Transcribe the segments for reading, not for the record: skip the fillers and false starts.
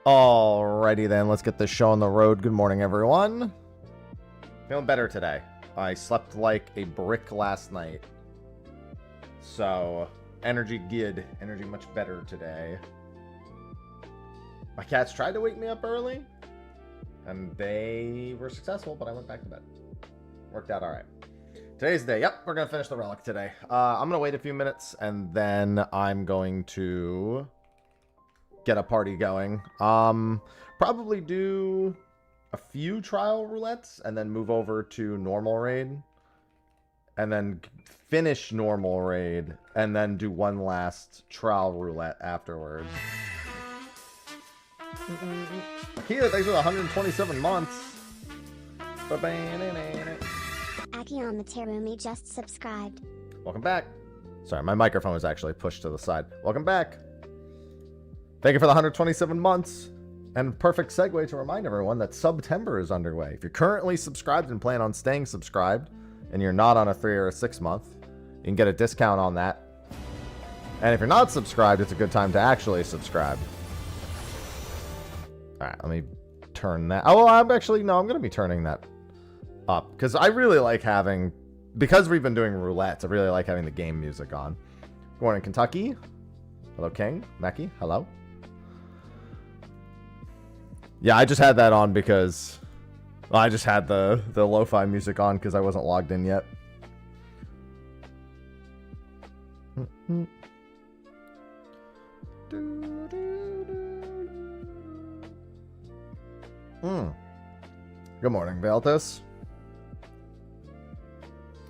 Alrighty then, let's get this show on the road. Good morning, everyone. Feeling better today. I slept like a brick last night. So, energy good. Energy much better today. My cats tried to wake me up early. And they were successful, but I went back to bed. Worked out alright. Today's the day. Yep, we're going to finish the relic today. I'm going to wait a few minutes, and then I'm going to get a party going. Probably do a few trial roulettes, and then move over to normal raid. And then finish normal raid, and then do one last trial roulette afterwards. Akira, thanks for the 127 months. Aki on the Terumi just subscribed. Welcome back. Sorry, my microphone was actually pushed to the side. Welcome back. Thank you for the 127 months. And perfect segue to remind everyone that September is underway. If you're currently subscribed and plan on staying subscribed, and you're not on a 3 or a 6 month, you can get a discount on that. And if you're not subscribed, it's a good time to actually subscribe. Alright, let me turn that. Oh, I'm going to be turning that up. Because I really like having, because we've been doing roulettes, I really like having the game music on. Good morning, Kentucky. Hello, King. Mackie, hello. Yeah, I just had that on because, well, I just had the lo-fi music on because I wasn't logged in yet. Good morning, Veltus.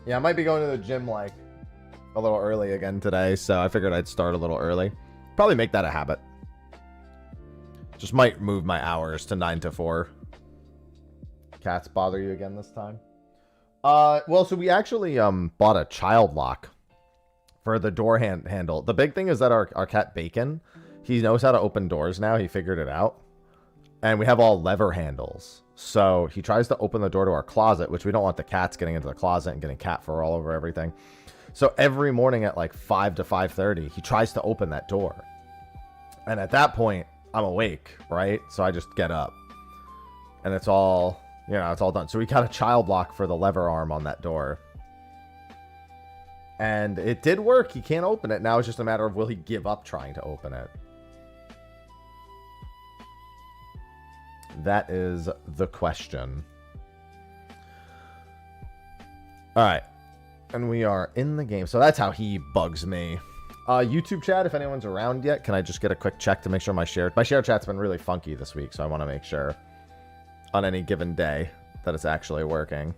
Yeah, I might be going to the gym like a little early again today, so I figured I'd start a little early. Probably make that a habit. Just might move my hours to 9 to 4. Cats bother you again this time? Well, so we actually bought a child lock for the door handle. The big thing is that our cat Bacon, he knows how to open doors now. He figured it out. And we have all lever handles. So he tries to open the door to our closet, which we don't want the cats getting into the closet and getting cat fur all over everything. So every morning at like 5 to 5:30, he tries to open that door. And at that point, I'm awake, right? So I just get up. And it's all, you know, it's all done. So we got a child lock for the lever arm on that door. And it did work. He can't open it. Now it's just a matter of will he give up trying to open it. That is the question. Alright. And we are in the game. So that's how he bugs me. YouTube chat, if anyone's around yet, can I just get a quick check to make sure my share chat's been really funky this week, so I want to make sure on any given day that it's actually working.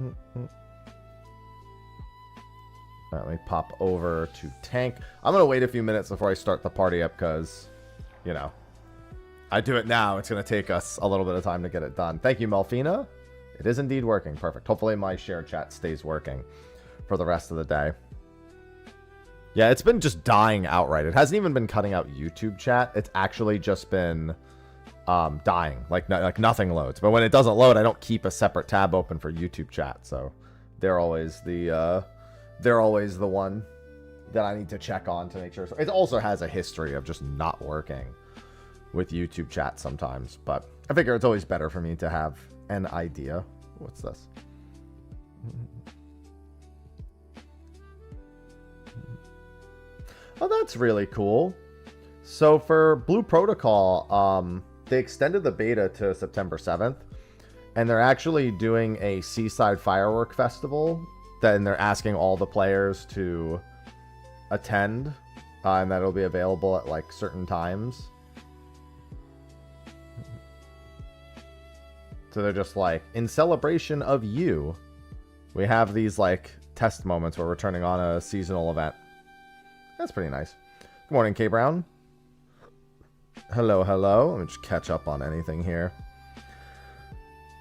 Alright, let me pop over to tank. I'm going to wait a few minutes before I start the party up because, you know, I do it now. It's going to take us a little bit of time to get it done. Thank you, Melfina. It is indeed working. Perfect. Hopefully my share chat stays working for the rest of the day. Yeah, it's been just dying outright. It hasn't even been cutting out YouTube chat. It's actually just been dying. Like nothing loads. But when it doesn't load, I don't keep a separate tab open for YouTube chat. So they're always the one that I need to check on to make sure. So it also has a history of just not working with YouTube chat sometimes. But I figure it's always better for me to have an idea. What's this? Oh, that's really cool. So for Blue Protocol, they extended the beta to September 7th. And they're actually doing a Seaside Firework Festival. Then they're asking all the players to attend. And that'll be available at like certain times. So they're just like, in celebration of you, we have these like test moments where we're turning on a seasonal event. That's pretty nice. Good morning, K Brown. Hello, hello. Let me just catch up on anything here.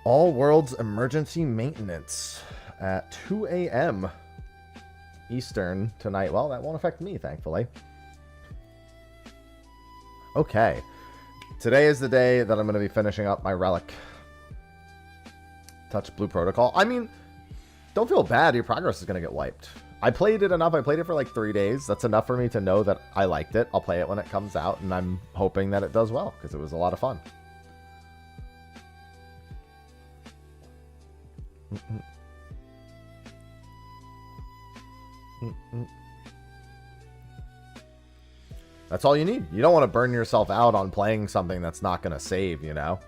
All Worlds Emergency Maintenance at 2 a.m. Eastern tonight. Well, that won't affect me, thankfully. Okay. Today is the day that I'm going to be finishing up my relic. Touch Blue Protocol. I mean, don't feel bad. Your progress is going to get wiped. I played it enough. I played it for like 3 days. That's enough for me to know that I liked it. I'll play it when it comes out, and I'm hoping that it does well, because it was a lot of fun. That's all you need. You don't want to burn yourself out on playing something that's not going to save, you know?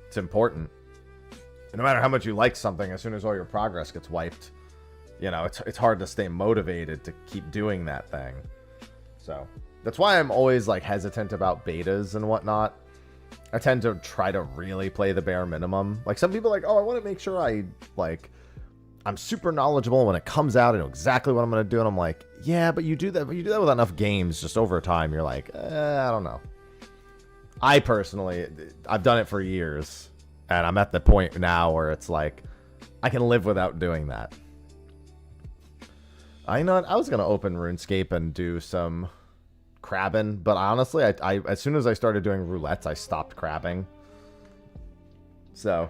It's important. And no matter how much you like something, as soon as all your progress gets wiped, you know, it's hard to stay motivated to keep doing that thing. So, that's why I'm always, like, hesitant about betas and whatnot. I tend to try to really play the bare minimum. Like, some people are like, oh, I want to make sure I'm super knowledgeable when it comes out. I know exactly what I'm going to do. And I'm like, yeah, but you do that with enough games just over time. You're like, I don't know. I personally, I've done it for years. And I'm at the point now where it's like, I can live without doing that. I know I was going to open RuneScape and do some crabbing. But honestly, I as soon as I started doing roulettes, I stopped crabbing. So,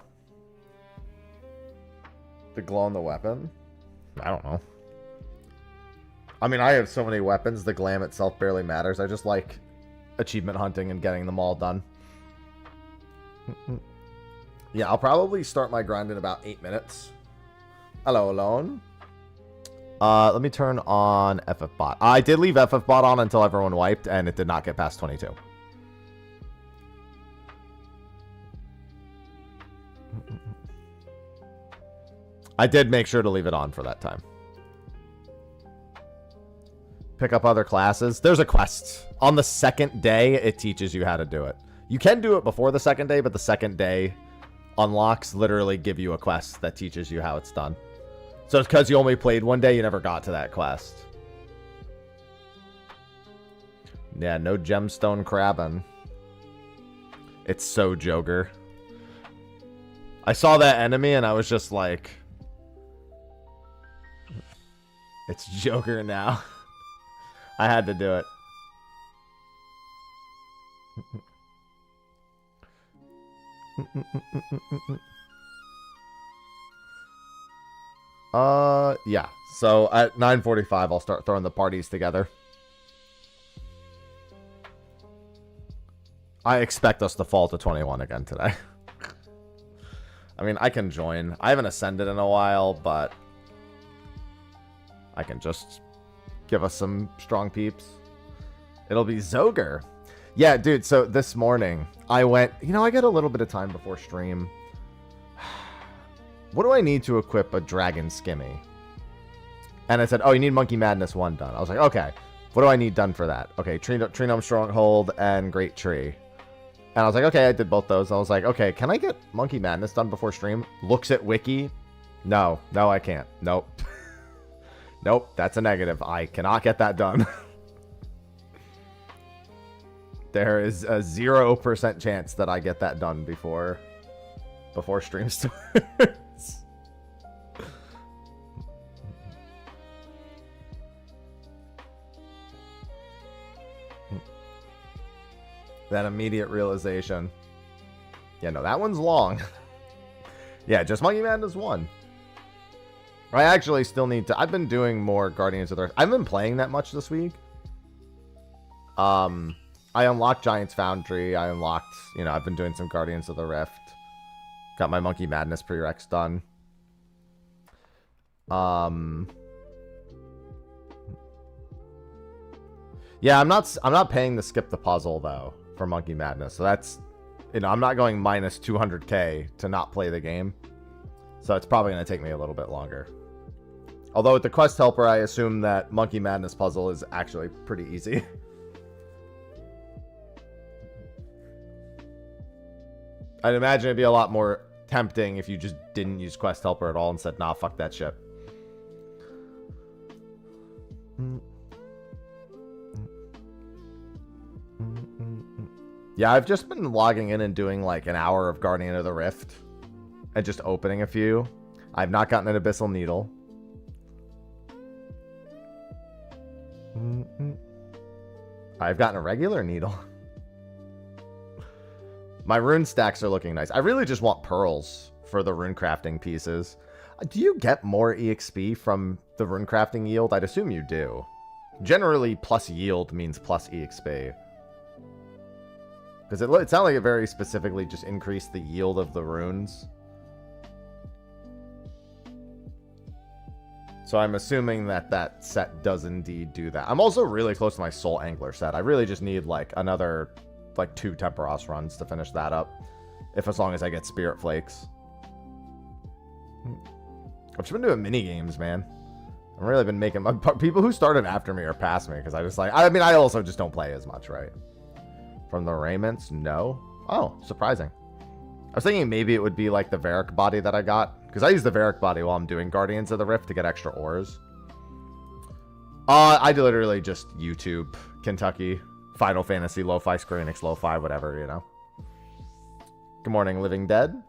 the glow on the weapon? I don't know. I mean, I have so many weapons, the glam itself barely matters. I just like achievement hunting and getting them all done. Yeah, I'll probably start my grind in about 8 minutes. Hello, Alone. Let me turn on FFBot. I did leave FFBot on until everyone wiped, and it did not get past 22. I did make sure to leave it on for that time. Pick up other classes. There's a quest. On the second day, it teaches you how to do it. You can do it before the second day, but the second day unlocks literally give you a quest that teaches you how it's done. So it's because you only played one day, you never got to that quest. Yeah, no gemstone crabbing. It's so Joker. I saw that enemy and I was just like, it's Joker now. I had to do it. Yeah. So at 9:45, I'll start throwing the parties together. I expect us to fall to 21 again today. I mean, I can join. I haven't ascended in a while, but I can just give us some strong peeps. It'll be Zoger. Yeah, dude, so this morning, I went... You know, I get a little bit of time before stream. What do I need to equip a Dragon Skimmy? And I said, oh, you need Monkey Madness 1 done. I was like, okay, what do I need done for that? Okay, Tree Gnome Stronghold and Great Tree. And I was like, okay, I did both those. I was like, okay, can I get Monkey Madness done before stream? Looks at Wiki. No, I can't. Nope. Nope, that's a negative. I cannot get that done. There is a 0% chance that I get that done before stream starts. That immediate realization. Yeah, no, that one's long. Yeah, just Monkey Madness 1. I actually still need to... I've been doing more Guardians of the Rift. I haven't been playing that much this week. I unlocked Giant's Foundry. I unlocked... You know, I've been doing some Guardians of the Rift. Got my Monkey Madness prereqs done. Yeah, I'm not paying to skip the puzzle, though, for Monkey Madness. So that's... You know, I'm not going minus 200k to not play the game. So it's probably going to take me a little bit longer. Although with the quest helper, I assume that Monkey Madness puzzle is actually pretty easy. I'd imagine it'd be a lot more tempting if you just didn't use quest helper at all and said, nah, fuck that shit. Yeah, I've just been logging in and doing like an hour of Guardian of the Rift and just opening a few. I've not gotten an Abyssal Needle. I've gotten a regular needle. My rune stacks are looking nice. I really just want pearls for the rune crafting pieces. Do you get more EXP from the rune crafting yield? I'd assume you do. Generally, plus yield means plus EXP. Because it sounded like it very specifically just increased the yield of the runes. So I'm assuming that that set does indeed do that. I'm also really close to my Soul Angler set. I really just need like another, like 2 Temperos runs to finish that up. As long as I get Spirit Flakes. I've just been doing mini games, man. I've really been making people who started after me or past me because I just like, I mean, I also just don't play as much, right? From the Rayments, no. Oh, surprising. I was thinking maybe it would be like the Varric body that I got. Because I use the Varric body while I'm doing Guardians of the Rift to get extra ores. I literally just YouTube, Kentucky, Final Fantasy, Lo-Fi, Square Enix, Lo-Fi, whatever, you know. Good morning, Living Dead.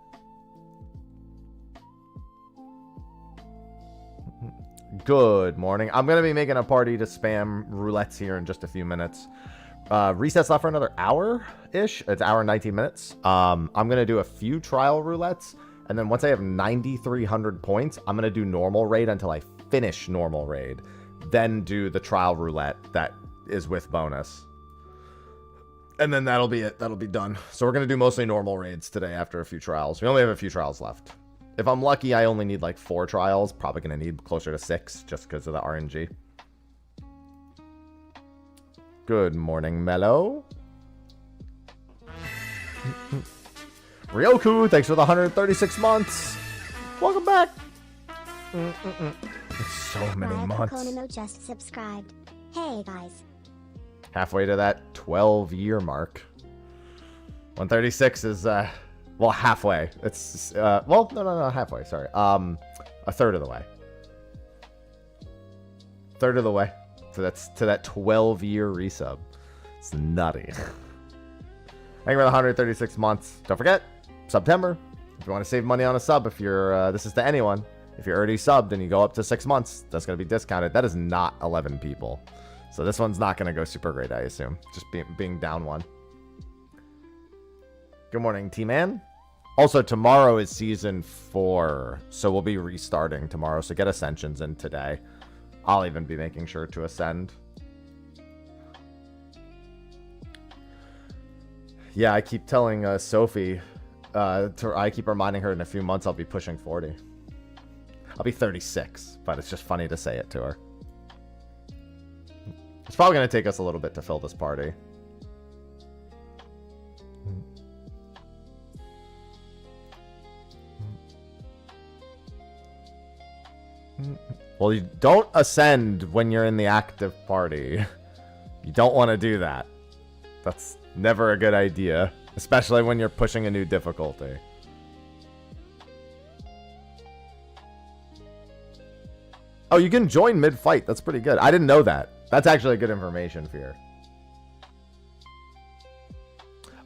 Good morning. I'm going to be making a party to spam roulettes here in just a few minutes. Recess left for another hour-ish. It's hour and 19 minutes. I'm going to do a few trial roulettes. And then once I have 9,300 points, I'm going to do normal raid until I finish normal raid. Then do the trial roulette that is with bonus. And then that'll be it. That'll be done. So we're going to do mostly normal raids today after a few trials. We only have a few trials left. If I'm lucky, I only need like 4 trials. Probably going to need closer to 6 just because of the RNG. Good morning, Mello. Ryoku, thanks for the 136 months. Welcome back. So many months. Konomo just subscribed. Hey, guys. Halfway to that 12-year mark. 136 is, well, halfway. It's, well, no, halfway, sorry. A third of the way. Third of the way. So that's to that 12-year resub. It's nutty. Thank you for the 136 months. Don't forget, September. If you want to save money on a sub, if you're, this is to anyone. If you're already subbed and you go up to 6 months, that's going to be discounted. That is not 11 people. So this one's not going to go super great, I assume. Just being down 1. Good morning, T-Man. Also, tomorrow is season 4. So we'll be restarting tomorrow. So get Ascensions in today. I'll even be making sure to ascend. Yeah, I keep telling Sophie, I keep reminding her in a few months I'll be pushing 40. I'll be 36, but it's just funny to say it to her. It's probably going to take us a little bit to fill this party. Well, you don't ascend when you're in the active party. You don't want to do that. That's never a good idea, especially when you're pushing a new difficulty. Oh, you can join mid-fight. That's pretty good. I didn't know that. That's actually good information for you.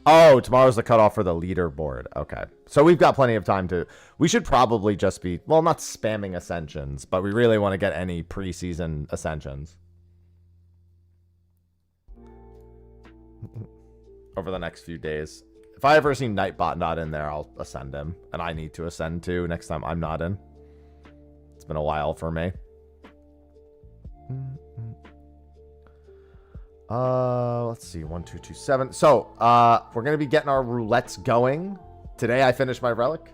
Oh, tomorrow's the cutoff for the leaderboard. Okay. So we've got plenty of time to... We should probably just be... Well, not spamming Ascensions, but we really want to get any preseason Ascensions. Over the next few days. If I ever see Nightbot not in there, I'll ascend him. And I need to ascend too next time I'm not in. It's been a while for me. Let's see, 1, 2, 2, 7. So, we're gonna be getting our roulettes going. Today I finished my relic.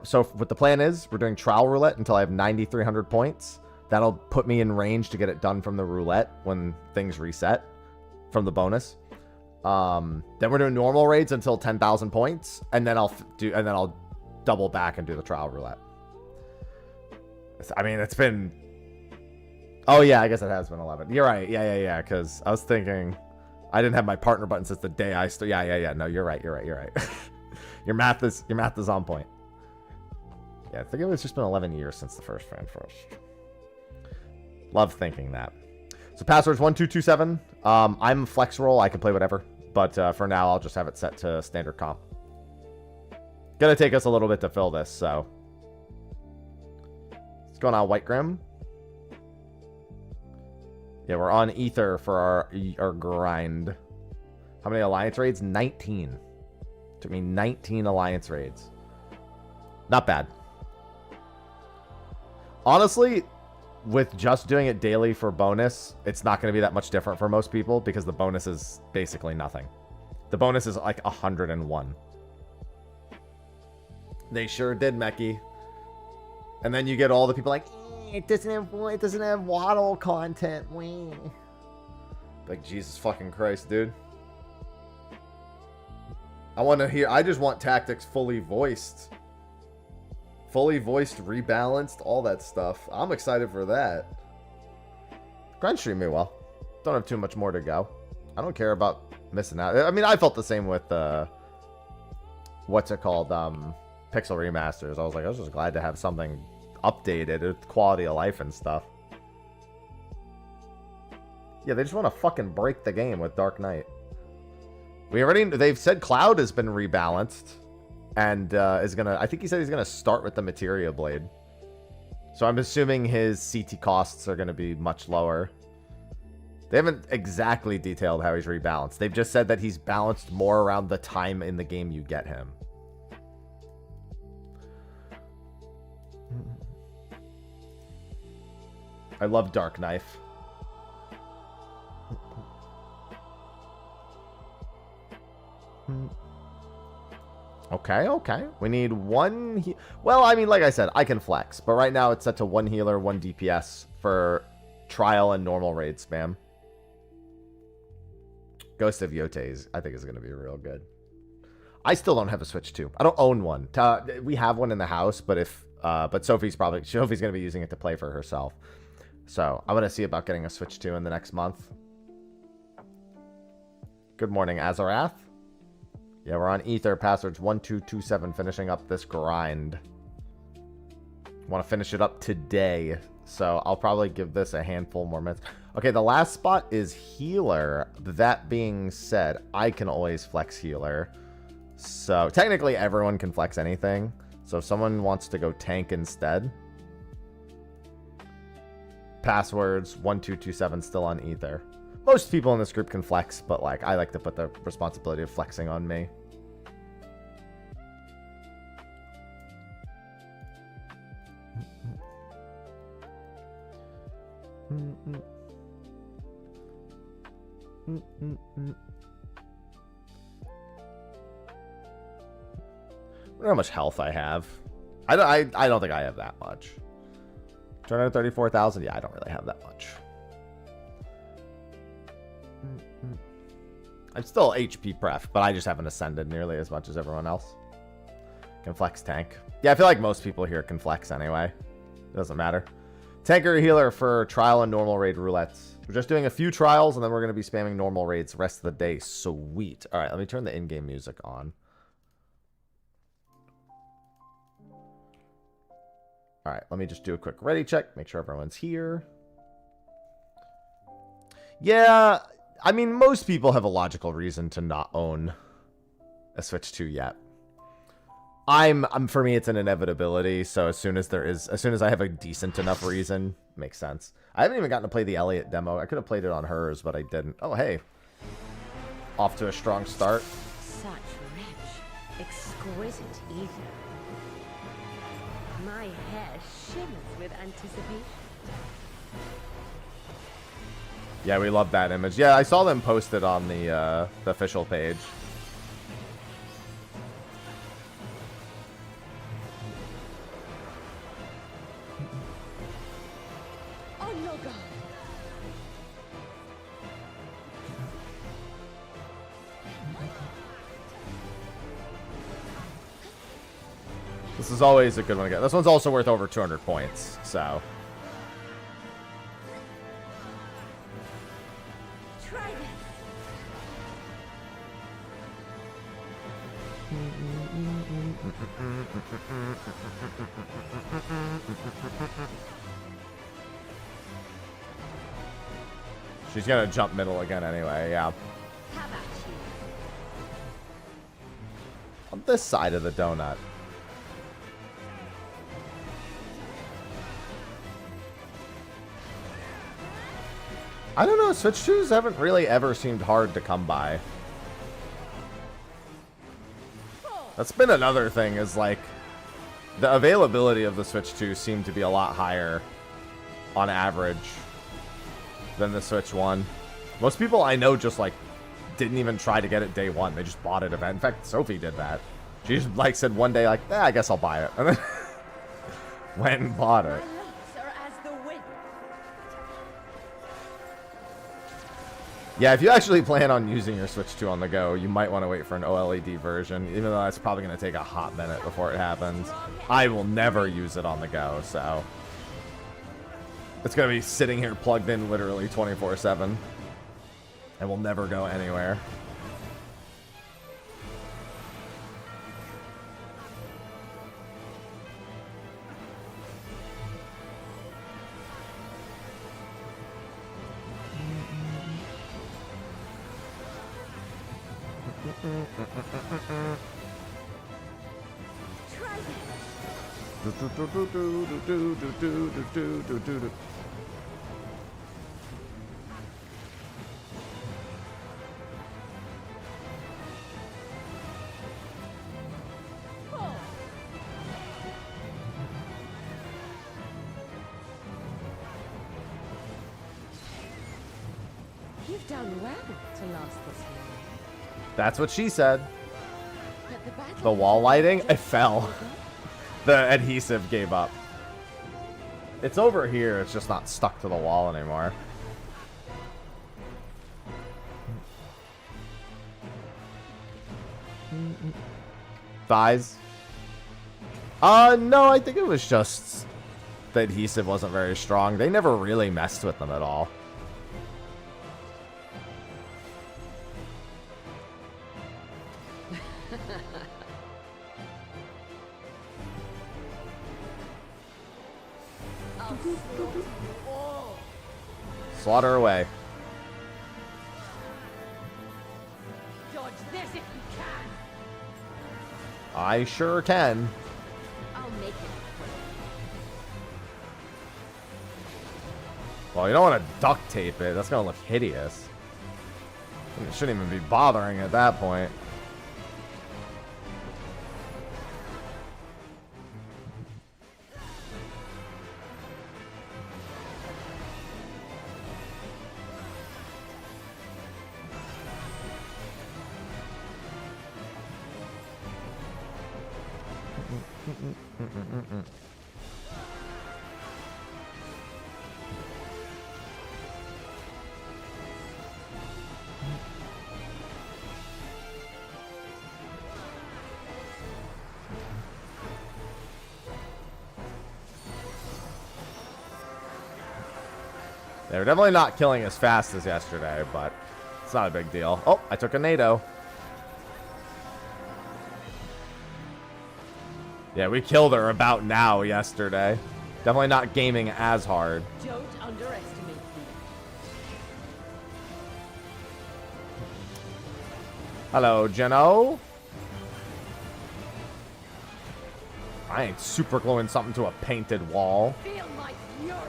So what the plan is, we're doing trial roulette until I have 9,300 points. That'll put me in range to get it done from the roulette when things reset from the bonus. Then we're doing normal raids until 10,000 points, and then I'll double back and do the trial roulette. I mean, it's been... Oh, yeah, I guess it has been 11. You're right. Yeah, because I was thinking... I didn't have my partner button since the day I started. Yeah. No, you're right. Your math is on point. Yeah, I think it's just been 11 years since the first Fan First. Love thinking that. So password's 1227. I'm flex roll. I can play whatever. But for now, I'll just have it set to standard comp. Gonna take us a little bit to fill this, so... What's going on, White Grim? Yeah, we're on Ether for our grind. How many alliance raids? 19. Took me 19 alliance raids. Not bad. Honestly, with just doing it daily for bonus, it's not going to be that much different for most people because the bonus is basically nothing. The bonus is like 101. They sure did, Meki. And then you get all the people like, it doesn't have waddle content. Like, Jesus fucking Christ, dude. I just want tactics fully voiced. Fully voiced, rebalanced, all that stuff. I'm excited for that. Grind stream me well. Don't have too much more to go. I don't care about missing out. I mean, I felt the same with, what's it called? Pixel Remasters. I was just glad to have something updated with quality of life and stuff. Yeah, they just want to fucking break the game with Dark Knight. They've said Cloud has been rebalanced and is gonna, I think he said he's gonna start with the Materia Blade. So I'm assuming his CT costs are gonna be much lower. They haven't exactly detailed how he's rebalanced. They've just said that he's balanced more around the time in the game you get him. I love Dark Knife. Okay. We need one... Well, I mean, like I said, I can flex. But right now it's set to 1 healer, 1 DPS for trial and normal raid spam. Ghost of Yotes, I think, is going to be real good. I still don't have a Switch 2. I don't own one. We have one in the house, but but Sophie's going to be using it to play for herself. So I'm going to see about getting a Switch 2 in the next month. Good morning, Azarath. Yeah, we're on Ether. Passwords 1227, finishing up this grind. Want to finish it up today. So I'll probably give this a handful more minutes. Okay, the last spot is healer. That being said, I can always flex healer. So technically everyone can flex anything. So if someone wants to go tank instead. Passwords 1227 still on Ether. Most people in this group can flex, but like I like to put the responsibility of flexing on me. I wonder how much health I have. I don't think I have that much. 234,000? Yeah, I don't really have that much. I'm still HP pref, but I just haven't ascended nearly as much as everyone else. Can flex tank. Yeah, I feel like most people here can flex anyway. It doesn't matter. Tanker healer for trial and normal raid roulettes. We're just doing a few trials, and then we're going to be spamming normal raids the rest of the day. Sweet. All right, let me turn the in-game music on. All right, let me just do a quick ready check. Make sure everyone's here. Yeah, I mean, most people have a logical reason to not own a Switch 2 yet. For me, it's an inevitability. So as soon as I have a decent enough reason, makes sense. I haven't even gotten to play the Elliot demo. I could have played it on hers, but I didn't. Oh, hey. Off to a strong start. Such rich, exquisite ether. My hair shimmers with anticipation. Yeah, we love that image. Yeah, I saw them posted on the official page. Oh no, God. This is always a good one to get. This one's also worth over 200 points, so... She's gonna jump middle again anyway, yeah. How about you? On this side of the donut. I don't know, Switch 2s haven't really ever seemed hard to come by. That's been another thing, is like the availability of the Switch 2 seemed to be a lot higher on average than the Switch one. Most people I know just like didn't even try to get it day one. They just bought it event. In fact, Sophie did that. She just like said one day like, I guess I'll buy it, and then went and bought it. My locks are as the wind. Yeah, if you actually plan on using your Switch 2 on the go, you might want to wait for an OLED version, even though that's probably going to take a hot minute before it happens. I will never use it on the go, so it's going to be sitting here plugged in literally 24/7. It will never go anywhere. You've done well to last this long. That's what she said. But the battle The wall lighting? It fell. The adhesive gave up. It's over here. It's just not stuck to the wall anymore. Thighs? No, I think it was just the adhesive wasn't very strong. They never really messed with them at all. Slaughter away. Dodge this if you can. I sure can. I'll make it quick. Well, you don't want to duct tape it. That's going to look hideous. It shouldn't even be bothering at that point. They're definitely not killing as fast as yesterday, but it's not a big deal. Oh, I took a NATO. Yeah, we killed her about now yesterday. Definitely not gaming as hard. Don't underestimate me. Hello, Jeno. I ain't super gluing something to a painted wall. Feel my fury.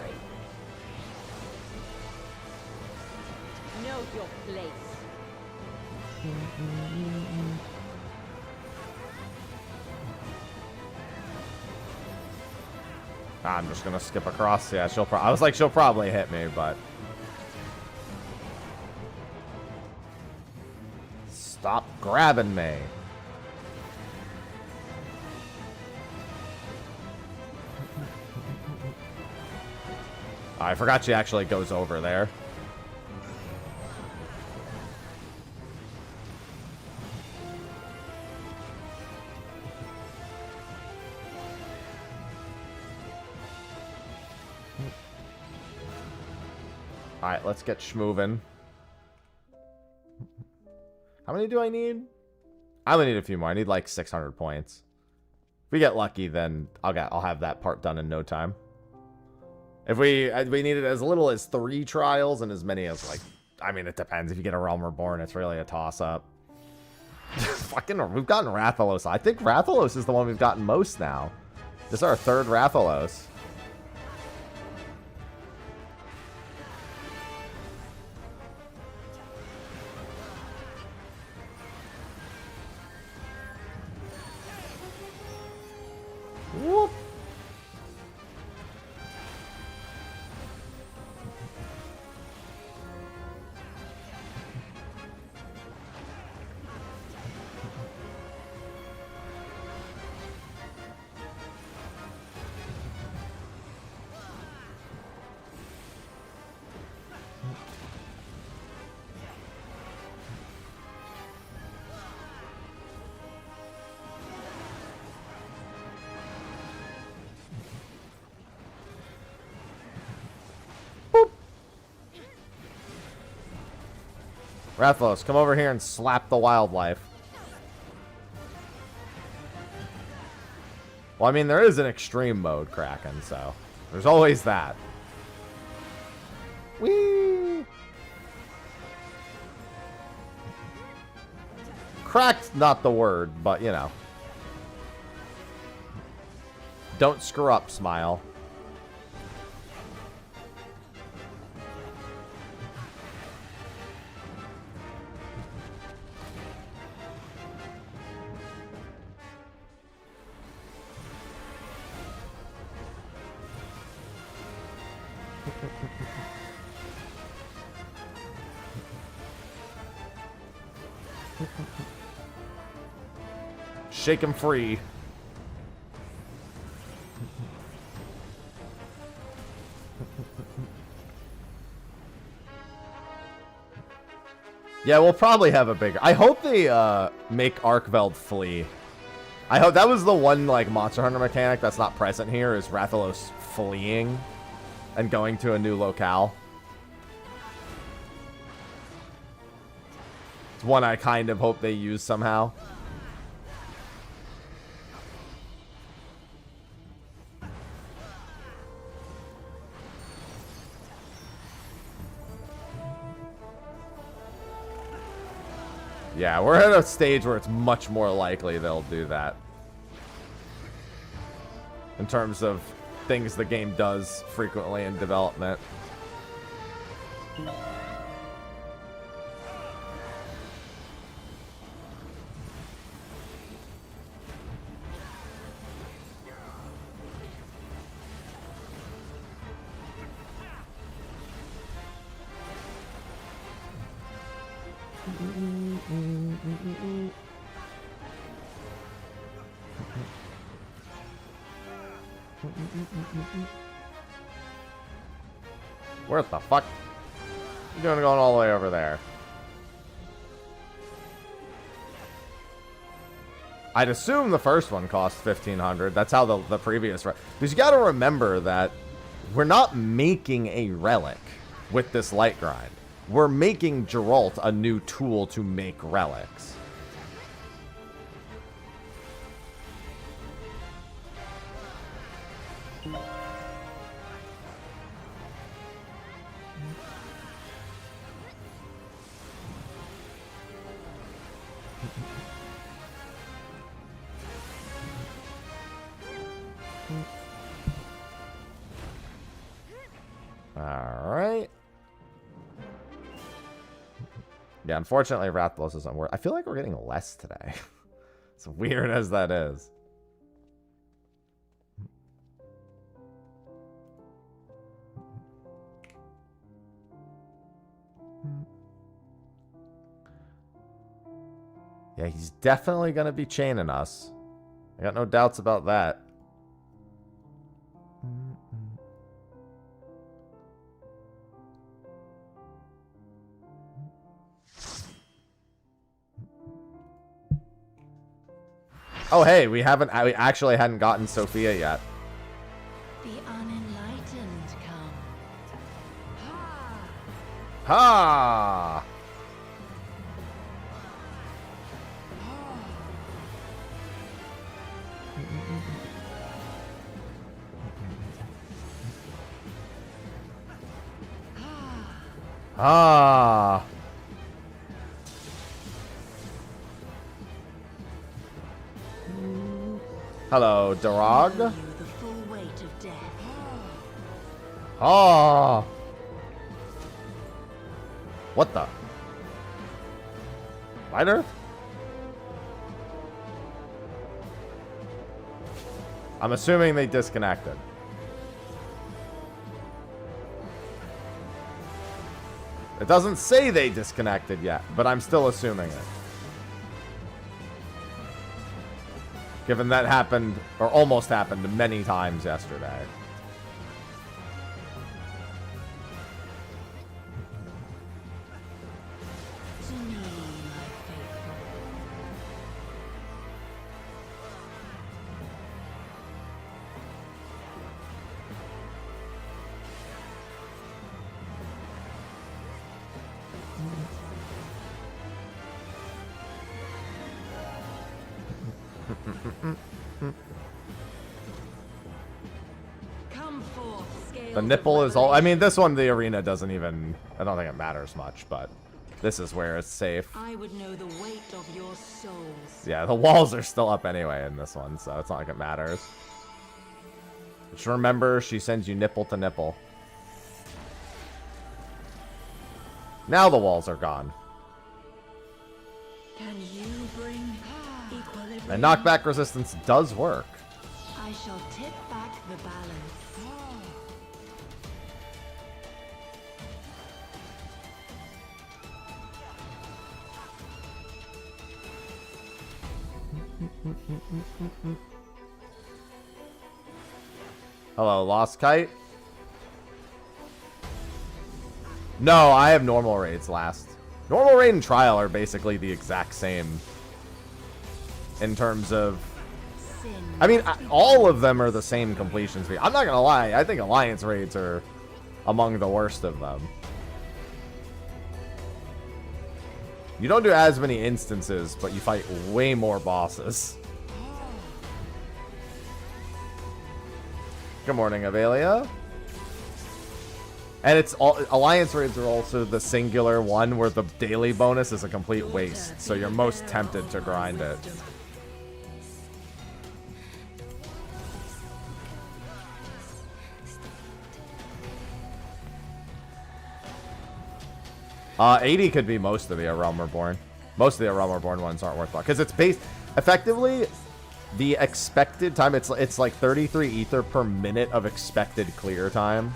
Know your place. I'm just gonna skip across. Yeah, I was like, she'll probably hit me, but stop grabbing me. I forgot she actually goes over there. Alright, let's get schmovin'. How many do I need? I only need a few more. I need like 600 points. If we get lucky, then I'll have that part done in no time. If we need it as little as 3 trials and as many as like, I mean, it depends. If you get a Realm Reborn, it's really a toss-up. Fucking, we've gotten Rathalos. I think Rathalos is the one we've gotten most now. This is our 3rd Rathalos. Whoop. Rathalos, come over here and slap the wildlife. Well, I mean, there is an extreme mode, Kraken, so there's always that. Whee! Cracked, not the word, but, you know. Don't screw up, Smile. Shake him free. Yeah, we'll probably have a bigger... I hope they make Arkveld flee. I hope that was the one like Monster Hunter mechanic that's not present here, is Rathalos fleeing and going to a new locale. It's one I kind of hope they use somehow. Yeah, we're at a stage where it's much more likely they'll do that. In terms of things the game does frequently in development. Where the fuck? You doing going all the way over there? I'd assume the first one cost 1,500. That's how the previous... Because you got to remember that we're not making a relic with this light grind. We're making Geralt a new tool to make relics. Alright. Yeah, unfortunately, Rathalos isn't worth. I feel like we're getting less today. As weird as that is. Yeah, he's definitely going to be chaining us. I got no doubts about that. Oh, hey, we actually hadn't gotten Sophia yet. The unenlightened come. Ha! Ah. Hello, Darog. The full weight of death. Ah. What the? Light Earth? I'm assuming they disconnected. It doesn't say they disconnected yet, but I'm still assuming it. Given that happened, or almost happened, many times yesterday. To me, my faithful. Come forth, scales The of nipple is all... I revelation. mean, this one, the arena doesn't even... I don't think it matters much, but this is where it's safe. I would know the weight of your souls. Yeah, the walls are still up anyway in this one, so it's not like it matters. Just remember, she sends you nipple to nipple. Now the walls are gone. Can you bring equilibrium? And knockback resistance does work. I shall tip back the balance. Hello, Lost Kite. No, I have normal raids last. Normal raid and trial are basically the exact same in terms of... I mean, all of them are the same completion speed. I'm not gonna lie, I think Alliance raids are among the worst of them. You don't do as many instances, but you fight way more bosses. Good morning, Avelia. And it's all Alliance raids are also the singular one where the daily bonus is a complete waste, so you're most tempted to grind it. Uh, 80 could be most of the Realm Reborn. Most of the Realm Reborn ones aren't worthwhile because it's based effectively the expected time. It's like 33 ether per minute of expected clear time.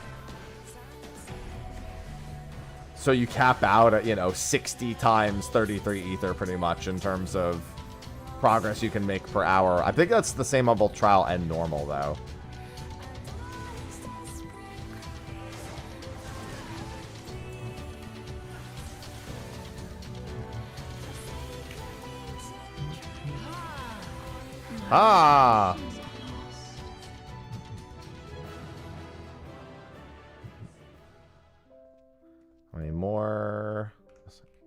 So you cap out at, you know, 60 times 33 ether pretty much in terms of progress you can make per hour. I think that's the same on both trial and normal though. Ah! How many more?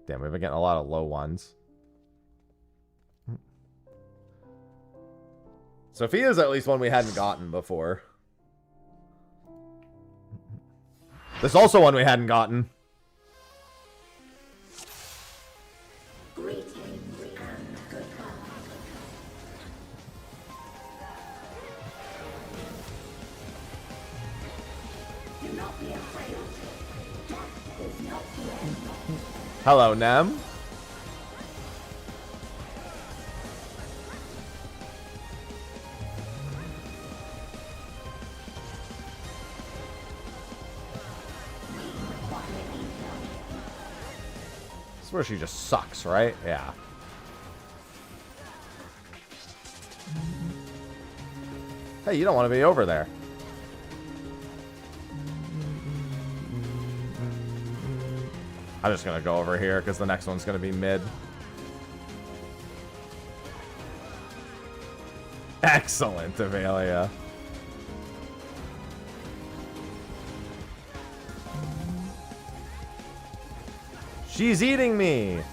Damn, we've been getting a lot of low ones. Sophia's at least one we hadn't gotten before. There's also one we hadn't gotten. Hello, Nem. This is where she just sucks, right? Yeah. Hey, you don't want to be over there. I'm just gonna go over here because the next one's gonna be mid. Excellent, Avelia. She's eating me.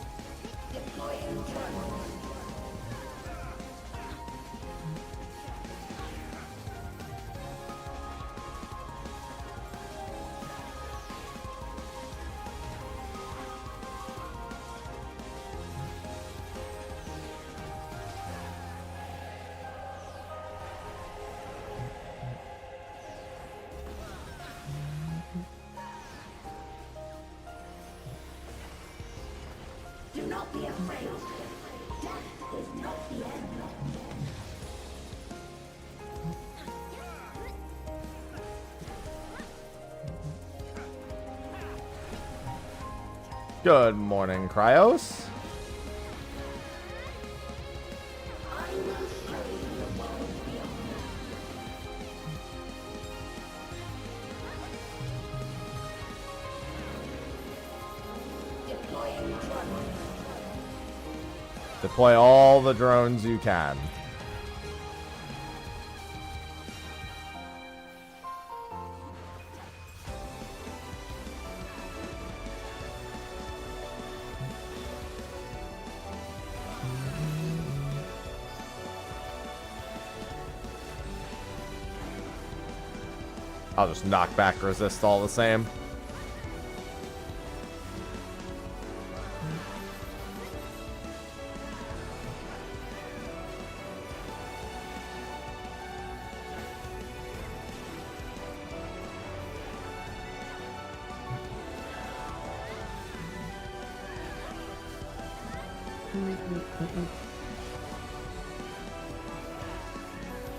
Good morning, Cryos. Deploy all the drones you can. I'll just knock back resist all the same.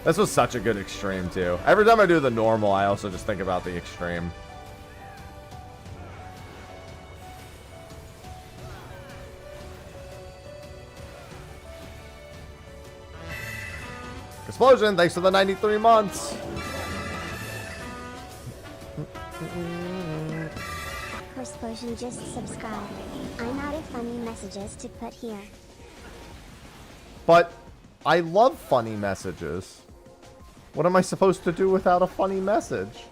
This was such a good extreme, too. Every time I do the normal, I also just think about the extreme. Explosion, thanks for the 93 months. Explosion just subscribed. I'm out of funny messages to put here. But I love funny messages. What am I supposed to do without a funny message?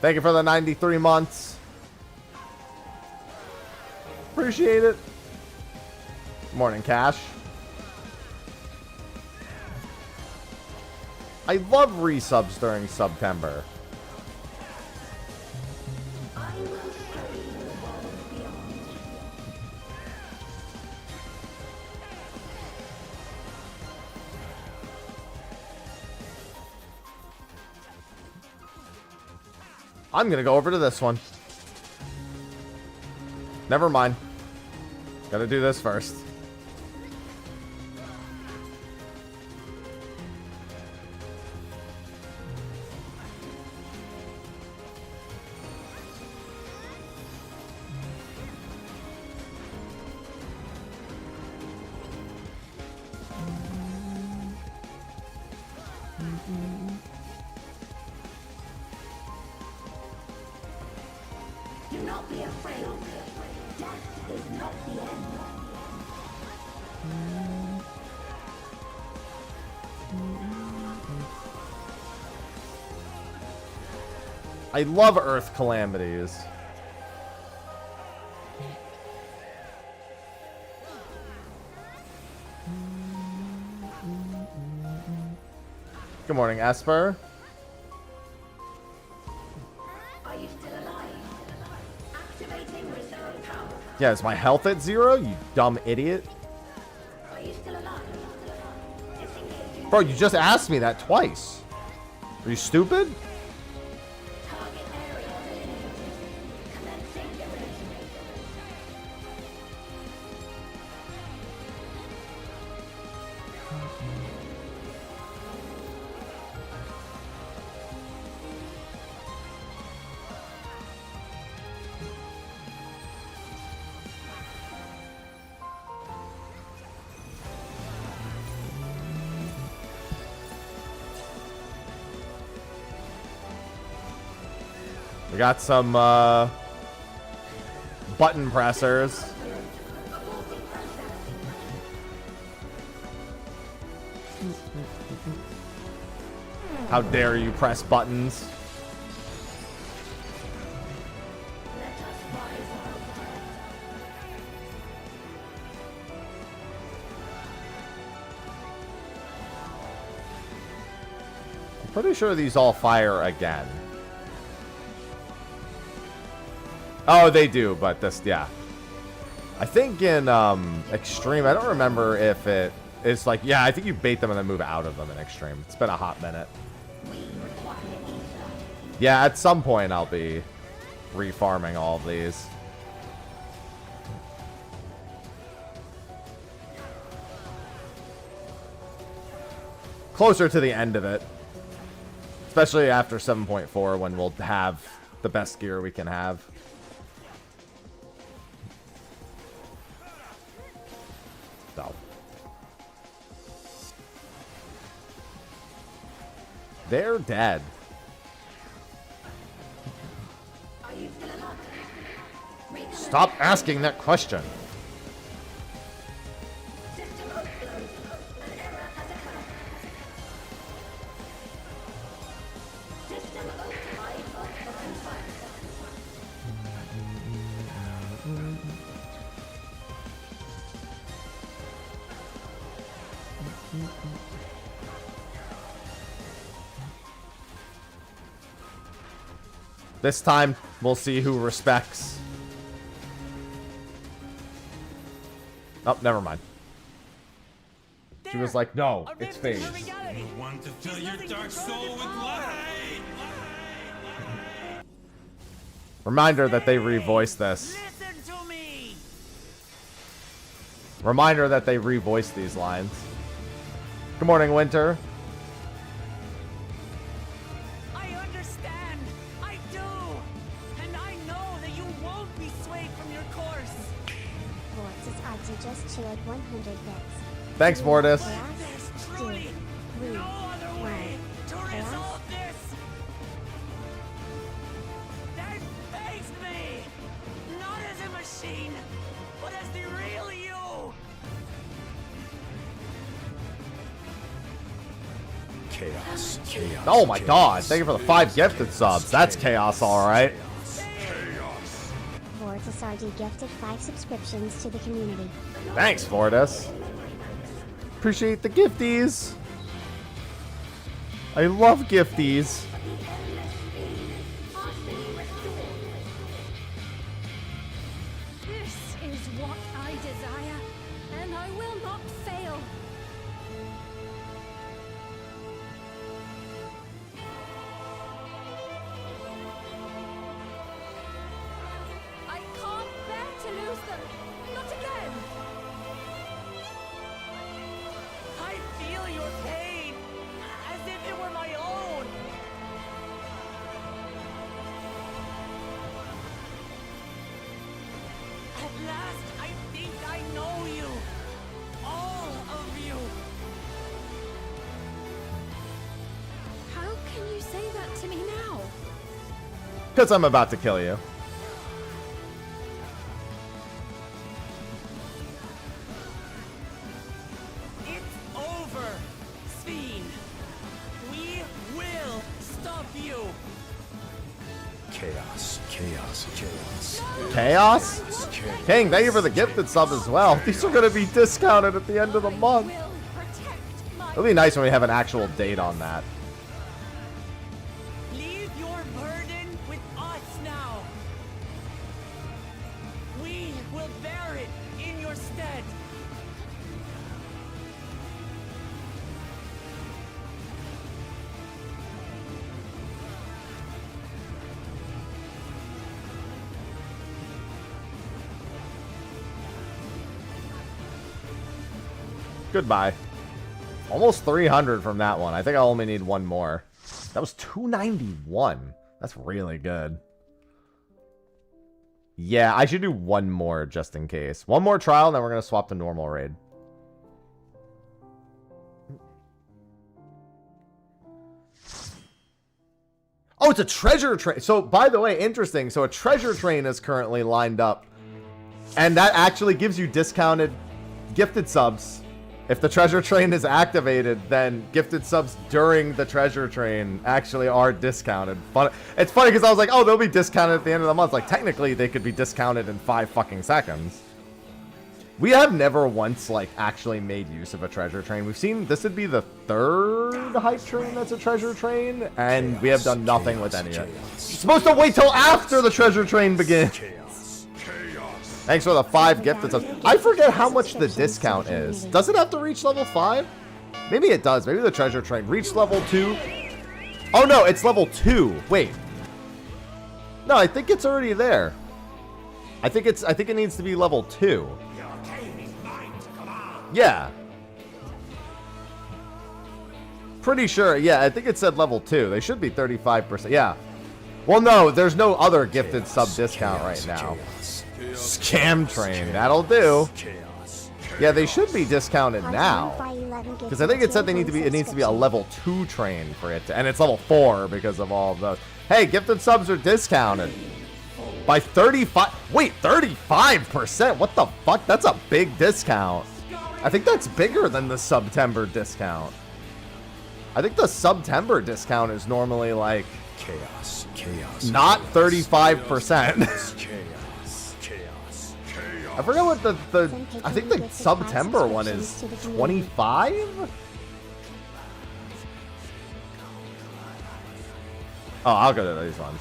Thank you for the 93 months. Appreciate it. Morning, Cash. I love resubs during September. I'm gonna go over to this one. Never mind. Gotta do this first. I love Earth Calamities. Good morning, Esper. Are you still alive? Activating reserve power. Yeah, is my health at 0? You dumb idiot. Are you still alive? Disengaging. Bro, you just asked me that twice. Are you stupid? Target area eliminated. Commencing erasure. We got some button pressers. How dare you press buttons? I'm pretty sure these all fire again. Oh, they do, but this, yeah. I think in Extreme, I don't remember if it's like, yeah, I think you bait them and then move out of them in Extreme. It's been a hot minute. Yeah, at some point I'll be refarming all of these. Closer to the end of it. Especially after 7.4 when we'll have the best gear we can have. So. They're dead. Stop asking that question. This time, we'll see who respects. Oh, never mind. She was like, no, it's phase. You want to fill your dark soul with light. Reminder that they revoiced this. Listen to me. Reminder that they revoiced these lines. Good morning, Winter. I understand. I do. And I know that you won't be swayed from your course. Vortis RT just cheered 100 bits. Thanks, Mortis. There's truly no other way to resolve this. They faced me, not as a machine, but as the real you. Chaos. Chaos. Oh my god, thank you for the 5 gifted subs. That's chaos, alright. Vortis RT gifted 5 subscriptions to the community. Thanks, Vortis. Appreciate the gifties. I love gifties. This is what I desire, and I will not fail. I can't bear to lose them. Not again. I feel your pain, as if it were my own. At last, I think I know you. All of you. How can you say that to me now? Because I'm about to kill you. It's over, Sven. We will stop you. Chaos. Chaos. Chaos. Chaos? Chaos. King, thank you for the gifted sub as well. These are going to be discounted at the end of the month. Will protect my It'll be nice when we have an actual date on that. Leave your burden with us now. We will bear it in your stead. Goodbye. Almost 300 from that one. I think I only need one more. That was 291. That's really good. Yeah, I should do one more just in case. One more trial, and then we're going to swap to normal raid. Oh, it's a treasure train. So, by the way, interesting. So, a treasure train is currently lined up. And that actually gives you discounted gifted subs. If the treasure train is activated, then gifted subs during the treasure train actually are discounted. But it's funny because I was like, oh, they'll be discounted at the end of the month. Like, technically, they could be discounted in 5 fucking seconds. We have never once, like, actually made use of a treasure train. We've seen, this would be the 3rd hype train that's a treasure train, and we have done nothing with any of it. You're supposed to wait till after the treasure train begins. Thanks for the 5 gifted subs. I forget how much the discount is. Does it have to reach level 5? Maybe it does. Maybe the treasure train. Reach level 2. Oh, no, it's level 2. Wait. No, I think it's already there. I think it needs to be level 2. Yeah. Pretty sure. Yeah, I think it said level 2. They should be 35%. Yeah. Well, no, there's no other gifted sub discount right now. Scam train. That'll do. Yeah, they should be discounted now. Because I think it said it needs to be a level 2 train for it to, and it's level 4 because of all of those. Hey, gifted subs are discounted by 35. Wait, 35%? What the fuck? That's a big discount. I think that's bigger than the September discount. I think the September discount is normally like Chaos. not 35%. I forgot what the I think the September one is 25? Oh, I'll go to these ones.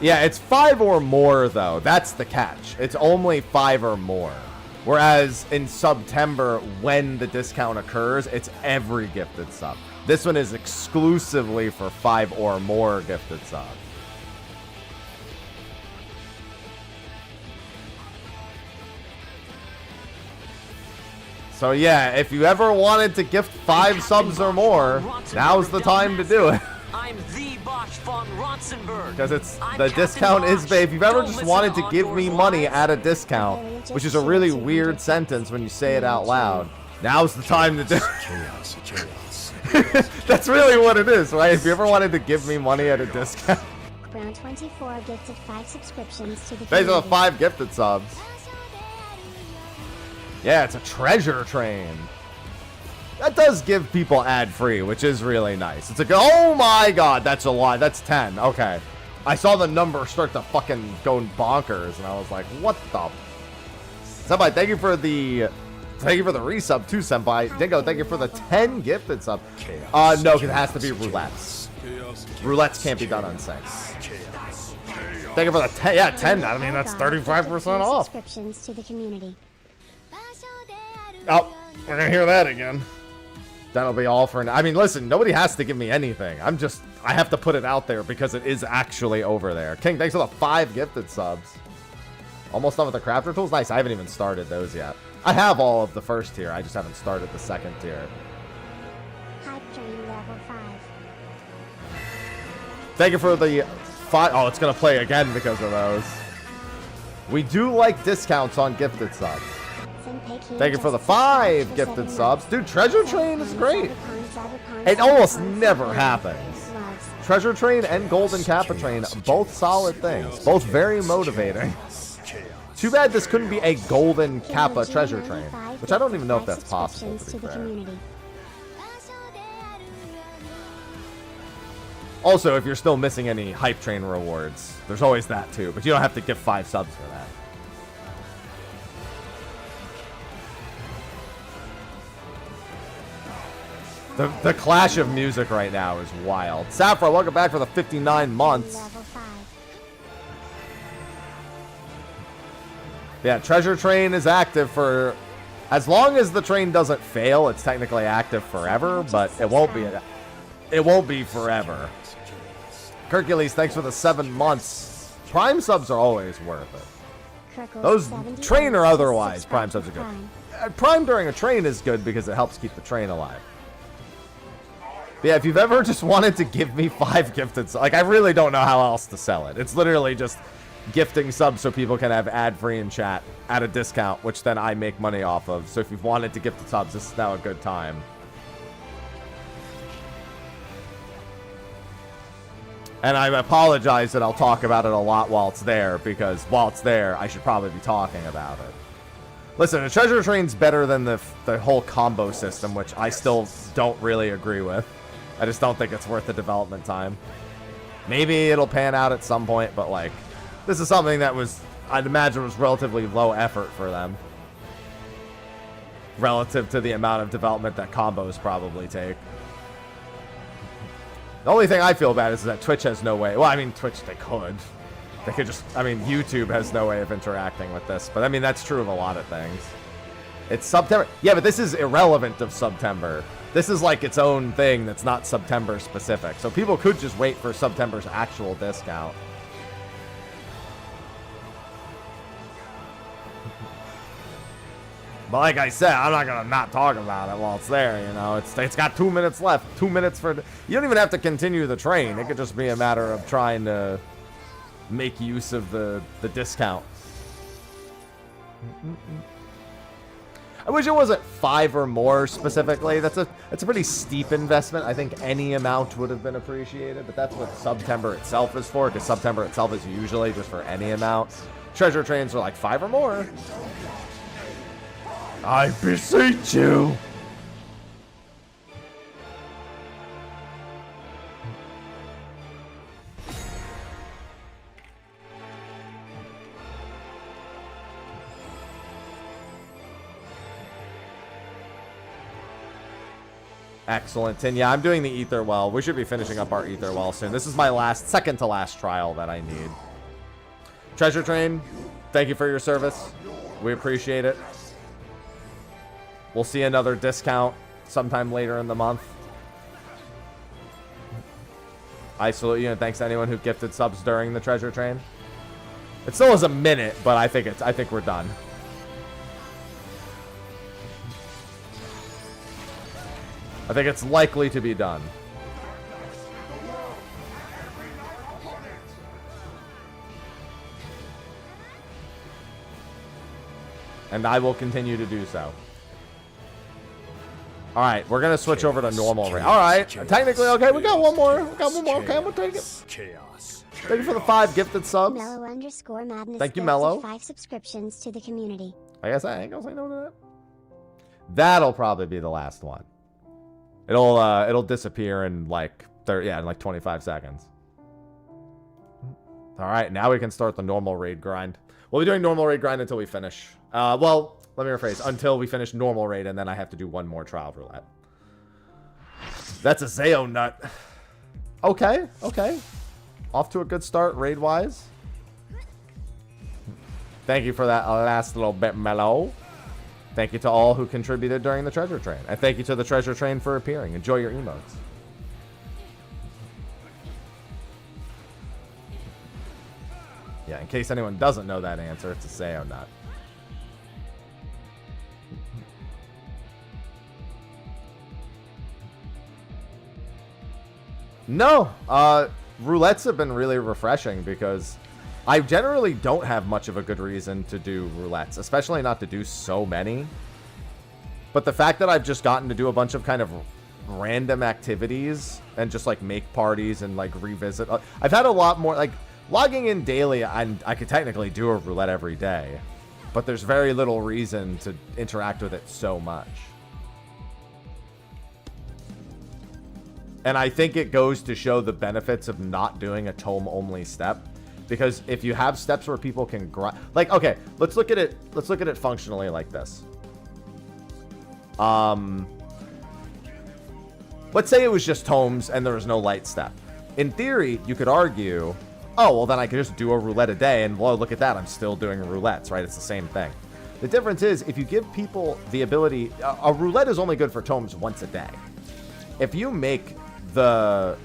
Yeah, it's 5 or more, though. That's the catch. It's only 5 or more. Whereas in September, when the discount occurs, it's every gifted sub. This one is exclusively for 5 or more gifted subs. So yeah, if you ever wanted to gift 5 subs or more, now's the time to do it. I'm the Bosch von Ronsenberg. Because it's the discount is, if you've ever just wanted to give me money at a discount, which is a really weird sentence when you say it out loud, now's the time to do it. Chaos, chaos. That's really what it is, right? If you ever wanted to give me money at a discount. Brown 24 gifted 5 subscriptions to the Thanks for the community. 5 gifted subs. Yeah, it's a treasure train. That does give people ad-free, which is really nice. It's like, oh my god, that's a lot. That's 10. Okay. I saw the number start to fucking go bonkers, and I was like, what the? Senpai, thank you for the resub too, Senpai. Dingo, thank you for the 10 gifted sub. No, because it has to be roulettes. Roulettes can't be done on Syncs. Thank you for the 10. Yeah, 10. I mean, that's 35% off. Subscriptions to the community. Oh, we're gonna hear that again. That'll be all for now. I mean, listen, nobody has to give me anything. I have to put it out there because it is actually over there. King, thanks for the 5 gifted subs. Almost done with the crafter tools? Nice, I haven't even started those yet. I have all of the first tier, I just haven't started the second tier. Hype train level 5. Thank you for the 5. Oh, it's gonna play again because of those. We do like discounts on gifted subs. Thank you for the 5 gifted subs. Dude, Treasure Train is great. It almost never happens. Treasure Train and Golden Kappa Train, both solid things. Both very motivating. Too bad this couldn't be a Golden Kappa Treasure Train, which I don't even know if that's possible, to be fair. Also, if you're still missing any Hype Train rewards, there's always that too, but you don't have to give 5 subs for that. The clash of music right now is wild. Saffron, welcome back for the 59 months. Yeah, Treasure Train is active for... As long as the train doesn't fail, it's technically active forever, but it won't be forever. Hercules, thanks for the 7 months. Prime subs are always worth it. Those, train or otherwise, Prime subs are good. Prime during a train is good because it helps keep the train alive. But yeah, if you've ever just wanted to give me 5 gifted subs, like, I really don't know how else to sell it. It's literally just gifting subs so people can have ad-free in chat at a discount, which then I make money off of. So if you've wanted to gift the subs, this is now a good time. And I apologize that I'll talk about it a lot while it's there, because while it's there, I should probably be talking about it. Listen, a treasure train's better than the whole combo system, which I still don't really agree with. I just don't think it's worth the development time. Maybe it'll pan out at some point, but like, this is something that was, I'd imagine, was relatively low effort for them. Relative to the amount of development that combos probably take. The only thing I feel bad is that Twitch has no way. Well, I mean, Twitch, they could just, I mean, YouTube has no way of interacting with this. But I mean, that's true of a lot of things. It's September. Yeah, but this is irrelevant of September. This is like its own thing that's not September specific. So people could just wait for September's actual discount. But like I said, I'm not gonna not talk about it while it's there, you know. It's got 2 minutes left. 2 minutes for... You don't even have to continue the train. It could just be a matter of trying to make use of the discount. I wish it wasn't 5 or more specifically. That's a pretty steep investment. I think any amount would have been appreciated, but that's what September itself is for, because September itself is usually just for any amount. Treasure trains are like 5 or more. I beseech you. Excellent. And yeah, I'm doing the Ether Well. We should be finishing up our Ether Well soon. This is my second to last trial that I need. Treasure Train, thank you for your service. We appreciate it. We'll see another discount sometime later in the month. I salute you, and thanks to anyone who gifted subs during the Treasure Train. It still is a minute, but I think we're done. I think it's likely to be done. And I will continue to do so. Alright, we're gonna switch over to normal rate. Alright, technically, okay, we got one more. Okay, I'm gonna take it. Chaos. Thank you for the 5 gifted subs. Mellow_madness. Thank you, Mellow. 5 subscriptions to the community. I guess I ain't gonna say no to that. That'll probably be the last one. It'll disappear in like 25 seconds. Alright, now we can start the normal raid grind. We'll be doing normal raid grind until we finish. Well, let me rephrase. Until we finish normal raid, and then I have to do one more trial roulette. That's a Zeo nut. Okay. Off to a good start raid-wise. Thank you for that last little bit, Mellow. Thank you to all who contributed during the Treasure Train. And thank you to the Treasure Train for appearing. Enjoy your emotes. Yeah, in case anyone doesn't know that answer, it's a Zeo nut. No, roulettes have been really refreshing because I generally don't have much of a good reason to do roulettes, especially not to do so many. But the fact that I've just gotten to do a bunch of kind of random activities and just like make parties and like revisit. I've had a lot more like logging in daily. I could technically do a roulette every day, but there's very little reason to interact with it so much. And I think it goes to show the benefits of not doing a tome only step, because if you have steps where people can grind, like, okay, let's look at it functionally like this. Let's say it was just tomes and there was no light step. In theory, you could argue, oh, well then I could just do a roulette a day, and well, look at that, I'm still doing roulettes, right? It's the same thing. The difference is if you give people the ability, a roulette is only good for tomes once a day. If you make the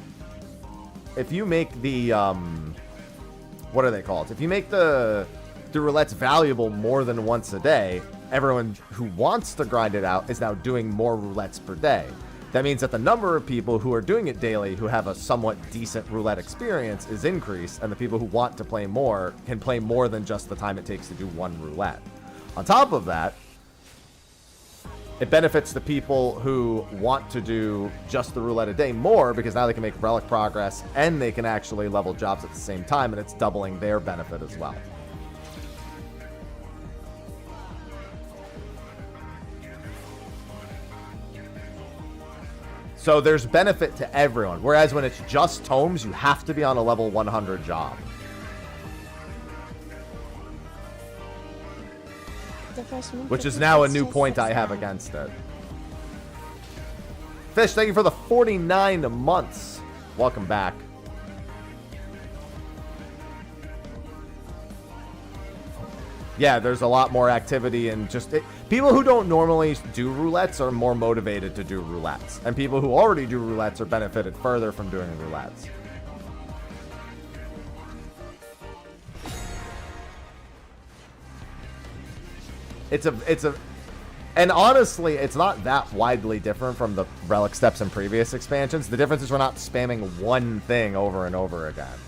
what are they called? If you make the roulettes valuable more than once a day, everyone who wants to grind it out is now doing more roulettes per day. That means that the number of people who are doing it daily who have a somewhat decent roulette experience is increased, and the people who want to play more can play more than just the time it takes to do one roulette. On top of that, it benefits the people who want to do just the roulette a day more, because now they can make relic progress and they can actually level jobs at the same time, and it's doubling their benefit as well. So there's benefit to everyone, whereas when it's just tomes, you have to be on a level 100 job. Which is now a new point I have against it. Fish, thank you for the 49 months. Welcome back. Yeah, there's a lot more activity, and just people who don't normally do roulettes are more motivated to do roulettes, and people who already do roulettes are benefited further from doing roulettes. And honestly, it's not that widely different from the relic steps in previous expansions. The difference is we're not spamming one thing over and over again.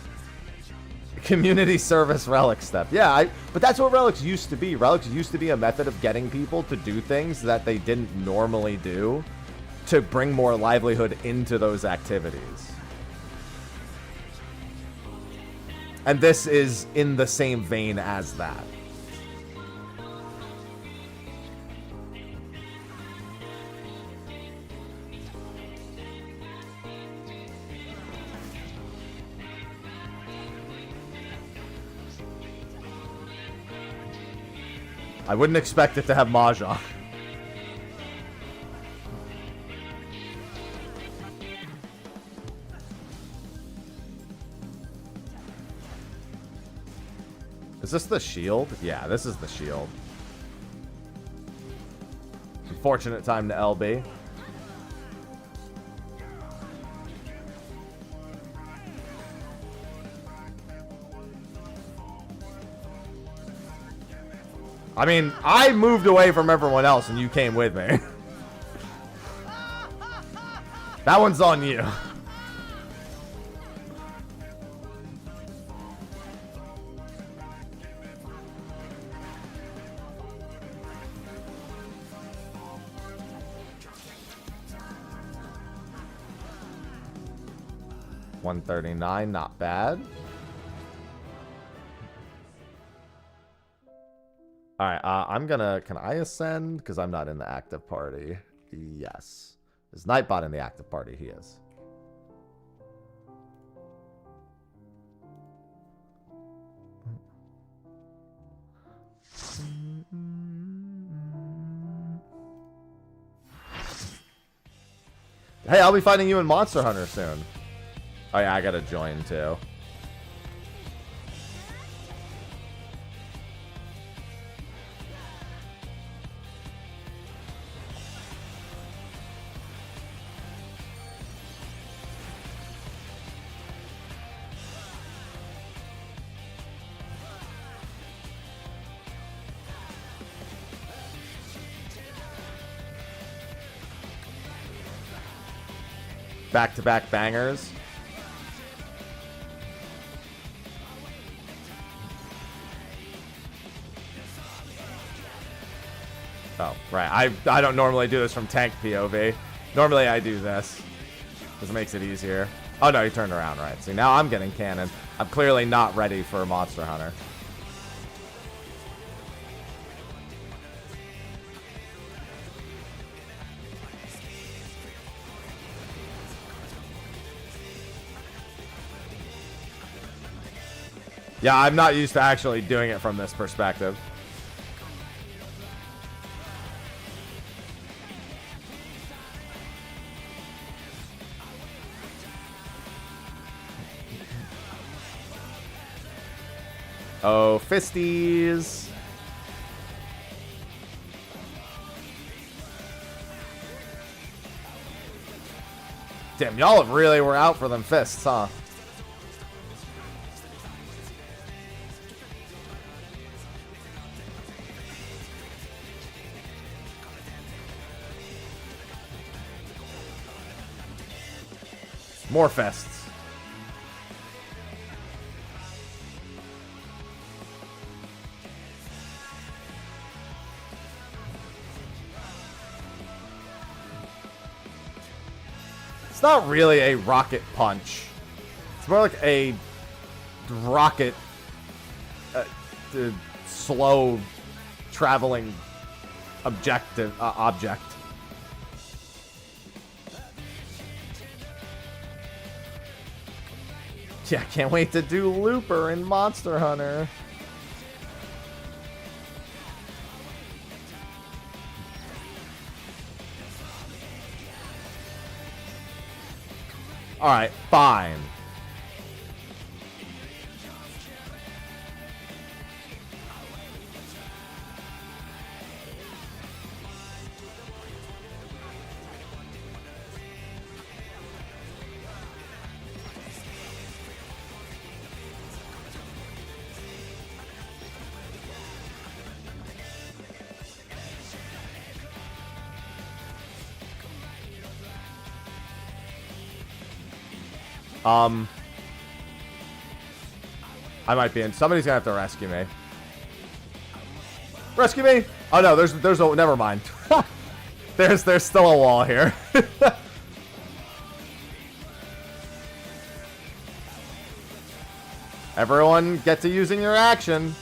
Community service relic step. Yeah, but that's what relics used to be. Relics used to be a method of getting people to do things that they didn't normally do to bring more livelihood into those activities. And this is in the same vein as that. I wouldn't expect it to have Mahjong. Is this the shield? Yeah, this is the shield. Unfortunate time to LB. I mean, I moved away from everyone else and you came with me. That one's on you. $139, not bad. Alright, I'm gonna... Can I ascend? Because I'm not in the active party. Yes. Is Nightbot in the active party? He is. Hey, I'll be fighting you in Monster Hunter soon. Oh yeah, I gotta join too. Back-to-back bangers. Oh, right. I don't normally do this from tank POV. Normally I do this. Because it makes it easier. Oh no, he turned around, right. See, now I'm getting cannon. I'm clearly not ready for Monster Hunter. Yeah, I'm not used to actually doing it from this perspective. Oh, fisties. Damn, y'all really were out for them fists, huh? More fists. It's not really a rocket punch. It's more like a rocket, slow traveling object. Yeah, can't wait to do Looper in Monster Hunter. Alright, fine. I might be in. Somebody's gonna have to rescue me. Rescue me! Oh no, there's a, never mind. there's still a wall here. Everyone get to using your action.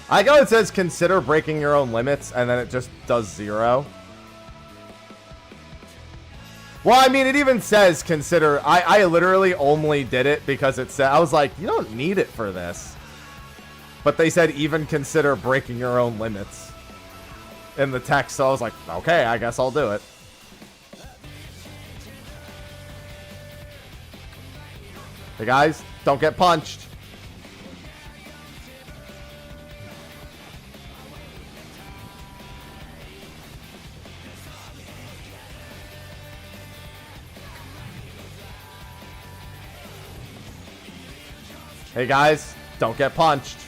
I like how it says consider breaking your own limits, and then it just does 0. Well, I mean, it even says consider. I literally only did it because it said, I was like, you don't need it for this. But they said even consider breaking your own limits in the text. So I was like, okay, I guess I'll do it. Hey guys, don't get punched. Hey guys, don't get punched.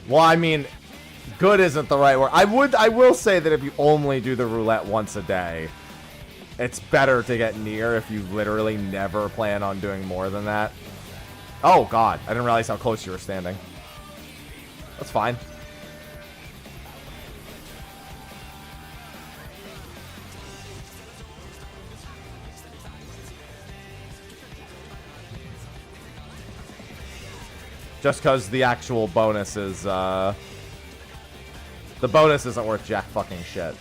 Well, I mean, good isn't the right word. I will say that if you only do the roulette once a day, it's better to get near if you literally never plan on doing more than that. Oh, God. I didn't realize how close you were standing. That's fine. Just because the actual bonus is, the bonus isn't worth jack fucking shit.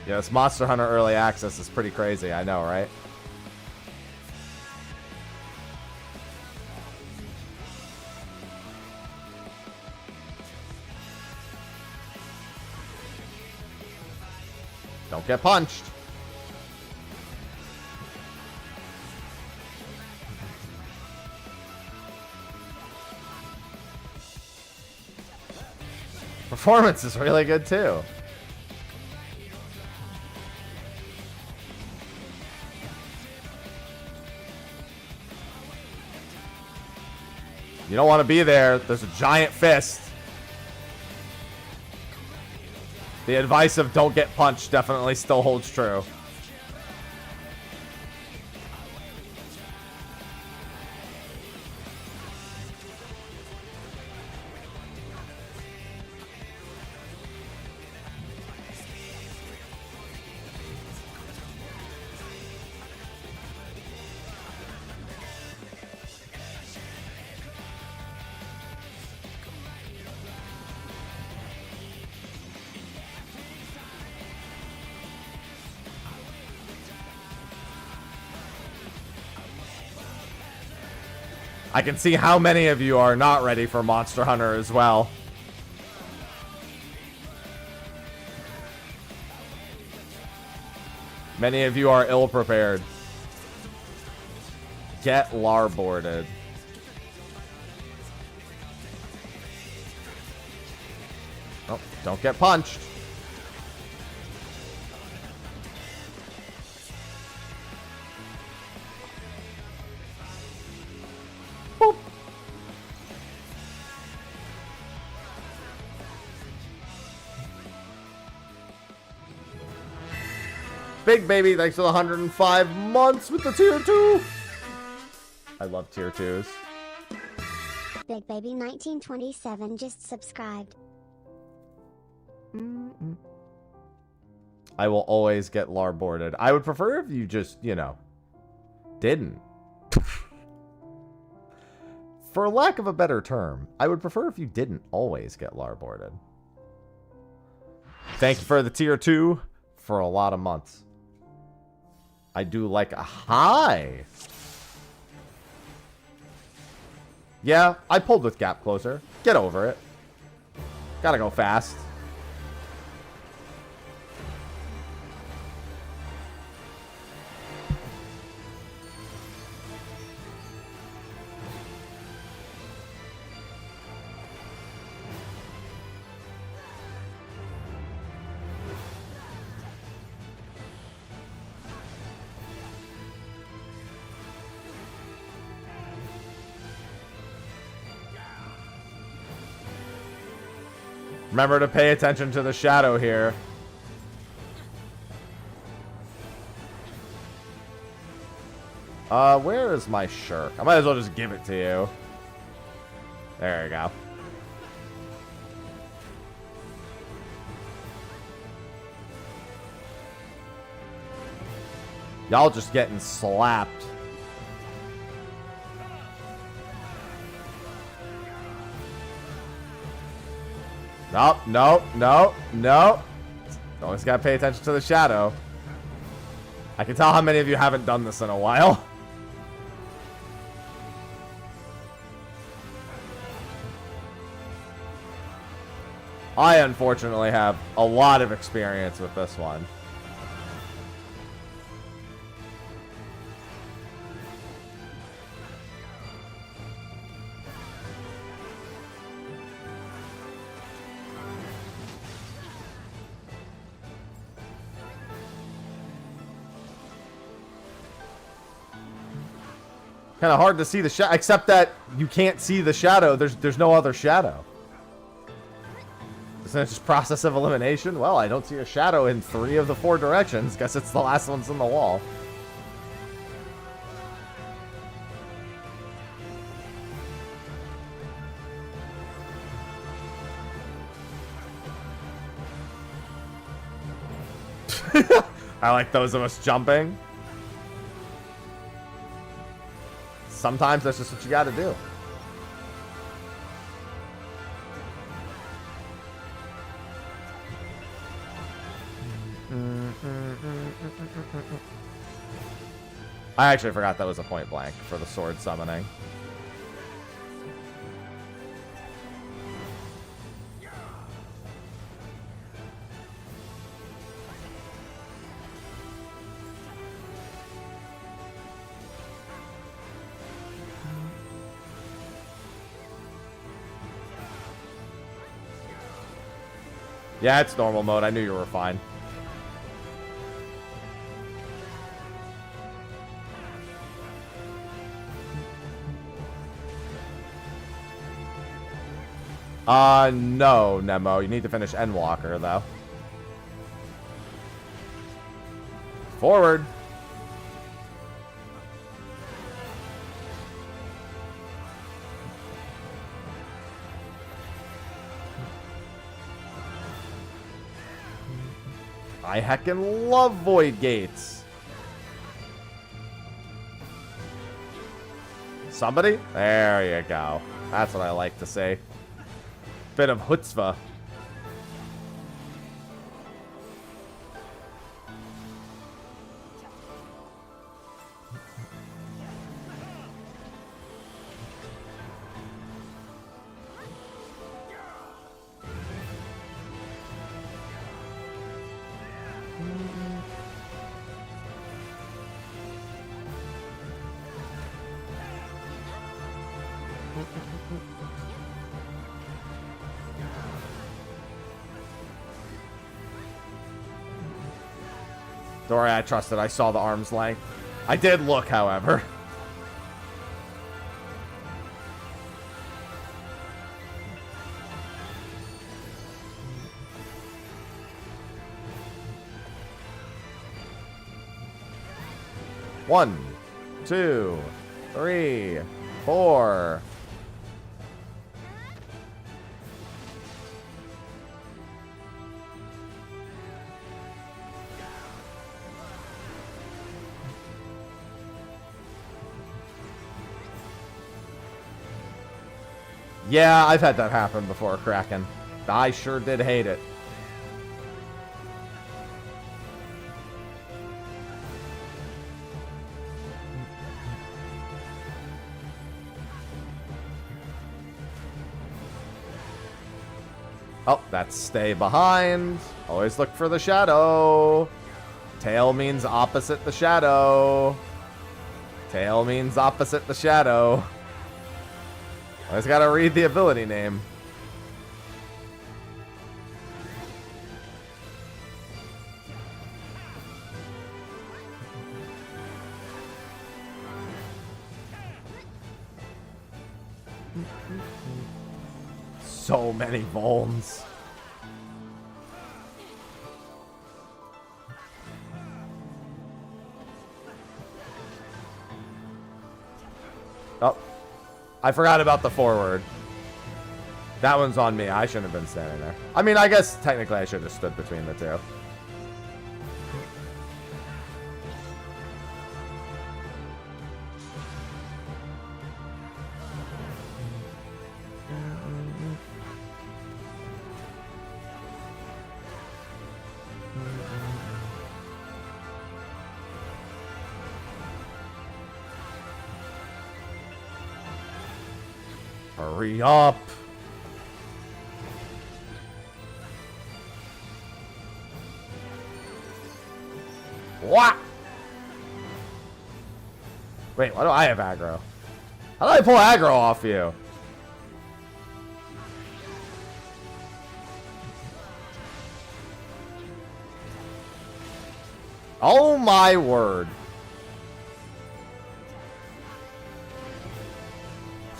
Yeah, this Monster Hunter Early Access is pretty crazy, I know, right? Don't get punched. Performance is really good too. You don't want to be there. There's a giant fist. The advice of don't get punched definitely still holds true. I can see how many of you are not ready for Monster Hunter as well. Many of you are ill-prepared. Get larboarded. Oh, don't get punched. Boop. Big Baby, thanks for the 105 months with the tier 2. I love tier 2s. Big Baby 1927 just subscribed. I will always get larboarded. I would prefer if you just, you know, didn't. For lack of a better term, I would prefer if you didn't always get larboarded. Thank you for the tier 2 for a lot of months. I do like a high. Yeah, I pulled with gap closer. Get over it. Gotta go fast. Remember to pay attention to the shadow here. Where is my shirk? I might as well just give it to you. There you go. Y'all just getting slapped. Nope, nope, nope, nope. Always gotta pay attention to the shadow. I can tell how many of you haven't done this in a while. I unfortunately have a lot of experience with this one. Kind of hard to see the shadow, except that you can't see the shadow. There's no other shadow. Isn't it just process of elimination? Well, I don't see a shadow in 3 of the 4 directions. Guess it's the last one's in the wall. I like those of us jumping. Sometimes that's just what you gotta do. I actually forgot that was a point blank for the sword summoning. Yeah, it's normal mode. I knew you were fine. No, Nemo. You need to finish Endwalker, though. Forward. I heckin' love Void Gates. Somebody? There you go. That's what I like to say. Bit of chutzpah. Don't worry, I trusted. I saw the arm's length. I did look, however. One, 2, 3, 4. Yeah, I've had that happen before, Kraken. I sure did hate it. Oh, that's stay behind. Always look for the shadow. Tail means opposite the shadow. Tail means opposite the shadow. Always gotta read the ability name. So many vulns. Oh. I forgot about the forward. That one's on me. I shouldn't have been standing there. I mean, I guess technically I should have stood between the two. Hurry up. What? Wait, why do I have aggro? How do I pull aggro off you? Oh my word.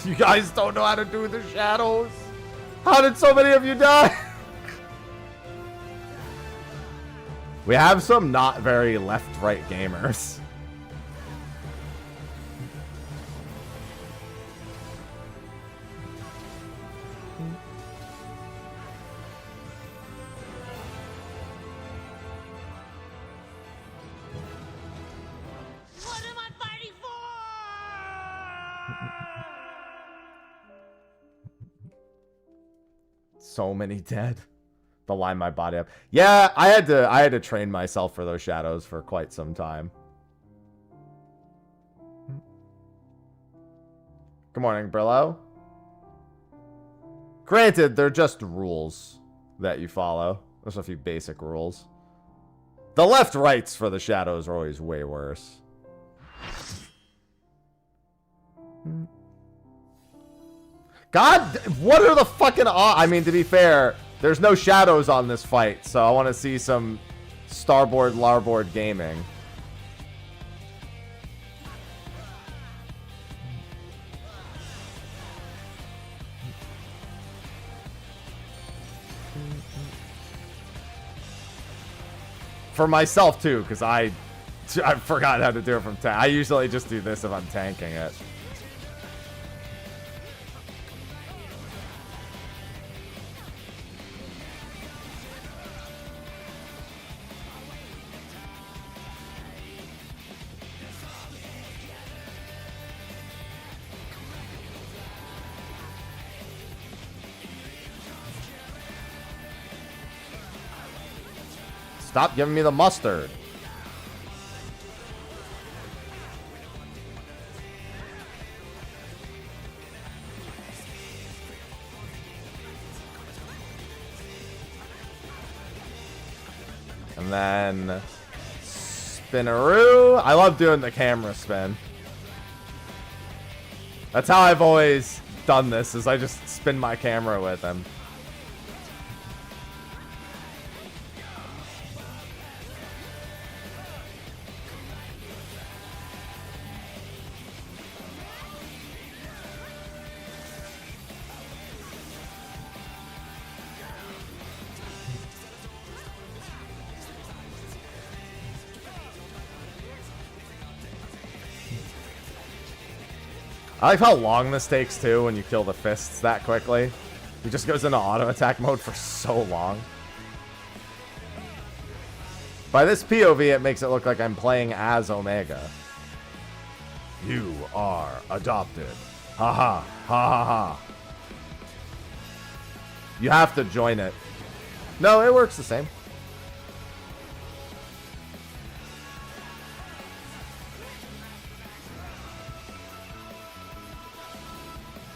You guys don't know how to do the shadows. How did so many of you die? We have some not very left-right gamers. What am I fighting for? So many dead. To line my body up. Yeah, I had to train myself for those shadows for quite some time. Good morning, Brillo. Granted, they're just rules that you follow. There's a few basic rules. The left-rights for the shadows are always way worse. God, what are the fucking odds? I mean, to be fair, there's no shadows on this fight, so I want to see some starboard, larboard gaming. For myself, too, because I forgot how to do it from tank. I usually just do this if I'm tanking it. Stop giving me the mustard. And then spinaroo. I love doing the camera spin. That's how I've always done this, is I just spin my camera with him. I like how long this takes, too, when you kill the fists that quickly. He just goes into auto-attack mode for so long. By this POV, it makes it look like I'm playing as Omega. You are adopted. Ha ha. Ha ha ha. You have to join it. No, it works the same.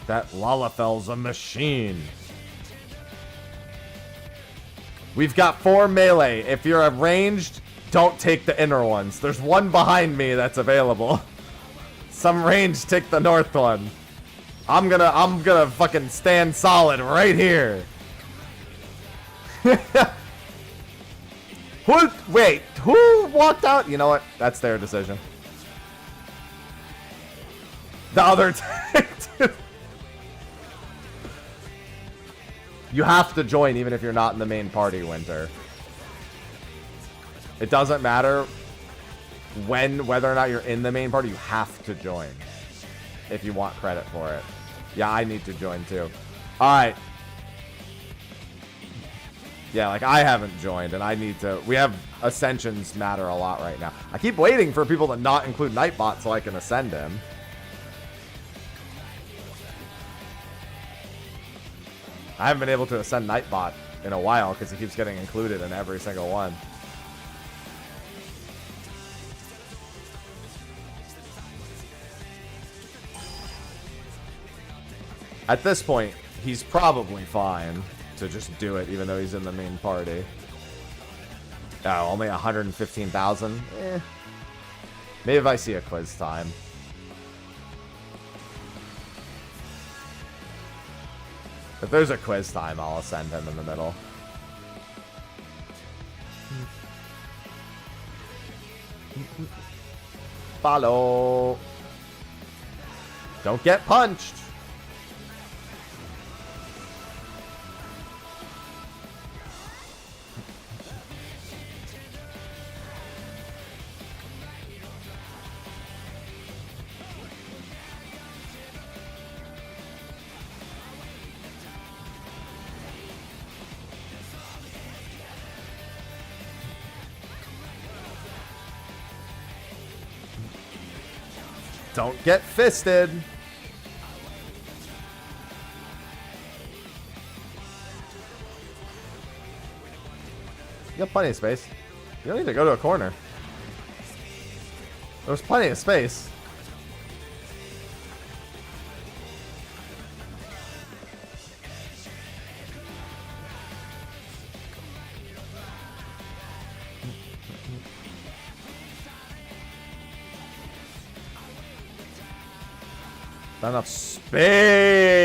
That Lalafel's a machine. We've got 4 melee. If you're ranged, don't take the inner ones. There's one behind me that's available. Some ranged, take the north one. I'm gonna fucking stand solid right here. Who walked out? You know what? That's their decision. The other tank. You have to join even if you're not in the main party, Winter. It doesn't matter whether or not you're in the main party, you have to join if you want credit for it. Yeah, I need to join too. Alright. Yeah, like I haven't joined, and I need to. We have ascensions matter a lot right now. I keep waiting for people to not include Nightbot so I can ascend him. I haven't been able to ascend Nightbot in a while because he keeps getting included in every single one. At this point, he's probably fine to just do it, even though he's in the main party. Oh, only 115,000? Eh. Maybe if I see a quiz time. If there's a quiz time, I'll ascend him in the middle. Follow. Don't get punched. Don't get fisted. You got plenty of space. You don't need to go to a corner. There's plenty of space. Not enough space.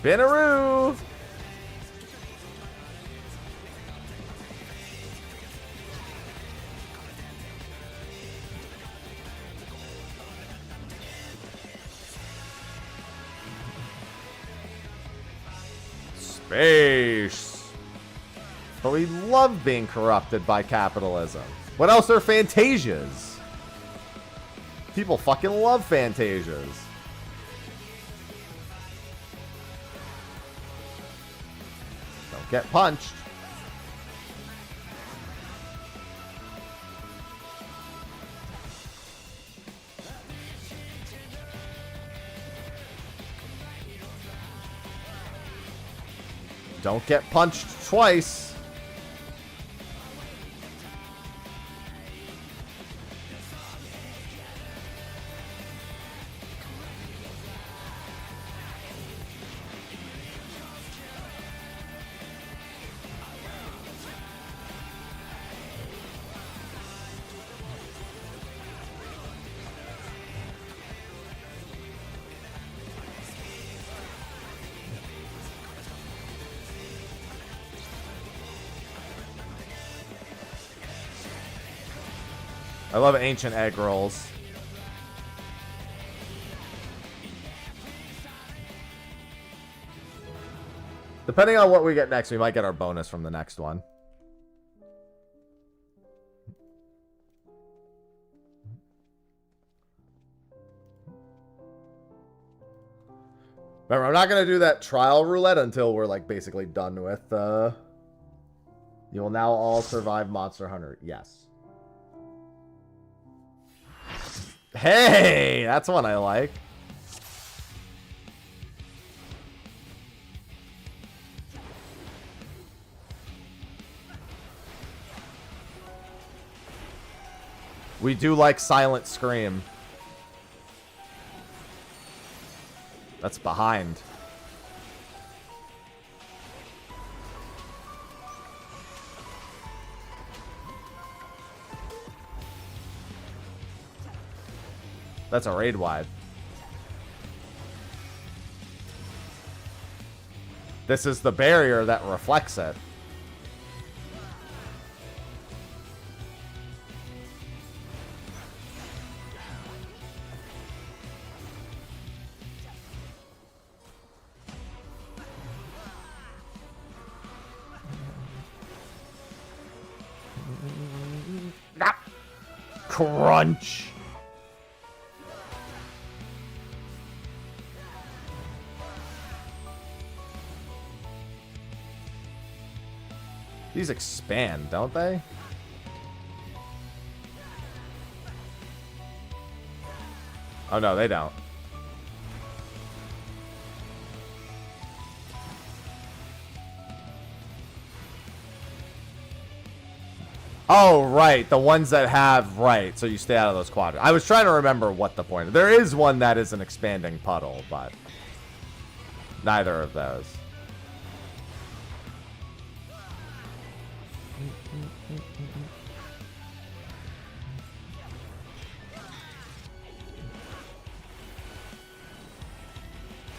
Spinaroo. Space. But we love being corrupted by capitalism. What else are Fantasias? People fucking love Fantasias. Don't get punched. Don't get punched twice. I love ancient egg rolls. Depending on what we get next, we might get our bonus from the next one. Remember, I'm not going to do that trial roulette until we're like basically done with you will now all survive Monster Hunter. Yes. Hey, that's one I like. We do like Silent Scream. That's behind. That's a raid wide. This is the barrier that reflects it. Crunch. These expand, don't they? Oh no, they don't. Oh, right. The ones that have... Right, so you stay out of those quadrants. I was trying to remember what the point... There is one that is an expanding puddle, but... Neither of those.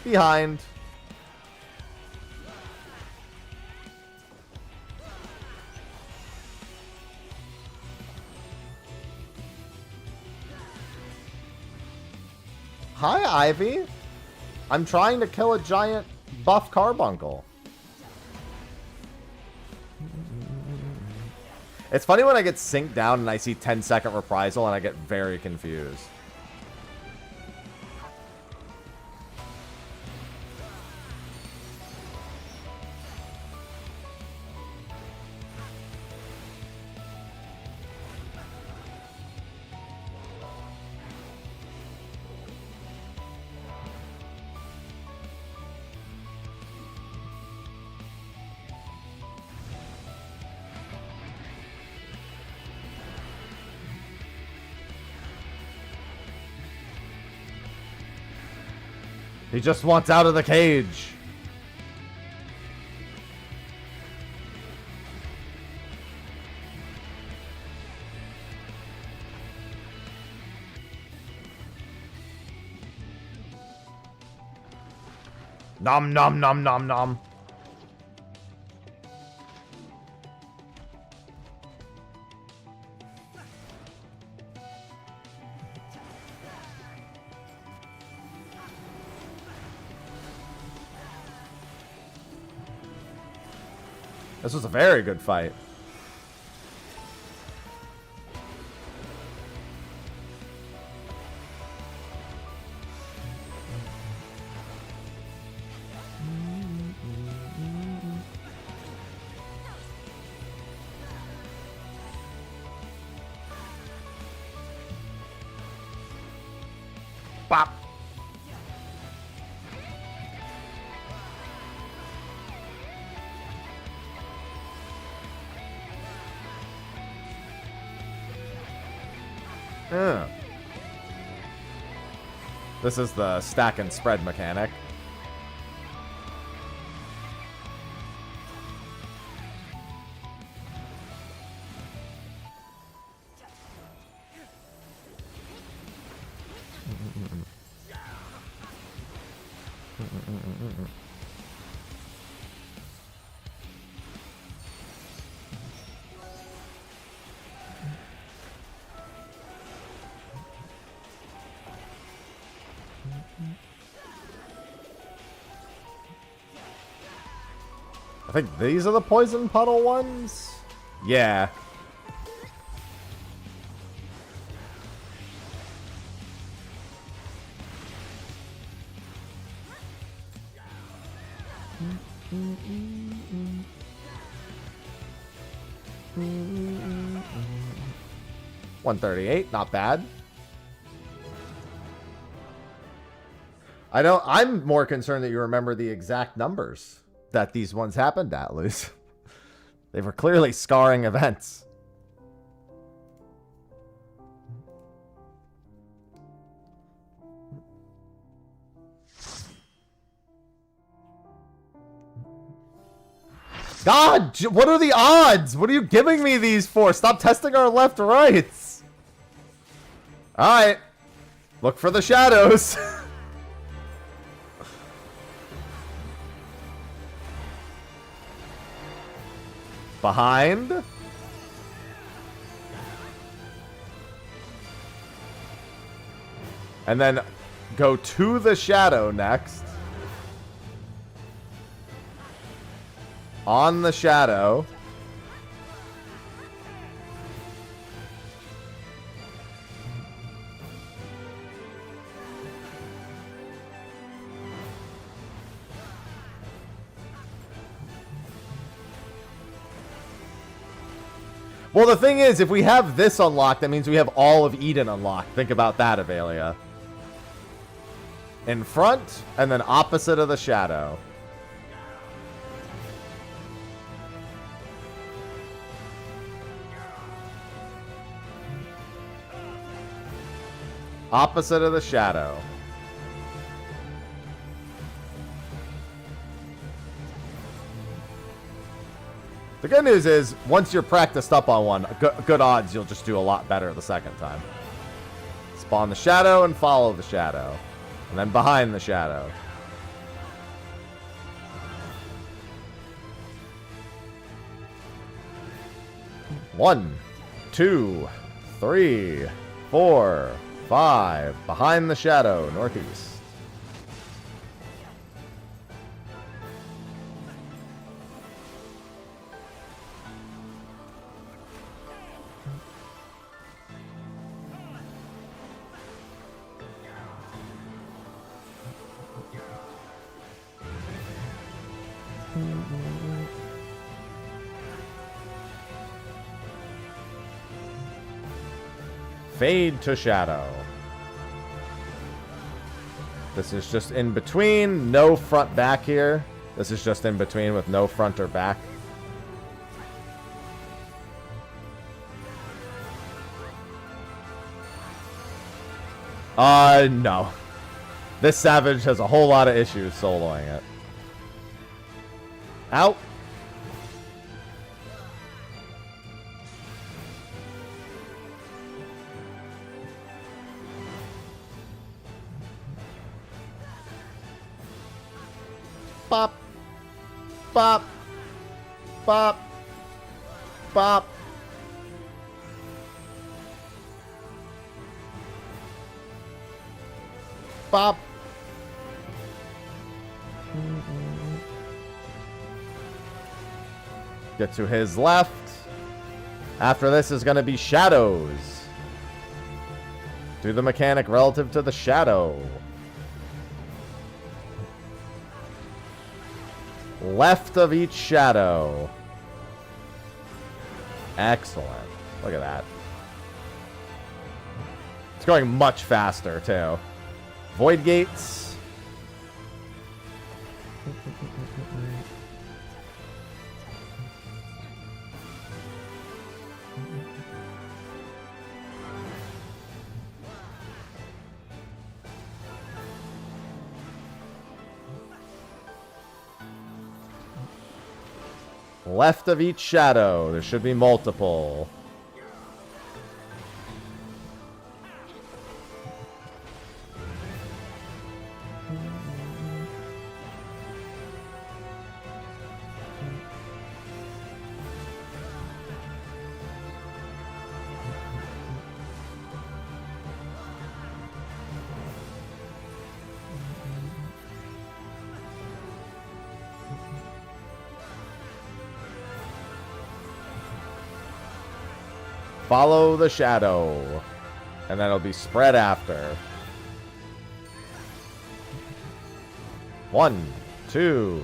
Behind. Hi, Ivy. I'm trying to kill a giant buff carbuncle. It's funny when I get synced down and I see 10-second reprisal and I get very confused. He just wants out of the cage. Nom nom nom nom nom. This was a very good fight. Bop. This is the stack and spread mechanic. I think these are the poison puddle ones? Yeah. $138, not bad. I'm more concerned that you remember the exact numbers that these ones happened at, Luz. They were clearly scarring events. God, what are the odds? What are you giving me these for? Stop testing our left-rights. Alright. Look for the shadows. Behind. And then go to the shadow next. On the shadow. Well, the thing is, if we have this unlocked, that means we have all of Eden unlocked. Think about that, Avelia. In front, and then opposite of the shadow. Opposite of the shadow. The good news is, once you're practiced up on one, good odds you'll just do a lot better the second time. Spawn the shadow and follow the shadow. And then behind the shadow. One, 2, 3, 4, 5. Behind the shadow, northeast. Fade to shadow. This is just in between. No front back here. This is just in between with no front or back. No. This Savage has a whole lot of issues soloing it. Out. Bop. Bop. Bop. Bop. Bop. Get to his left. After this is going to be shadows. Do the mechanic relative to the shadow. Left of each shadow. Excellent. Look at that. It's going much faster, too. Void gates. Left of each shadow. There should be multiple. Follow the shadow. And then it'll be spread after. 1, 2,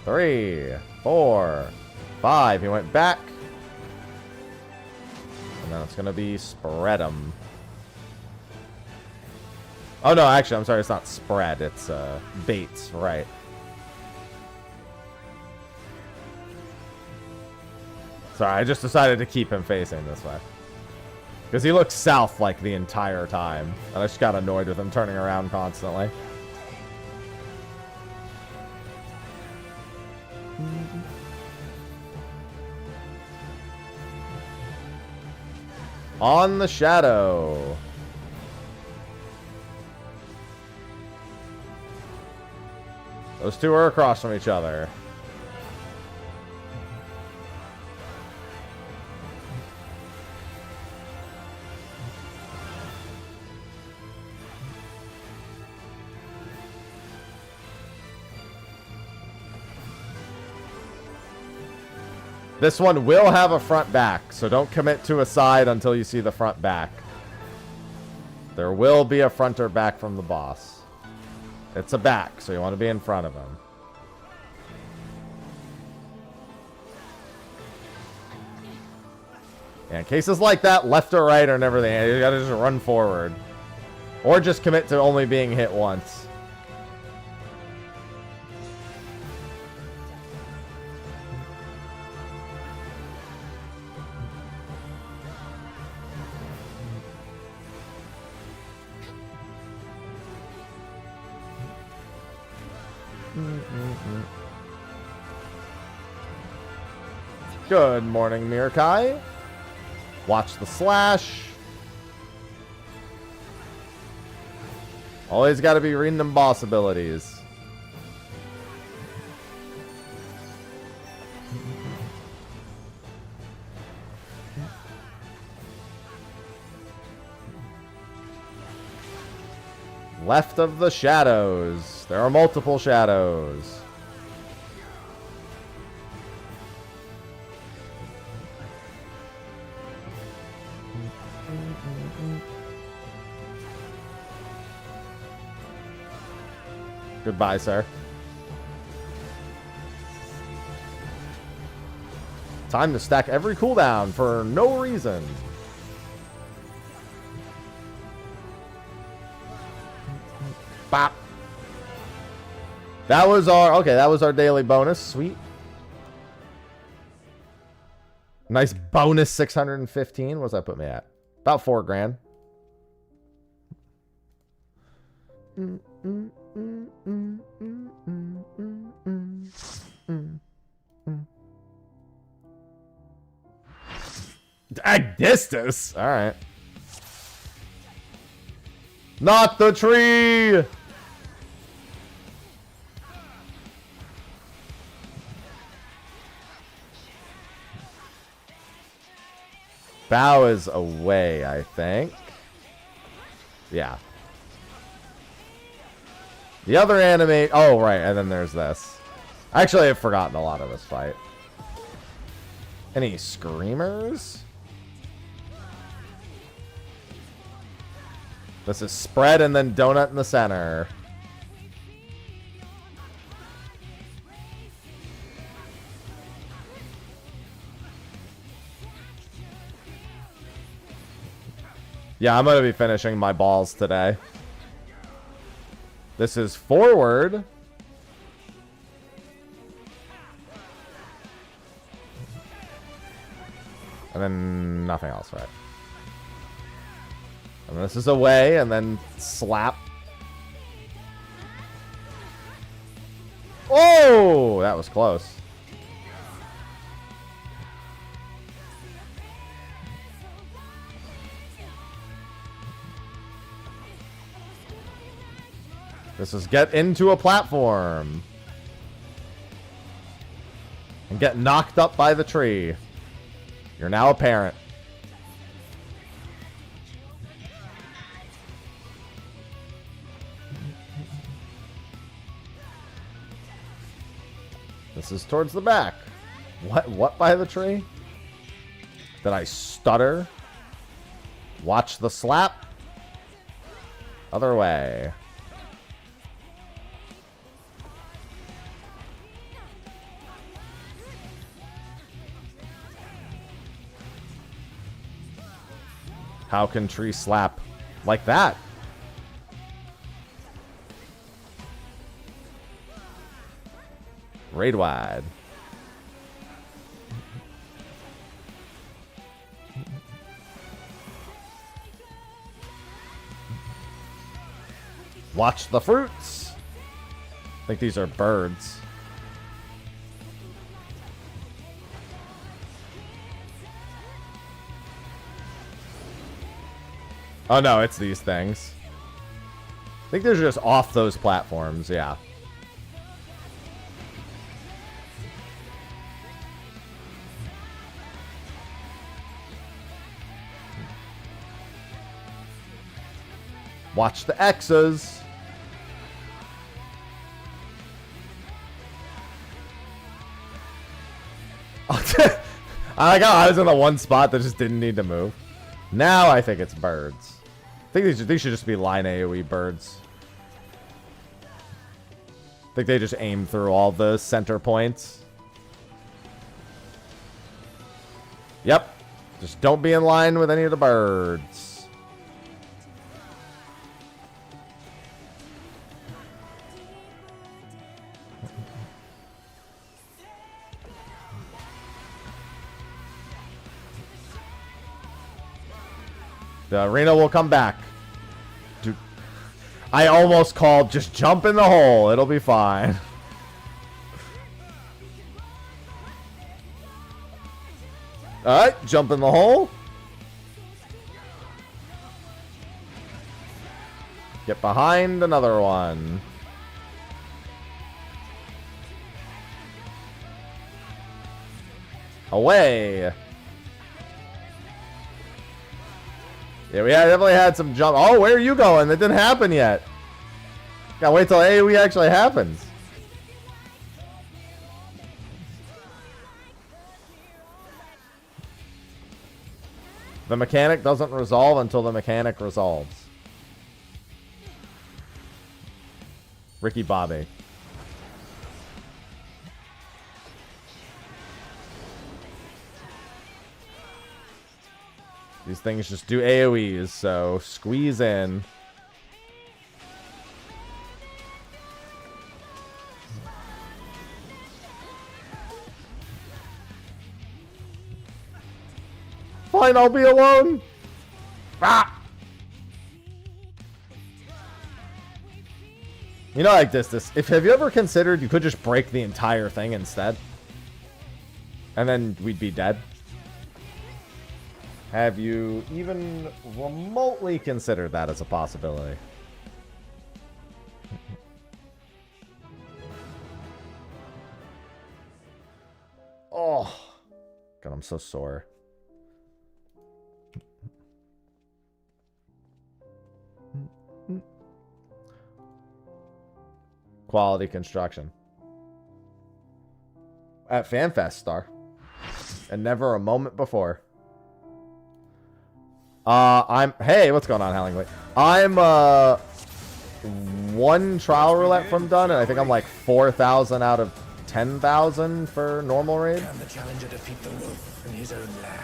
3, 4, 5. He went back. And then it's going to be spread 'em. Oh, no, actually, I'm sorry. It's not spread. It's baits, right. Sorry, I just decided to keep him facing this way. Because he looks south like the entire time. And I just got annoyed with him turning around constantly. On the shadow. Those two are across from each other. This one will have a front back, so don't commit to a side until you see the front back. There will be a front or back from the boss. It's a back, so you want to be in front of him. Yeah, in cases like that, left or right or never the answer. You gotta just run forward. Or just commit to only being hit once. Good morning, Mirakai. Watch the slash. Always got to be reading them boss abilities. Left of the shadows. There are multiple shadows. Goodbye, sir. Time to stack every cooldown for no reason. Bop. That was our daily bonus. Sweet. Nice bonus 615. What's that put me at? About 4 grand. Agdistus. All right. Not the tree. Bow is away, I think. Yeah. The other anime... Oh, right. And then there's this. Actually, I've forgotten a lot of this fight. Any screamers? This is spread and then donut in the center. Yeah, I'm going to be finishing my balls today. This is forward. And then nothing else, right? And this is away, and then slap. Oh, that was close. This is get into a platform. And get knocked up by the tree. You're now a parent. This is towards the back. What by the tree? Did I stutter? Watch the slap. Other way. How can tree slap like that? Raid wide. Watch the fruits. I think these are birds. Oh no, it's these things. I think they're just off those platforms, yeah. Watch the X's. I like how I was in the one spot that just didn't need to move. Now I think it's birds. I think these should just be line AoE birds. I think they just aim through all the center points. Yep. Just don't be in line with any of the birds. The arena will come back. Dude, I almost called just jump in the hole. It'll be fine. Alright, jump in the hole. Get behind another one. Away. Yeah, we definitely had some jump. Oh, where are you going? That didn't happen yet. Gotta wait till AoE actually happens. The mechanic doesn't resolve until the mechanic resolves. Ricky Bobby. These things just do AoEs, so squeeze in. Fine, I'll be alone. Ah! You know, like this. Have you ever considered you could just break the entire thing instead? And then we'd be dead? Have you even remotely considered that as a possibility? Oh. God, I'm so sore. Quality construction. At FanFest Star. And never a moment before. Hey, what's going on, Hellingly? I'm one trial roulette from done, and I think I'm like 4,000 out of 10,000 for normal raid. Can the challenger defeat the wolf in his own lair?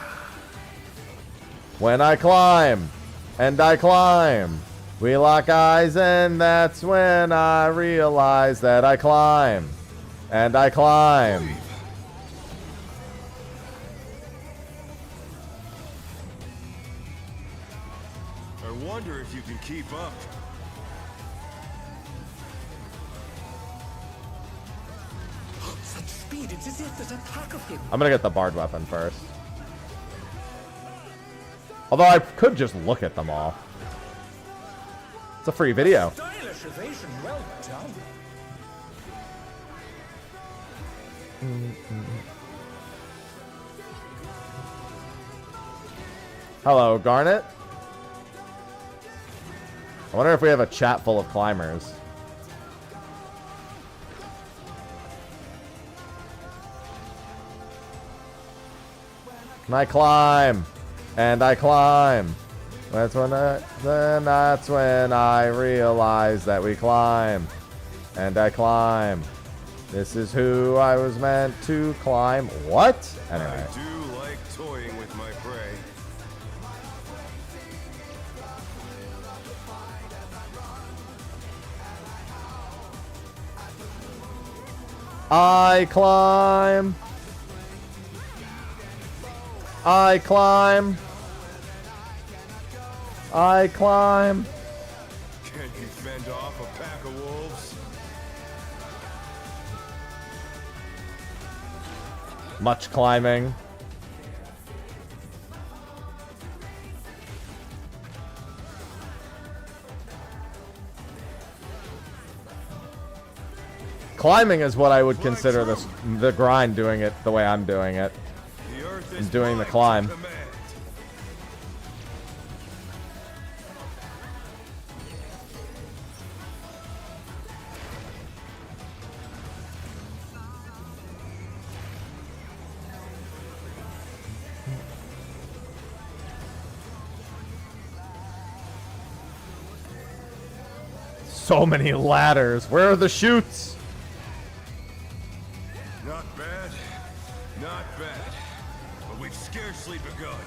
When I climb, and I climb, we lock eyes, and that's when I realize that I climb, and I climb. I wonder if you can keep up. Such speed, it's as if there's a pack of him. I'm gonna get the bard weapon first. Although I could just look at them all. It's a free video. Stylish evasion, well done. Hello, Garnet. I wonder if we have a chat full of climbers. And I climb, and I climb. That's when that's when I realize that we climb, and I climb. This is who I was meant to climb. What? Anyway. I do like toying with my prey. I climb. I climb. I climb. Can you fend off a pack of wolves? Much climbing. Climbing is what I would consider the grind, doing it the way I'm doing it. I'm doing the climb. So many ladders. Where are the chutes? Not bad. Not bad. But we've scarcely begun.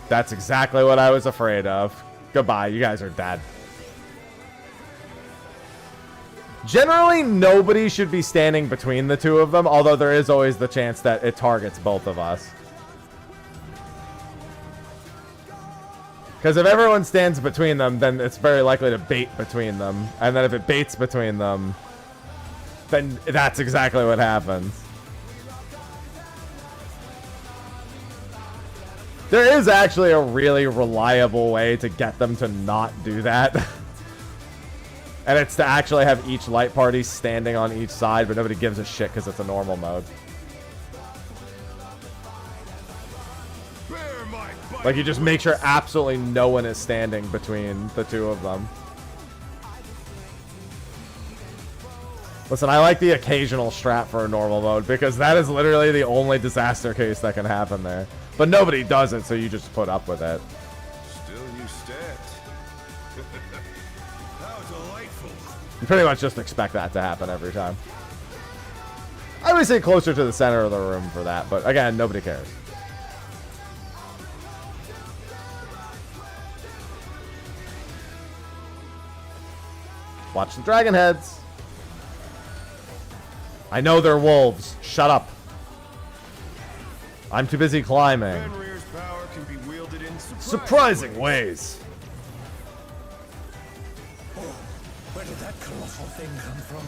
That's exactly what I was afraid of. Goodbye, you guys are dead. Generally, nobody should be standing between the two of them, although there is always the chance that it targets both of us. Because if everyone stands between them, then it's very likely to bait between them. And then if it baits between them, then that's exactly what happens. There is actually a really reliable way to get them to not do that. And it's to actually have each light party standing on each side, but nobody gives a shit because it's a normal mode. Like, you just make sure absolutely no one is standing between the two of them. Listen, I like the occasional strat for a normal mode, because that is literally the only disaster case that can happen there. But nobody does it, so you just put up with it. Still you stats. How delightful. You pretty much just expect that to happen every time. I would say closer to the center of the room for that, but again, nobody cares. Watch the dragon heads. I know they're wolves. Shut up. I'm too busy climbing. Fenrir's power can be wielded in Surprising ways. Oh, where did that colossal thing come from?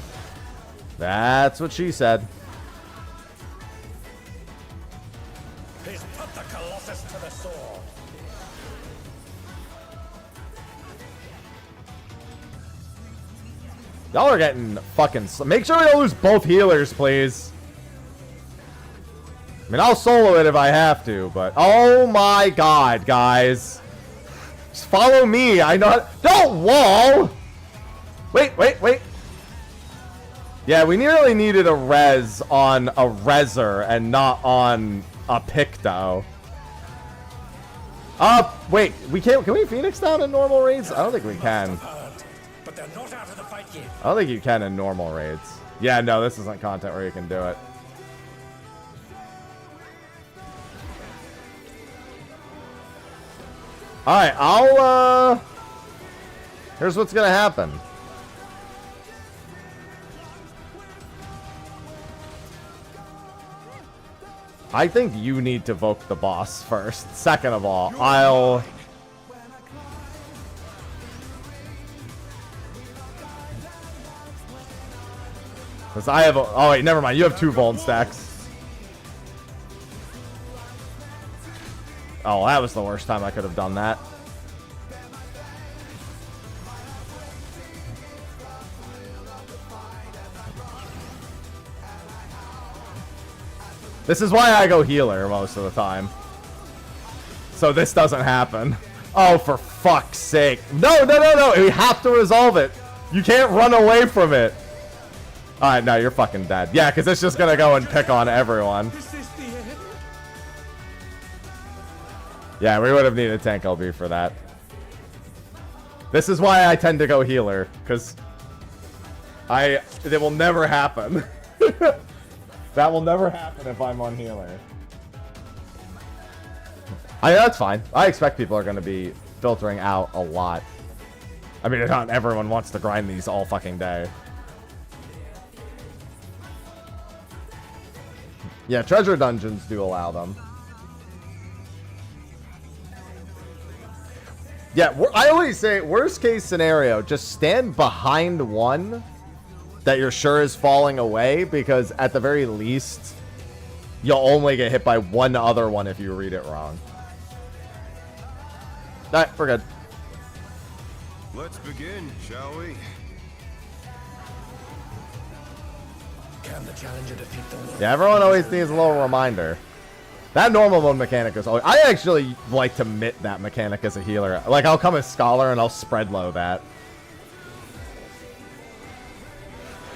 That's what she said. He's put the Colossus to the sword. Y'all are getting fucking... Make sure we don't lose both healers, please. I mean, I'll solo it if I have to, but... Oh my god, guys. Just follow me. I know... Don't wall! Wait. Yeah, we nearly needed a res on a reser and not on a picto. Wait. We can't... Can we Phoenix down in normal raids? I don't think we can. But they're not out of the fight yet. I don't think you can in normal raids. Yeah, no, this isn't content where you can do it. Alright, here's what's gonna happen. I think you need to voke the boss first. Second of all, I'll... Because I have a... Oh, wait, never mind. You have 2 Vuln stacks. Oh, that was the worst time I could have done that. This is why I go healer most of the time. So this doesn't happen. Oh, for fuck's sake. No. We have to resolve it. You can't run away from it. Alright, no, you're fucking dead. Yeah, because it's just gonna go and pick on everyone. Yeah, we would have needed tank LB for that. This is why I tend to go healer, because it will never happen. That will never happen if I'm on healer. That's fine. I expect people are going to be filtering out a lot. I mean, not everyone wants to grind these all fucking day. Yeah, treasure dungeons do allow them. Yeah, I always say, worst case scenario, just stand behind one that you're sure is falling away, because at the very least, you'll only get hit by one other one if you read it wrong. Alright, we're good. Let's begin, shall we? Can the challenger defeat the world? Yeah, everyone always needs a little reminder. That normal mode mechanic is always... I actually like to mitt that mechanic as a healer. Like, I'll come as Scholar and I'll spread low that.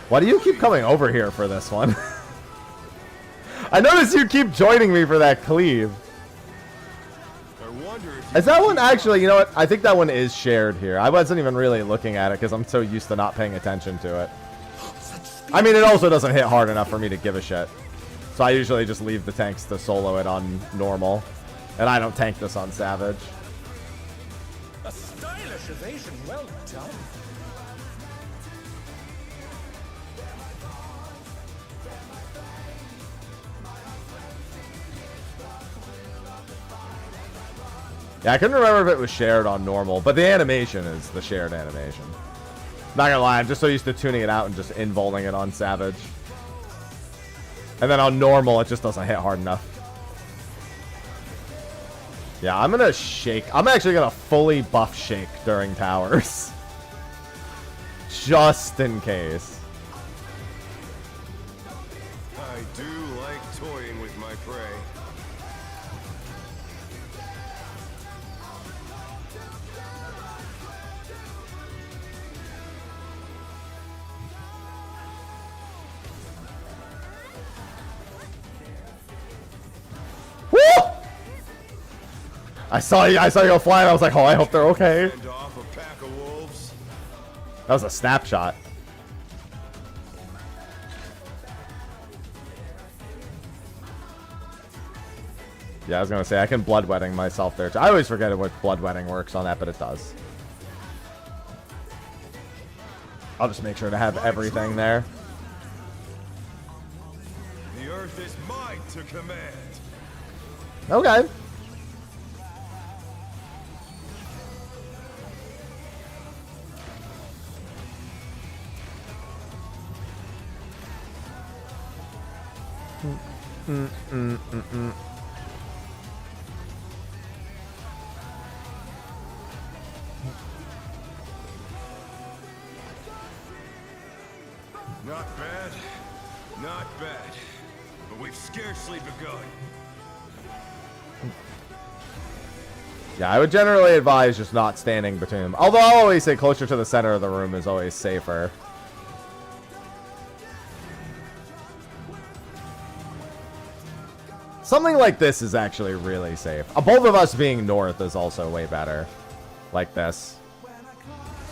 Why do you keep coming over here for this one? I notice you keep joining me for that cleave. Is that one actually... You know what? I think that one is shared here. I wasn't even really looking at it because I'm so used to not paying attention to it. I mean, it also doesn't hit hard enough for me to give a shit. So I usually just leave the tanks to solo it on normal. And I don't tank this on Savage. A stylish evasion, well done. Yeah, I couldn't remember if it was shared on normal, but the animation is the shared animation. Not gonna lie, I'm just so used to tuning it out and just involving it on Savage. And then on normal, it just doesn't hit hard enough. Yeah, I'm gonna shake. I'm actually gonna fully buff shake during towers. Just in case. I do like toying with my prey. Woo! I saw you go flying. I was like, oh, I hope they're okay. Fend off a pack of wolves. That was a snapshot. Yeah, I was gonna say I can bloodwetting myself there too. I always forget what bloodwetting works on that, but it does. I'll just make sure to have everything there. The earth is mine to command. Okay. Not bad, not bad, but we've scarcely begun. Yeah, I would generally advise just not standing between them. Although I'll always say closer to the center of the room is always safer. Something like this is actually really safe. Both of us being north is also way better. Like this.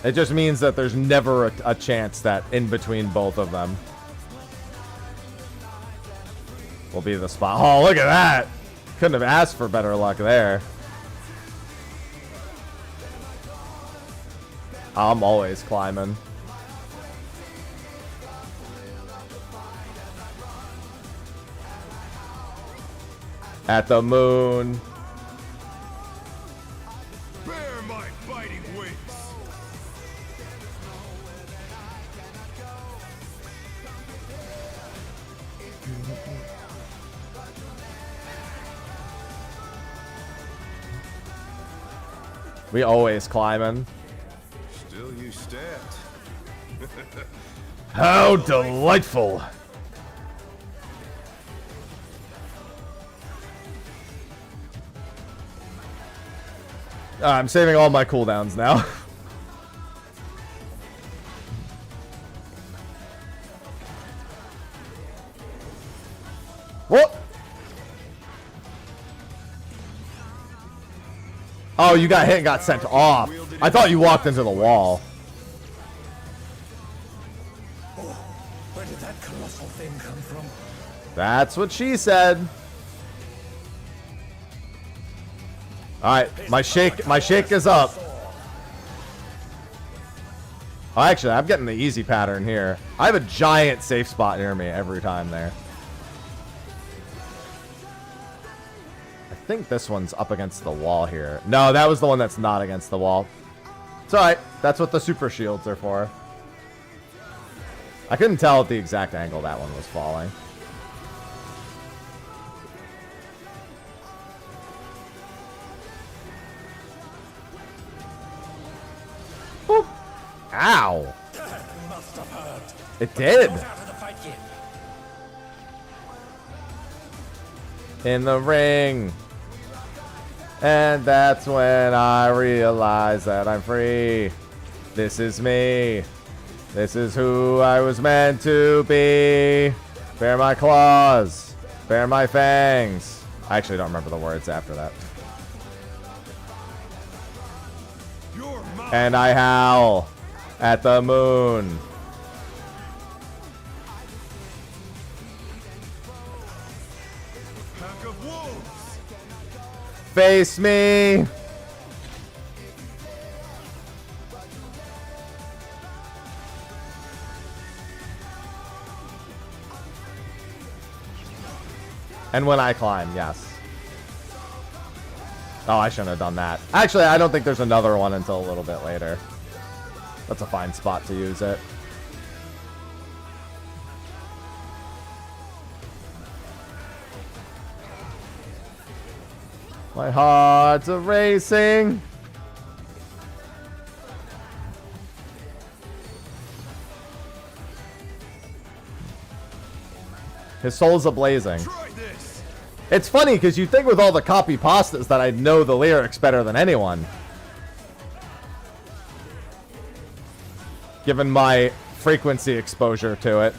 It just means that there's never a chance that in between both of them will be the spot. Oh, look at that! Couldn't have asked for better luck there. I'm always climbing. At the moon. Bear my biting wings. We always climbing. Still you stabbed. How delightful. I'm saving all my cooldowns now. What? Oh, you got hit and got sent off. I thought you walked into the wall. Where did that colossal thing come from? That's what she said. Alright, my shake is up. Oh, actually, I'm getting the easy pattern here. I have a giant safe spot near me every time there. I think this one's up against the wall here. No, that was the one that's not against the wall. It's alright. That's what the super shields are for. I couldn't tell at the exact angle that one was falling. Boop. Ow. Must have hurt. It did. Out of the fight yet. In the ring. And that's when I realize that I'm free. This is me. This is who I was meant to be. Bare my claws. Bare my fangs. I actually don't remember the words after that. You're mine. And I howl at the moon. Pack of wolves. Face me. And when I climb, yes. Oh, I shouldn't have done that. Actually, I don't think there's another one until a little bit later. That's a fine spot to use it. My heart's a racing. His soul's a blazing. It's funny because you think with all the copy pastas that I'd know the lyrics better than anyone. Given my frequency exposure to it.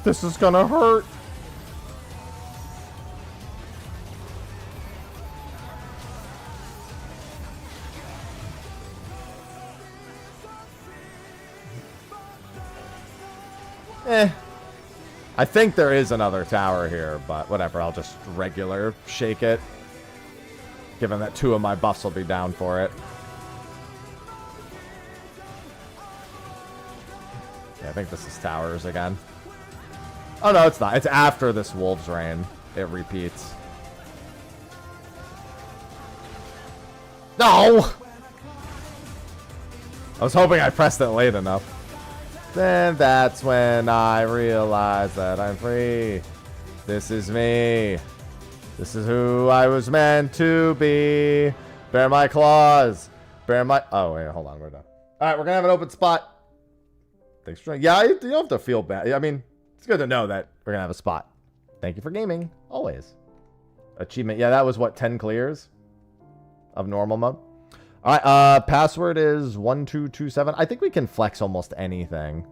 This is gonna hurt. I think there is another tower here, but whatever. I'll just regular shake it. Given that 2 of my buffs will be down for it. Yeah, I think this is towers again. Oh, no, it's not. It's after this Wolf's Rain. It repeats. No! I was hoping I pressed it late enough. Then that's when I realized that I'm free. This is me. This is who I was meant to be. Bear my claws. Bear my... Oh, wait, hold on. We're done. All right, we're going to have an open spot. Thanks for... Yeah, you don't have to feel bad. I mean... It's good to know that we're going to have a spot. Thank you for gaming. Always. Achievement. Yeah, that was what, 10 clears of normal mode? All right, password is 1227. I think we can flex almost anything.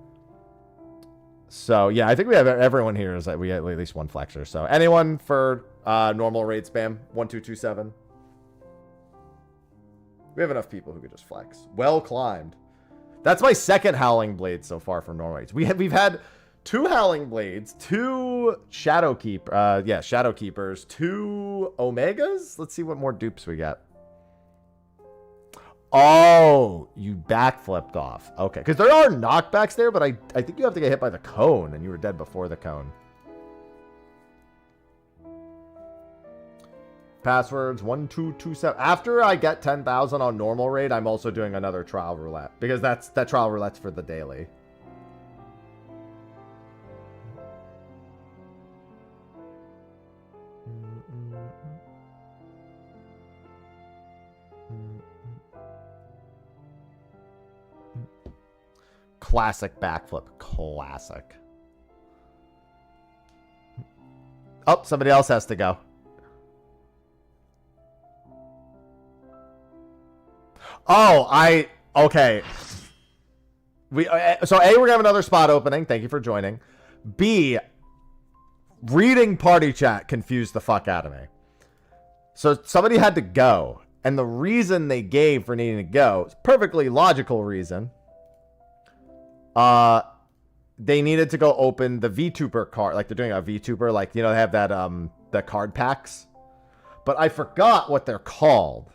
So, yeah, I think we have everyone here is that we have at least one flexer. So, anyone for normal raid spam, 1227. We have enough people who could just flex. Well climbed. That's my second Howling Blade so far for normal raids. We've had 2 Howling Blades, 2 Shadow Keepers, 2 Omegas. Let's see what more dupes we get. Oh, you backflipped off. Okay, because there are knockbacks there, but I think you have to get hit by the cone, and you were dead before the cone. Passwords 1227. After I get 10,000 on normal raid, I'm also doing another trial roulette, because that trial roulette's for the daily. Classic backflip. Classic. Oh, somebody else has to go. Oh, okay. So A, we're gonna have another spot opening. Thank you for joining. B, reading party chat confused the fuck out of me. So somebody had to go, and the reason they gave for needing to go, perfectly logical reason. They needed to go open the VTuber card, like they're doing a VTuber, like, you know, they have that the card packs, but I forgot what they're called.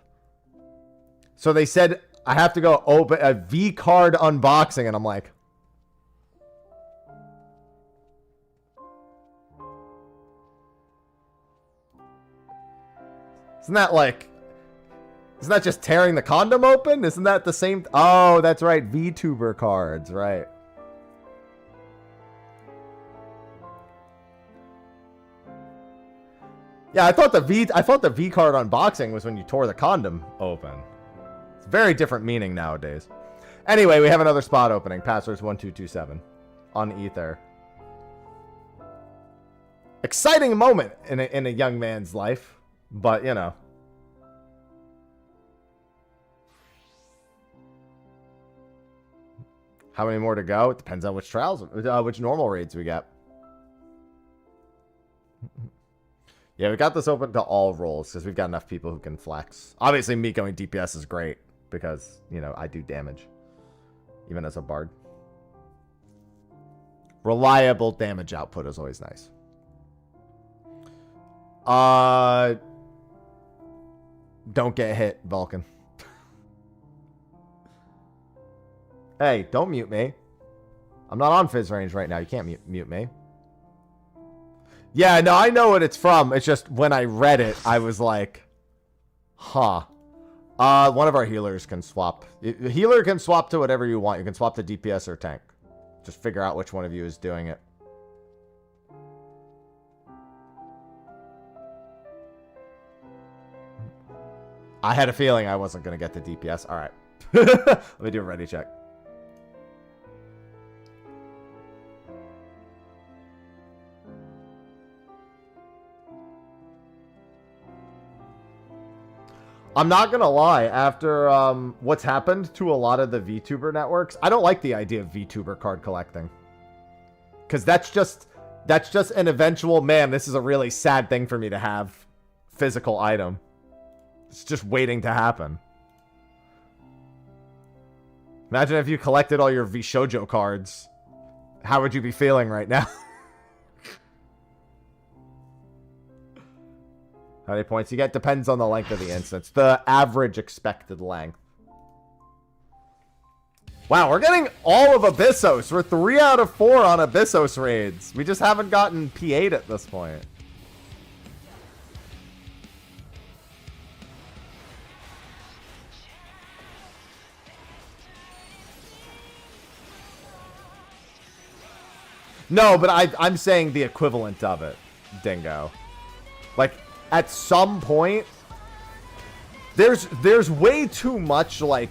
So they said I have to go open a V card unboxing, and I'm like, isn't that just tearing the condom open? Isn't that the same? Oh, that's right. VTuber cards, right. Yeah, I thought the V card unboxing was when you tore the condom open. It's a very different meaning nowadays. Anyway, we have another spot opening. Password's 1227 on Ether. Exciting moment in a young man's life, but you know. How many more to go? It depends on which trials, which normal raids we get. Yeah, we got this open to all roles because we've got enough people who can flex. Obviously, me going DPS is great because, you know, I do damage. Even as a bard. Reliable damage output is always nice. Don't get hit, Vulcan. Hey, don't mute me. I'm not on Fizz range right now. You can't mute me. Yeah, no, I know what it's from. It's just when I read it, I was like, huh. One of our healers can swap. Healer can swap to whatever you want. You can swap to DPS or tank. Just figure out which one of you is doing it. I had a feeling I wasn't going to get the DPS. All right. Let me do a ready check. I'm not going to lie. After what's happened to a lot of the VTuber networks, I don't like the idea of VTuber card collecting. Because that's just an eventual, man, this is a really sad thing for me to have. Physical item. It's just waiting to happen. Imagine if you collected all your VShojo cards. How would you be feeling right now? How many points you get depends on the length of the instance. The average expected length. Wow, we're getting all of Abyssos. We're 3 out of 4 on Abyssos raids. We just haven't gotten P8 at this point. No, but I'm saying the equivalent of it, Dingo. Like, at some point, there's way too much, like,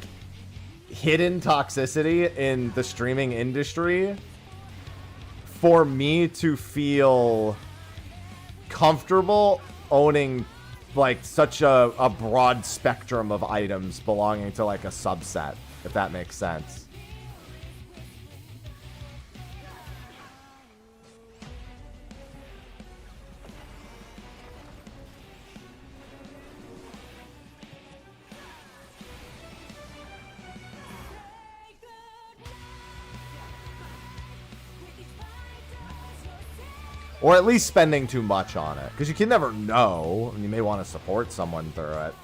hidden toxicity in the streaming industry for me to feel comfortable owning, like, such a broad spectrum of items belonging to, like, a subset, if that makes sense. Or at least spending too much on it. Because you can never know. And you may want to support someone through it.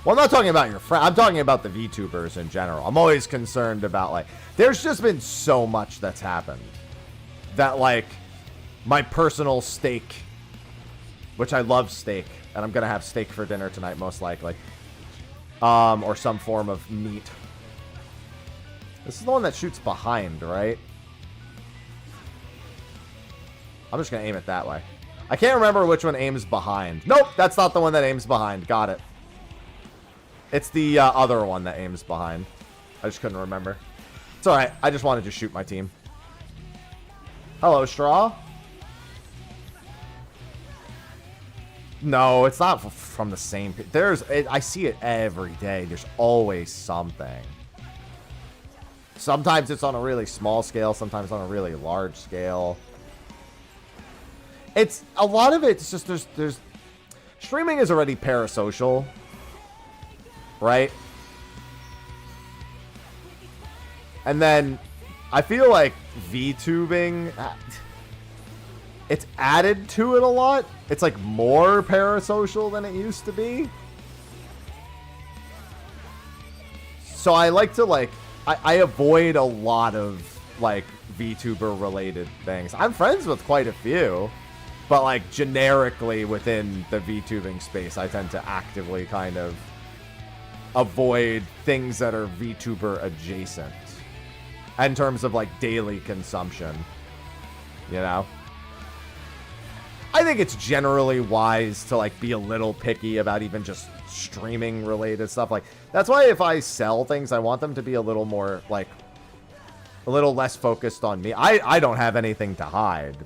Well, I'm not talking about your friend. I'm talking about the VTubers in general. I'm always concerned about, like... There's just been so much that's happened. That, like... My personal steak... Which I love steak. And I'm going to have steak for dinner tonight, most likely. Or some form of meat. This is the one that shoots behind, right? I'm just going to aim it that way. I can't remember which one aims behind. Nope, that's not the one that aims behind. Got it. It's the other one that aims behind. I just couldn't remember. It's alright. I just wanted to shoot my team. Hello, Straw. No, it's not from the same... I see it every day. There's always something. Sometimes it's on a really small scale, sometimes on a really large scale. It's a lot of it's just there's streaming is already parasocial, right? And then I feel like VTubing, it's added to it a lot. It's like more parasocial than it used to be. So I like to like I avoid a lot of, like, VTuber-related things. I'm friends with quite a few, but, like, generically within the VTubing space, I tend to actively kind of avoid things that are VTuber-adjacent in terms of, like, daily consumption, you know? I think it's generally wise to, like, be a little picky about even just streaming related stuff. Like, that's why if I sell things, I want them to be a little more, like, a little less focused on me. I don't have anything to hide.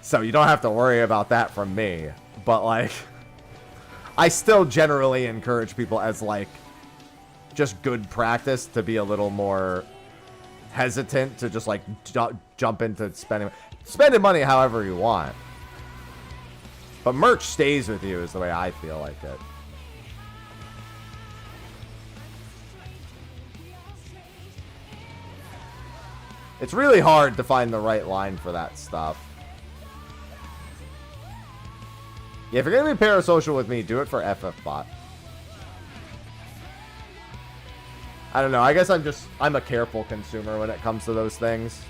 So you don't have to worry about that from me. But, like, I still generally encourage people as, like, just good practice to be a little more hesitant to just like jump into spending money however you want. But merch stays with you is the way I feel like it. It's really hard to find the right line for that stuff. Yeah, if you're gonna be parasocial with me, do it for FFBot. I don't know. I guess I'm a careful consumer when it comes to those things.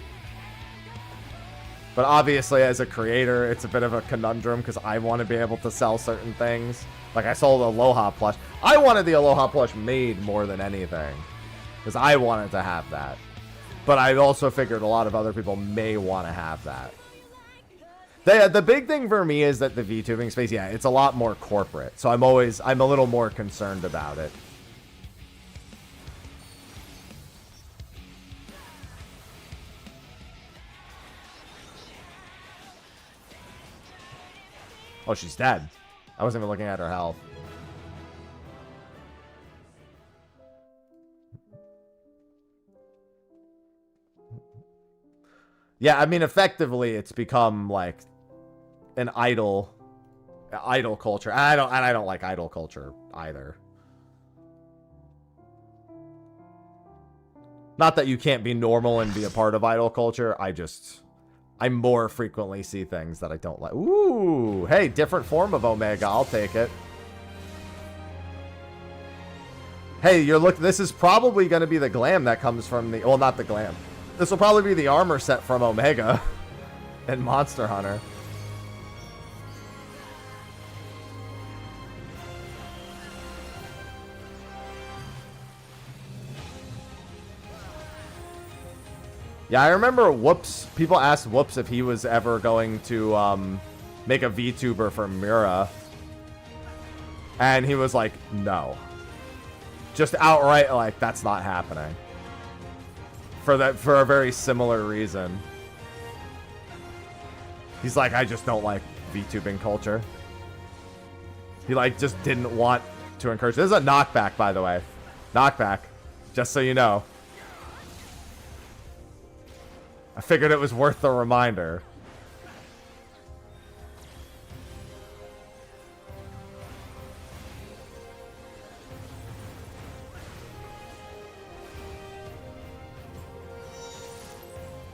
But obviously, as a creator, it's a bit of a conundrum because I want to be able to sell certain things. Like, I sold the Aloha plush. I wanted the Aloha plush made more than anything because I wanted to have that. But I also figured a lot of other people may want to have that. The big thing for me is that the VTubing space, yeah, it's a lot more corporate. So I'm a little more concerned about it. Oh, she's dead. I wasn't even looking at her health. Yeah, I mean, effectively, it's become like an idol culture. And I don't like idol culture either. Not that you can't be normal and be a part of idol culture. I more frequently see things that I don't like. Ooh, hey, different form of Omega. I'll take it. Hey, this is probably going to be the glam that comes from the... Well, not the glam. This will probably be the armor set from Omega and Monster Hunter. Yeah, I remember Whoops. People asked Whoops if he was ever going to make a VTuber for Mira. And he was like, no. Just outright, like, that's not happening. For a very similar reason. He's like, I just don't like VTubing culture. He, like, just didn't want to encourage. This is a knockback, by the way. Knockback. Just so you know. I figured it was worth the reminder.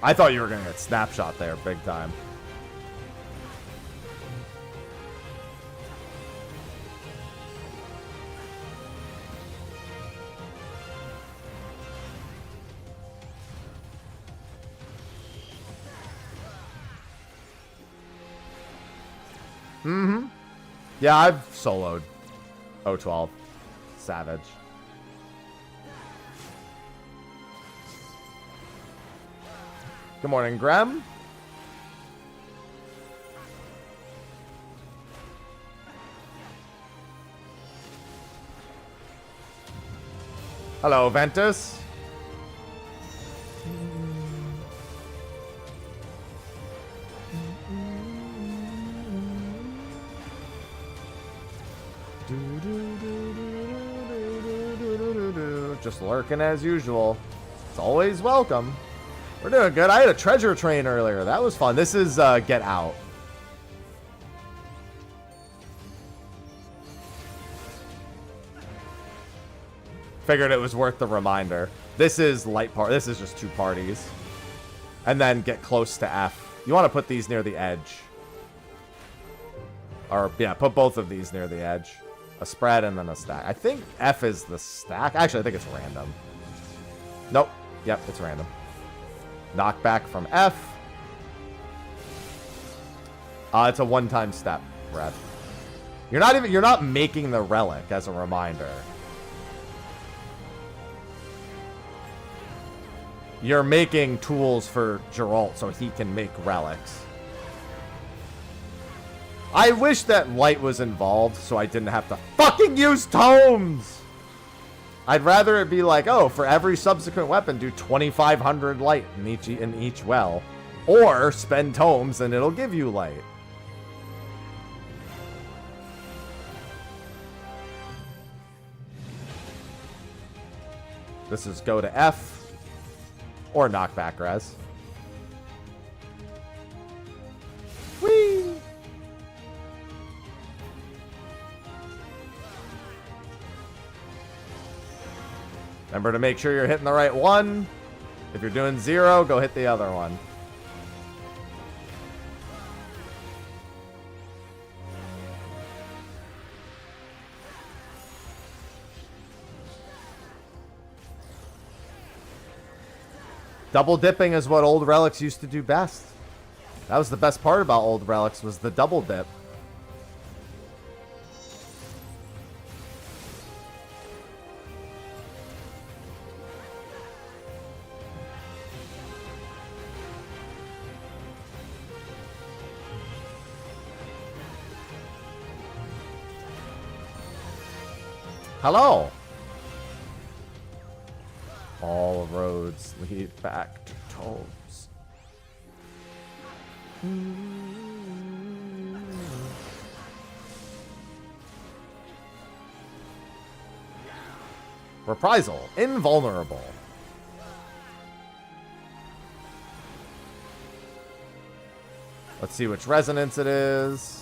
I thought you were going to get snapshot there big time. Mm-hmm. Yeah, I've soloed 012. Savage. Good morning, Graham. Hello, Ventus. Just lurking as usual. It's always welcome. We're doing good. I had a treasure train earlier. That was fun. This is Get Out. Figured it was worth the reminder. This is light part. This is just 2 parties. And then get close to F. You want to put these near the edge. Or, yeah, put both of these near the edge. A spread and then a stack. I think F is the stack. Actually, I think it's random. Nope. Yep, it's random. Knockback from F. It's a one-time step, Brad. You're not making the relic as a reminder. You're making tools for Geralt so he can make relics. I wish that light was involved so I didn't have to fucking use tomes! I'd rather it be like, oh, for every subsequent weapon, do 2,500 light in each well. Or spend tomes and it'll give you light. This is go to F. Or knockback res. Whee! Remember to make sure you're hitting the right one. If you're doing 0, go hit the other one. Double dipping is what old relics used to do best. That was the best part about old relics, was the double dip. Hello. All roads lead back to Tomes. Reprisal. Invulnerable. Let's see which resonance it is.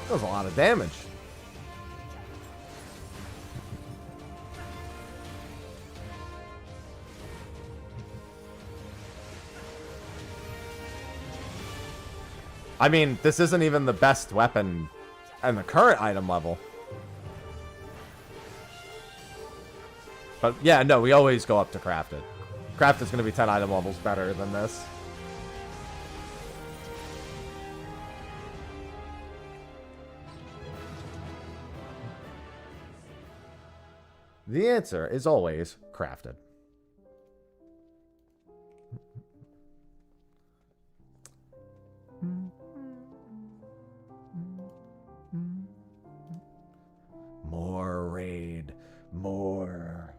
That was a lot of damage. I mean, this isn't even the best weapon and the current item level. But yeah, no, we always go up to crafted. Crafted's going to be 10 item levels better than this. The answer is always crafted. More raid. More.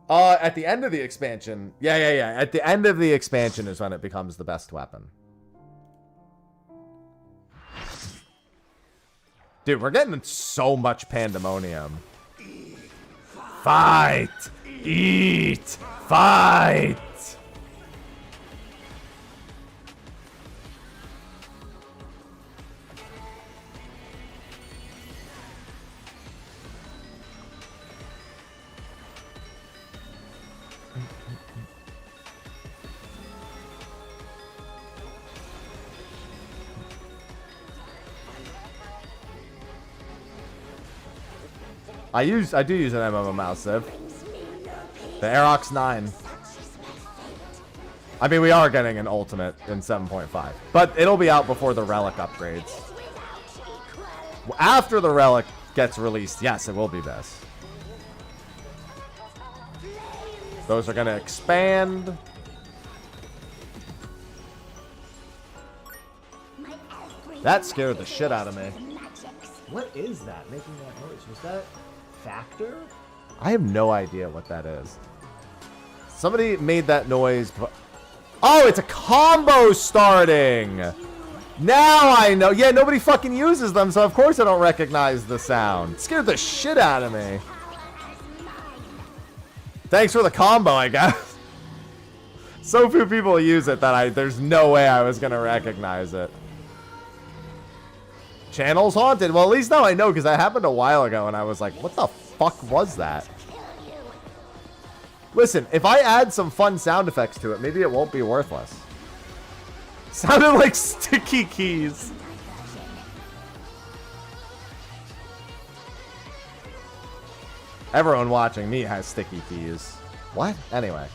At the end of the expansion. Yeah. At the end of the expansion is when it becomes the best weapon. Dude, we're getting so much pandemonium. Fight! Eat! Fight! I do use an MMO mouse, Civ. The Aerox 9. I mean, we are getting an ultimate in 7.5. But it'll be out before the relic upgrades. After the relic gets released, yes, it will be this. Those are going to expand. That scared the shit out of me. What is that making that noise? Was that factor? I have no idea what that is. Somebody made that noise. Oh, it's a combo starting. Now I know. Yeah, nobody fucking uses them, so of course I don't recognize the sound. It scared the shit out of me. Thanks for the combo, I guess. So few people use it that there's no way I was gonna recognize it. Channels haunted. Well, at least now I know, because that happened a while ago and I was like, what the fuck was that? Listen, if I add some fun sound effects to it, maybe it won't be worthless. Sounded like sticky keys. Everyone watching me has sticky keys. What? Anyway.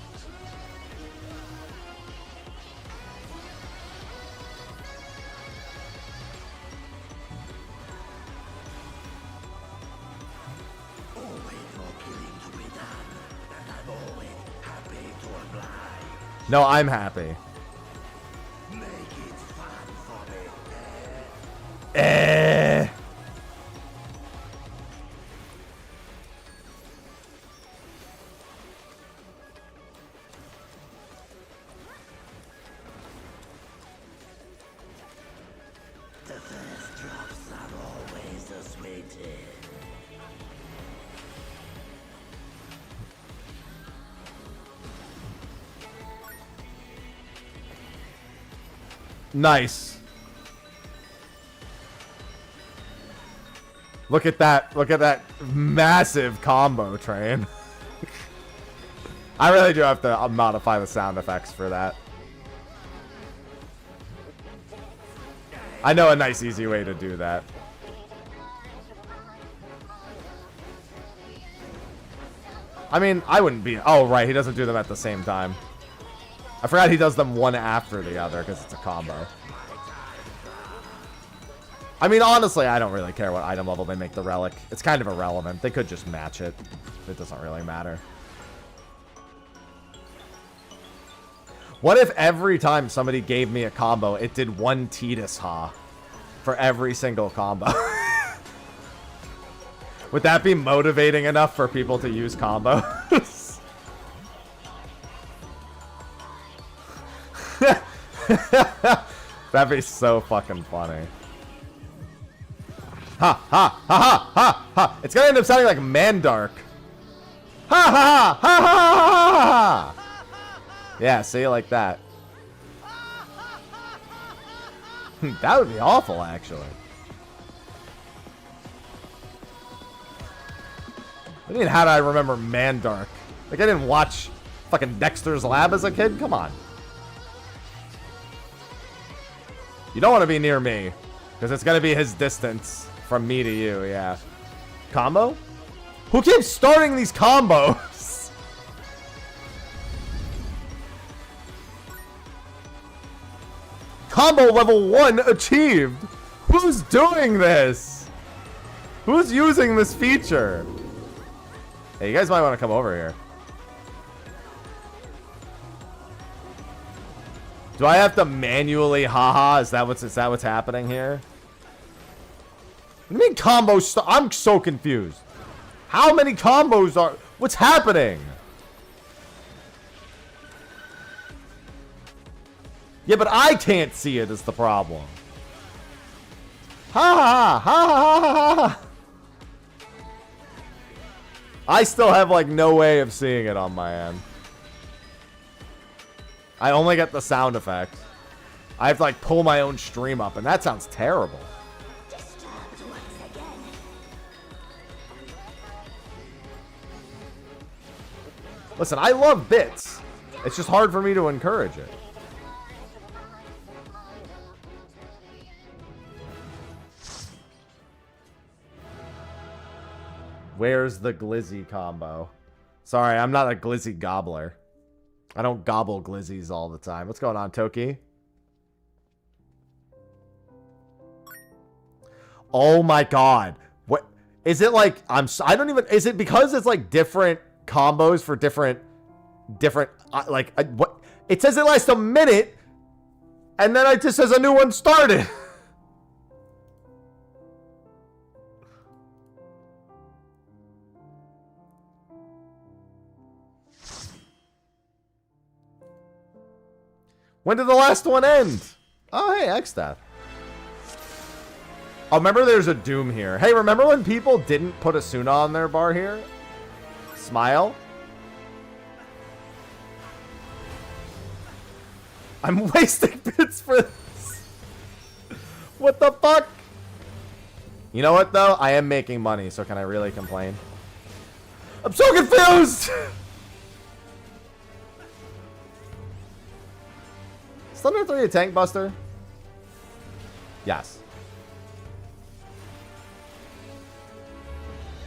No, I'm happy. Eh. The first drops are always the sweetest. Nice. Look at that. Look at that massive combo train. I really do have to modify the sound effects for that. I know a nice, easy way to do that. I mean, I wouldn't be... Oh, right. He doesn't do them at the same time. I forgot he does them one after the other because it's a combo. I mean, honestly, I don't really care what item level they make the relic. It's kind of irrelevant. They could just match it. It doesn't really matter. What if every time somebody gave me a combo, it did one Tidus Ha for every single combo? Would that be motivating enough for people to use combos? That'd be so fucking funny. Ha ha ha ha ha ha! It's gonna end up sounding like Mandark. Ha ha ha ha ha ha! Yeah, see, like that. That would be awful, actually. I mean, how do I remember Mandark? Like, I didn't watch fucking Dexter's Lab as a kid? Come on. You don't want to be near me, because it's going to be his distance from me to you, yeah. Combo? Who keeps starting these combos? Combo level 1 achieved. Who's doing this? Who's using this feature? Hey, you guys might want to come over here. Do I have to manually haha? Is that what's happening here? What do you mean combos? I'm so confused. How many combos are... What's happening? Yeah, but I can't see it is the problem. Ha ha ha ha ha ha. I still have like no way of seeing it on my end. I only get the sound effect. I have to like pull my own stream up, and that sounds terrible. Listen, I love bits. It's just hard for me to encourage it. Where's the glizzy combo? Sorry, I'm not a glizzy gobbler. I don't gobble glizzies all the time. What's going on, Toki? Oh my god. What is it like? I don't even... Is it because it's like different combos for different what? It says it lasts a minute, and then it just says a new one started. When did the last one end? Oh, hey, Xdeath. Oh, remember there's a Doom here. Hey, remember when people didn't put a Suna on their bar here? Smile. I'm wasting bits for this. What the fuck? You know what, though? I am making money, so can I really complain? I'm so confused! Is Thunder 3 a tank buster? Yes.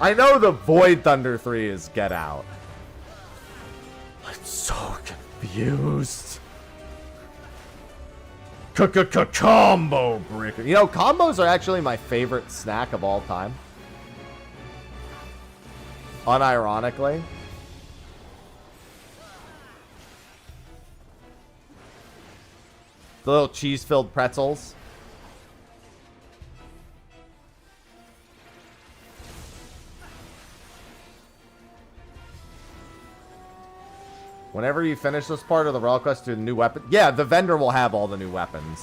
I know the Void Thunder 3 is Get Out. I'm so confused. Combo breaker. You know, combos are actually my favorite snack of all time. Unironically. The little cheese-filled pretzels. Whenever you finish this part of the Relic Quest, do a new weapon. Yeah, the vendor will have all the new weapons.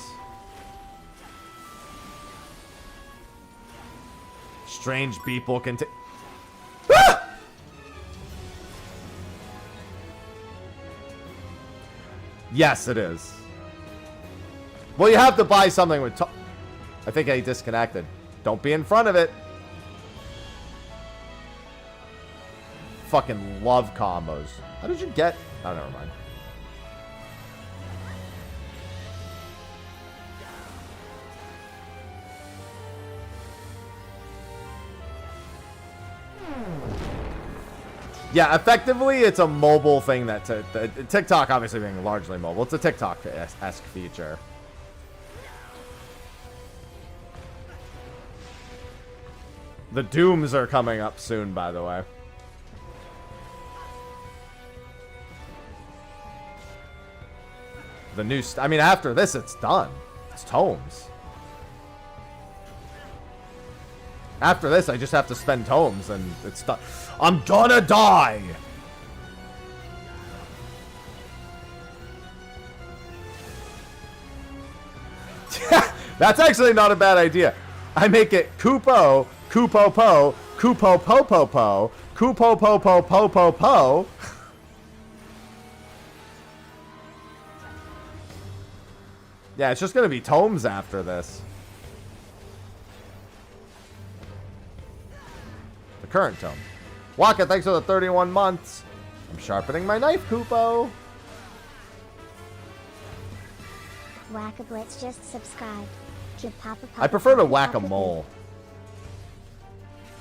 Strange people can take... Ah! Yes, it is. Well, you have to buy something with... I think I disconnected. Don't be in front of it. Fucking love combos. How did you get... Oh, never mind. Yeah, effectively, it's a mobile thing that TikTok obviously being largely mobile. It's a TikTok-esque feature. The Dooms are coming up soon, by the way. The new... I mean, after this, it's done. It's Tomes. After this, I just have to spend Tomes, and it's done. I'm gonna die! That's actually not a bad idea. I make it Kupo, Kupo Po, Kupo Po Po Po, Kupo Po Po Po Po Po. Yeah, it's just gonna be Tomes after this. The current Tome. Waka, thanks for the 31 months. I'm sharpening my knife, Kupo. Whack-a-blitz just subscribed. I prefer to whack-a-mole.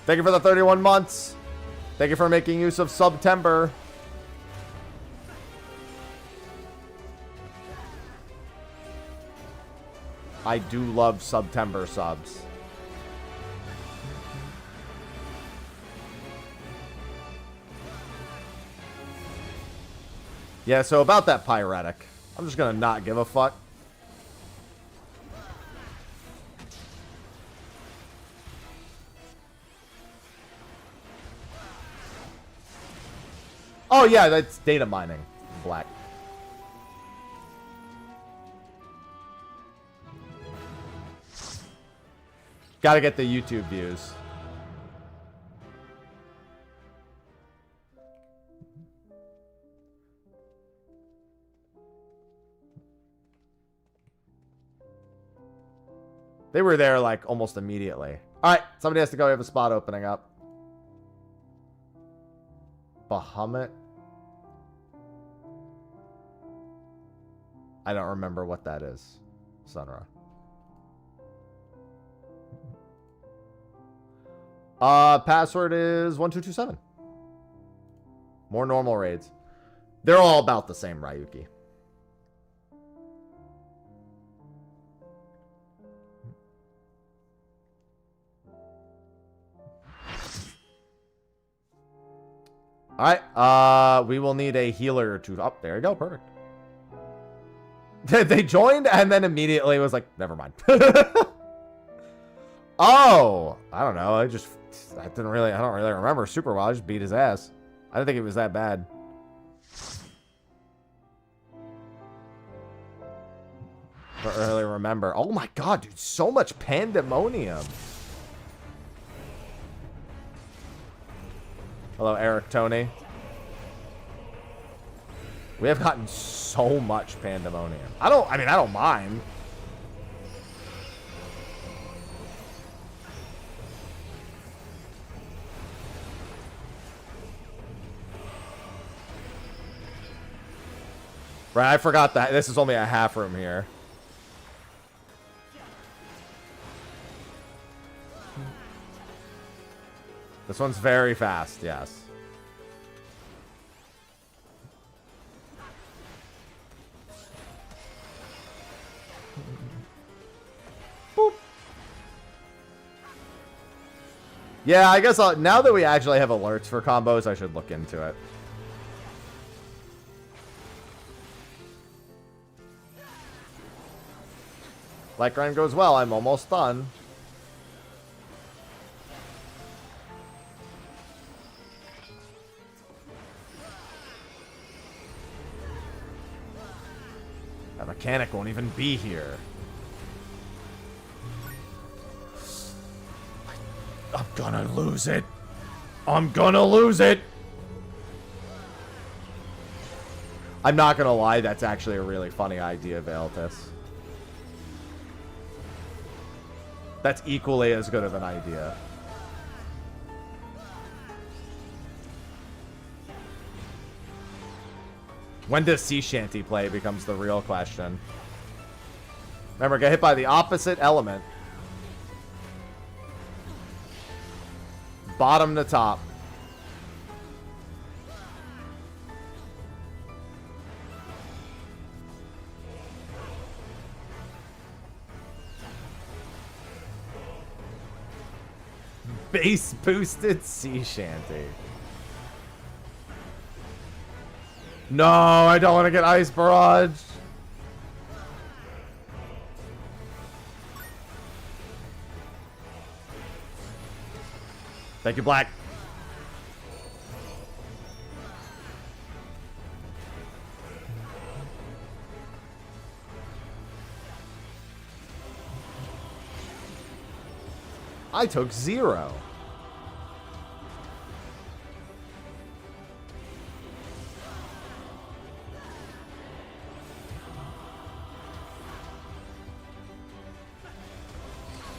Thank you for the 31 months. Thank you for making use of September. I do love September subs. Yeah, so about that Pyretic. I'm just gonna not give a fuck. Oh yeah, that's data mining. Black. Gotta get the YouTube views. They were there like almost immediately. Alright, somebody has to go. We have a spot opening up. Bahamut. I don't remember what that is. Sunra. Password is 1227. More normal raids. They're all about the same, Ryuki. Alright, we will need a healer to... Oh, there you go, perfect. They joined and then immediately was like, never mind. Oh, I don't know. I don't really remember super well. I just beat his ass. I didn't think it was that bad. Don't really remember. Oh my god, dude, so much pandemonium. Hello, Eric Tony. We have gotten so much pandemonium. I don't mind. Right, I forgot that this is only a half room here. This one's very fast, yes. Boop. Yeah, I guess now that we actually have alerts for combos, I should look into it. Light grind goes well. I'm almost done. That mechanic won't even be here. I'm gonna lose it. I'm gonna lose it. I'm not gonna lie, that's actually a really funny idea, Veiltis. That's equally as good of an idea. When does sea shanty play becomes the real question. Remember, get hit by the opposite element. Bottom to top. Base boosted sea shanty. No, I don't want to get ice barrage. Thank you, Black. I took 0.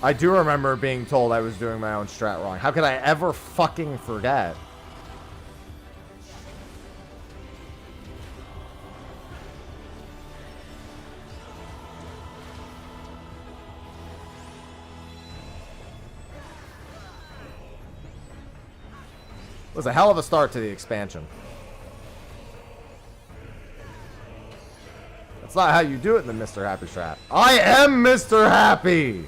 I do remember being told I was doing my own strat wrong. How could I ever fucking forget? It was a hell of a start to the expansion. That's not how you do it in the Mr. Happy strat. I am Mr. Happy!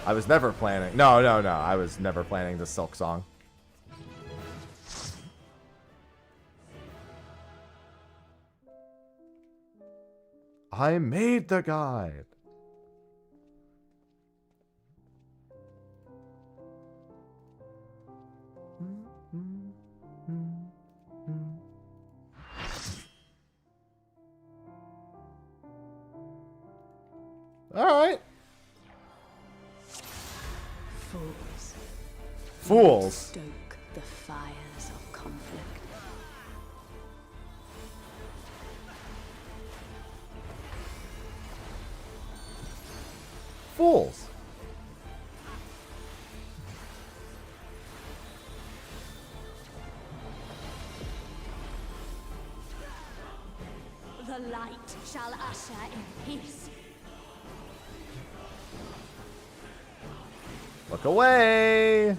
I was never planning. No. I was never planning the Silk Song. I made the guide. All right. Fools. Stoke the fires of conflict. Fools. The light shall usher in peace. Look away.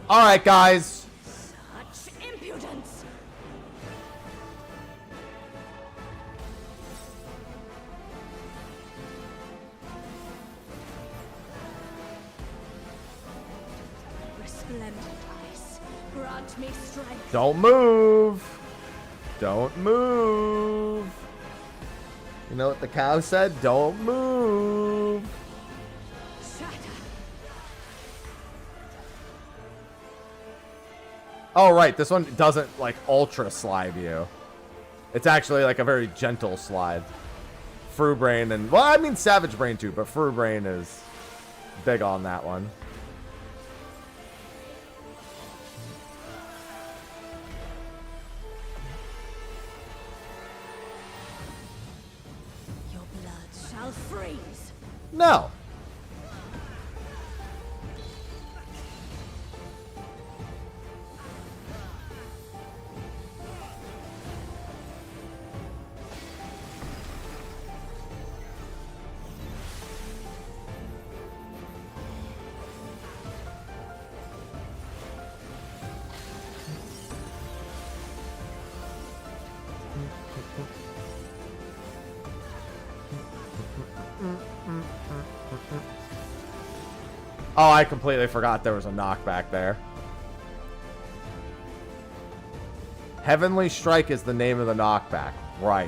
All right, guys. Such impudence! Resplendent ice, grant me strength. Don't move. Don't move. You know what the cow said? Don't move. Oh, right. This one doesn't, like, ultra slide you. It's actually, like, a very gentle slide. Fruit Brain and... Well, I mean Savage Brain, too, but Fruit Brain is big on that one. Your blood shall freeze. No. Oh, I completely forgot there was a knockback there. Heavenly Strike is the name of the knockback. Right.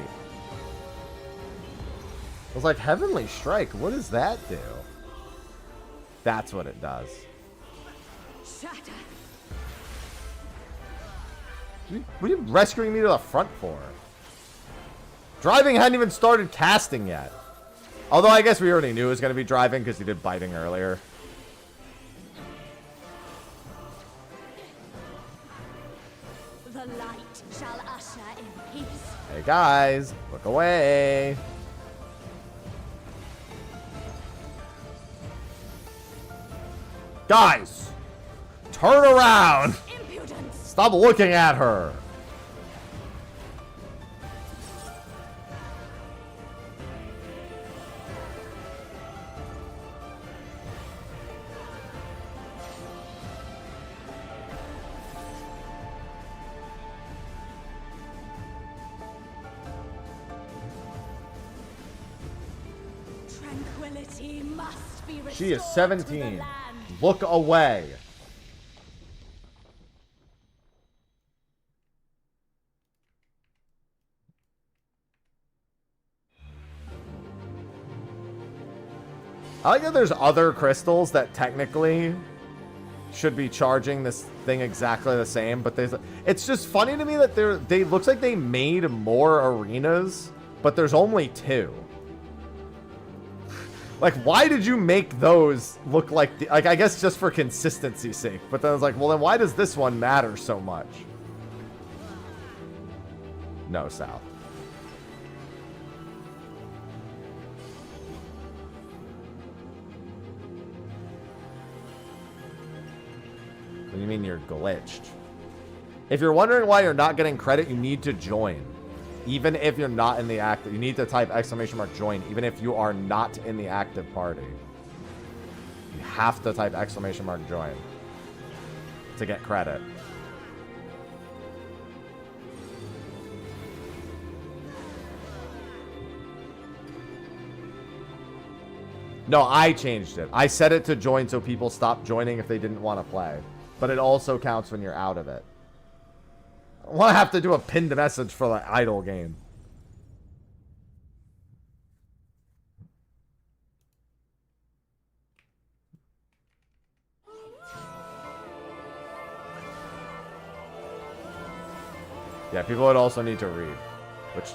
I was like, Heavenly Strike, what does that do? That's what it does. Shatter. What are you rescuing me to the front for? Driving hadn't even started casting yet. Although I guess we already knew it was going to be driving because he did biting earlier. The light shall usher in peace. Hey guys, look away. Guys, turn around. Impudence. Stop looking at her. Tranquility must be restored. She is to the 17. land. Look away. I like that there's other crystals that technically should be charging this thing exactly the same, but it's just funny to me that they looks like they made more arenas, but there's only 2. Like, why did you make those look like I guess just for consistency's sake, but then I was like, well then why does this one matter so much? No, South. What do you mean you're glitched? If you're wondering why you're not getting credit, you need to join. Even if you're not in the active, you need to type !join, even if you are not in the active party. You have to type !join to get credit. No, I changed it. I set it to join so people stop joining if they didn't want to play. But it also counts when you're out of it. I want to have to do a pinned message for the idle game. Yeah, people would also need to read, which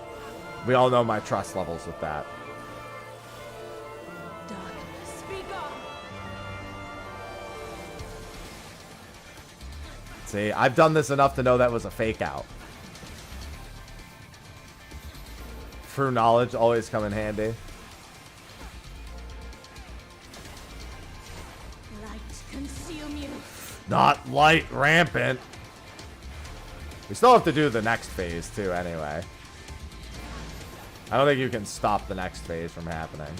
we all know my trust levels with that. Darkness, be gone. See, I've done this enough to know that was a fake out. True knowledge always come in handy. Light consume you. Not light rampant. We still have to do the next phase too anyway. I don't think you can stop the next phase from happening.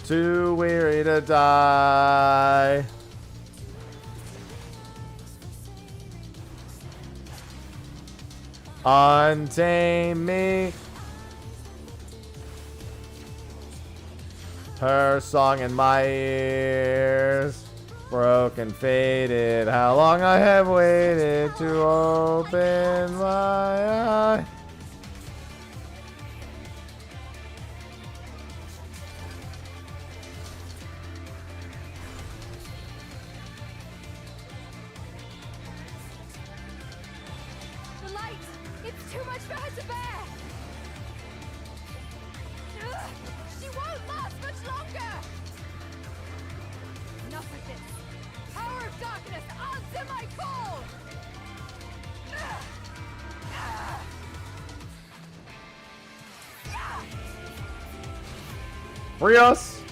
Too weary to die. Untame me. Her song in my ears. Broken, faded. How long I have waited to open my eye. The light! It's too much for her to bear! Ugh, she won't last much longer! Enough of this! Power of darkness, answer my call! Ugh. Ugh. Yeah. Free us!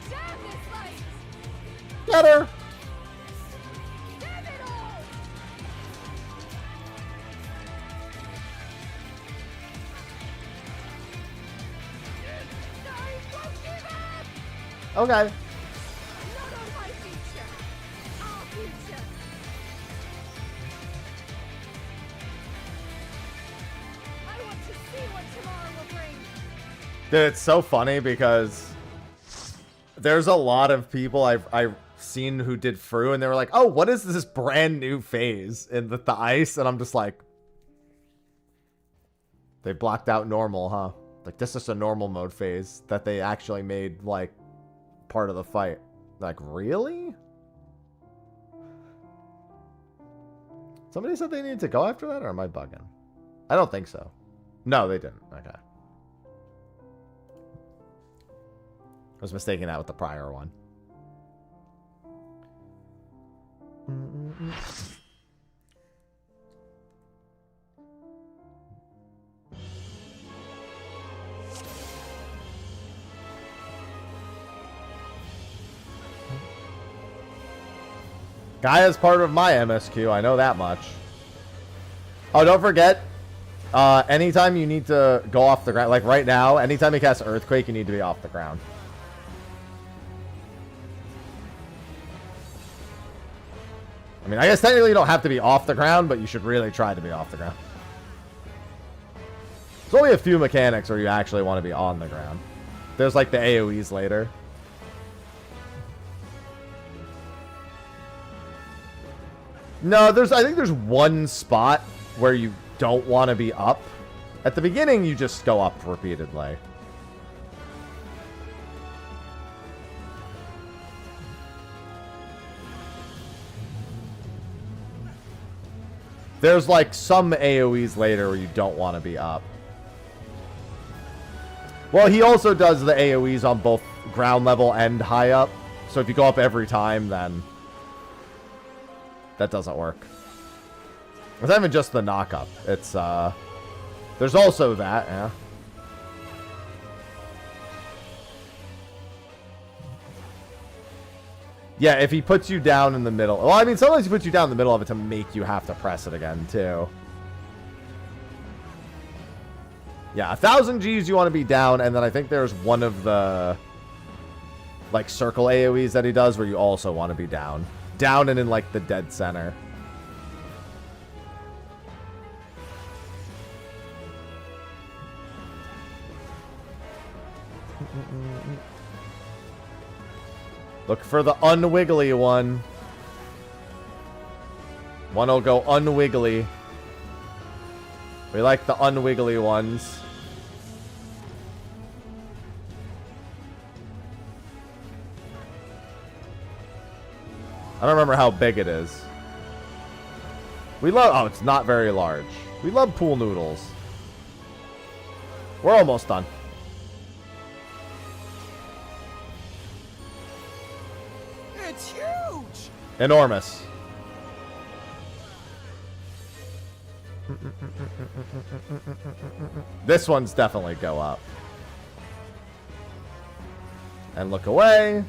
Damn this light! Get her! Damn it all! No! Okay. Not on my future. Our future. I want to see what tomorrow will bring. Dude, it's so funny because there's a lot of people I've seen who did Fru and they were like, oh, what is this brand new phase in the ice? And I'm just like, they blocked out normal, huh? Like, this is a normal mode phase that they actually made, like, part of the fight. Like, really? Somebody said they needed to go after that, or am I bugging? I don't think so. No, they didn't. Okay. I was mistaking that with the prior one. Guy is part of my MSQ. I know that much. Oh, don't forget. Anytime you need to go off the ground, like right now, anytime you cast Earthquake, you need to be off the ground. I mean, I guess technically you don't have to be off the ground, but you should really try to be off the ground. There's only a few mechanics where you actually want to be on the ground. There's like the AoEs later. No, I think there's one spot where you don't want to be up. At the beginning, you just go up repeatedly. There's like some AoEs later where you don't want to be up. Well, he also does the AoEs on both ground level and high up. So if you go up every time, then that doesn't work. It's not even just the knock-up. It's, there's also that, yeah. Yeah, if he puts you down in the middle. Well, I mean, sometimes he puts you down in the middle of it to make you have to press it again, too. Yeah, 1,000 Gs you want to be down, and then I think there's one of the, like, circle AoEs that he does where you also want to be down. Down and in, like, the dead center. Look for the unwiggly one. One will go unwiggly. We like the unwiggly ones. I don't remember how big it is. We love... Oh, it's not very large. We love pool noodles. We're almost done. It's huge! Enormous. This one's definitely go up. And look away.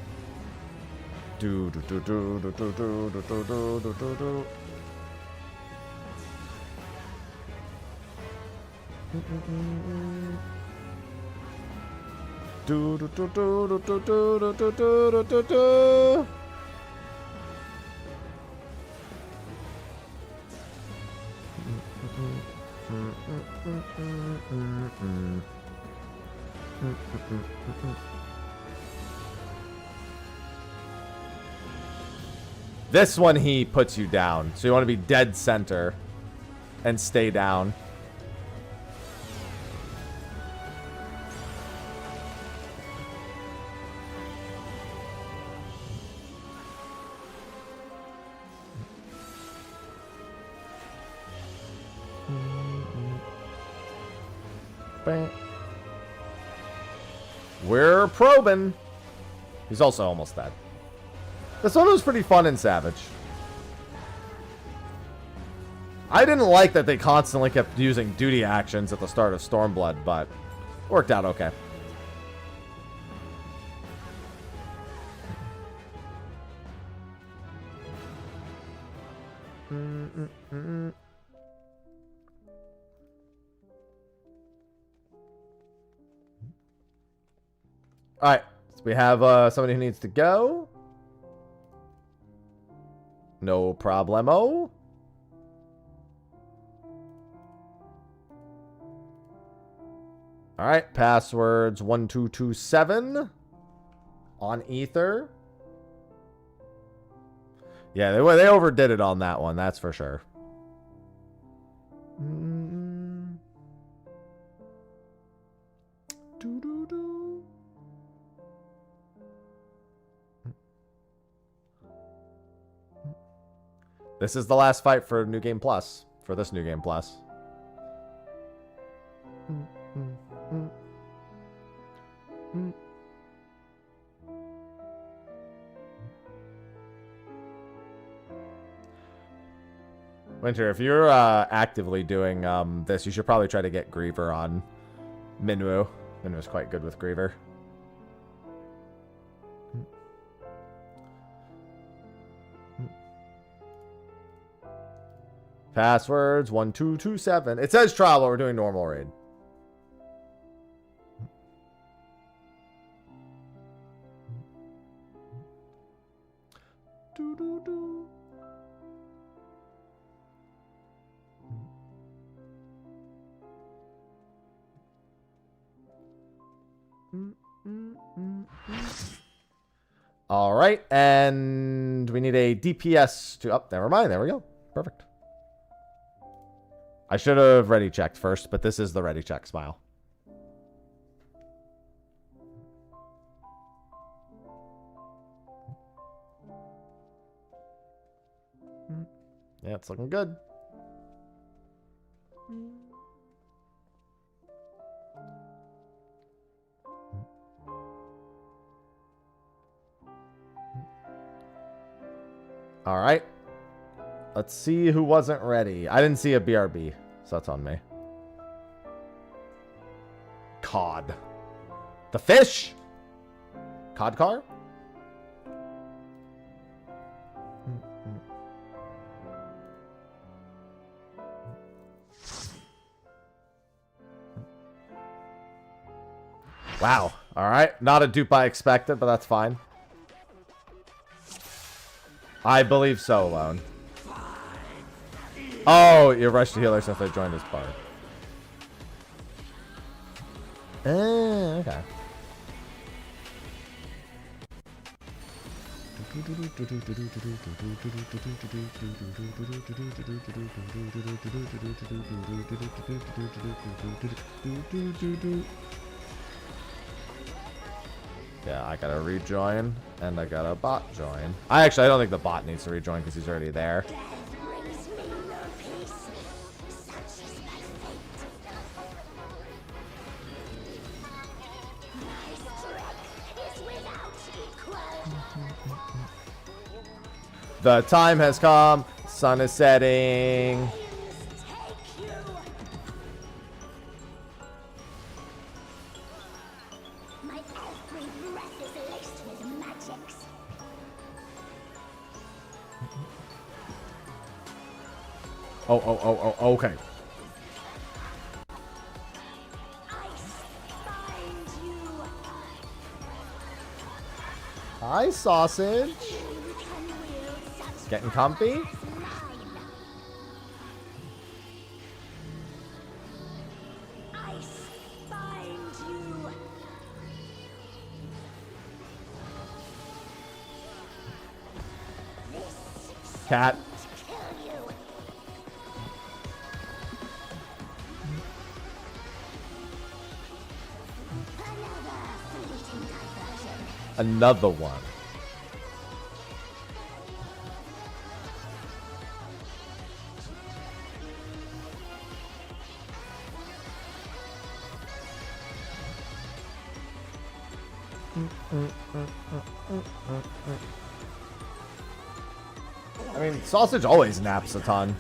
Do do do do do do do do do do do do do. Do do do do do do do do do do do. This one he puts you down, so you want to be dead center and stay down. We're probing. He's also almost dead. This one was pretty fun and savage. I didn't like that they constantly kept using duty actions at the start of Stormblood, but worked out okay. Alright, let's We have somebody who needs to go. No problemo. All right, passwords 1227 on Ether. Yeah, they overdid it on that one, that's for sure. This is the last fight for New Game Plus, for this New Game Plus. Winter, if you're actively doing this, you should probably try to get Griever on Minwoo. Minwoo's quite good with Griever. Passwords 1227. It says trial, but we're doing normal raid. All right, and we need a DPS to... Oh, never mind. There we go. Perfect. I should have ready checked first, but this is the ready check smile. Yeah, it's looking good. All right. Let's see who wasn't ready. I didn't see a BRB, so that's on me. Cod. The fish? Cod car? Wow. All right. Not a dupe I expected, but that's fine. I believe so, Alone. Oh, you rushed to healer since I joined his part. Okay. Yeah, I gotta rejoin, and I got a bot join. I don't think the bot needs to rejoin because he's already there. The time has come. Sun is setting. My every breath is laced with magics. Oh, okay. Hi, sausage. Getting comfy? Cat. Another one. I mean, sausage always naps a ton.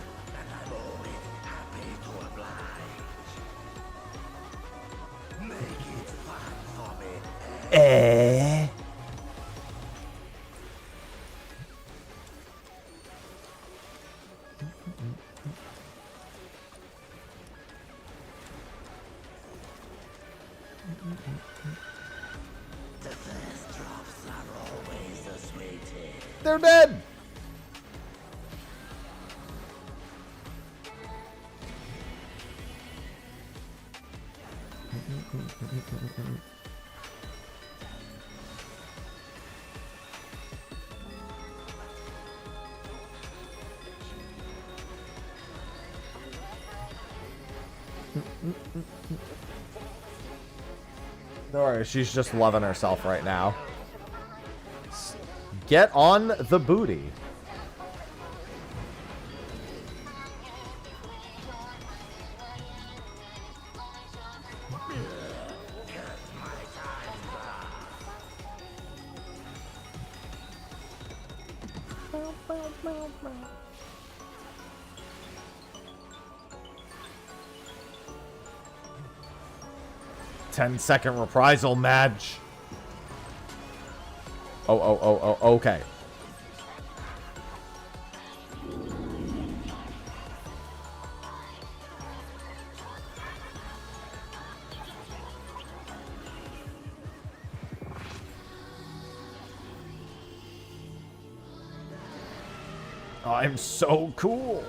They're dead. Don't worry, she's just loving herself right now. Get on the booty. Ten-second reprisal match. Oh, okay. I'm so cool.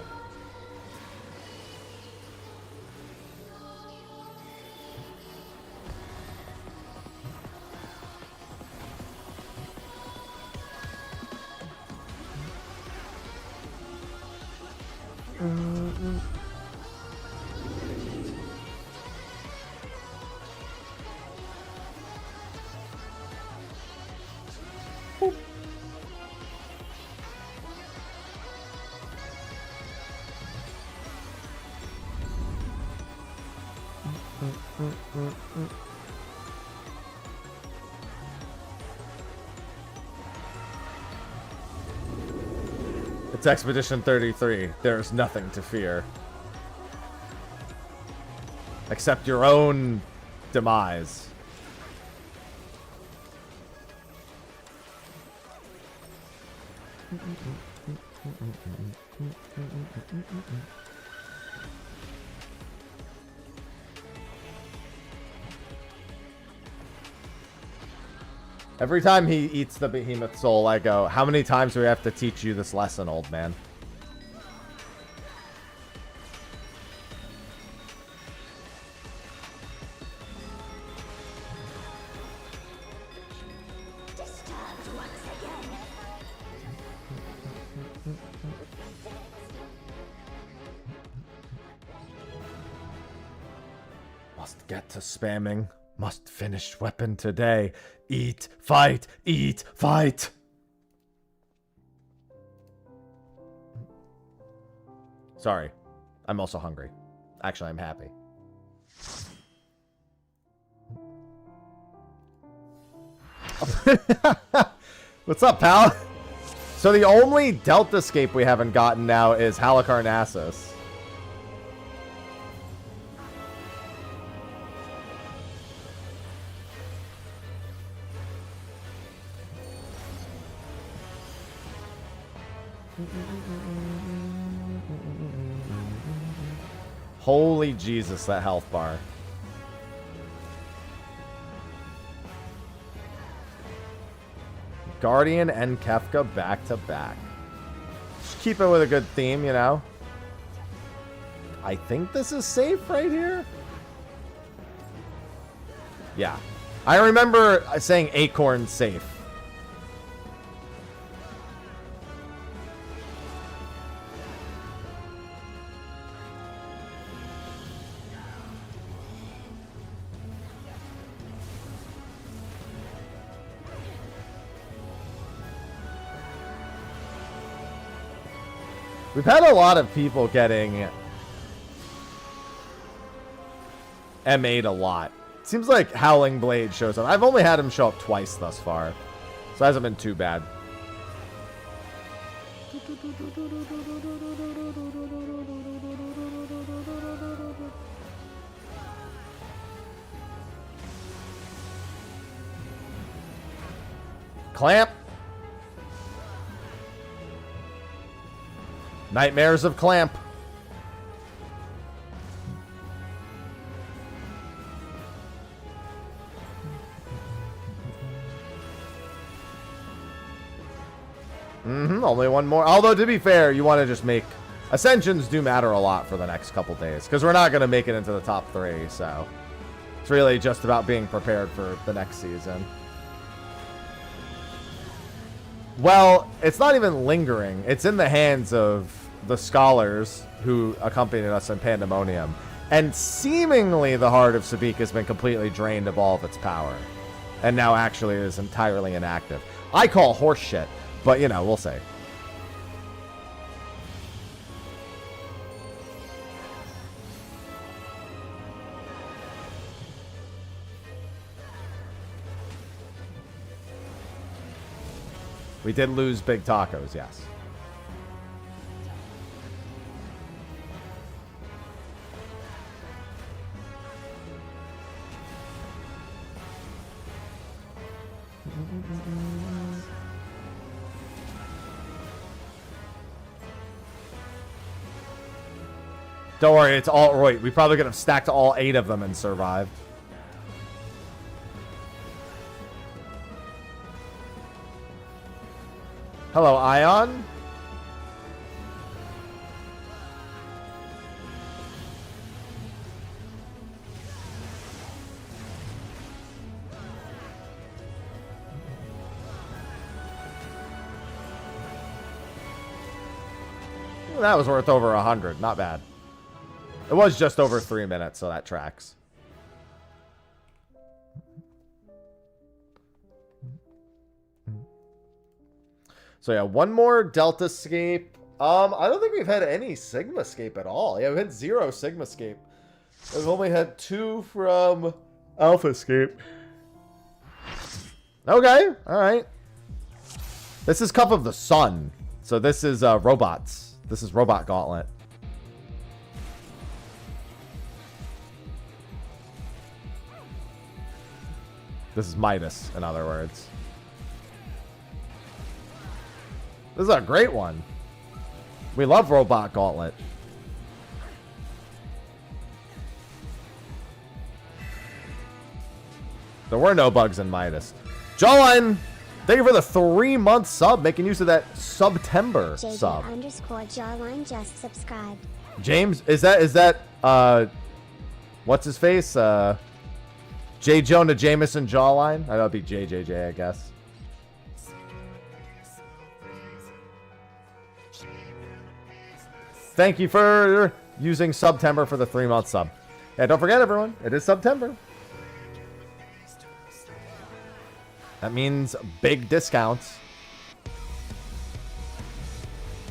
It's Expedition 33. There's nothing to fear. Except your own demise. Every time he eats the behemoth soul, I go, how many times do we have to teach you this lesson, old man? Disturbed once again. Must get to spamming. Must finish weapon today. Eat, fight, eat, fight. Sorry. I'm also hungry. Actually, I'm happy. What's up, pal? So the only Deltascape we haven't gotten now is Halicarnassus. Holy Jesus, that health bar. Guardian and Kefka back to back. Just keep it with a good theme, you know? I think this is safe right here. Yeah. I remember saying Acorn safe. We've had a lot of people getting M8 a lot. Seems like Howling Blade shows up. I've only had him show up twice thus far, so it hasn't been too bad. Clamp. Nightmares of Clamp. Only one more. Although, to be fair, you want to just make... Ascensions do matter a lot for the next couple days. Because we're not going to make it into the top 3, so... It's really just about being prepared for the next season. Well, it's not even lingering. It's in the hands of the scholars who accompanied us in Pandemonium. And seemingly the Heart of Sabik has been completely drained of all of its power. And now actually is entirely inactive. I call horse shit, but you know, we'll see. We did lose Big Tacos, yes. Don't worry, it's all right. We probably could have stacked all 8 of them and survived. Hello, Ion. That was worth over 100. Not bad. It was just over 3 minutes, so that tracks. So yeah, one more Delta Scape. I don't think we've had any Sigma Scape at all. Yeah, we've had 0 Sigma Scape. We've only had 2 from Alpha Scape. Okay, alright. This is Cup of the Sun. So this is robots. This is Robot Gauntlet. This is Midas, in other words. This is a great one. We love Robot Gauntlet. There were no bugs in Midas. Jawline, thank you for the 3-month sub, making use of that September sub. _Jawline just subscribed. James, is that what's his face? J. Jonah Jameson Jawline? I know it'd be JJJ, I guess. Thank you for using September for the 3-month sub. Yeah, don't forget, everyone. It is September. That means big discounts.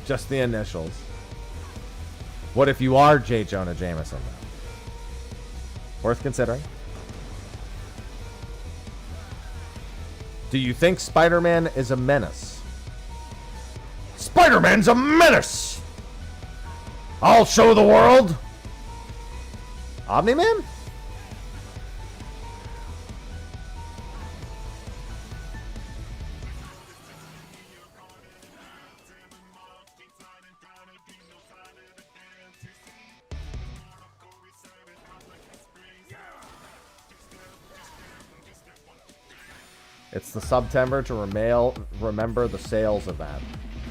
Just the initials. What if you are J. Jonah Jameson? Worth considering. Do you think Spider-Man is a menace? Spider-Man's a menace! I'll show the world! Omni-Man? It's the September to remember the sales event.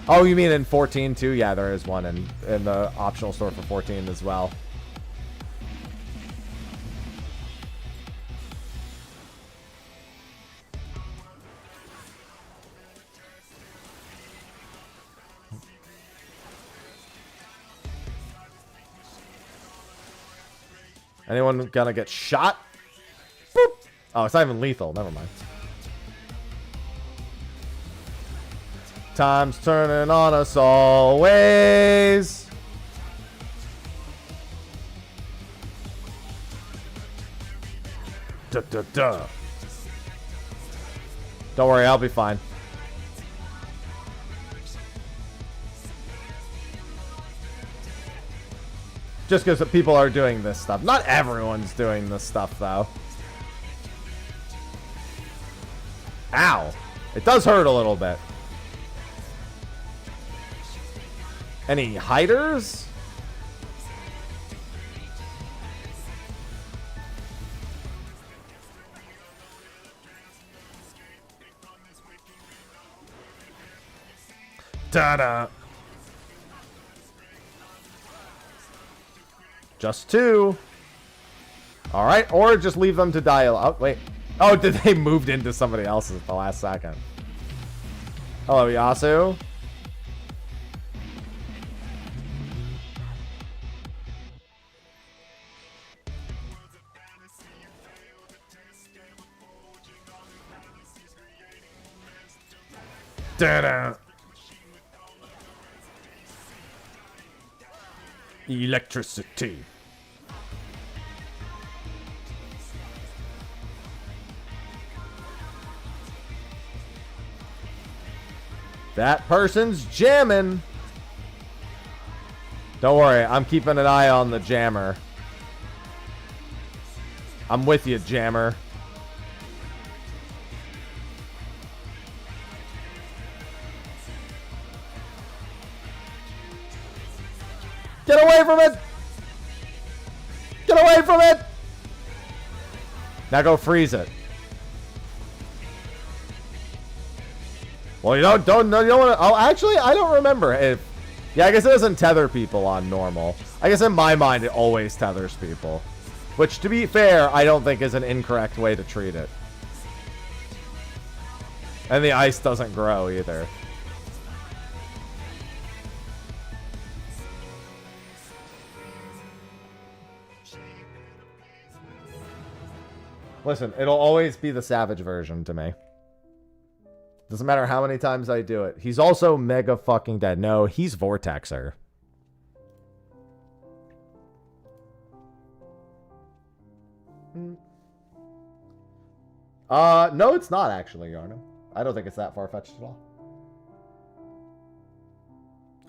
Oh, you mean in 14 too? Yeah, there is one in the optional store for 14 as well. Anyone gonna get shot? Boop. Oh, it's not even lethal. Never mind. Time's turning on us always. Duh, duh, duh. Don't worry, I'll be fine. Just because people are doing this stuff. Not everyone's doing this stuff, though. Ow. It does hurt a little bit. Any hiders? Ta-da! Just 2. Alright, or just leave them to die. Oh, wait. Oh, did they moved into somebody else's at the last second? Hello, Yasu. Da-da. Electricity. That person's jamming. Don't worry, I'm keeping an eye on the jammer. I'm with you, jammer. Get away from it! Get away from it! Now go freeze it. Well, you don't want to. Oh, actually, I don't remember if. Yeah, I guess it doesn't tether people on normal. I guess in my mind, it always tethers people. Which, to be fair, I don't think is an incorrect way to treat it. And the ice doesn't grow either. Listen, it'll always be the savage version to me. Doesn't matter how many times I do it. He's also mega fucking dead. No, he's Vortexer. No, it's not actually, Yarnum. I don't think it's that far-fetched at all.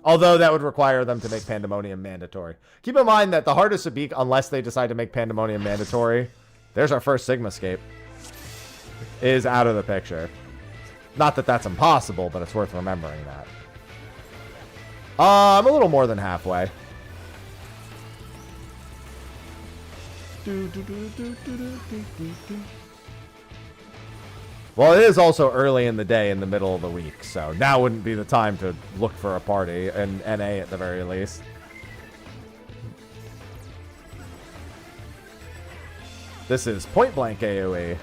Although that would require them to make Pandemonium mandatory. Keep in mind that the hardest to beat, unless they decide to make Pandemonium mandatory, there's our first Sigmascape, is out of the picture. Not that that's impossible, but it's worth remembering that. I'm a little more than halfway. Well, it is also early in the day in the middle of the week, so now wouldn't be the time to look for a party, in NA at the very least. This is point blank AoE.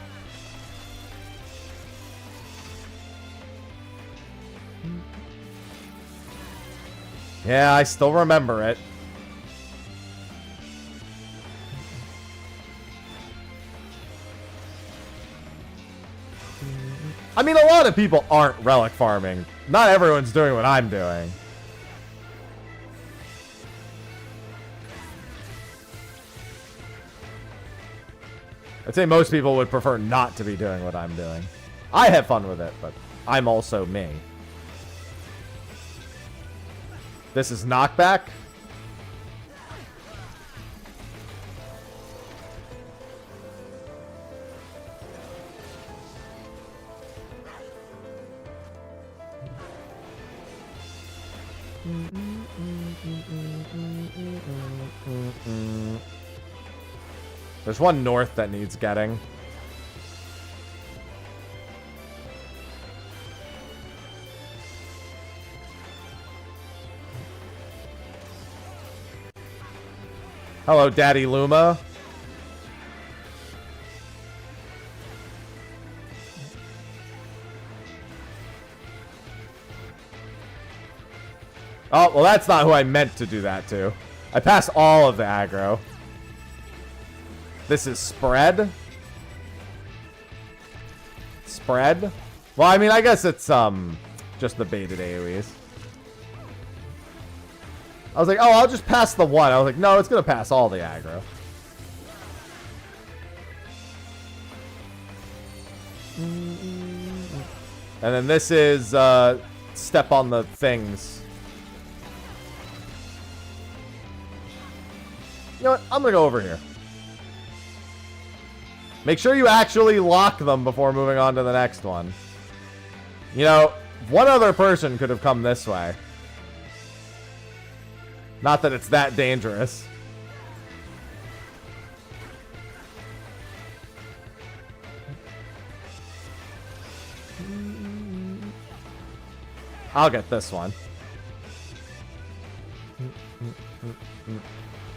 Yeah, I still remember it. I mean, a lot of people aren't relic farming. Not everyone's doing what I'm doing. I'd say most people would prefer not to be doing what I'm doing. I have fun with it, but I'm also me. This is knockback. There's one north that needs getting. Hello, Daddy Luma. Oh, well, that's not who I meant to do that to. I passed all of the aggro. This is spread. Spread? Well, I mean, I guess it's just the baited AoEs. I was like, oh, I'll just pass the one. I was like, no, it's going to pass all the aggro. And then this is step on the things. You know what? I'm going to go over here. Make sure you actually lock them before moving on to the next one. You know, one other person could have come this way. Not that it's that dangerous. I'll get this one.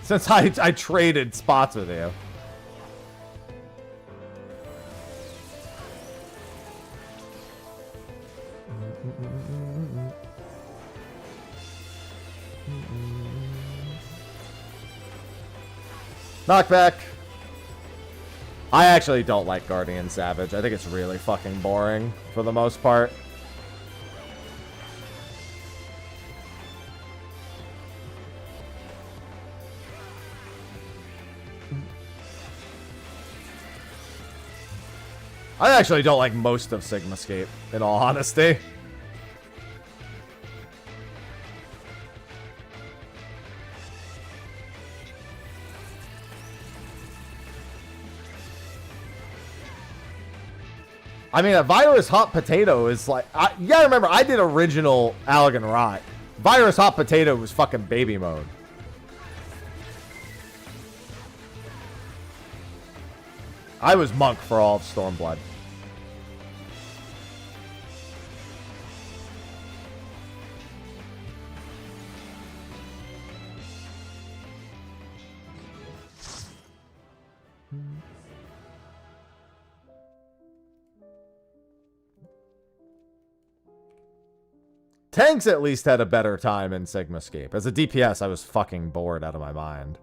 Since I traded spots with you. Knockback. I actually don't like Guardian Savage. I think it's really fucking boring for the most part. I actually don't like most of Sigmascape, in all honesty. I mean, a Virus Hot Potato is like... you gotta remember, I did original Allagan Rot. Virus Hot Potato was fucking baby mode. I was Monk for all of Stormblood. Tanks at least had a better time in Sigmascape. As a DPS, I was fucking bored out of my mind.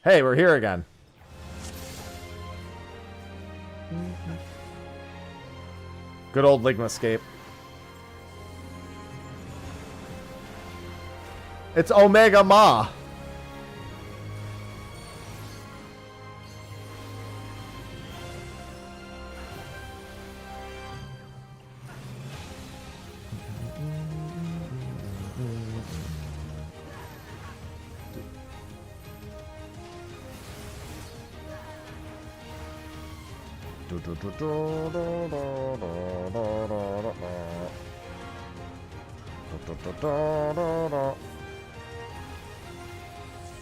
Hey, we're here again. Good old Ligmascape. It's Omega Ma.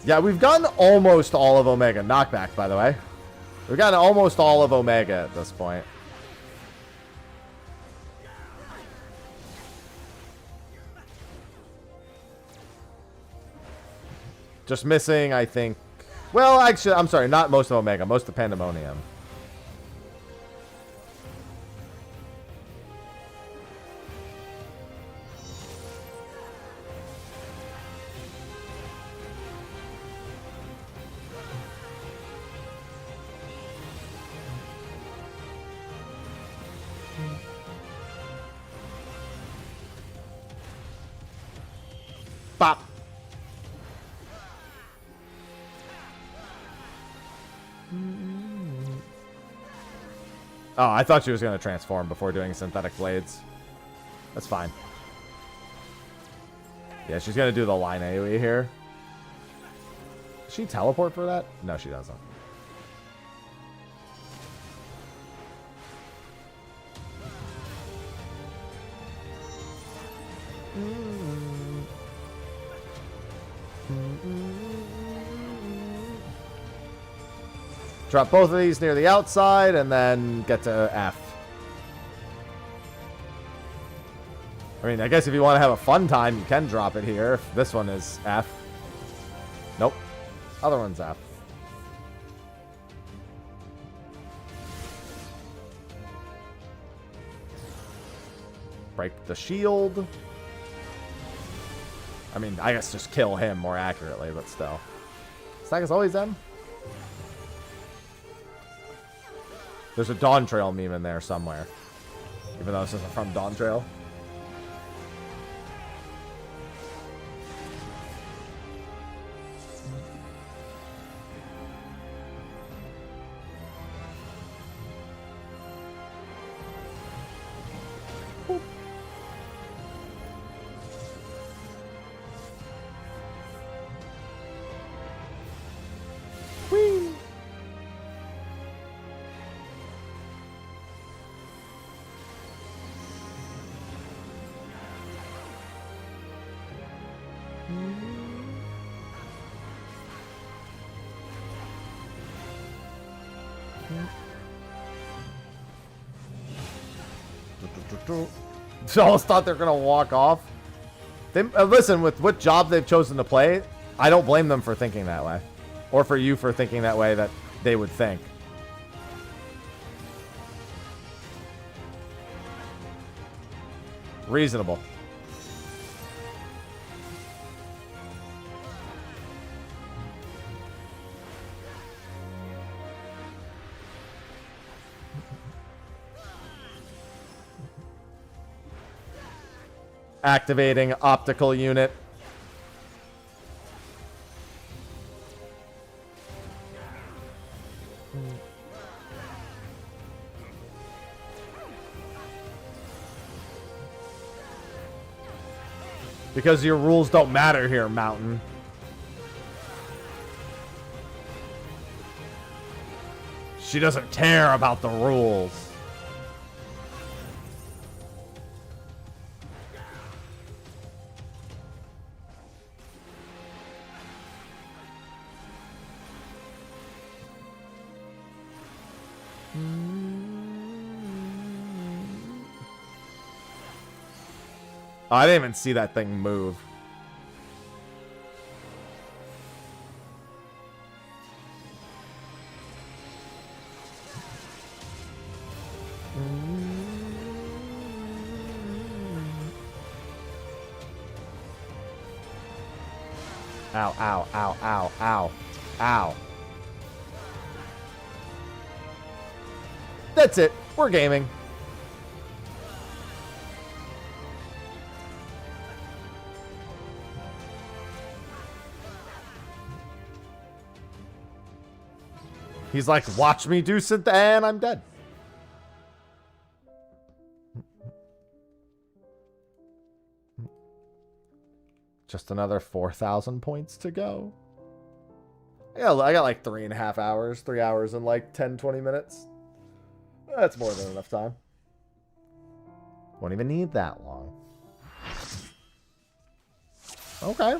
Yeah, we've gotten almost all of Omega. Knockback, by the way. We've gotten almost all of Omega at this point. Just missing, I think... Well, actually, I'm sorry. Not most of Omega. Most of Pandemonium. Bop. Oh, I thought she was going to transform before doing synthetic blades. That's fine. Yeah, she's going to do the line AoE here. Does she teleport for that? No, she doesn't. Drop both of these near the outside and then get to F. I mean, I guess if you want to have a fun time, you can drop it here. If this one is F. Nope. Other one's F. Break the shield. I mean, I guess just kill him more accurately, but still. Stack is always M. There's a Dawn Trail meme in there somewhere. Even though this isn't from Dawn Trail. almost thought they're gonna walk off. They, listen, with what job they've chosen to play, I don't blame them for thinking that way. Or for you for thinking that way that they would think. Reasonable. Activating optical unit. Because your rules don't matter here, Mountain. She doesn't care about the rules. Oh, I didn't even see that thing move. Ow, ow, ow, ow, ow, ow. That's it. We're gaming. He's like, watch me do something, and I'm dead. Just another 4,000 points to go. I got like 3.5 hours. 3 hours and like 10, 20 minutes. That's more than enough time. Won't even need that long. Okay.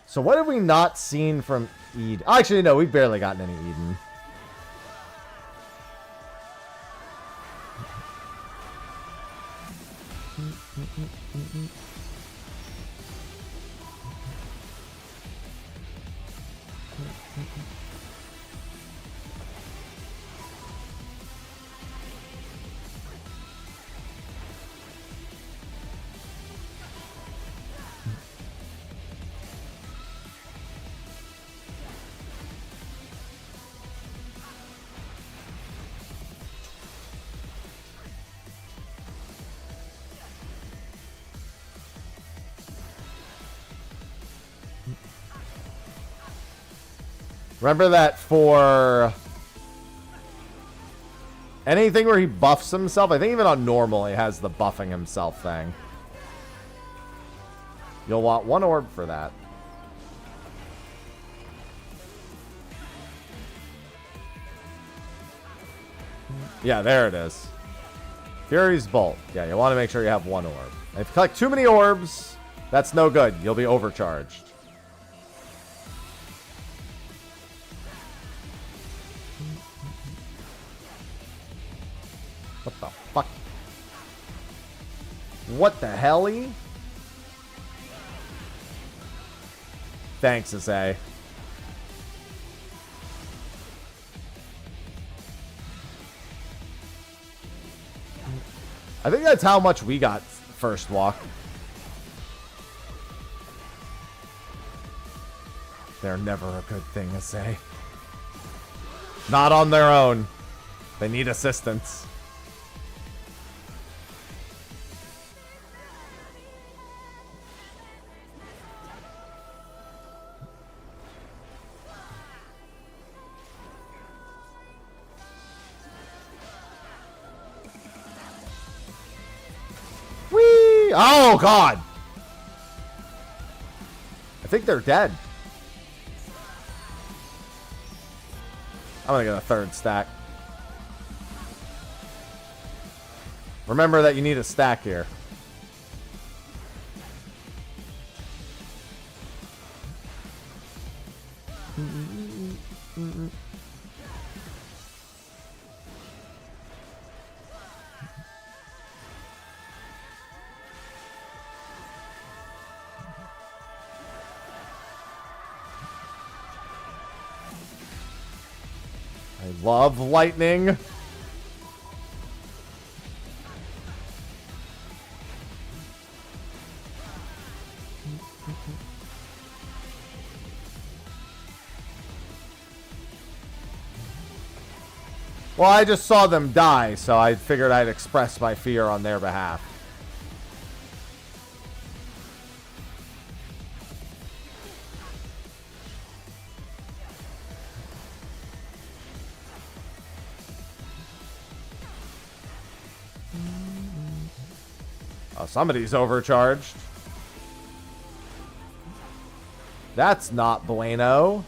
So what have we not seen from Eden? Actually, no, we've barely gotten any Eden. Remember that for anything where he buffs himself, I think even on normal he has the buffing himself thing. You'll want 1 orb for that. Yeah, there it is. Fury's Bolt. Yeah, you want to make sure you have 1 orb. If you collect too many orbs, that's no good. You'll be overcharged. What the fuck? What the hell-y? Thanks, SA. I think that's how much we got first walk. They're never a good thing, SA. Not on their own. They need assistance. Oh, God. I think they're dead. I'm going to get a 3rd stack. Remember that you need a stack here. I love lightning. Well, I just saw them die, so I figured I'd express my fear on their behalf. Oh, somebody's overcharged. That's not bueno.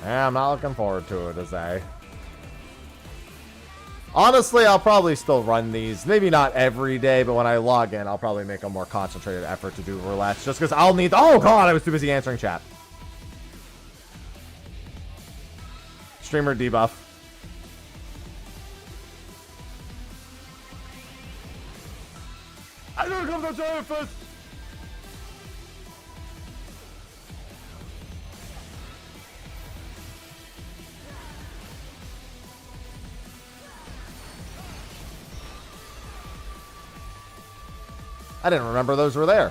Yeah, I'm not looking forward to it, as I... Honestly, I'll probably still run these. Maybe not every day, but when I log in, I'll probably make a more concentrated effort to do roulettes. Just because I'll need... Oh, God, I was too busy answering chat. Streamer debuff. I don't come to first. I didn't remember those were there.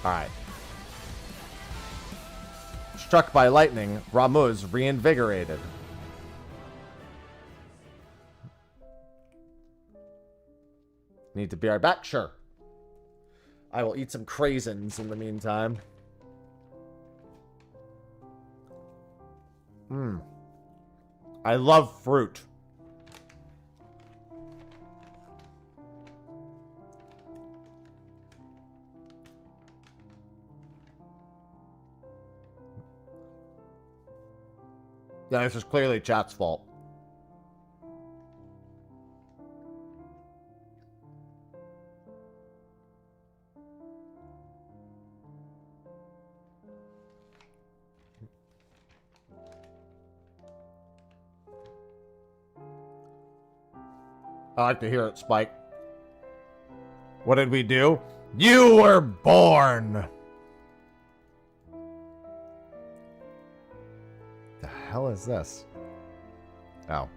All right. Struck by lightning, Ramuz reinvigorated. Need to be right back? Sure. I will eat some craisins in the meantime. I love fruit. Yeah, this is clearly chat's fault. I like to hear it, Spike. What did we do? You were born! The hell is this? Oh.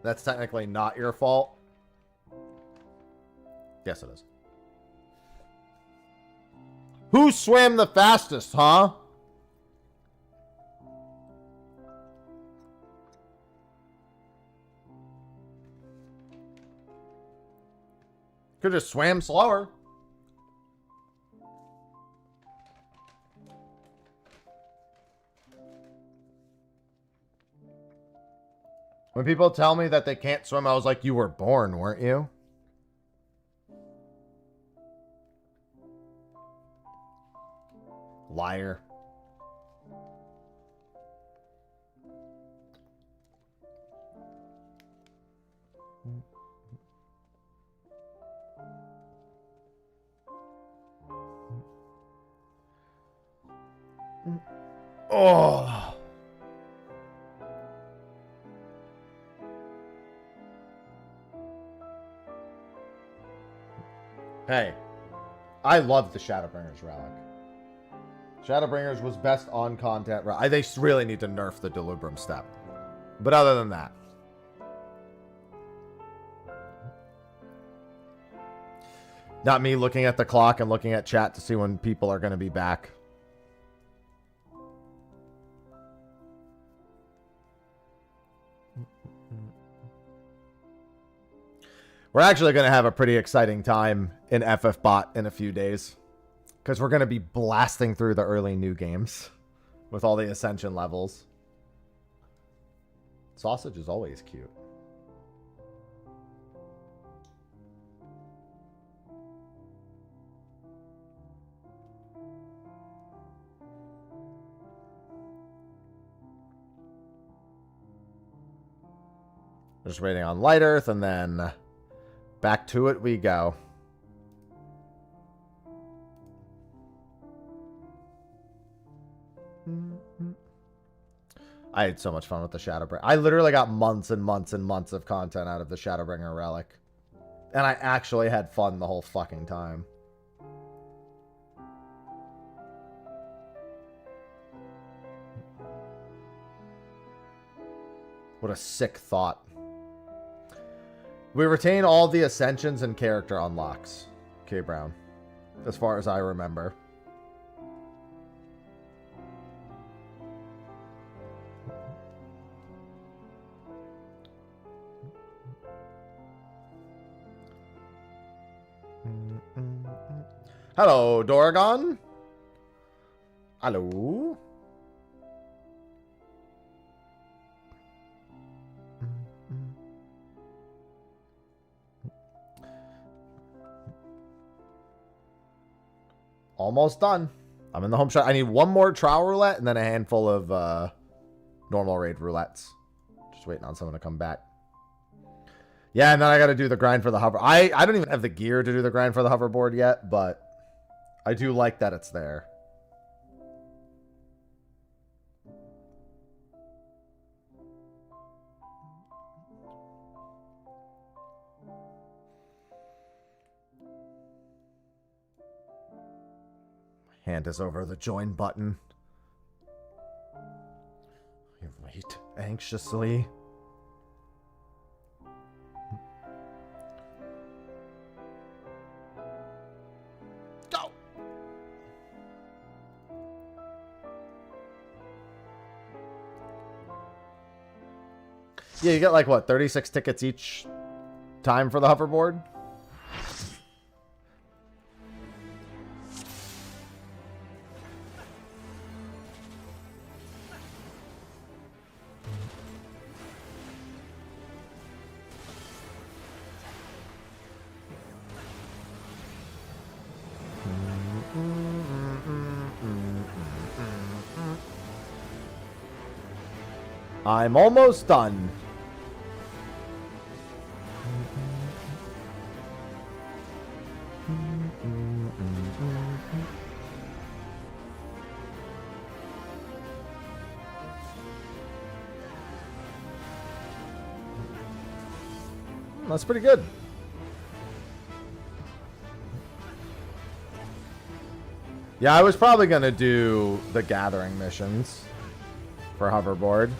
That's technically not your fault. Yes, it is. Who swam the fastest, huh? Could have swam slower. When people tell me that they can't swim, I was like, you were born, weren't you? Liar. Oh. Hey, I love the Shadowbringers relic. Shadowbringers was best on content. They really need to nerf the Delubrum step. But other than that. Not me looking at the clock and looking at chat to see when people are going to be back. We're actually going to have a pretty exciting time in FFBot in a few days. Because we're going to be blasting through the early new games with all the Ascension levels. Sausage is always cute. Just waiting on Light Earth, and then back to it we go. I had so much fun with the Shadowbringer. I literally got months and months and months of content out of the Shadowbringer relic. And I actually had fun the whole fucking time. What a sick thought. We retain all the Ascensions and character unlocks. K. Brown. As far as I remember. Hello, Doragon. Hello. Almost done. I'm in the home shot. I need one more trial roulette and then a handful of normal raid roulettes. Just waiting on someone to come back. Yeah, and then I got to do the grind for the hover. I don't even have the gear to do the grind for the hoverboard yet, but I do like that it's there. Hand is over the join button. I wait anxiously. Go! Yeah, you get like what, 36 tickets each time for the hoverboard? I'm almost done. That's pretty good. Yeah, I was probably going to do the gathering missions for hoverboard.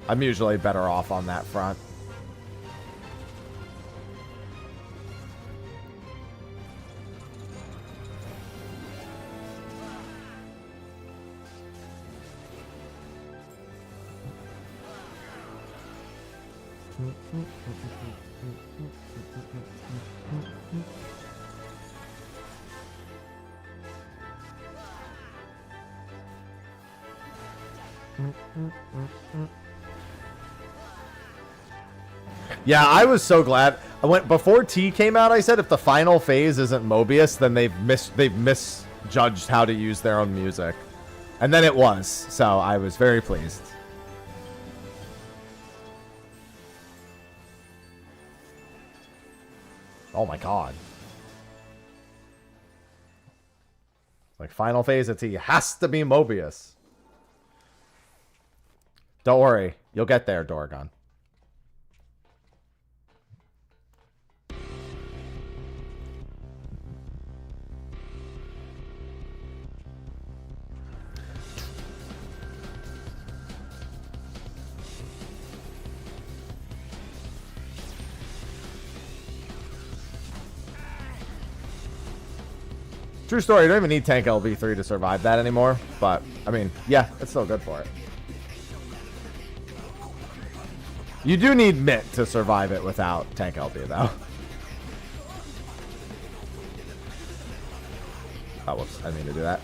I'm usually better off on that front. Yeah, I was so glad. I went before T came out. I said if the final phase isn't Mobius, then they've misjudged how to use their own music, and then it was. So I was very pleased. Oh my god! Like final phase of T has to be Mobius. Don't worry, you'll get there, Dorgon. True story, you don't even need tank LB3 to survive that anymore, but, I mean, yeah, it's still good for it. You do need Mitt to survive it without tank LB, though. Oh, whoops. I didn't mean to do that.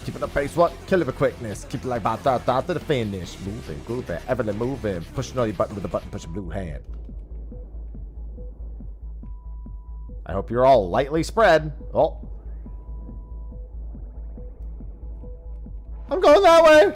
Keep it the pace, what? Kill it with quickness. Keep it like about to the finish. Moving, grooving, everly moving. Pushing all your button with the button, push a blue hand. I hope you're all lightly spread. Oh. I'm going that way.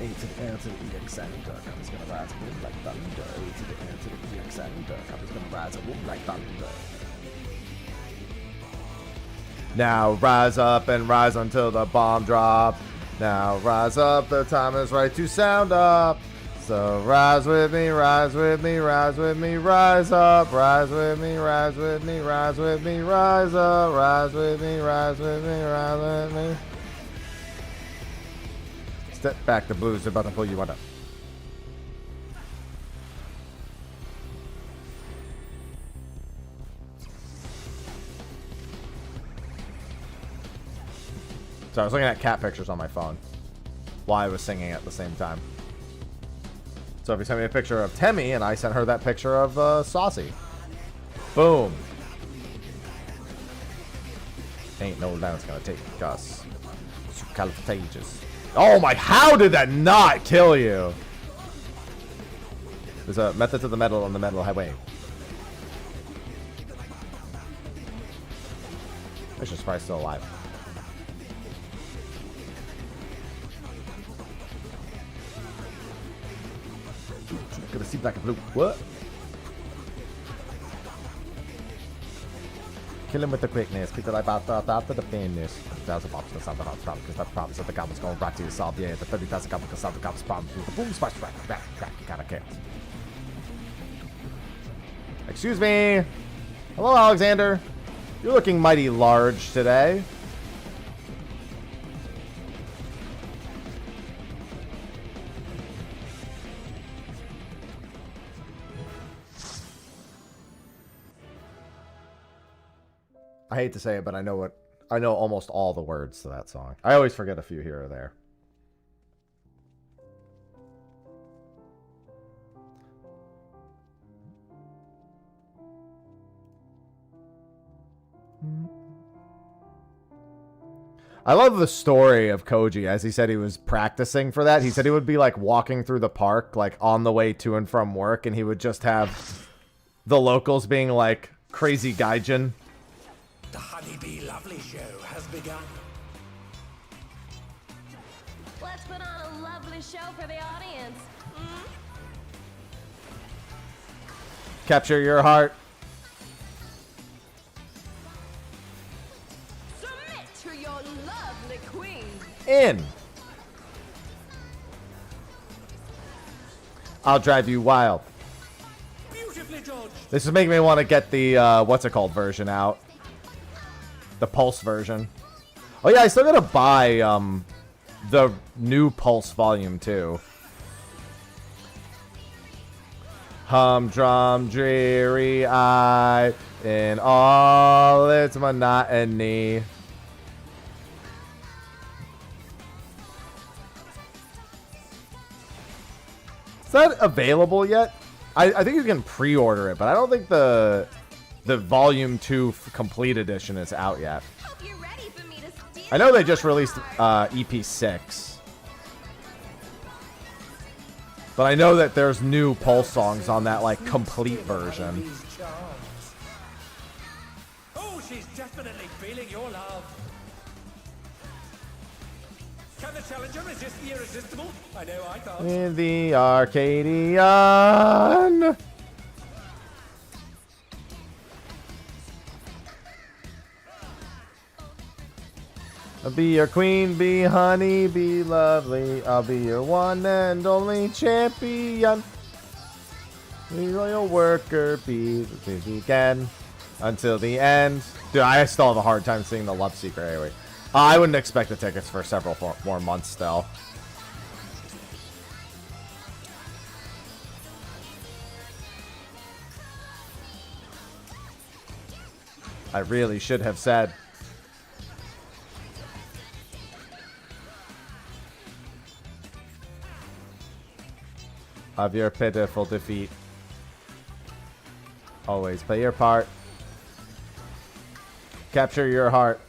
A to the L to the EX and dark. I'm just gonna rise and move like thunder. A to the L to the EX and dark. I'm just gonna rise and move like thunder. Now rise up and rise until the bomb drop. Now rise up, the time is right to sound up. So rise with me, rise with me, rise with me, rise up. Rise with me, rise with me, rise with me, rise up. Rise with me, rise with me, rise with me. Step back, the blues are about to pull you up. So I was looking at cat pictures on my phone while I was singing at the same time. So if you send me a picture of Temmie and I sent her that picture of Saucy. Boom. Ain't no down it's gonna take us. Supercalifragious. Oh my, how did that not kill you? There's a method to the metal on the metal highway. Fisher's probably still alive. Gonna see black and blue. What? Kill him with the quickness. Keep it like after the finish. 1,000 pops to solve the hot problem. Because that promise that the goblins going right to you solve. Yeah, the 30,000 goblins can solve the goblins' problems. With the boom, splash, back. Kinda cares. Excuse me. Hello, Alexander. You're looking mighty large today. I hate to say it, but I know almost all the words to that song. I always forget a few here or there. I love the story of Koji, as he said he was practicing for that. He said he would be like walking through the park, like on the way to and from work, and he would just have the locals being like crazy gaijin. The Honeybee Lovely Show has begun. Let's put on a lovely show for the audience. Capture your heart. Submit to your lovely queen. In. I'll drive you wild. Beautifully judged. This is making me want to get the what's it called version out. The Pulse version. Oh yeah, I still gotta buy the new Pulse Volume 2. Humdrum, dreary eye in all its monotony. Is that available yet? I think you can pre-order it, but I don't think the Volume 2 Complete Edition is out yet. Hope you're ready for me to steal I know they just released EP 6. But I know that there's new Pulse songs on that, like, complete version. Oh, she's definitely feeling your love. Can the challenger resist the irresistible? I know I can't. In the Arcadian. I'll be your queen, be honey, be lovely. I'll be your one and only champion. Be loyal worker, be the again until the end. Dude, I still have a hard time singing the Love Secret anyway. I wouldn't expect the tickets for several more months still. I really should have said. Of your pitiful defeat. Always play your part. Capture your heart.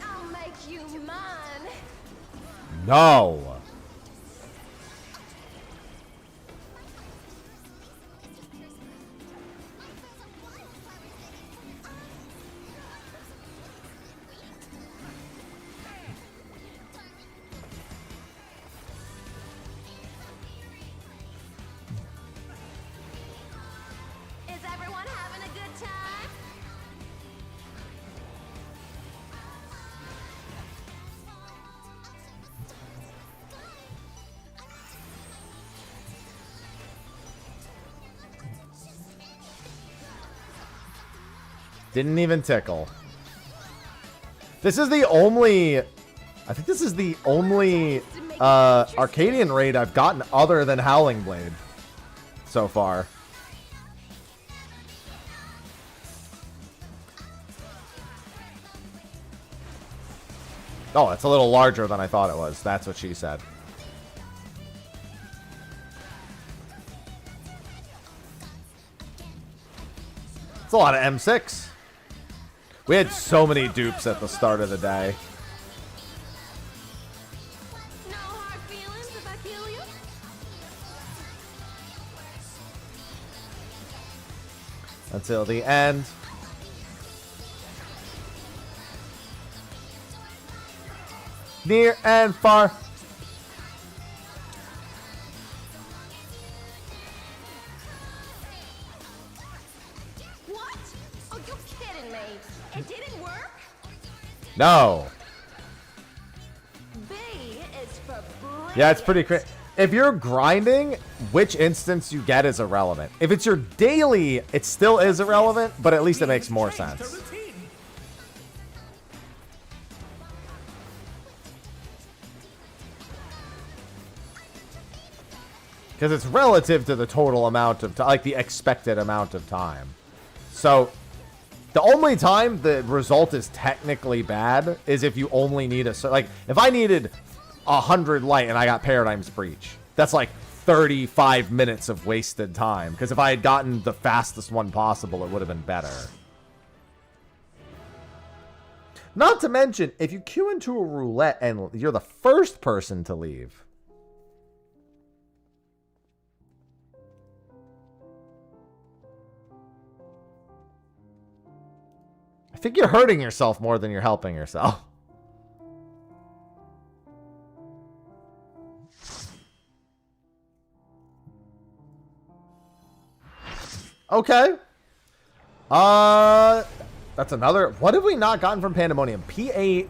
I'll make you mine. No. Is everyone having a good time? Didn't even tickle. This is the only... I think this is the only Arcadian raid I've gotten other than Howling Blade so far. Oh, it's a little larger than I thought it was. That's what she said. It's a lot of M6. We had so many dupes at the start of the day. No hard feelings if I kill you? Until the end. Near and far. What? Oh, you're kidding me. It didn't work? No. B is for brilliant. Yeah, it's pretty crazy. If you're grinding, which instance you get is irrelevant. If it's your daily, it still is irrelevant, but at least it makes more sense. Because it's relative to the total amount of time, like the expected amount of time. So, the only time the result is technically bad is if you only need like, if I needed 100 light and I got Paradigm's Breach, that's like 35 minutes of wasted time. Because if I had gotten the fastest one possible, it would have been better. Not to mention, if you queue into a roulette and you're the first person to leave, I think you're hurting yourself more than you're helping yourself. Okay. That's another. What have we not gotten from Pandemonium? P8.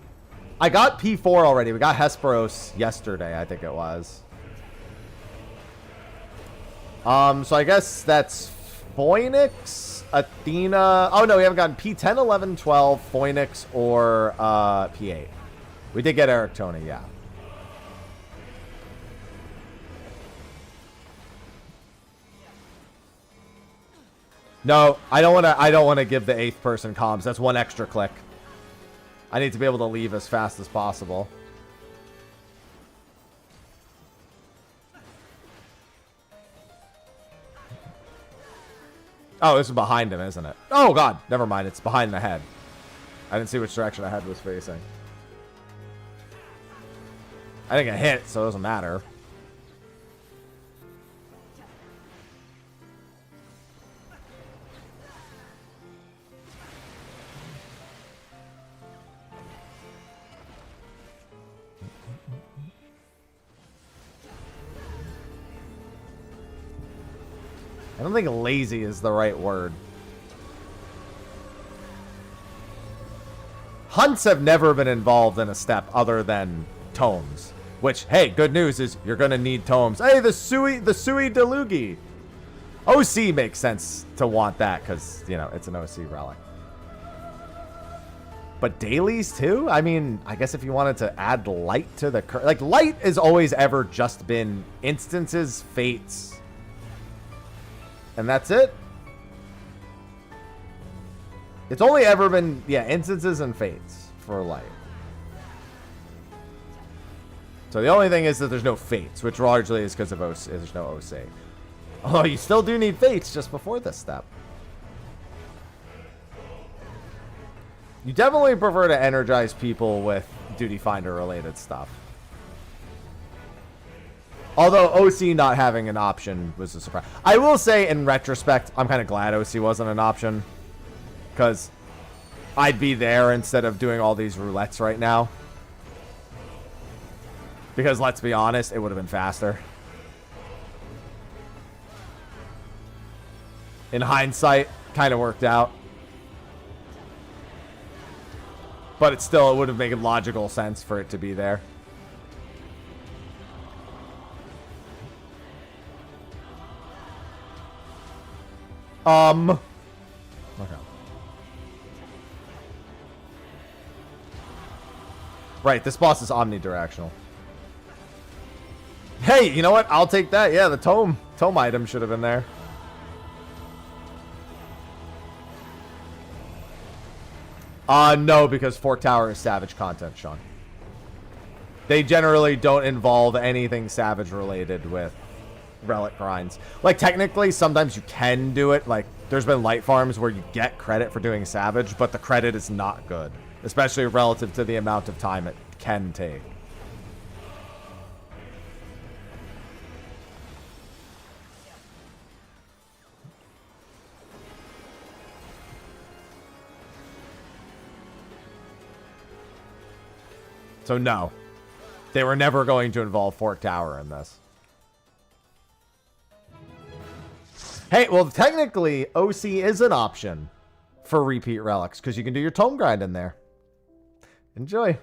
I got P4 already. We got Hesperos yesterday, I think it was. So I guess that's Phoenix, Athena. Oh no, we haven't gotten P10, 11, 12, Phoenix, or P8. We did get Eric Tony, yeah. No, I don't want to give the 8th person comms. That's one extra click. I need to be able to leave as fast as possible. Oh, this is behind him, isn't it? Oh, God. Never mind. It's behind the head. I didn't see which direction the head was facing. I didn't get hit, so it doesn't matter. I don't think lazy is the right word. Hunts have never been involved in a step other than tomes. Which, hey, good news is you're gonna need tomes. Hey, the Sui Delugi. OC makes sense to want that because, you know, it's an OC relic. But dailies too? I mean, I guess if you wanted to add light to the... Like, light has always ever just been instances, fates. And that's it. It's only ever been, yeah, instances and fates for light. So the only thing is that there's no fates, which largely is because of OC. There's no OC. Although you still do need fates just before this step. You definitely prefer to energize people with Duty Finder related stuff. Although OC not having an option was a surprise. I will say in retrospect, I'm kind of glad OC wasn't an option. Because I'd be there instead of doing all these roulettes right now. Because let's be honest, it would have been faster. In hindsight, kind of worked out. But it would have made logical sense for it to be there. Okay. Right, this boss is omnidirectional. Hey, you know what? I'll take that. Yeah, the Tome item should have been there. No, because Fork Tower is Savage content, Sean. They generally don't involve anything Savage related with relic grinds. Like, technically, sometimes you can do it. Like, there's been light farms where you get credit for doing Savage, but the credit is not good. Especially relative to the amount of time it can take. So no, they were never going to involve Fork Tower in this. Hey, well, technically, OC is an option for repeat relics because you can do your tome grind in there. Enjoy.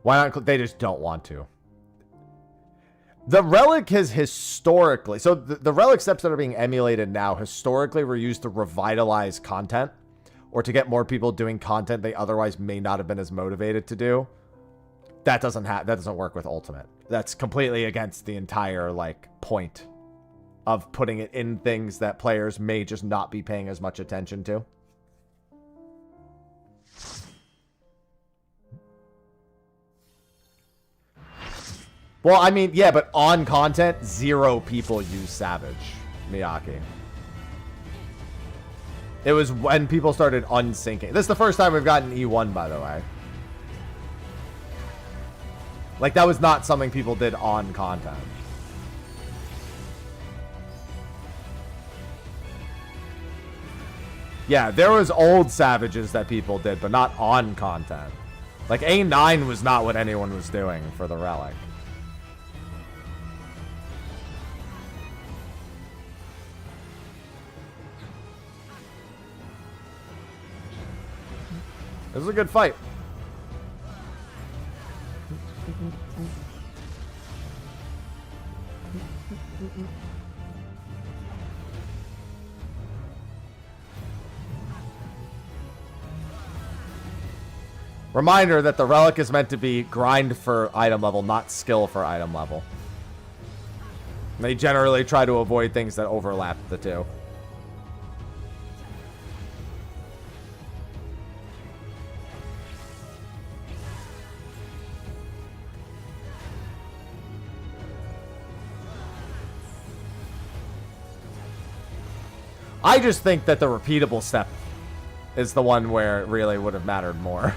Why not? They just don't want to. The relic has historically... So the relic steps that are being emulated now historically were used to revitalize content. Or to get more people doing content they otherwise may not have been as motivated to do. That doesn't work with Ultimate. That's completely against the entire, like, point of putting it in things that players may just not be paying as much attention to. Well, I mean, yeah, but on content, 0 people use Savage, Miyake. It was when people started unsyncing. This is the first time we've gotten E1, by the way. Like, that was not something people did on content. Yeah, there was old Savages that people did, but not on content. Like, A9 was not what anyone was doing for the relic. This is a good fight. Reminder that the relic is meant to be grind for item level, not skill for item level. They generally try to avoid things that overlap the two. I just think that the repeatable step is the one where it really would have mattered more.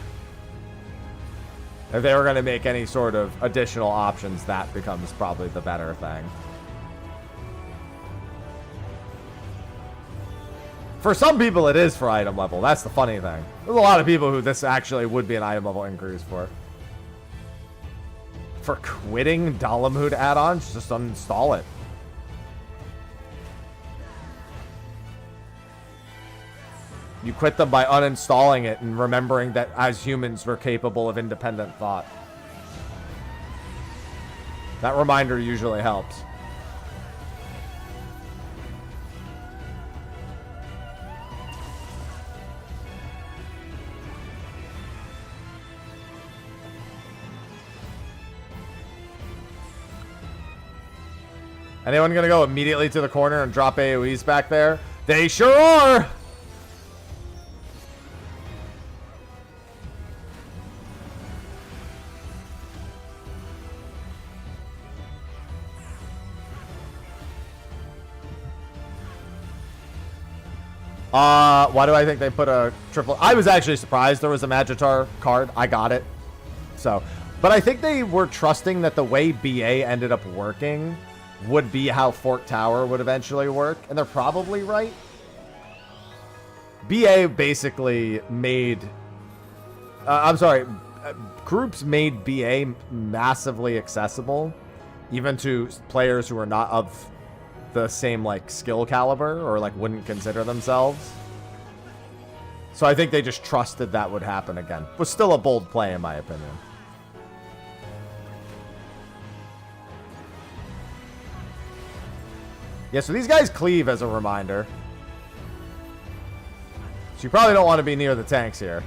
If they were going to make any sort of additional options, that becomes probably the better thing. For some people, it is for item level. That's the funny thing. There's a lot of people who this actually would be an item level increase for. For quitting Dalamud add-ons, just uninstall it. You quit them by uninstalling it and remembering that as humans we're capable of independent thought. That reminder usually helps. Anyone gonna go immediately to the corner and drop AoEs back there? They sure are! Why do I think they put a triple? I was actually surprised there was a Magitar card. I got it. So, but I think they were trusting that the way BA ended up working would be how Fork Tower would eventually work. And they're probably right. BA basically made... groups made BA massively accessible. Even to players who are not of the same, like, skill caliber. Or, like, wouldn't consider themselves. So I think they just trusted that would happen again. Was still a bold play, in my opinion. Yeah, so these guys cleave as a reminder. So you probably don't want to be near the tanks here.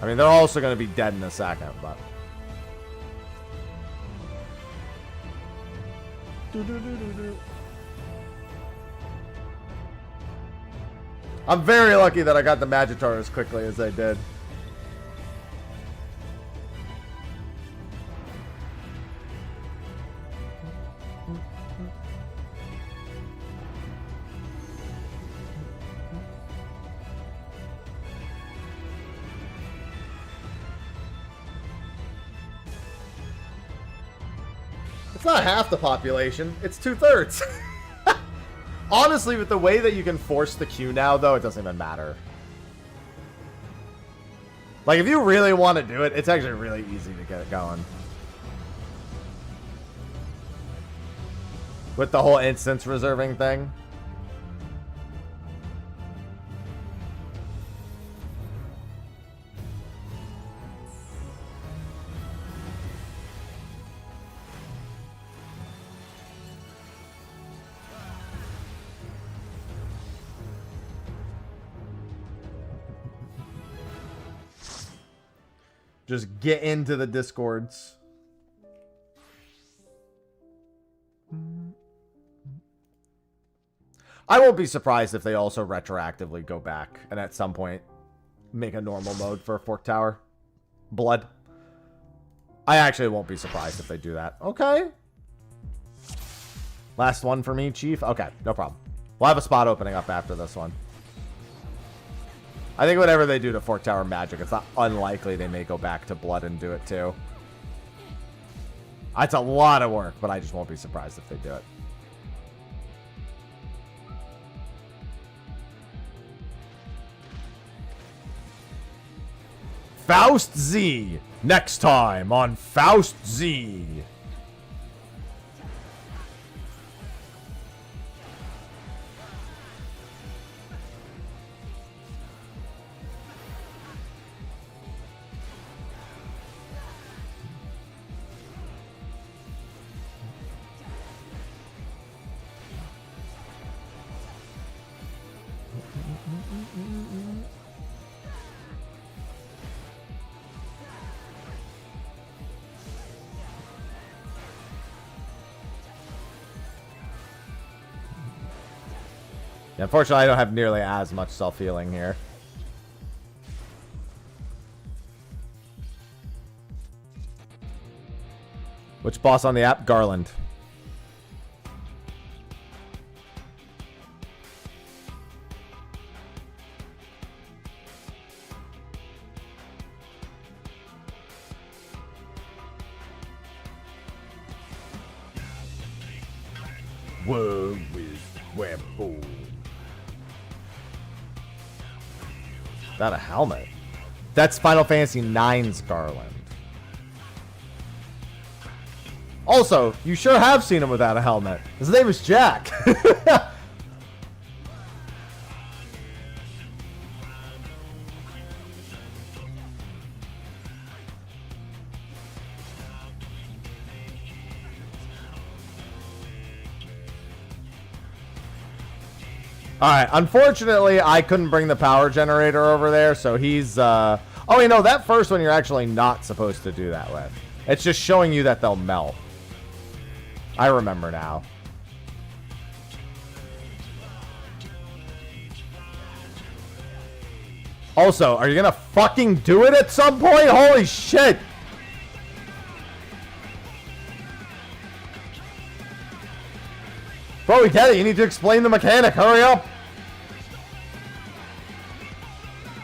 I mean, they're also going to be dead in a second, but... I'm very lucky that I got the Magitar as quickly as I did. It's not half the population. It's 2/3. Honestly, with the way that you can force the queue now, though, it doesn't even matter. Like, if you really want to do it, it's actually really easy to get it going. With the whole instance reserving thing. Just get into the discords. I won't be surprised if they also retroactively go back and at some point make a normal mode for Fork Tower. Blood. I actually won't be surprised if they do that. Okay. Last one for me, Chief. Okay, no problem. We'll have a spot opening up after this one. I think whatever they do to Fork Tower Magic, it's not unlikely they may go back to Blood and do it too. It's a lot of work, but I just won't be surprised if they do it. Faust Z. Next time on Faust Z. Unfortunately, I don't have nearly as much self-healing here. Which boss on the app? Garland. Whoa, with weapon. That a helmet? That's Final Fantasy IX's Garland. Also, you sure have seen him without a helmet. His name is Jack. Alright, unfortunately, I couldn't bring the power generator over there, so he's, Oh, you know, that first one you're actually not supposed to do that with. It's just showing you that they'll melt. I remember now. Also, are you gonna fucking do it at some point? Holy shit! Bro, we get it. You need to explain the mechanic. Hurry up.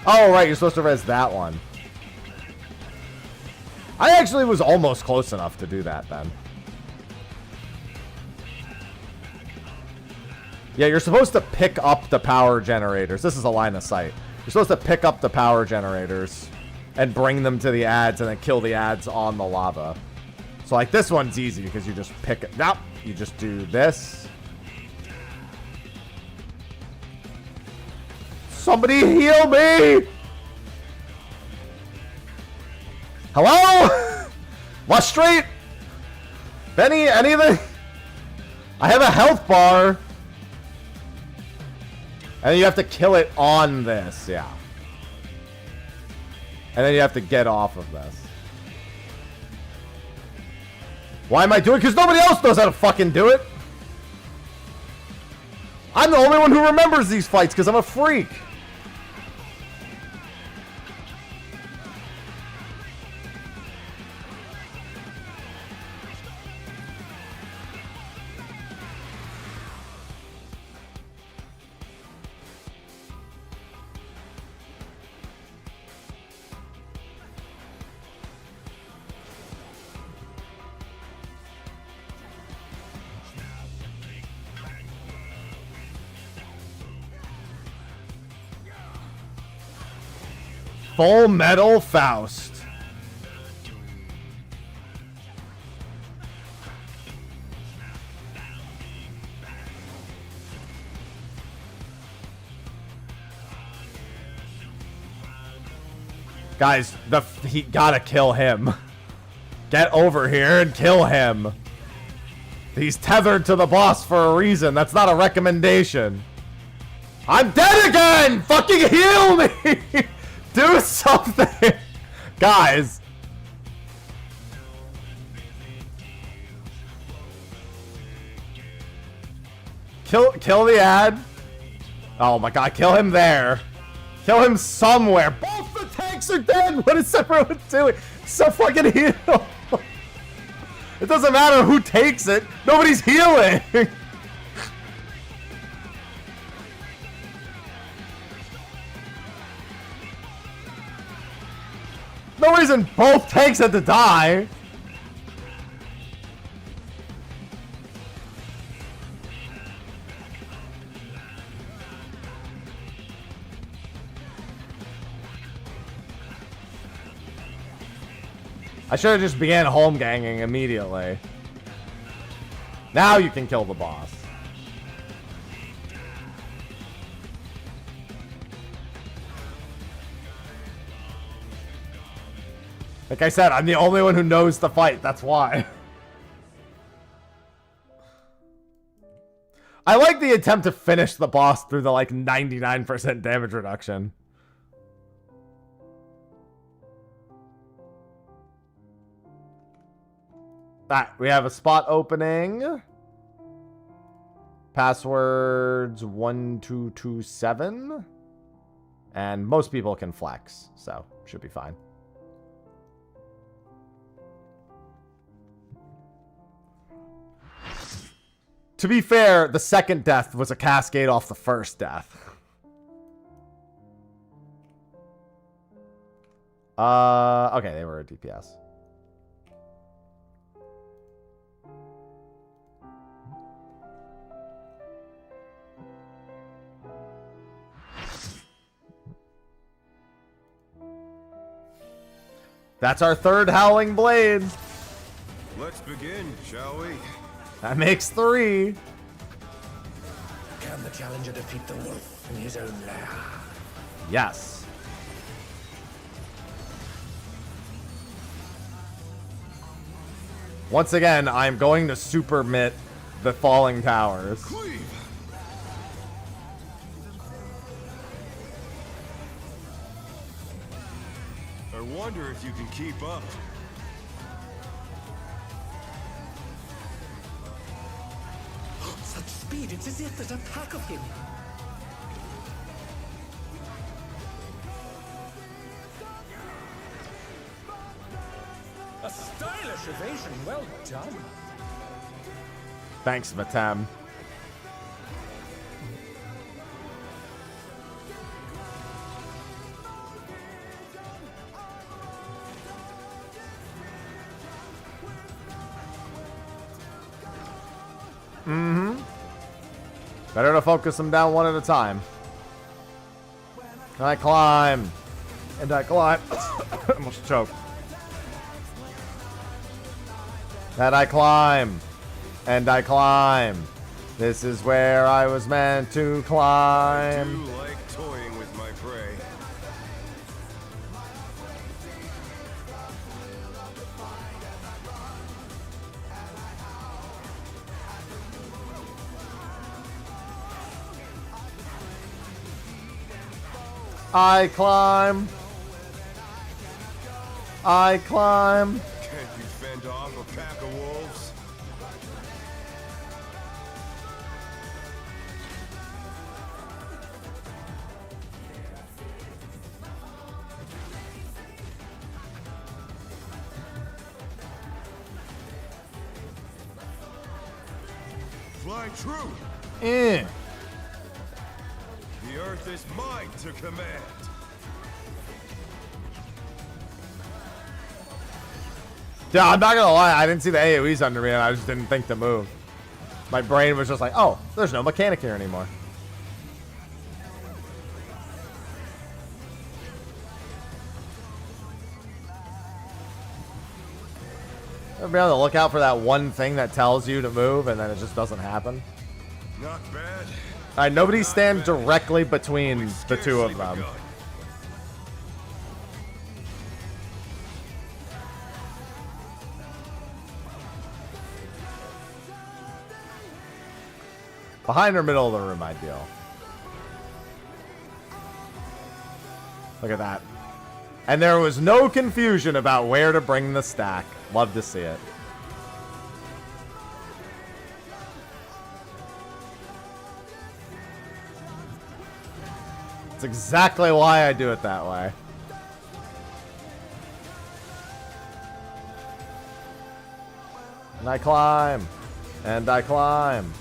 Oh, right. You're supposed to res that one. I actually was almost close enough to do that then. Yeah, you're supposed to pick up the power generators. This is a line of sight. You're supposed to pick up the power generators and bring them to the ads and then kill the ads on the lava. So, like, this one's easy because you just pick it. Nope. You just do this. Somebody heal me! Hello? West Street? Benny, anything? I have a health bar. And then you have to kill it on this, yeah. And then you have to get off of this. Why am I doing it? Because nobody else knows how to fucking do it. I'm the only one who remembers these fights because I'm a freak. Full Metal Faust. Guys, he gotta kill him. Get over here and kill him. He's tethered to the boss for a reason. That's not a recommendation. I'm dead again! Fucking heal me! Do something! Guys. Kill the ad. Oh my god, kill him there. Kill him somewhere. Both the tanks are dead! What is everyone doing? So fucking heal! It doesn't matter who takes it. Nobody's healing! No reason both tanks had to die. I should have just began home ganging immediately. Now you can kill the boss. Like I said, I'm the only one who knows the fight. That's why. I like the attempt to finish the boss through the, like, 99% damage reduction. Alright, we have a spot opening. Passwords 1227. And most people can flex, so should be fine. To be fair, the second death was a cascade off the first death. Okay, they were a DPS. That's our third Howling Blade. Let's begin, shall we? That makes 3. Can the challenger defeat the wolf in his own lair? Yes. Once again, I'm going to super mitt the falling towers. Cleave. wonder if you can keep up. Such speed, it's as if there's a pack of him. A stylish evasion, well done. Thanks, Matam. Better to focus them down one at a time. I climb. And I climb. Almost choked. And I climb. And I climb. This is where I was meant to I climb. do like toying with my prey. I climb. I climb. Can't you fend off a pack of wolves? Fly true. Eh. The earth is mine to command. Yeah, I'm not gonna lie, I didn't see the AoEs under me and I just didn't think to move. My brain was just like, oh, there's no mechanic here anymore. Ever be on the lookout for that one thing that tells you to move and then it just doesn't happen? Not bad. Alright, nobody stand directly between We've the two of scarcely them. begun. Behind or middle of the room, ideal. Look at that. And there was no confusion about where to bring the stack. Love to see it. It's exactly why I do it that way. And I climb. And I climb.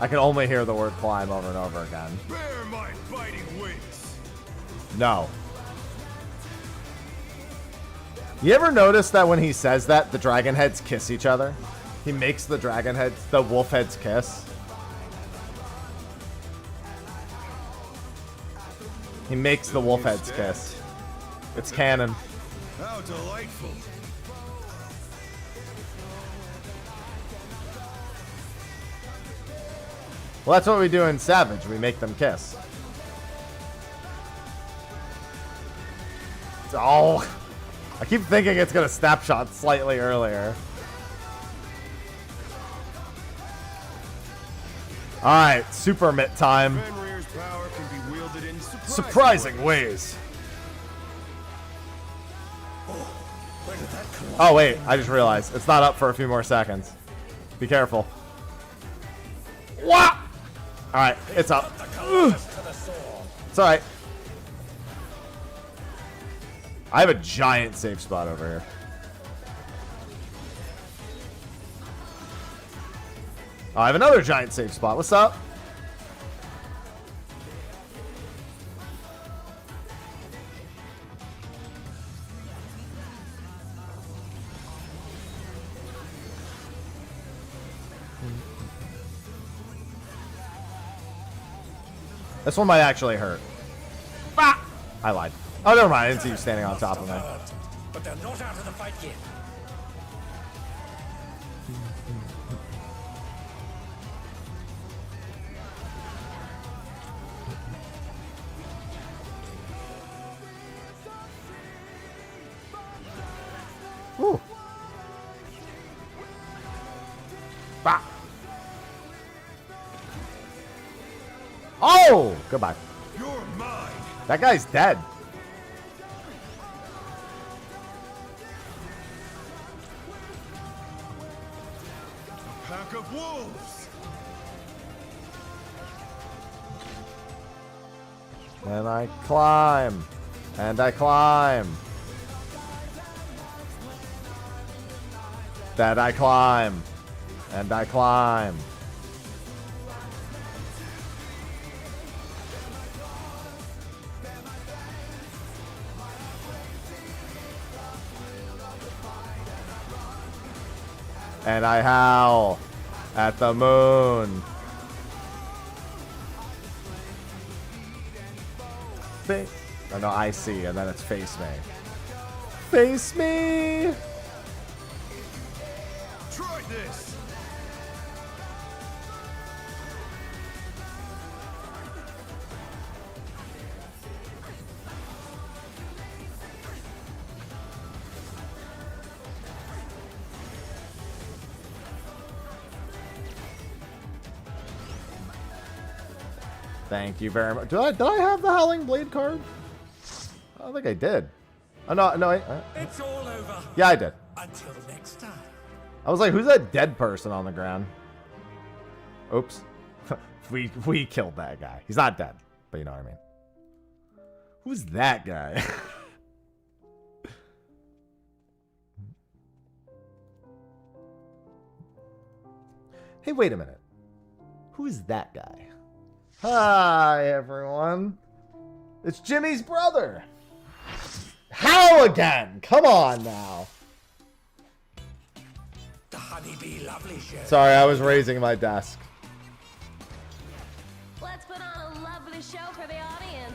I can only hear the word climb over and over again. Bear my biting wings. No. You ever notice that when he says that, the dragon heads kiss each other? He makes the dragon heads, the wolf heads kiss. He makes the wolf heads kiss. It's canon. How delightful. Well, that's what we do in Savage. We make them kiss. Oh, I keep thinking it's going to snapshot slightly earlier. All right, super mitt time. Fenrir's power can be wielded in Surprising ways. Where did that come Oh, wait, I just realized. It's not up for a few more seconds. Be careful. Wah! All right, it's up. Ugh. It's all right. I have a giant safe spot over here. Oh, I have another giant safe spot. What's up? This one might actually hurt. Ah! I lied. Oh, never mind. I didn't see you standing on top of me. But they're not out of the fight yet. Woo. Bah. Oh! Goodbye. You're mine. That guy's dead. pack of wolves! And I climb. And I climb. That I climb. And I climb. And I howl at the moon. Oh, no, I see, and then it's face me. Face me! Try this! Thank you very much. Did I have the Howling Blade card? I don't think I did. Oh, no, It's all over. yeah, I did. Until next time. I was like, who's that dead person on the ground? Oops. we killed that guy. He's not dead, but you know what I mean. Who's that guy? Hey, wait a minute. Who's that guy? Hi, everyone. It's Jimmy's brother. How again? Come on now. The honeybee lovely show. Sorry, I was raising my desk. Let's put on a lovely show for the audience.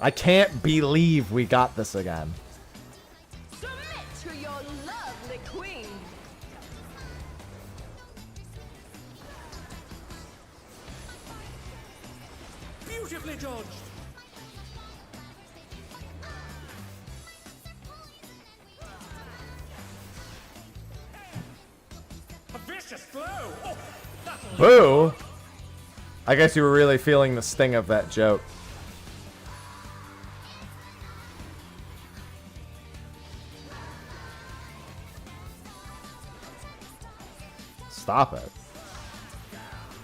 I can't believe we got this again. Submit to your lovely queen. Beautifully dodged. A vicious blow. Oh, that'll Boo! I guess you were really feeling the sting of that joke. Stop it.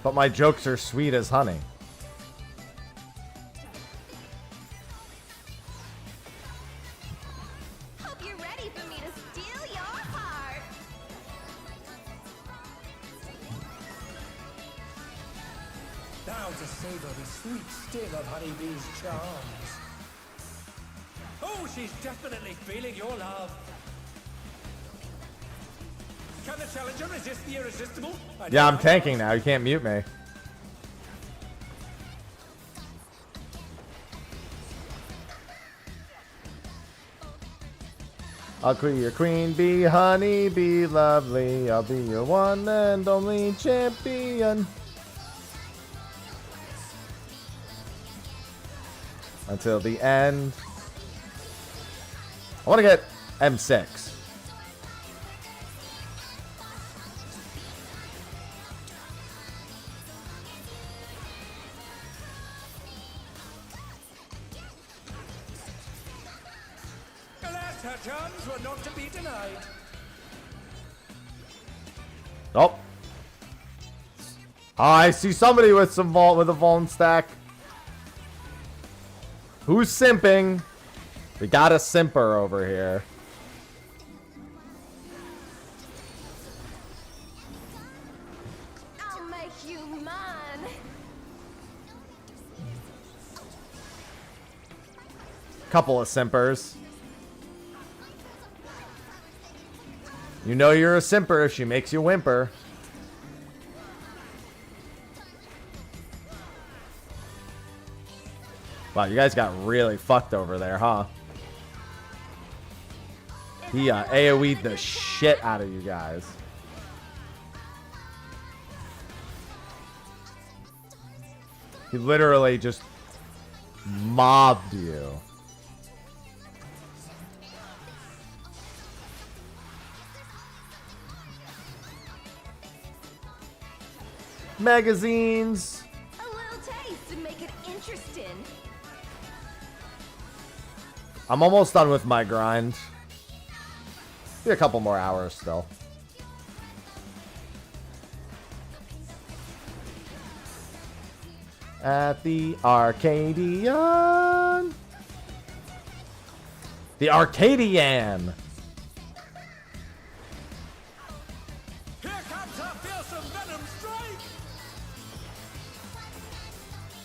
But my jokes are sweet as honey. Hope you're ready for me to steal your heart. now to savor the sweet sting of honeybee's charms. Oh, she's definitely feeling your love. Can the challenger resist the irresistible? Yeah, I'm tanking now. You can't mute me. I'll be your queen bee, honey bee, lovely. I'll be your one and only champion. Until the end. I want to get M6. Alas, her charms were not to be denied. Oh. Oh, I see somebody with some vault with a Vuln stack. Who's simping? We got a simper over here. I'll make you mine. Couple of simpers. You know you're a simper if she makes you whimper. Wow, you guys got really fucked over there, huh? He AoE'd the shit out of you guys. He literally just mobbed you. Magazines. A little taste to make it interesting. I'm almost done with my grind. Be a couple more hours still. At the Arcadian. The Arcadian. Here comes a fearsome venom strike!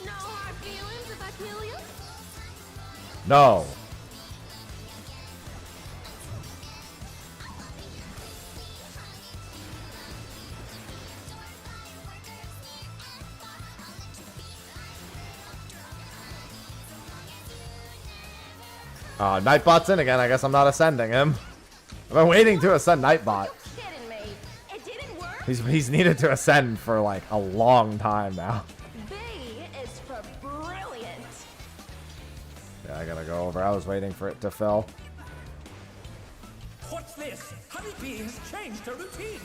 No hard feelings if I kill you? No. Nightbot's in again. I guess I'm not ascending him. I've been waiting to ascend Nightbot. Kidding me? It didn't work. He's needed to ascend for like a long time now. B is for brilliant. Yeah, I gotta go over. I was waiting for it to fill. What's this? Honeybee has changed her routine.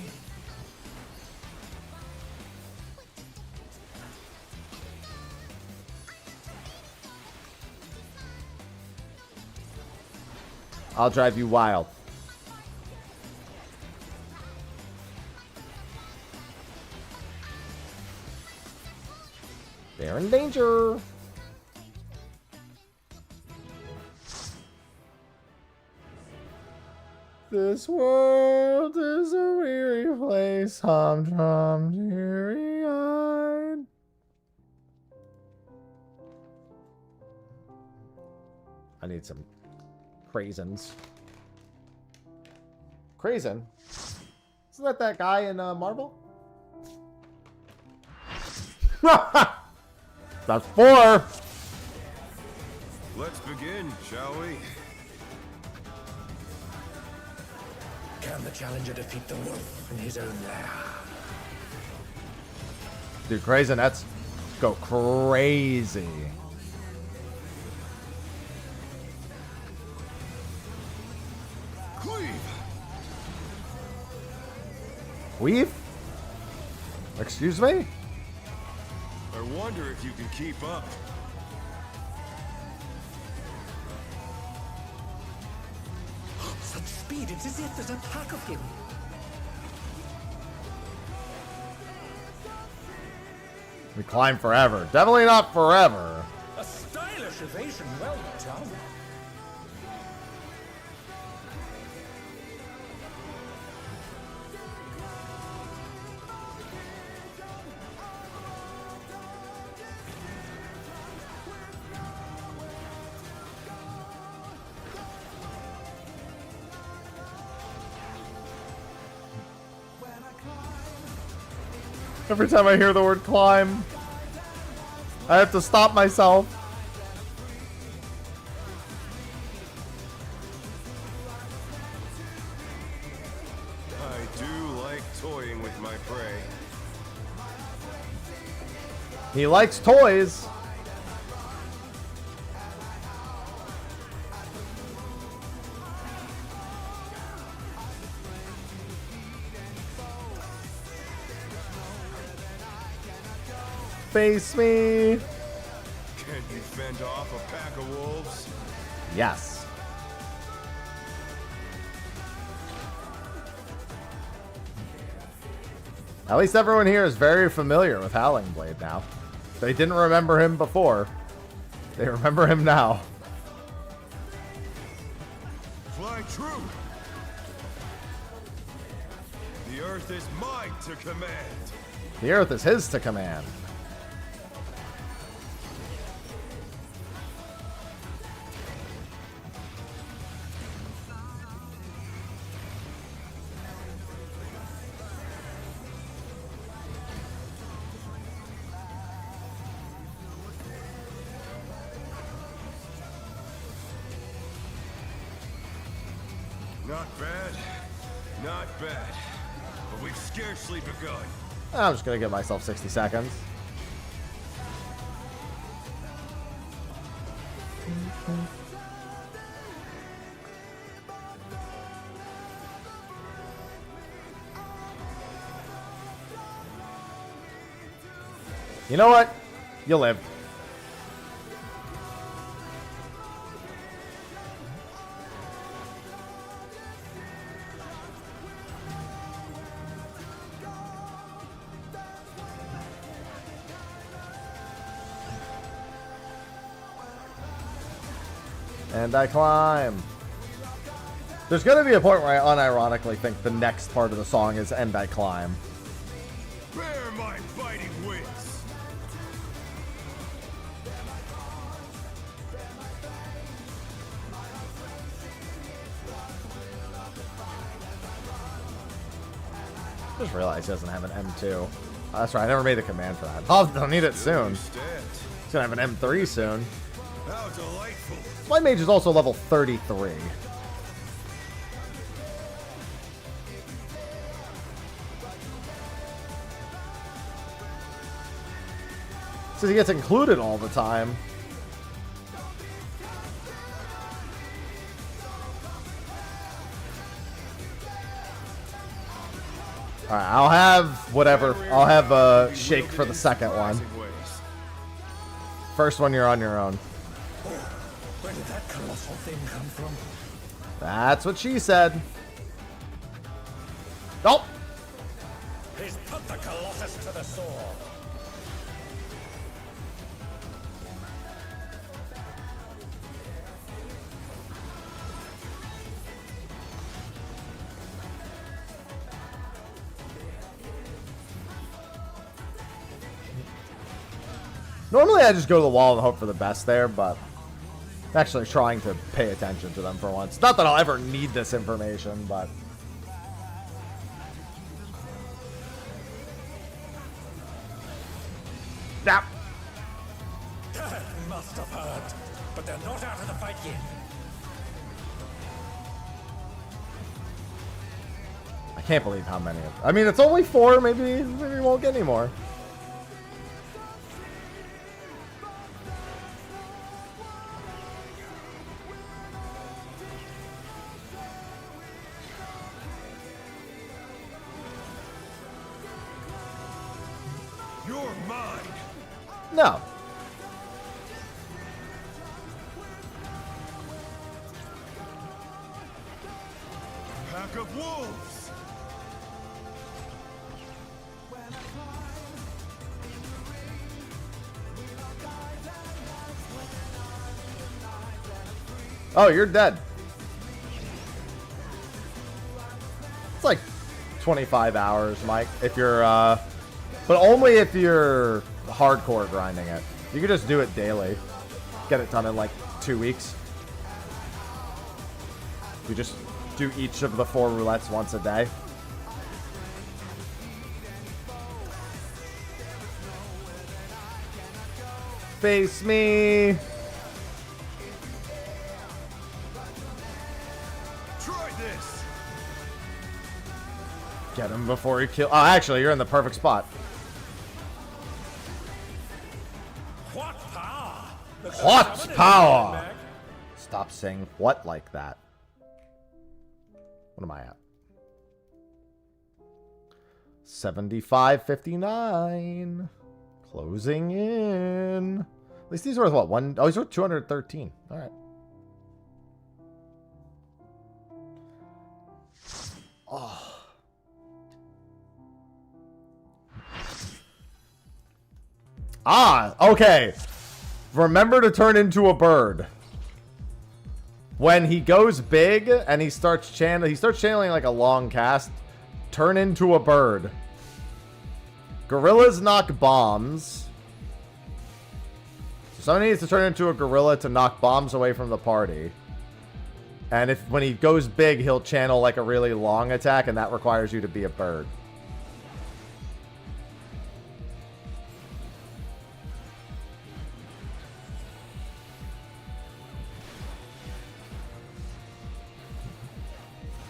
I'll drive you wild. They're in danger. This world is a weary place, humdrum, teary-eyed. I need some craisins. Craisin? Isn't that guy in Marvel? That's 4. Let's begin, shall we? Can the challenger defeat the wolf in his own lair? Dude, Craisinets go crazy. Weave? Excuse me? I wonder if you can keep up. Such speed, it's as if there's a pack of him. We climb forever. Definitely not forever. A stylish evasion, well done. Every time I hear the word climb, I have to stop myself. I do like toying with my prey. He likes toys. Face me. Can you fend off a pack of wolves? Yes. At least everyone here is very familiar with Howling Blade now. They didn't remember him before. They remember him now. Fly true. The earth is mine to command. The earth is his to command. Not bad. Not bad. But we've scarcely begun. I'm just gonna give myself 60 seconds. You know what? You live. And I climb. There's going to be a point where I unironically think the next part of the song is And I Climb. Bear my fighting wits. Just realized he doesn't have an M2. Oh, that's right, I never made the command for that. I'll need it soon. He's gonna have an M3 soon. How delightful. My mage is also level 33. So he gets included all the time. Alright, I'll have whatever. I'll have a shake for the second one. First one, you're on your own. Where did that colossal thing come from? That's what she said. Nope. He's put the Colossus to the sword. Normally I just go to the wall and hope for the best there, but I'm actually trying to pay attention to them for once. Not that I'll ever need this information, but... Snap! That must have hurt. But they're not out of the fight yet. I can't believe how many of... I mean, it's only 4. Maybe we won't get any more. You're mine. No. Pack of wolves. Oh, you're dead. It's like 25 hours, Mike, if you're, but only if you're hardcore grinding it. You can just do it daily. Get it done in like 2 weeks. You just do each of the 4 roulettes once a day. Face me. Try this. Get him before he kills. Oh, actually, you're in the perfect spot. What power? What power? Stop saying what like that. What am I at? 75.59. Closing in. At least he's worth what? One? Oh, he's worth 213. All right. Oh. Ah, okay. Remember to turn into a bird. When he goes big and he starts channeling like a long cast, turn into a bird. Gorillas knock bombs. So someone needs to turn into a gorilla to knock bombs away from the party. And when he goes big, he'll channel like a really long attack, and that requires you to be a bird.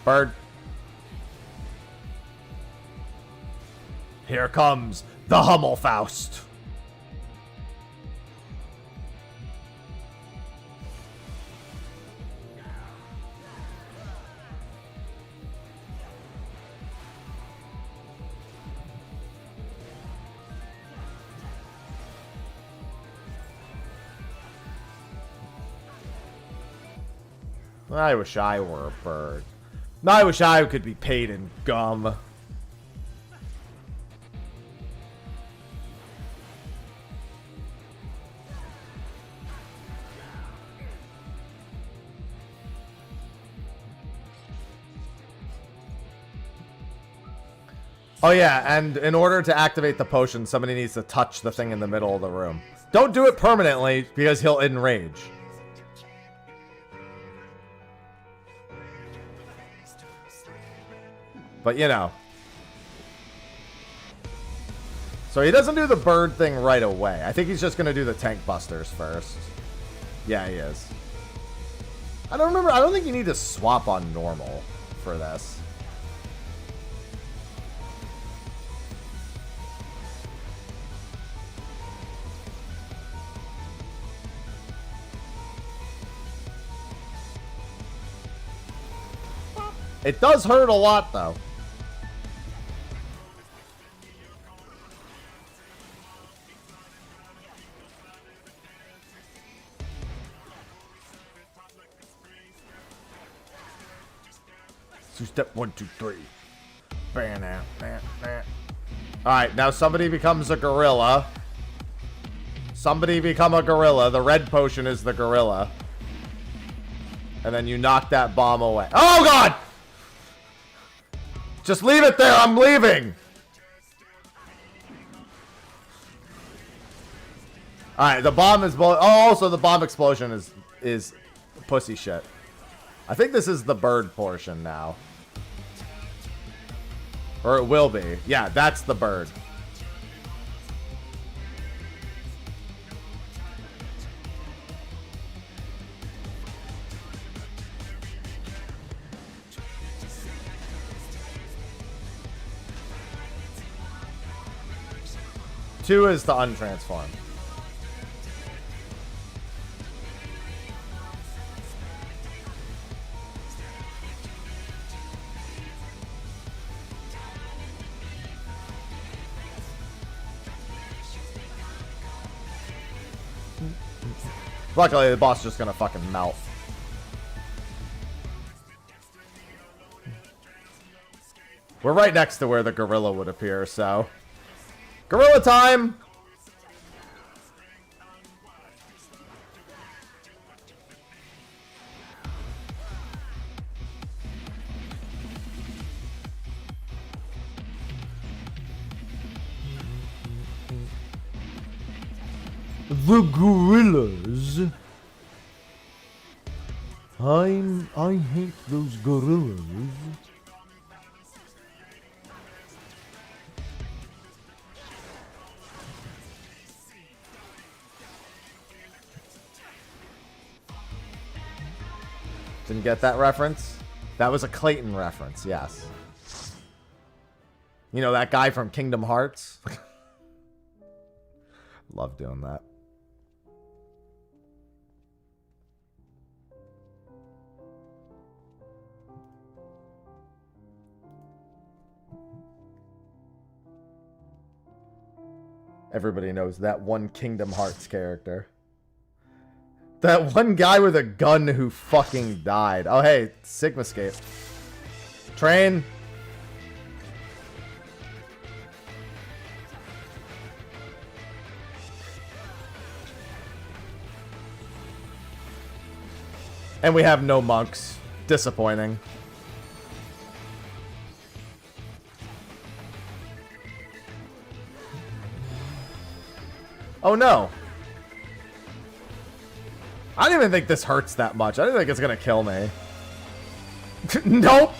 Bird. Here comes the Hummelfaust. I wish I were a bird. I wish I could be paid in gum. Oh yeah, and in order to activate the potion, somebody needs to touch the thing in the middle of the room. Don't do it permanently, because he'll enrage. But you know. So he doesn't do the bird thing right away. I think he's just going to do the tank busters first. Yeah, he is. I don't remember. I don't think you need to swap on normal for this. It does hurt a lot, though. So step 1, 2, 3. Alright, now somebody becomes a gorilla. Somebody become a gorilla. The red potion is the gorilla. And then you knock that bomb away. Oh, God! Just leave it there. I'm leaving. Alright, the bomb is... Oh, also the bomb explosion is pussy shit. I think this is the bird portion now. Or it will be. Yeah, that's the bird. Two is to untransform. Luckily, the boss is just gonna fucking melt. We're right next to where the gorilla would appear, so... Gorilla time! The gorillas. I hate those gorillas. Didn't get that reference? That was a Clayton reference, yes. You know that guy from Kingdom Hearts? Love doing that. Everybody knows that one Kingdom Hearts character. That one guy with a gun who fucking died. Oh, hey, Sigmascape. Train. And we have no monks. Disappointing. Oh no. I don't even think this hurts that much. I don't think it's gonna kill me. Nope.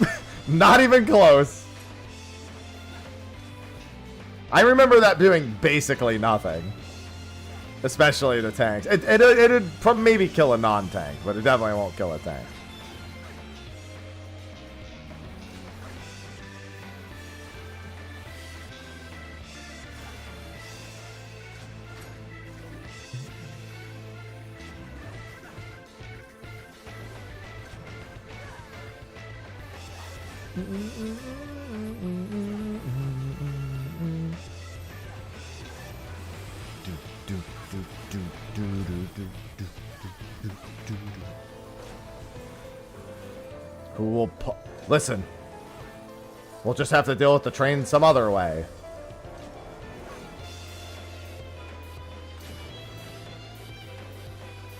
Not even close. I remember that doing basically nothing. Especially the tanks. It'd probably maybe kill a non-tank, but it definitely won't kill a tank. Who will listen? We'll just have to deal with the train some other way.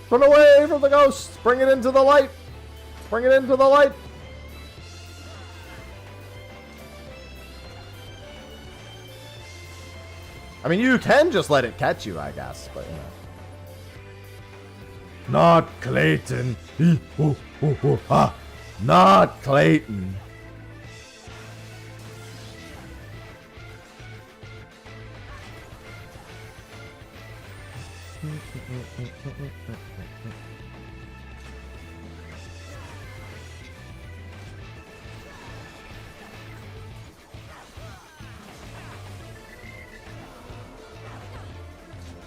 Run away from the ghosts! Bring it into the light! Bring it into the light! I mean, you can just let it catch you, I guess, but you know. Not Clayton. Not Clayton.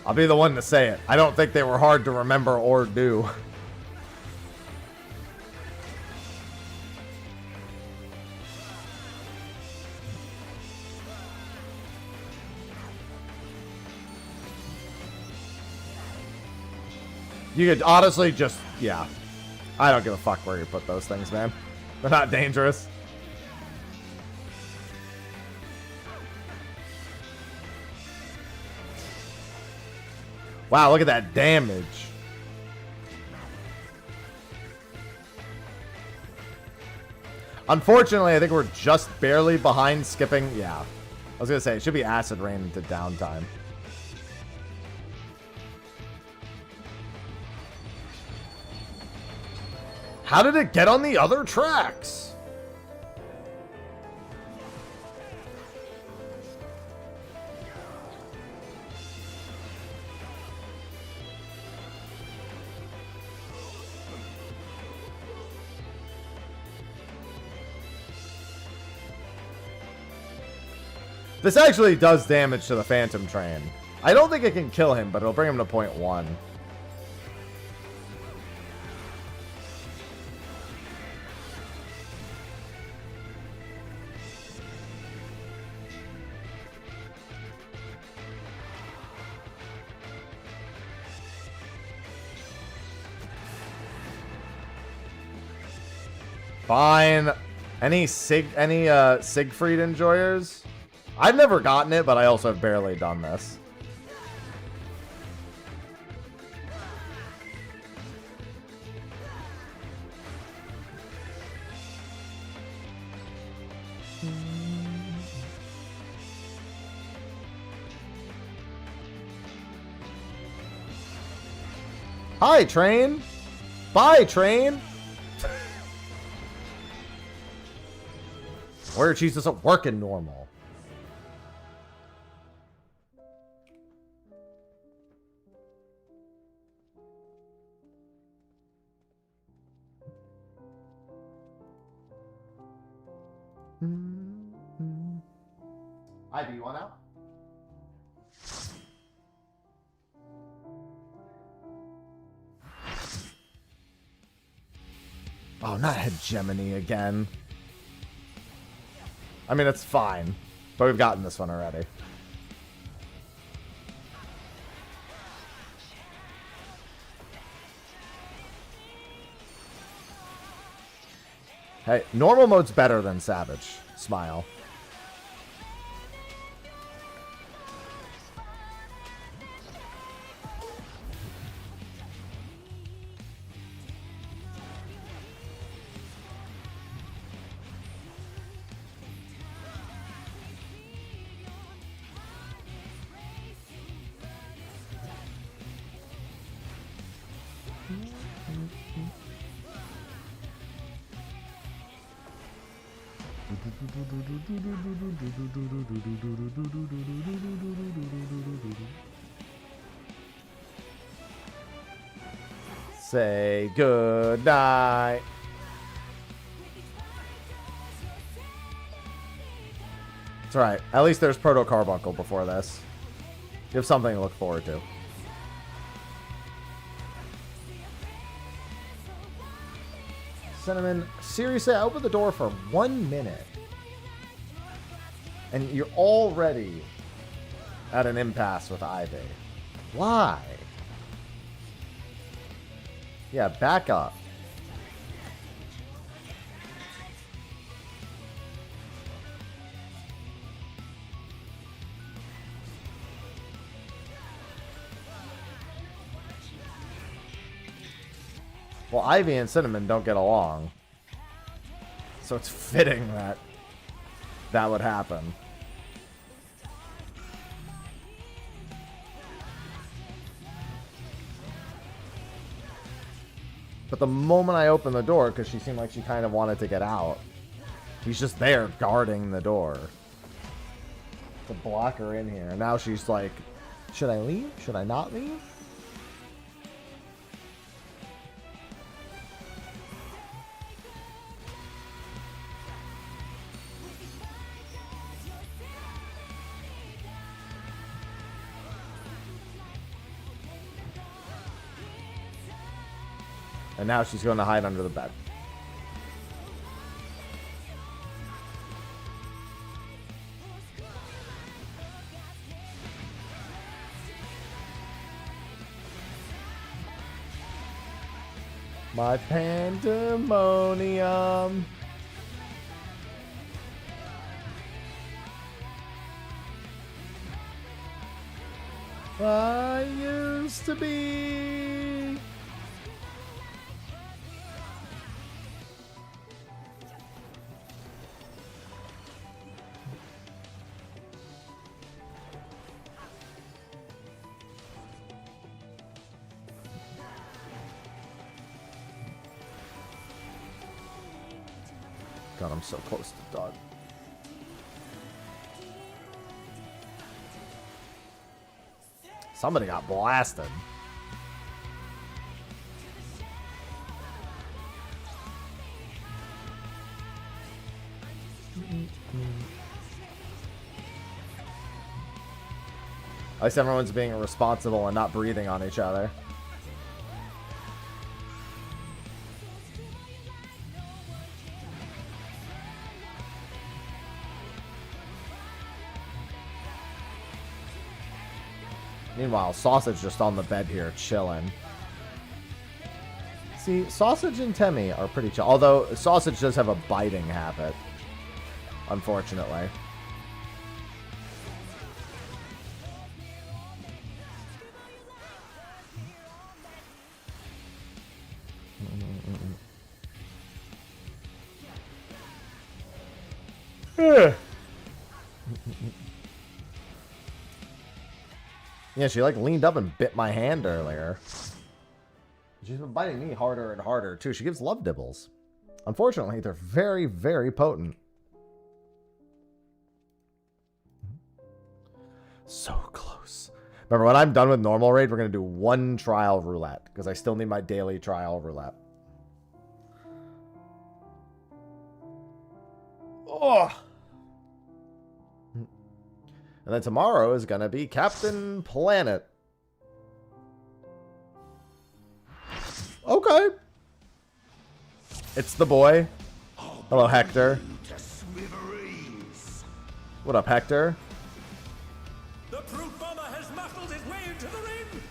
I'll be the one to say it. I don't think they were hard to remember or do. You could honestly just, yeah. I don't give a fuck where you put those things, man. They're not dangerous. Wow, look at that damage. Unfortunately, I think we're just barely behind skipping. Yeah. I was going to say, it should be acid rain into downtime. How did it get on the other tracks? This actually does damage to the Phantom Train. I don't think it can kill him, but it'll bring him to point 1. Fine. Any Siegfried enjoyers? I've never gotten it, but I also have barely done this. Hi, train. Bye, train. Where cheese isn't working normal. Ivy, you want out? Oh, not hegemony again. I mean, it's fine, but we've gotten this one already. Hey, normal mode's better than Savage. Smile. Say good night. That's right. At least there's Proto Carbuncle before this. You have something to look forward to. Cinnamon, seriously, I opened the door for 1 minute. And you're already at an impasse with Ivy. Why? Yeah, back up. Well, Ivy and Cinnamon don't get along. So it's fitting that that would happen. But the moment I opened the door, because she seemed like she kind of wanted to get out, he's just there guarding the door to block her in here. And now she's like, should I leave? Should I not leave? And now she's going to hide under the bed. My pandemonium. I used to be. God, I'm so close to done. Somebody got blasted. At least everyone's being responsible and not breathing on each other. Meanwhile, Sausage just on the bed here, chilling. See, Sausage and Temmie are pretty chill. Although, Sausage does have a biting habit. Unfortunately. Yeah, she like leaned up and bit my hand earlier. She's been biting me harder and harder too. She gives love dibbles. Unfortunately, they're very, very potent. So close. Remember, when I'm done with normal raid, we're going to do one trial roulette. Because I still need my daily trial roulette. Oh! And then tomorrow is going to be Captain Planet. Okay. It's the boy. Hello, Hector. What up, Hector? The brute bomber has muscled his way into the ring.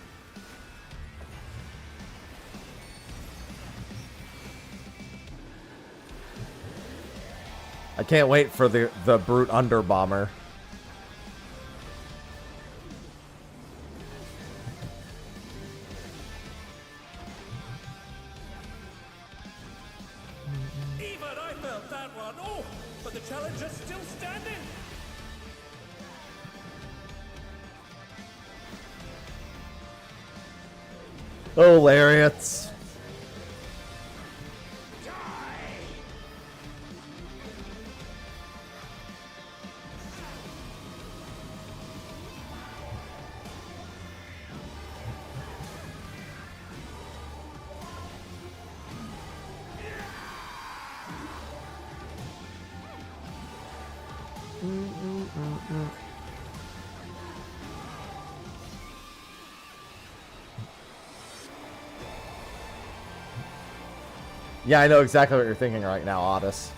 I can't wait for the brute under bomber. Even I felt that one. Oh, but the challenge is still standing. Oh, lariats. Yeah, I know exactly what you're thinking right now, Otis.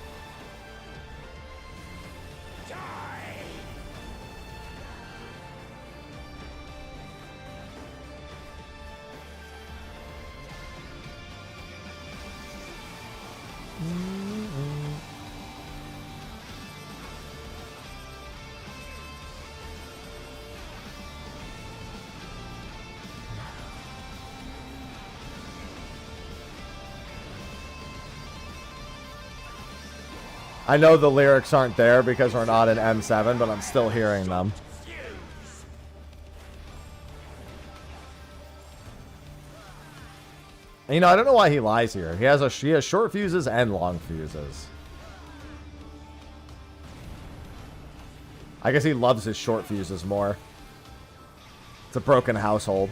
I know the lyrics aren't there because we're not in M7, but I'm still hearing them. You know, I don't know why he lies here. He has short fuses and long fuses. I guess he loves his short fuses more. It's a broken household.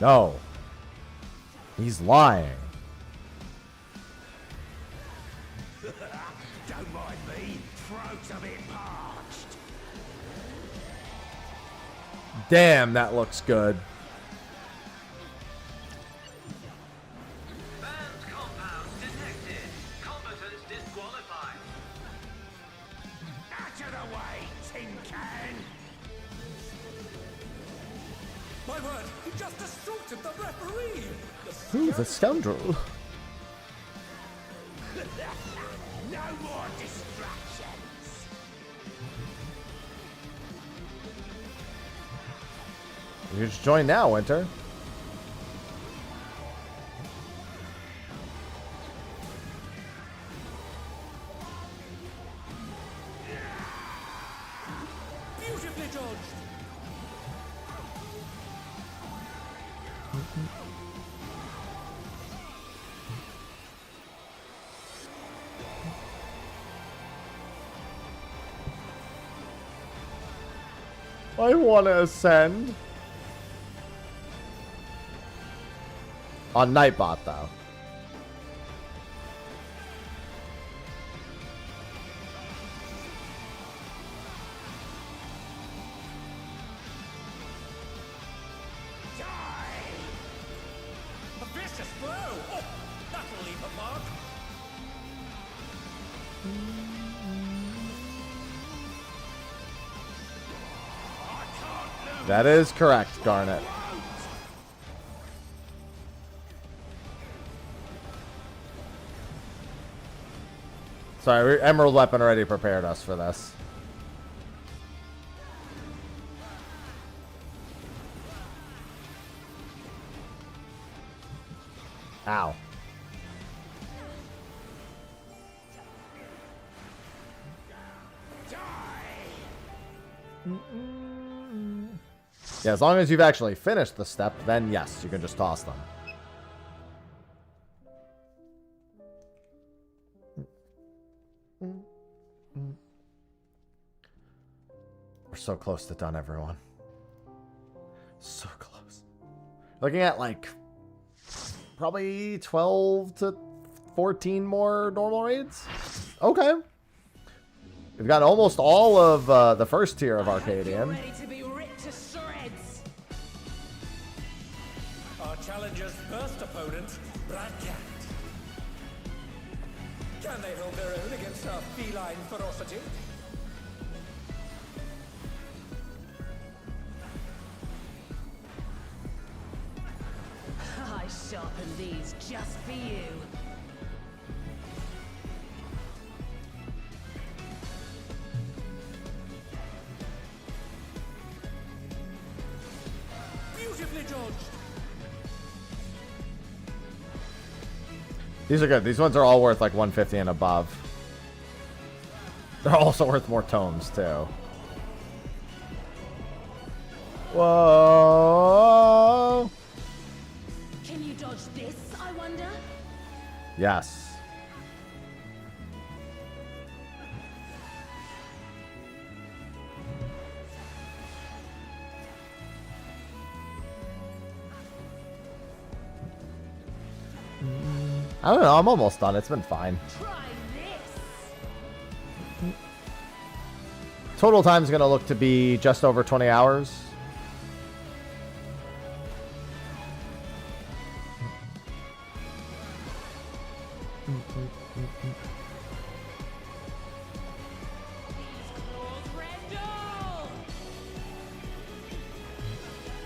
No. He's lying. Don't mind me. Throat's a bit parched. Damn, that looks good. Banned compound detected. Combatants disqualified. Out of the way, tin can. My word, he just assaulted the referee! Who's the scoundrel? No more distractions. You just join now, Winter. Beautifully dodged! I want to ascend. On Nightbot, though. A vicious blow! Oh, that'll leave a mark! That is correct, Garnet. Sorry, Emerald Weapon already prepared us for this. Ow. Yeah, as long as you've actually finished the step, then yes, you can just toss them. We're so close to done, everyone. So close. Looking at like probably 12 to 14 more normal raids. Okay. We've got almost all of the first tier of Arcadian. Ready to be ripped to shreds. Our challenger's first opponent, Brad Cat. Can they hold their own against our feline ferocity? I sharpened these just for you. Beautifully dodged! These are good. These ones are all worth like 150 and above. They're also worth more tomes too. Whoa! Can you dodge this, I wonder? Yes. I don't know. I'm almost done. It's been fine. Try this. Total time is going to look to be just over 20 hours.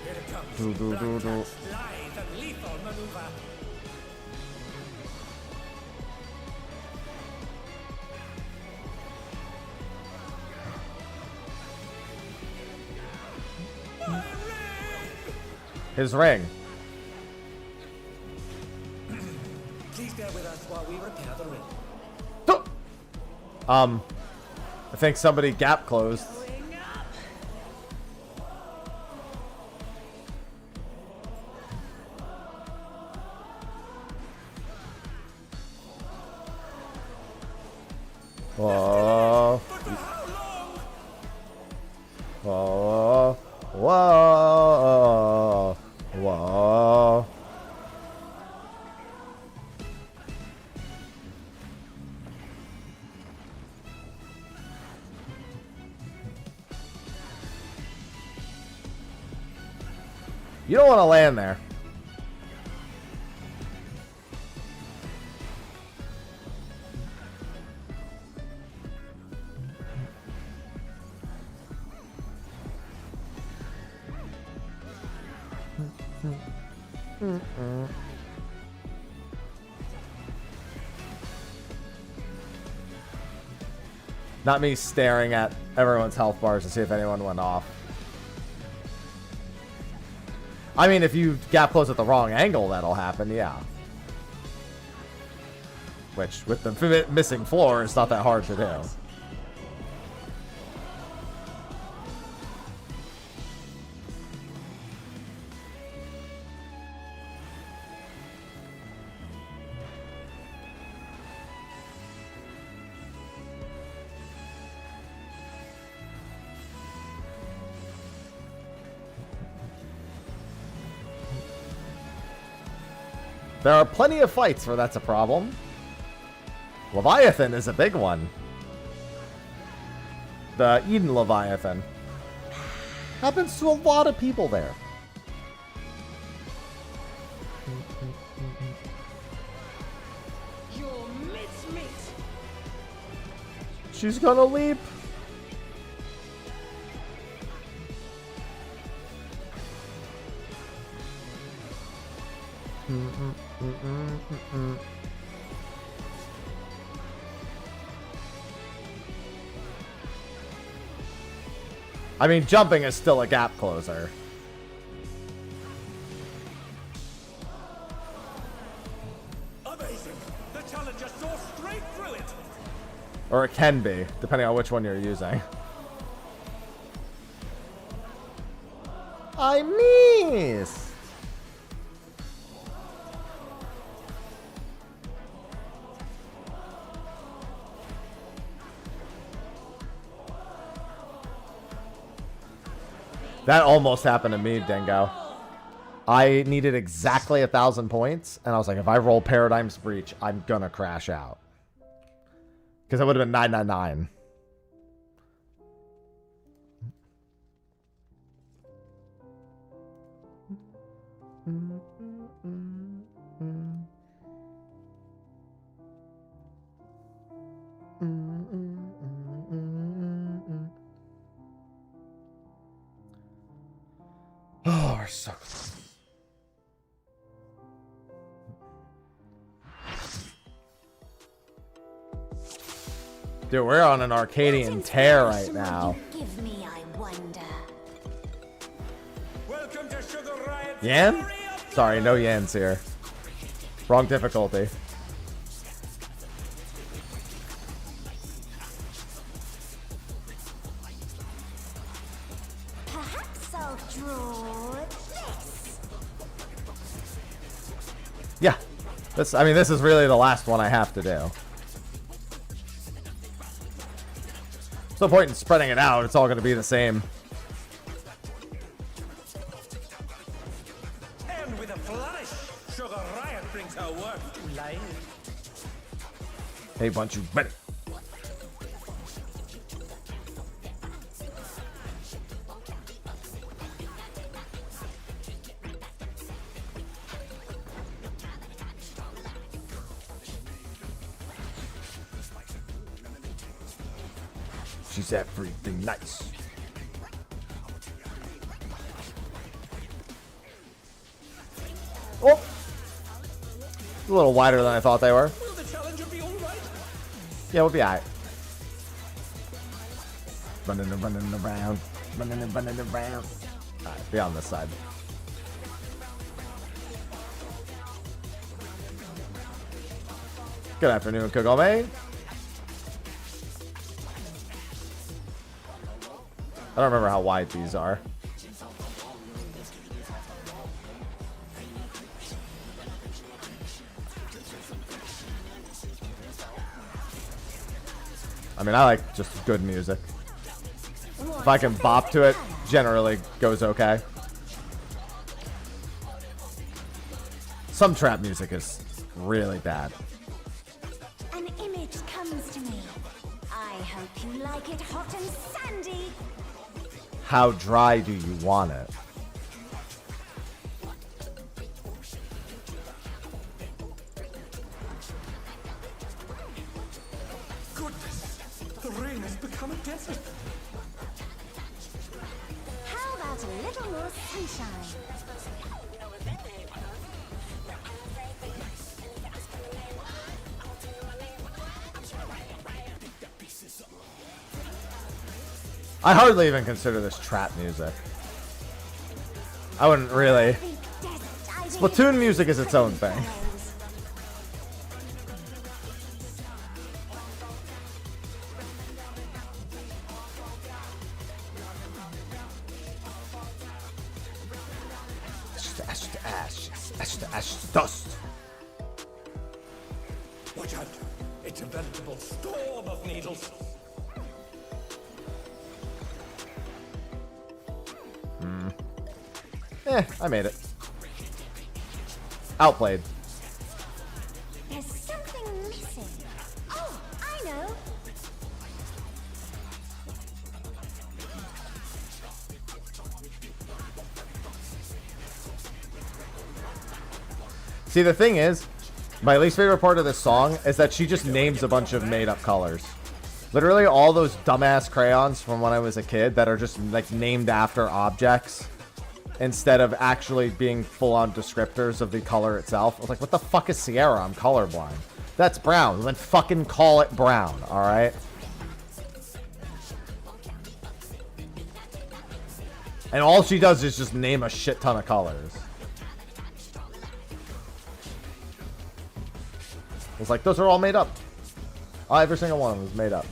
Here it comes. Do, do, do, do. Lithe and lethal maneuver. His ring. Please bear with us while we repair the ring. I think somebody gap closed. Whoa. Whoa. Whoa. Whoa. You don't want to land there. Not me staring at everyone's health bars to see if anyone went off. I mean, if you gap close at the wrong angle, that'll happen, yeah. Which, with the missing floor, it's not that hard to do. There are plenty of fights where that's a problem. Leviathan is a big one. The Eden Leviathan. Happens to a lot of people there. You're mincemeat. She's gonna leap. I mean, jumping is still a gap closer. Amazing! The challenger saw straight through it! Or it can be, depending on which one you're using. I missed! That almost happened to me, Dingo. I needed exactly 1,000 points, and I was like, if I roll Paradigm's Breach, I'm gonna crash out. Because it would have been 999. Oh, we're so close. Dude, we're on an Arcadian tear right now. Give me, I wonder. Welcome to Sugar Riot. Yan? Sorry, no Yans here. Wrong difficulty. Perhaps I'll draw this. Yeah. I mean, this is really the last one I have to do. There's no point in spreading it out. It's all going to be the same. And with a flourish, Sugar Riot brings her work to life. Hey, bunch you ready? She's everything nice. Oh! A little wider than I thought they were. Will the challenger be alright? Yeah, we'll be alright. Running around. Running around. Alright, be on this side. Good afternoon, Kagome. I don't remember how wide these are. I mean, I like just good music. If I can bop to it, generally goes okay. Some trap music is really bad. An image comes to me. I hope you like it hot and sandy. How dry do you want it? Goodness, the rain has become a desert. How about a little more sunshine? I hardly even consider this trap music. I wouldn't really. Splatoon music is its own thing. Dust. Watch out. It's a veritable storm of needles. I made it. Outplayed. There's something missing. Oh, I know. See, the thing is, my least favorite part of this song is that she just names a bunch of made-up colors. Literally all those dumbass crayons from when I was a kid that are just like named after objects instead of actually being full-on descriptors of the color itself. I was like, what the fuck is Sierra? I'm colorblind. That's brown. Then fucking call it brown, alright? And all she does is just name a shit ton of colors. It's like, those are all made up. Every single one of them is made up.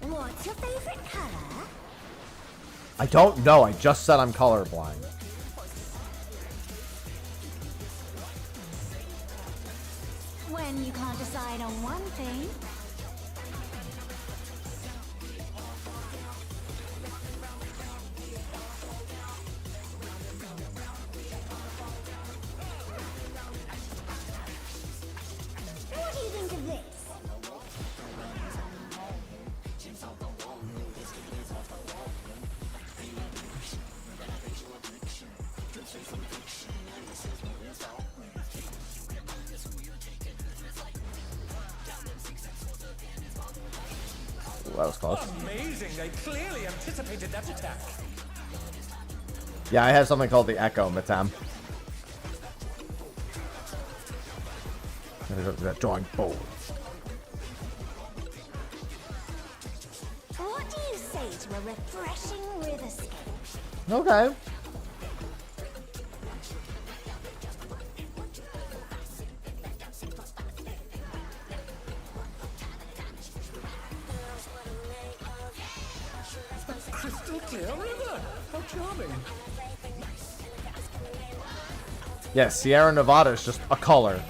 What's your favorite color? I don't know. I just said I'm colorblind. When you can't decide on one thing. What do you think of this? Ooh, that was close. Amazing. They clearly anticipated that attack. Yeah, I have something called the Echo, Matam. That drawing bowl. What do you say to a refreshing RuneScape? Okay. Crystal clear river. How charming. Yeah, Sierra Nevada is just a color.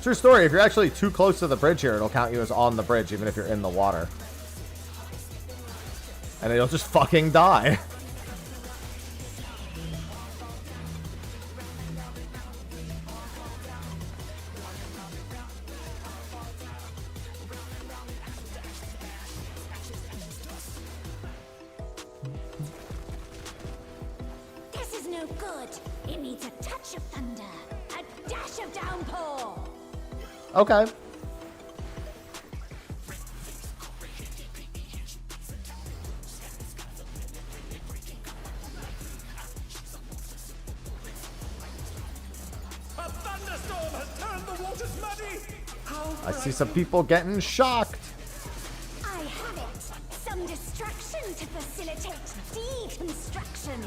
True story, if you're actually too close to the bridge here, it'll count you as on the bridge, even if you're in the water. And it'll just fucking die. This is no good. It needs a touch of thunder, a dash of downpour. Okay. A thunderstorm has turned the waters muddy. How I see some people getting shocked. I have it. Some destruction to facilitate deconstruction.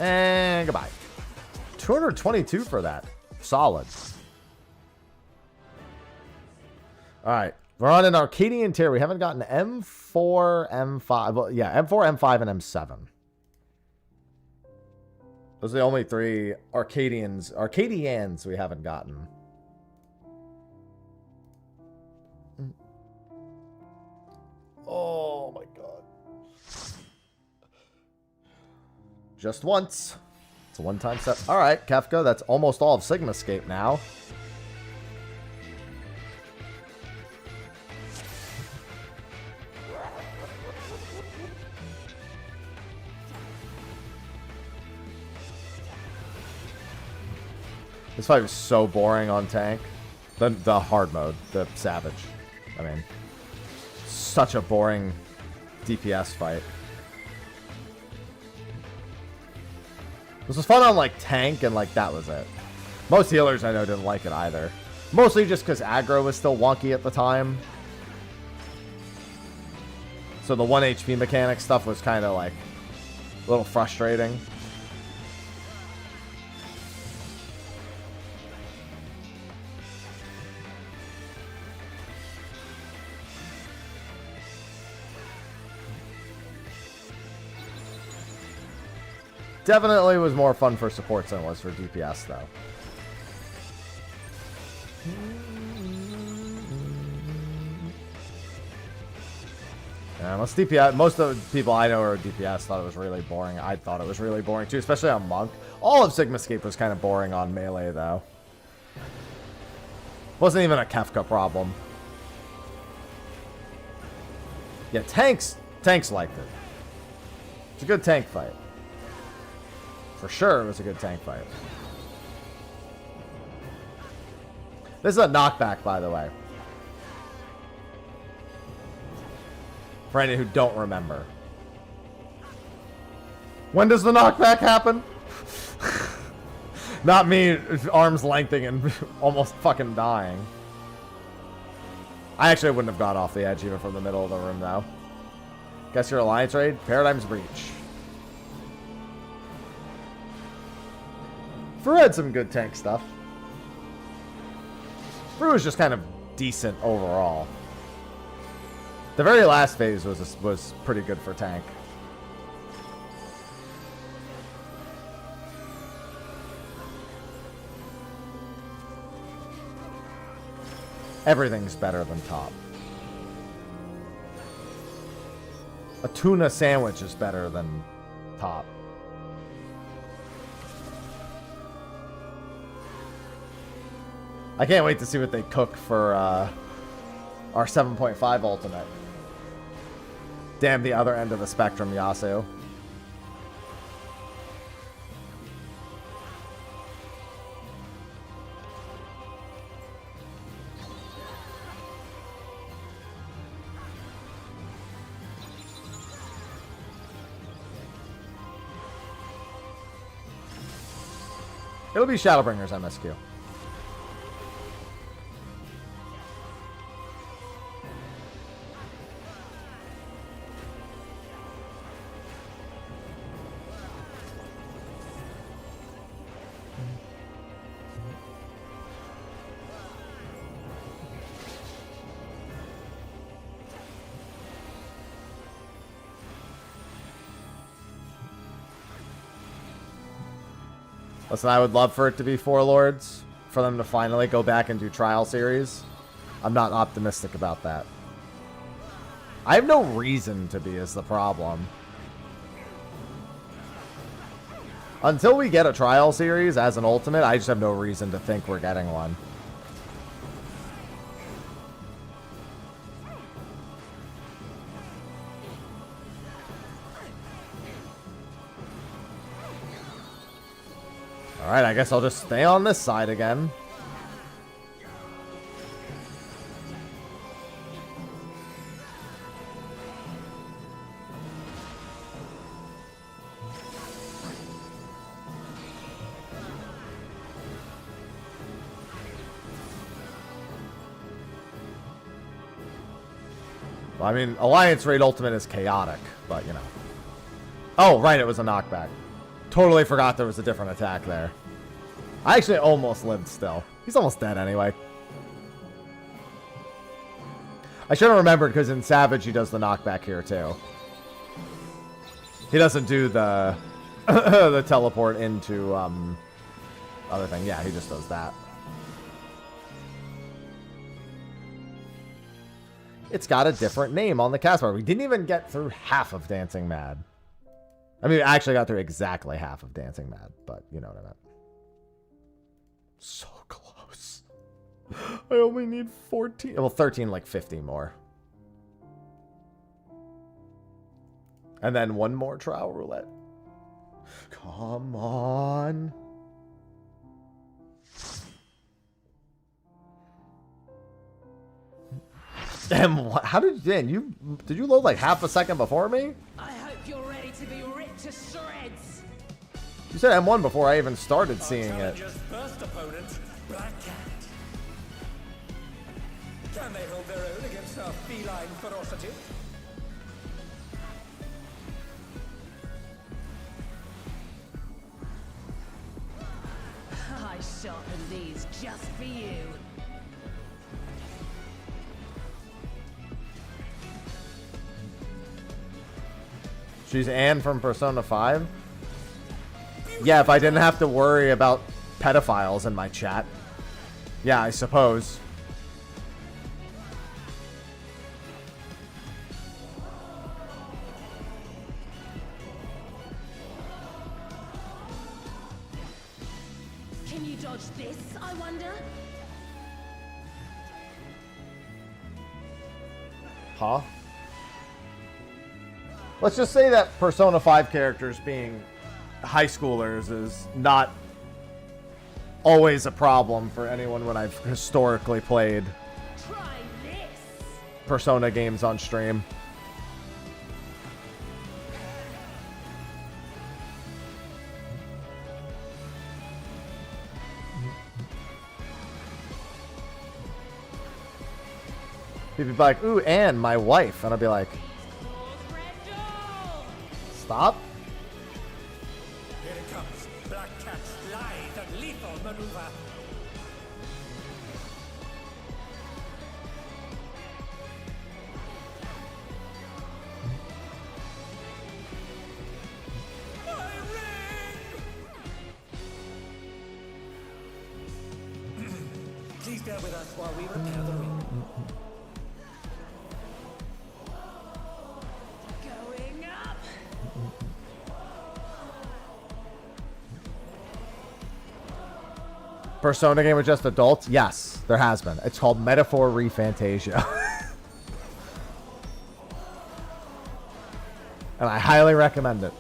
And goodbye. 222 for that. Solid. Alright. We're on an Arcadian tier. We haven't gotten M4, M5. Well, yeah, M4, M5, and M7. Those are the only three Arcadians we haven't gotten. Oh my god. Just once. It's a one-time set. Alright, Kefka, that's almost all of SigmaScape now. This fight was so boring on tank. The hard mode, the savage. I mean, such a boring DPS fight. This was fun on like tank and like that was it. Most healers I know didn't like it either. Mostly just because aggro was still wonky at the time. So the 1 HP mechanic stuff was kind of like a little frustrating. Definitely was more fun for supports than it was for DPS, though. Yeah, most of the people I know who are DPS thought it was really boring. I thought it was really boring, too, especially on Monk. All of SigmaScape was kind of boring on Melee, though. Wasn't even a Kefka problem. Yeah, tanks liked it. It's a good tank fight. For sure, it was a good tank fight. This is a knockback, by the way. For any who don't remember. When does the knockback happen? Not me, arms lengthening and almost fucking dying. I actually wouldn't have got off the edge even from the middle of the room, though. Guess your alliance raid? Paradigm's Breach. Fru had some good tank stuff. Fru was just kind of decent overall. The very last phase was pretty good for tank. Everything's better than top. A tuna sandwich is better than top. I can't wait to see what they cook for our 7.5 ultimate. Damn the other end of the spectrum, Yasuo. It'll be Shadowbringers MSQ. Listen, I would love for it to be 4 Lords, for them to finally go back and do Trial Series. I'm not optimistic about that. I have no reason to be, is the problem. Until we get a Trial Series as an Ultimate, I just have no reason to think we're getting one. Alright, I guess I'll just stay on this side again. Well, I mean, Alliance Raid Ultimate is chaotic, but you know. Oh, right, it was a knockback. Totally forgot there was a different attack there. I actually almost lived still. He's almost dead anyway. I should have remembered because in Savage he does the knockback here too. He doesn't do the the teleport into other thing. Yeah, he just does that. It's got a different name on the cast bar. We didn't even get through half of Dancing Mad. I mean, we actually got through exactly half of Dancing Mad, but you know what I meant. So close. I only need 14. Well, 13, like 50 more. And then one more trial roulette. Come on. Damn, how did you did you load like half a second before me? I hope you're ready to be ripped to shreds. You said M1 before I even started seeing it. First opponent, Black Cat. Can they hold their own against our feline ferocity? I sharpened these just for you. She's Anne from Persona 5? Yeah, if I didn't have to worry about pedophiles in my chat. Yeah, I suppose. Can you dodge this, I wonder? Huh? Let's just say that Persona 5 characters being high schoolers is not always a problem for anyone when I've historically played Try this. Persona games on stream. People be like, ooh, Anne, my wife. And I'll be like, stop. Here it comes. Black Cat's lithe and lethal maneuver. My ring! Please bear with us while we repair the ring. Going up. Persona game with just adults? Yes, there has been. It's called Metaphor Refantasia. And I highly recommend it.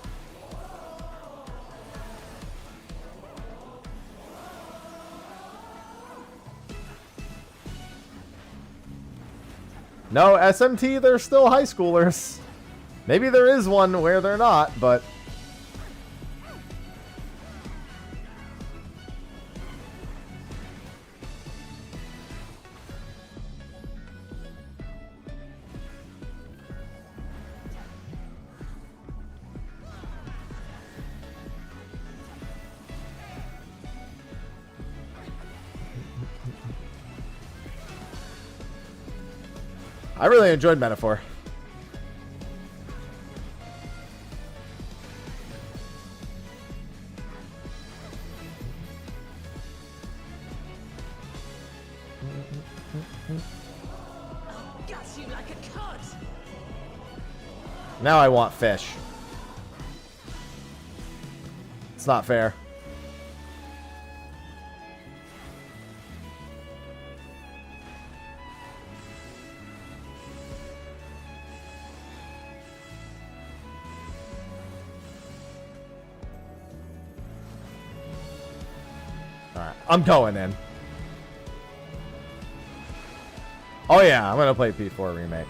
No, SMT, they're still high schoolers. Maybe there is one where they're not, but... I really enjoyed Metaphor. I'll gut you like a cod. Now I want fish. It's not fair. Alright, I'm going in. Oh yeah, I'm gonna play P4 Remake.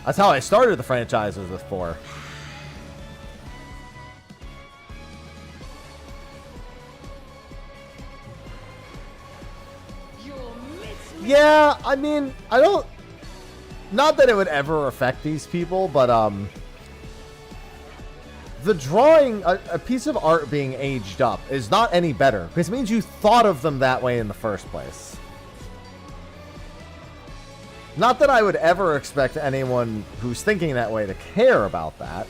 That's how I started the franchise, was with 4. Yeah, I mean, I don't... Not that it would ever affect these people, but, the drawing, a piece of art being aged up is not any better, because it means you thought of them that way in the first place. Not that I would ever expect anyone who's thinking that way to care about that.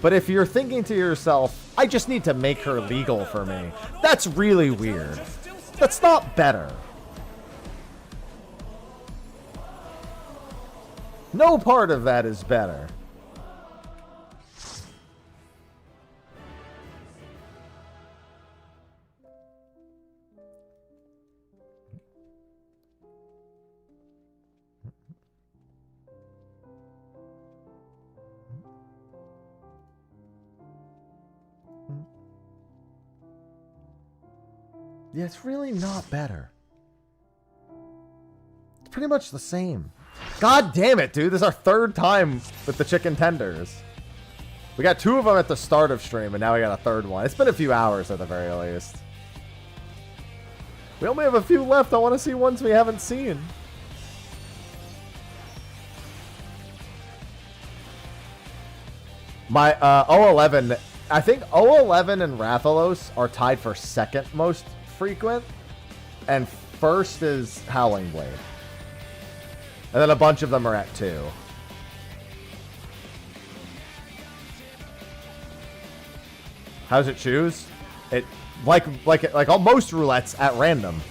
But if you're thinking to yourself, I just need to make her legal for me, that's really weird. That's not better. No part of that is better. Yeah, it's really not better. It's pretty much the same. God damn it, dude. This is our third time with the chicken tenders. We got 2 of them at the start of stream, and now we got a third one. It's been a few hours at the very least. We only have a few left. I want to see ones we haven't seen. My 011, I think 011 and Rathalos are tied for second most frequent, and first is Howling Blade. And then a bunch of them are at 2. How does it choose? It like most roulettes at random.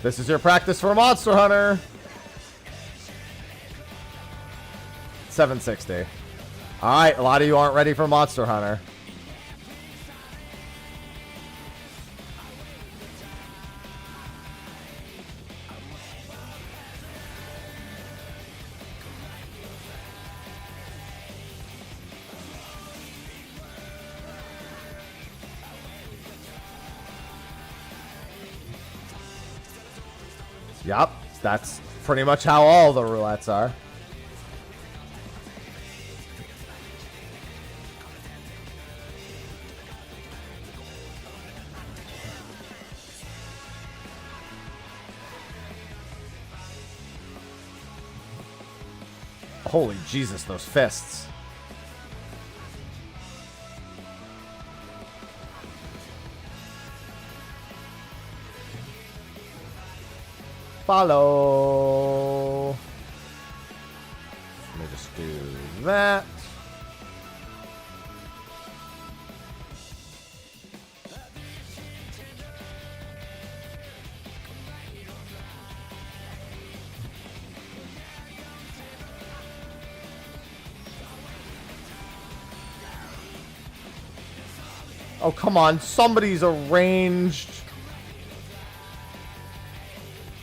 This is your practice for Monster Hunter. 760. Alright, a lot of you aren't ready for Monster Hunter. Yup, that's pretty much how all the roulettes are. Holy Jesus, those fists. Follow. Let me just do that. Oh, come on. Somebody's arranged.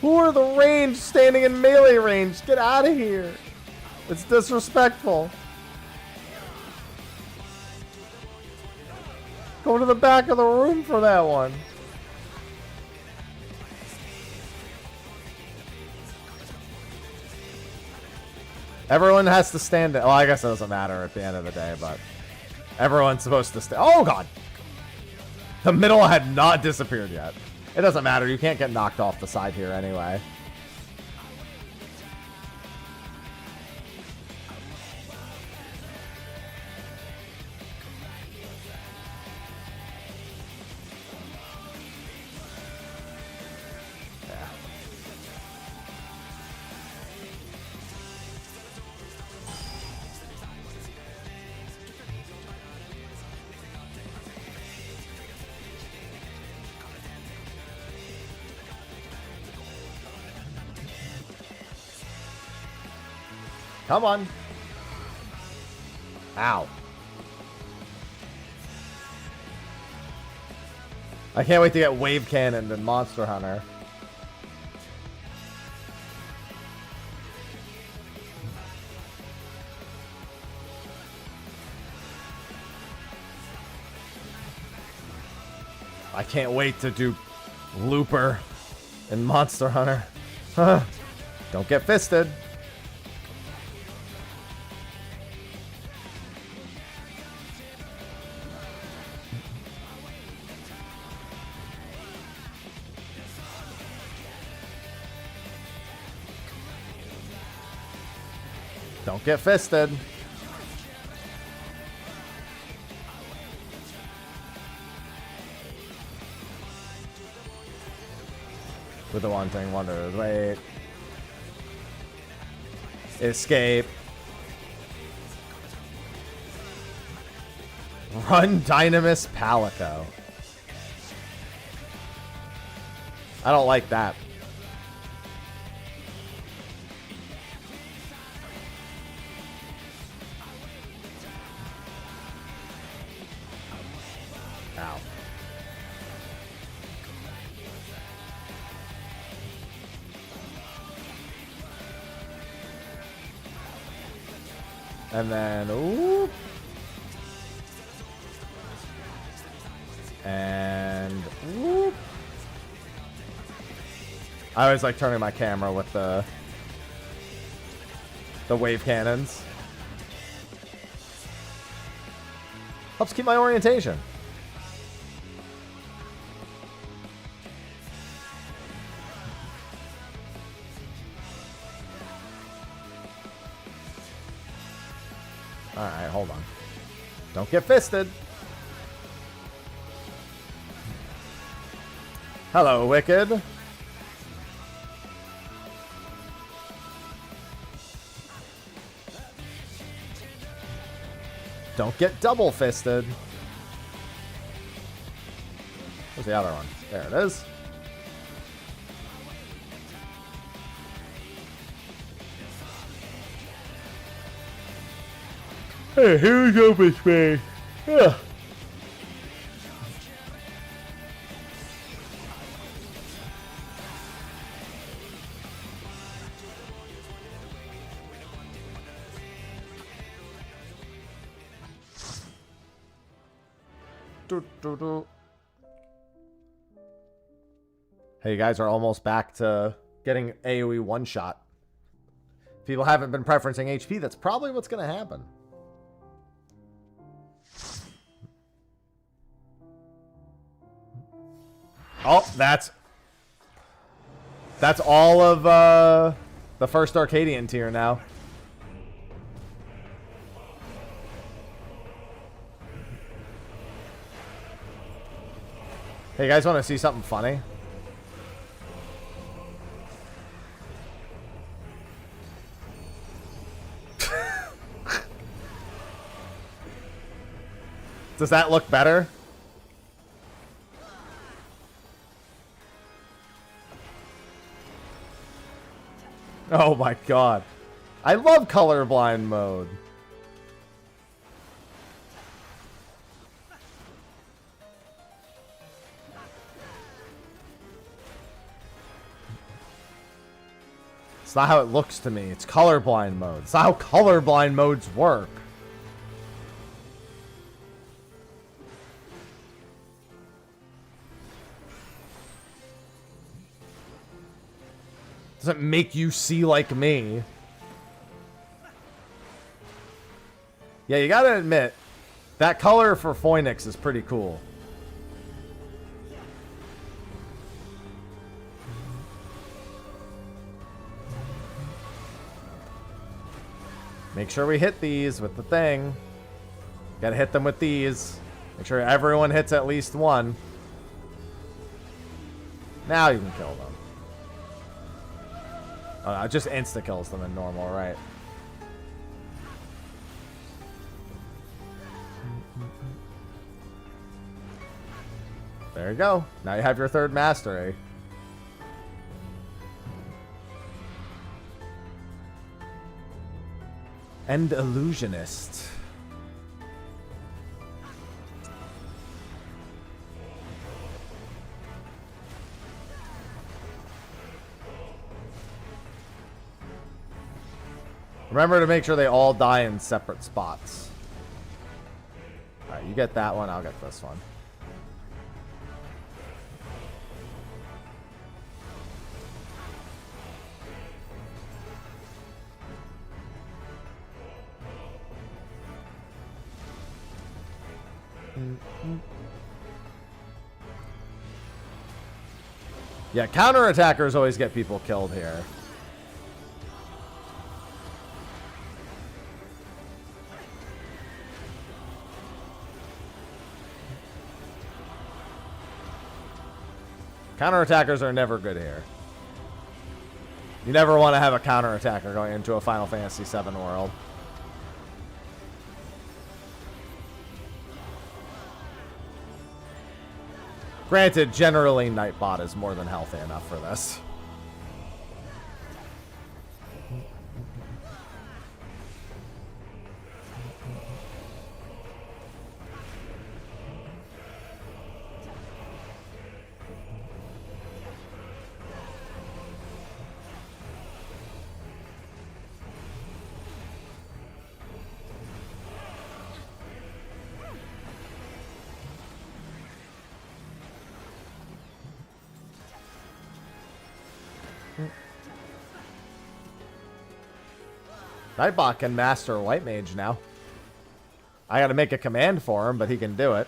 Who are the ranged standing in melee range? Get out of here. It's disrespectful. Go to the back of the room for that one. Everyone has to stand. Well, I guess it doesn't matter at the end of the day, but everyone's supposed to stay. Oh, God. The middle had not disappeared yet. It doesn't matter. You can't get knocked off the side here anyway. Yeah. Come on. Ow. I can't wait to get Wave Cannon and Monster Hunter. I can't wait to do Looper and Monster Hunter. Don't get fisted. Don't get fisted. With the one thing, wonder, wait. Escape. Run Dynamis Palico. I don't like that. Ow. And then, ooh. And, whoop. I always like turning my camera with the wave cannons. Helps keep my orientation. Alright, hold on. Don't get fisted. Hello, Wicked. Don't get double fisted. Where's the other one? There it is. Hey, here's open space. Yeah. Hey, you guys are almost back to getting AoE one-shot. People haven't been preferencing HP, that's probably what's going to happen. Oh, that's all of the first Arcadian tier now. Hey, you guys want to see something funny? Does that look better? Oh my god. I love colorblind mode. It's not how it looks to me. It's colorblind mode. It's not how colorblind modes work. Doesn't make you see like me. Yeah, you gotta admit, that color for Phoenix is pretty cool. Make sure we hit these with the thing. Gotta hit them with these. Make sure everyone hits at least one. Now you can kill them. Oh, no, it just insta-kills them in normal, right? There you go. Now you have your third mastery. End Illusionist. Remember to make sure they all die in separate spots. Alright, you get that one, I'll get this one. Yeah, counterattackers always get people killed here. Counterattackers are never good here. You never want to have a counterattacker going into a Final Fantasy VII world. Granted, generally Nightbot is more than healthy enough for this. Nightbot can master White Mage now. I gotta make a command for him, but he can do it.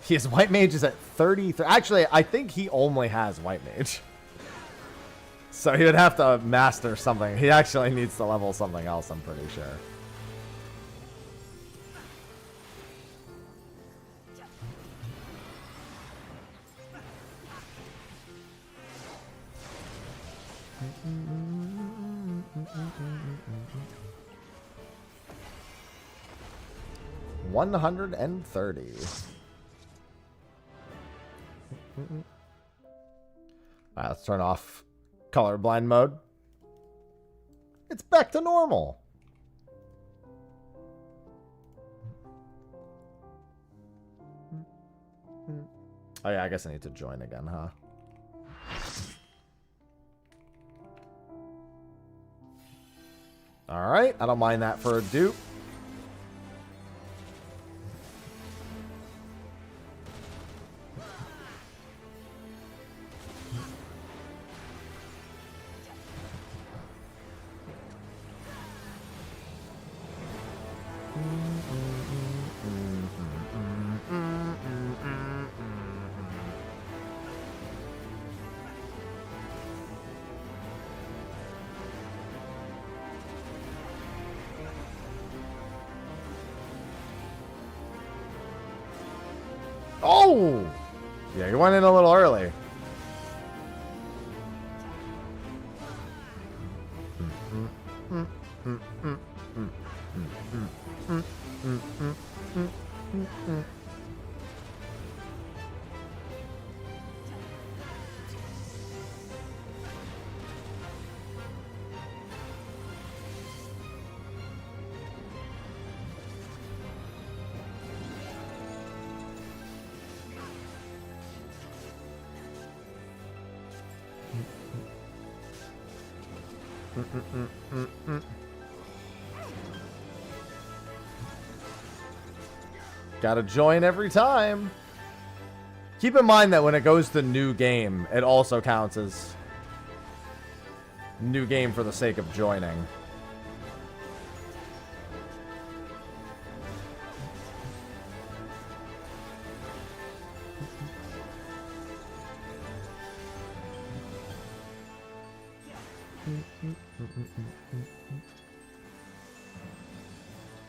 His White Mage is at 33. Actually, I think he only has White Mage. So he would have to master something. He actually needs to level something else, I'm pretty sure. $130. Alright, let's turn off colorblind mode. It's back to normal. Oh yeah, I guess I need to join again, huh? Alright, I don't mind that for a dupe. Oh! Yeah, you went in a little early. Gotta join every time. Keep in mind that when it goes to new game, it also counts as new game for the sake of joining.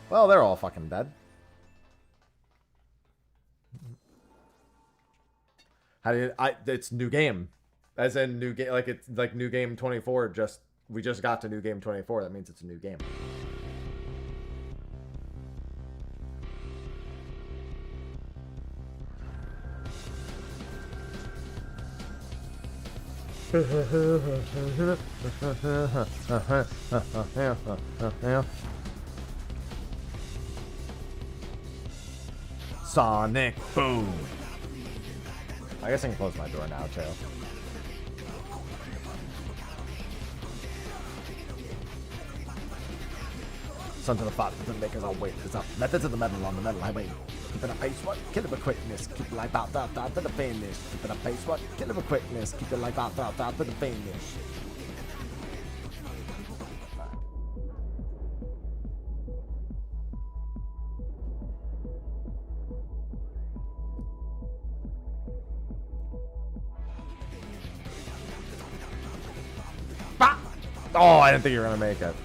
Well, they're all fucking dead. How do you, it's new game. As in new game, like it's like new game 24, we just got to new game 24. That means it's a new game. Sonic boom. I guess I can close my door now too. Sons of the father, the makers all wait. It's up. Methods of the metal on the metal highway. Keep it a pace, what? Kill it with quickness. Keep the life out, to the finish. Keep it a pace, what? Kill it with quickness. Keep the life out, to the finish. Oh, I didn't think you were gonna make it.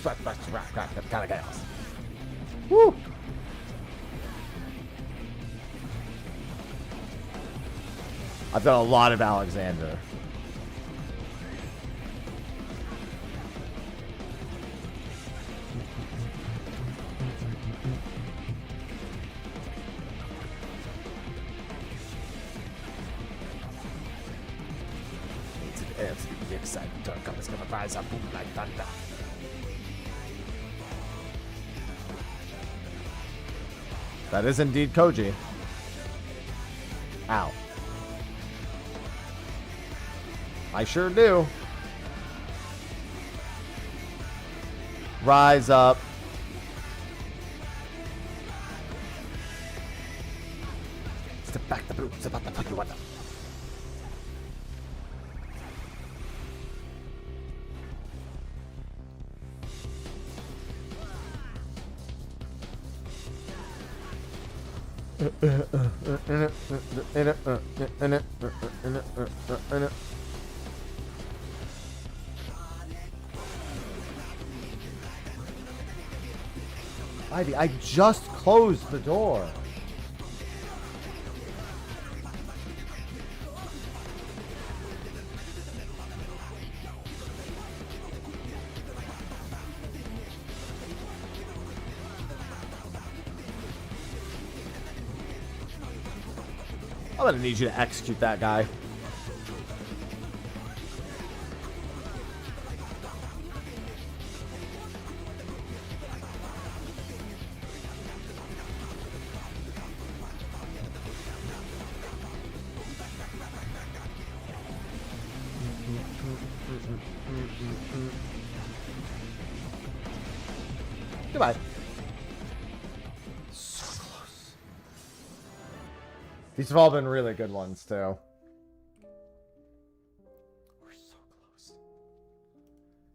Kind of chaos. Woo! I've done a lot of Alexander. Is gonna rise up boom like thunder. That is indeed Koji. Ow. I sure do. Rise up. Step back the blue. Step out the fucking window. Ivy, I just closed the door. I'm gonna need you to execute that guy. Goodbye. So close. These have all been really good ones, too. We're so close.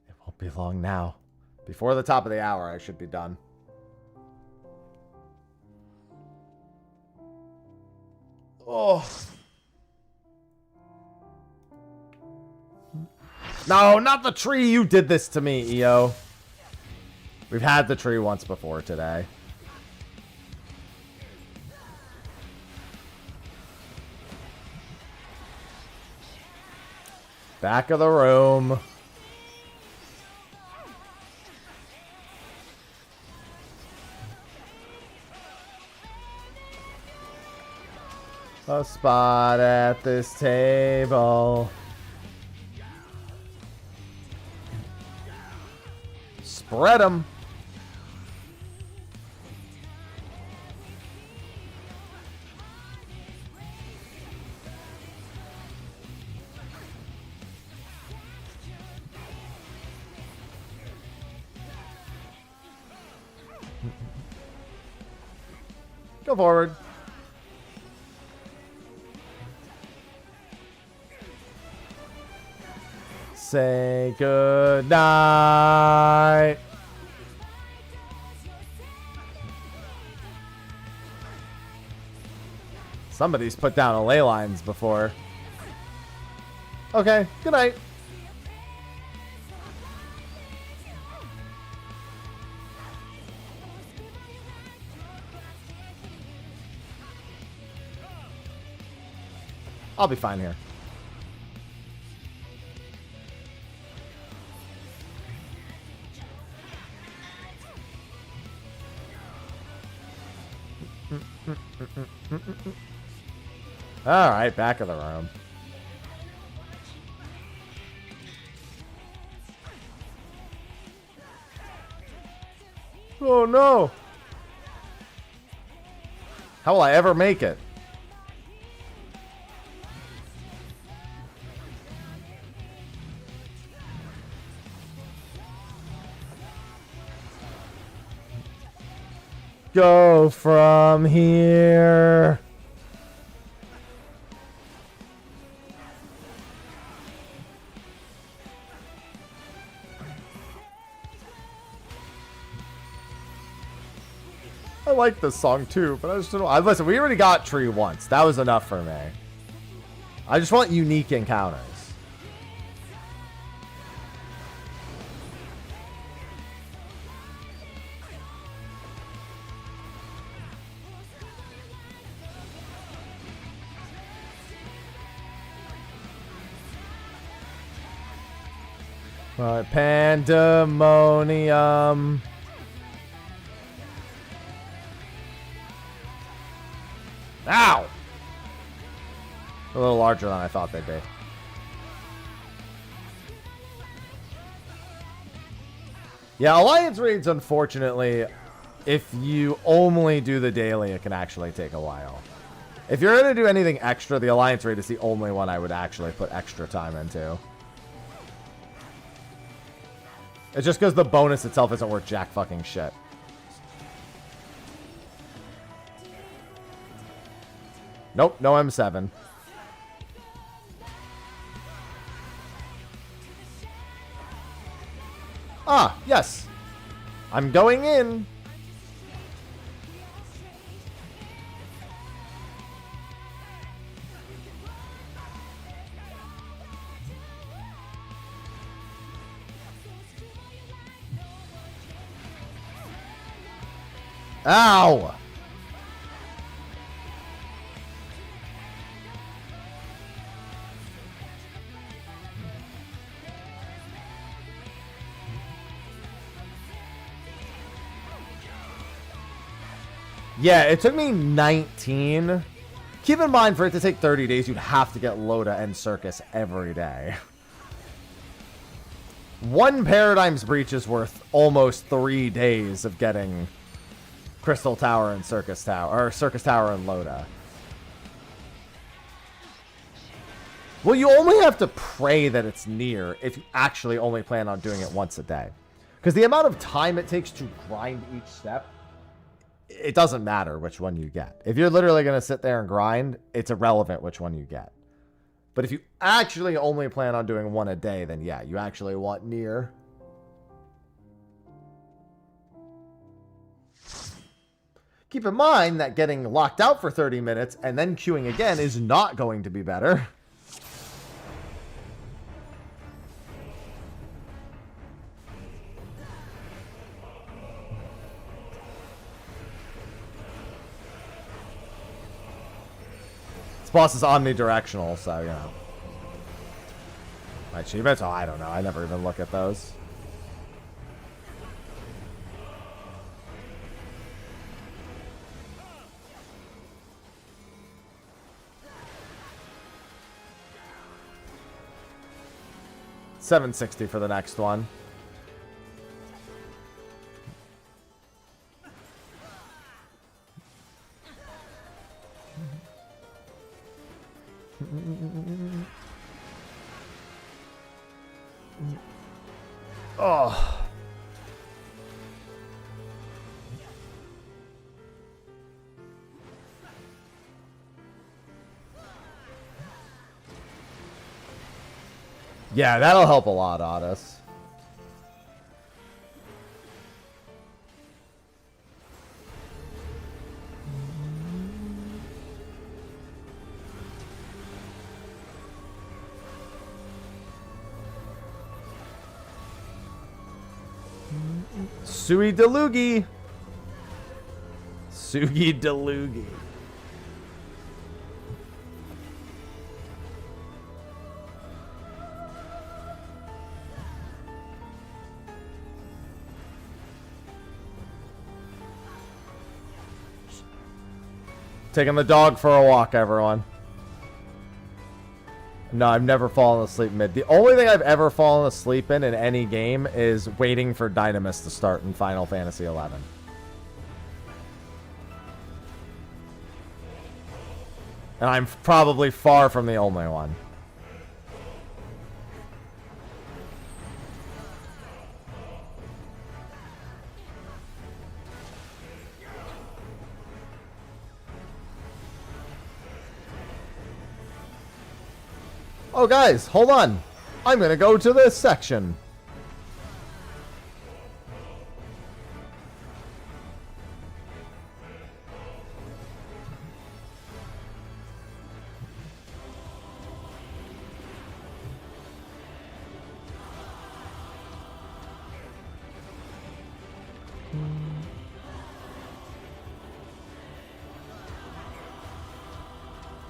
It won't be long now. Before the top of the hour, I should be done. Oh. No, not the tree. You did this to me, EO. We've had the tree once before today. Back of the room. A spot at this table. Spread 'em. Go forward. Say good night. Somebody's put down a ley lines before. Okay, good night. I'll be fine here. All right, back of the room. Oh no. How will I ever make it? Go from here. I like this song too, but I just don't know. Listen, we already got tree once. That was enough for me. I just want unique encounters. Pandemonium. Ow! A little larger than I thought they'd be. Yeah, Alliance raids, unfortunately, if you only do the daily, it can actually take a while. If you're going to do anything extra, the Alliance raid is the only one I would actually put extra time into. It's just because the bonus itself isn't worth jack fucking shit. Nope, no M7. Ah, yes. I'm going in. Ow! Yeah, it took me 19. Keep in mind, for it to take 30 days, you'd have to get Loda and Circus every day. One Paradigm's Breach is worth almost 3 days of getting Crystal Tower and Circus Tower, or Circus Tower and Loda. Well, you only have to pray that it's near if you actually only plan on doing it once a day. Because the amount of time it takes to grind each step, it doesn't matter which one you get. If you're literally going to sit there and grind, it's irrelevant which one you get. But if you actually only plan on doing one a day, then yeah, you actually want near. Keep in mind that getting locked out for 30 minutes and then queuing again is not going to be better. This boss is omnidirectional, so, you know. My achievements? Oh, I don't know. I never even look at those. $760 for the next one. Oh. Yeah, that'll help a lot, Otis. Sui Delugi. Sugi Delugi. Taking the dog for a walk, everyone. No, I've never fallen asleep mid. The only thing I've ever fallen asleep in any game is waiting for Dynamis to start in Final Fantasy XI. And I'm probably far from the only one. Oh, guys, hold on. I'm going to go to this section.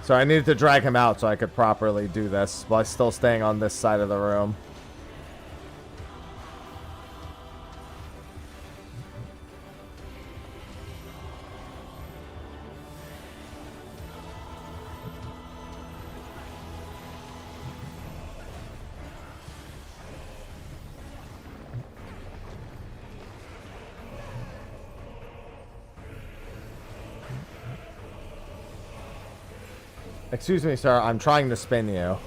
So I needed to drag him out so I could properly do this while still staying on this side of the room. Excuse me, sir. I'm trying to spin you.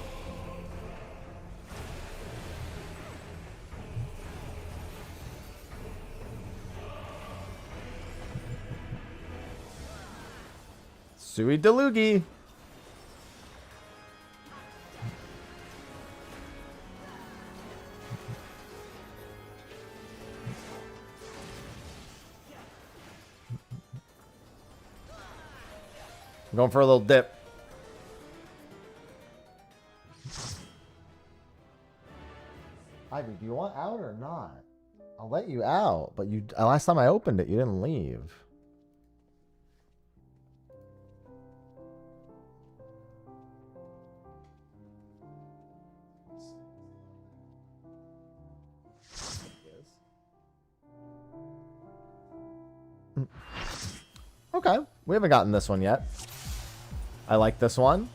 Sui Delugi. I'm going for a little dip. Ivy, do you want out or not? I'll let you out, but you last time I opened it, you didn't leave. Okay, we haven't gotten this one yet. I like this one.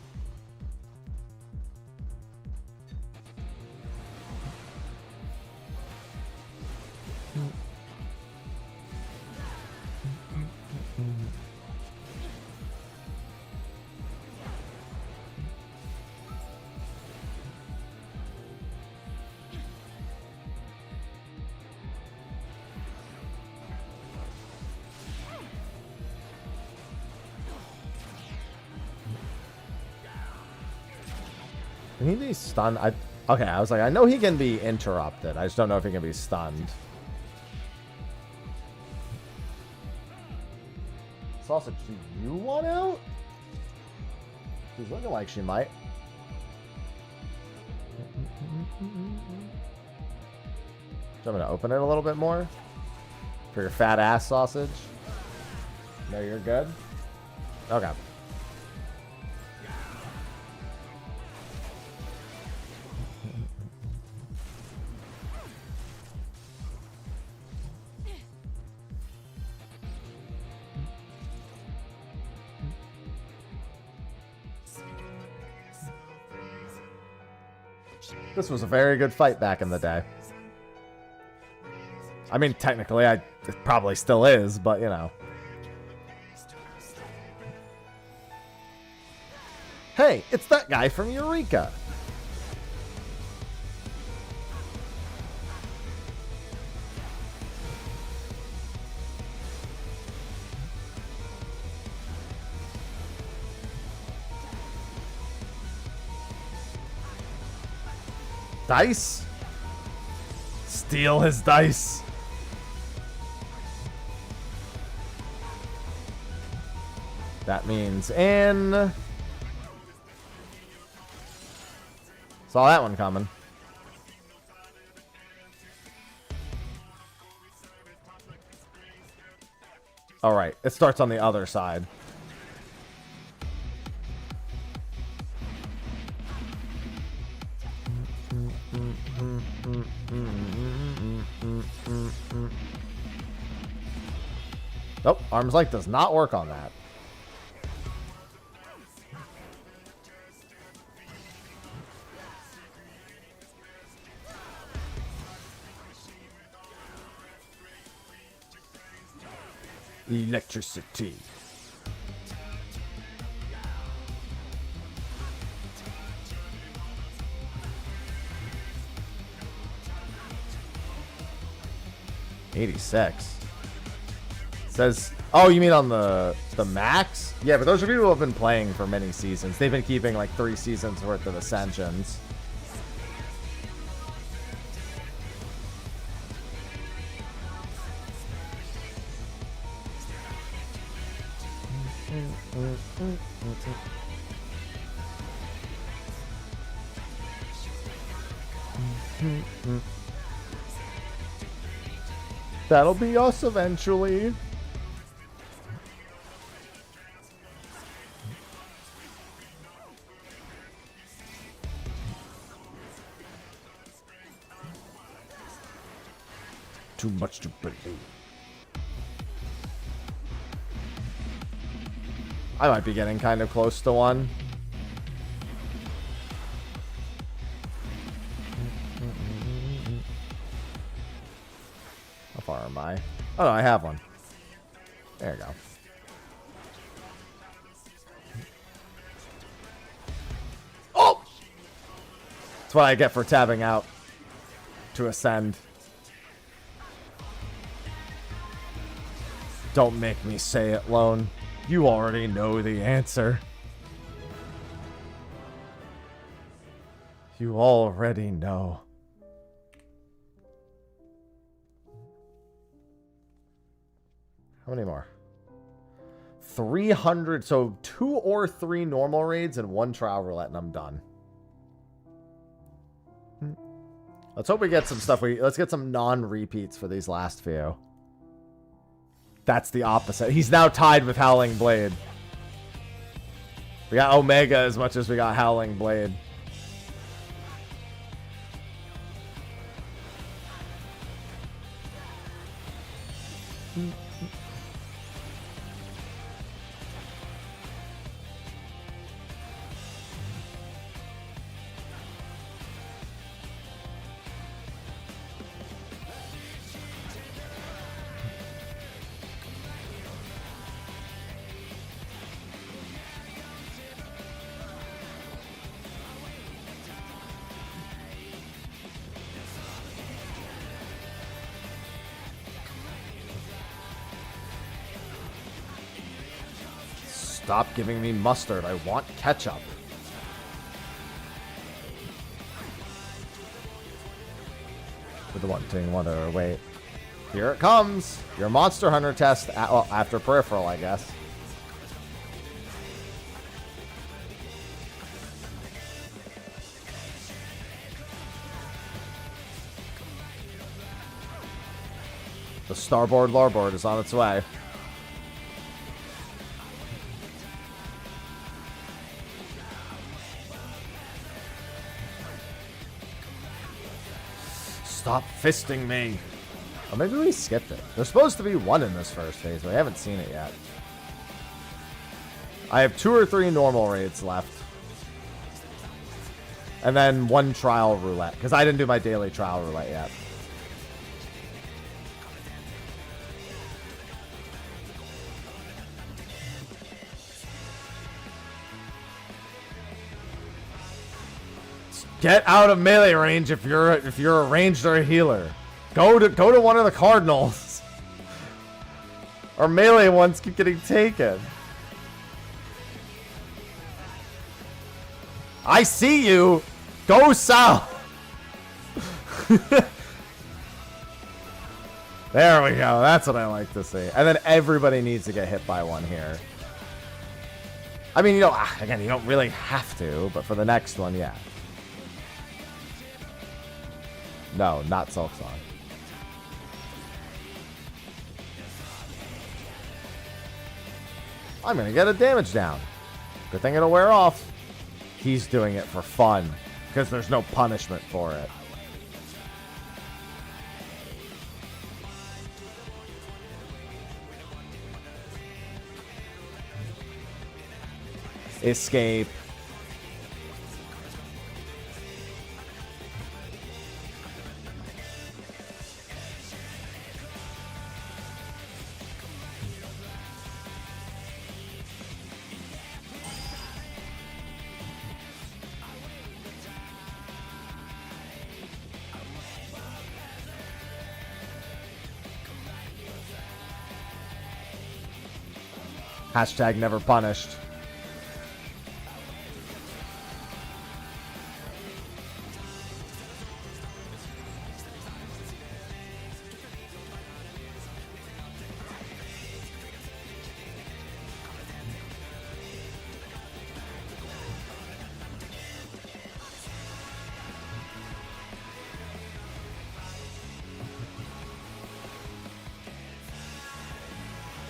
Can he be stunned? Okay, I was like, I know he can be interrupted. I just don't know if he can be stunned. Sausage, do you want out? She's looking like she might. So I'm going to open it a little bit more. For your fat ass, Sausage. No, you're good? Okay. This was a very good fight back in the day. I mean, technically, it probably still is, but, you know. Hey, it's that guy from Eureka. Dice? Steal his dice. That means in. Saw that one coming. All right, it starts on the other side. Nope, arm's length does not work on that. Electricity. $86. Says, oh, you mean on the max? Yeah, but those are people who have been playing for many seasons. They've been keeping like 3 seasons worth of ascensions. That'll be us eventually. Too much to believe. I might be getting kind of close to one. How far am I? Oh no, I have one. There you go. That's what I get for tabbing out to ascend. Don't make me say it, Lone. You already know the answer. You already know. How many more? 300. So 2 or 3 normal raids and 1 trial roulette, and I'm done. Let's hope we get some stuff. Let's get some non-repeats for these last few. That's the opposite. He's now tied with Howling Blade. We got Omega as much as we got Howling Blade. Stop giving me mustard. I want ketchup. With the one thing, wonder, wait. Here it comes. Your Monster Hunter test, well, after Peripheral, I guess. The Starboard Larboard is on its way. Stop fisting me. Or maybe we skipped it. There's supposed to be 1 in this first phase, but I haven't seen it yet. I have 2 or 3 normal raids left. And then 1 trial roulette, because I didn't do my daily trial roulette yet. Get out of melee range if you're a ranged or a healer. Go to one of the cardinals. Our melee ones keep getting taken. I see you. Go south. There we go. That's what I like to see. And then everybody needs to get hit by 1 here. I mean, again, you don't really have to, but for the next one, yeah. No, not Silksong. I'm going to get a damage down. Good thing it'll wear off. He's doing it for fun, because there's no punishment for it. Escape. Hashtag never punished.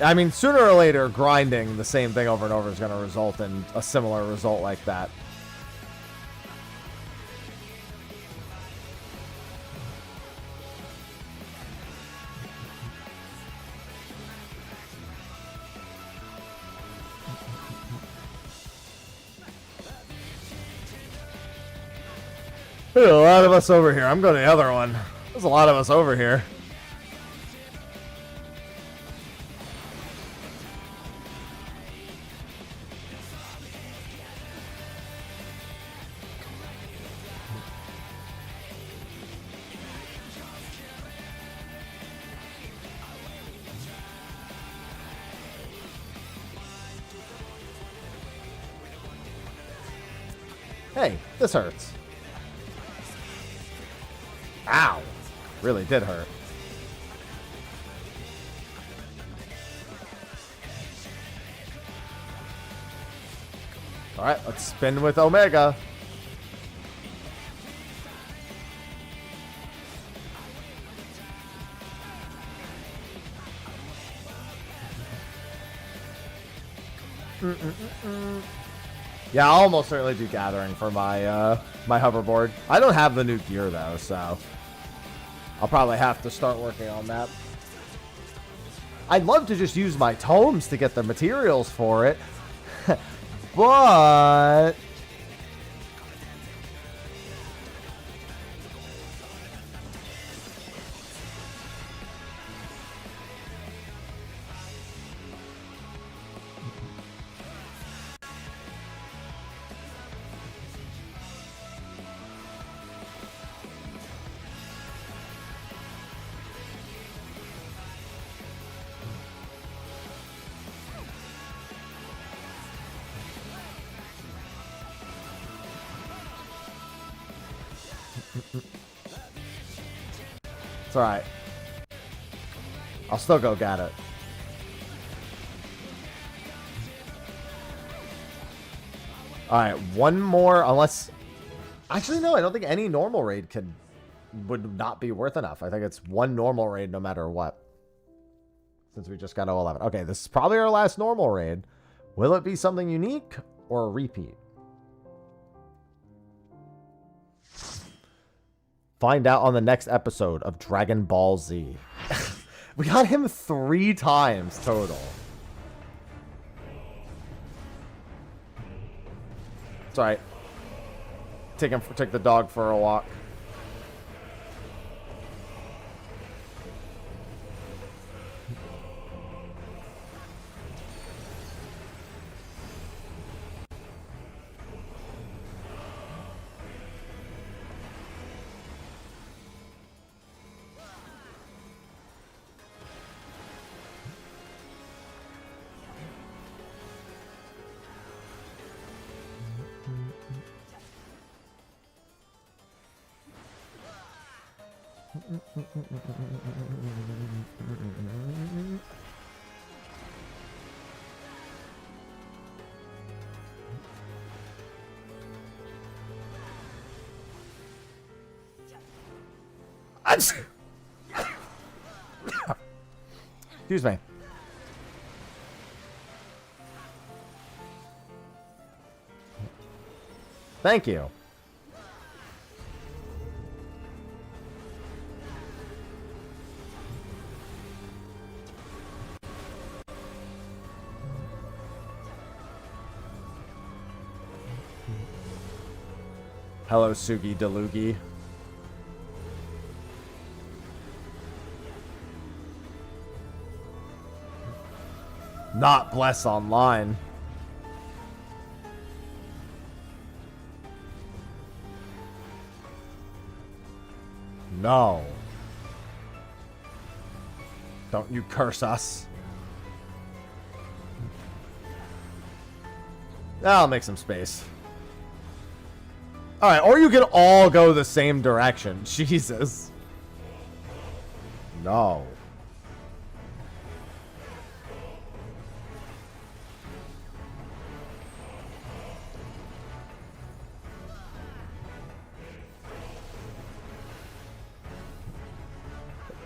I mean, sooner or later, grinding the same thing over and over is going to result in a similar result like that. There's a lot of us over here. I'm going to the other one. There's a lot of us over here. Hey, this hurts. Ow. Really did hurt. Alright, let's spin with Omega. Yeah, I'll almost certainly do gathering for my my hoverboard. I don't have the new gear though, so I'll probably have to start working on that. I'd love to just use my tomes to get the materials for it, but it's alright. I'll still go get it. Alright, one more, unless... Actually, no, I don't think any normal raid would not be worth enough. I think it's one normal raid no matter what. Since we just got to 11. Okay, this is probably our last normal raid. Will it be something unique or a repeat? Find out on the next episode of Dragon Ball Z. We got him 3 times total. It's alright. Take the dog for a walk. Excuse me. Thank you. Hello, Sugi Delugi. Not Bless Online. No. Don't you curse us. I'll make some space. Alright, or you can all go the same direction. Jesus. No.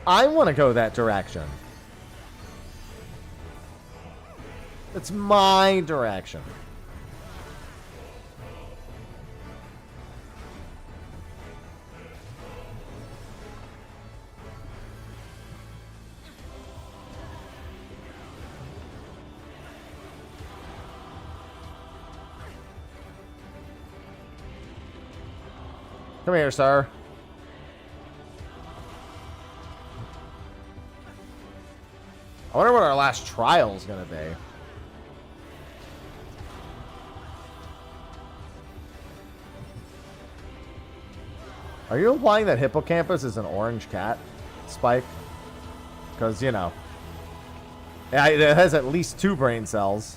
I want to go that direction. It's my direction. Come here, sir. I wonder what our last trial is going to be. Are you implying that Hippocampus is an orange cat, Spike? Because, you know. Yeah, it has at least 2 brain cells.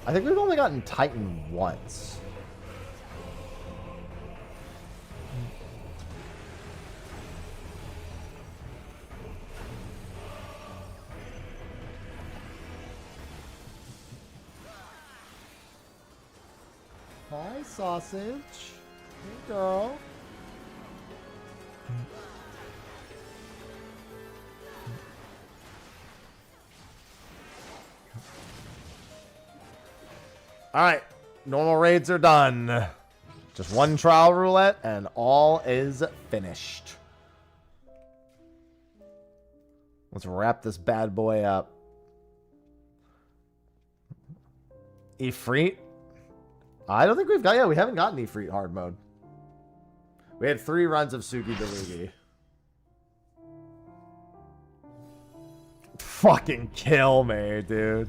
I think we've only gotten Titan once. Hi, sausage. Hey, girl. Alright, normal raids are done. Just one trial roulette and all is finished. Let's wrap this bad boy up. Ifrit? I don't think we've got, yeah, we haven't gotten Ifrit hard mode. We had 3 runs of Sugi Delugi. Fucking kill me, dude.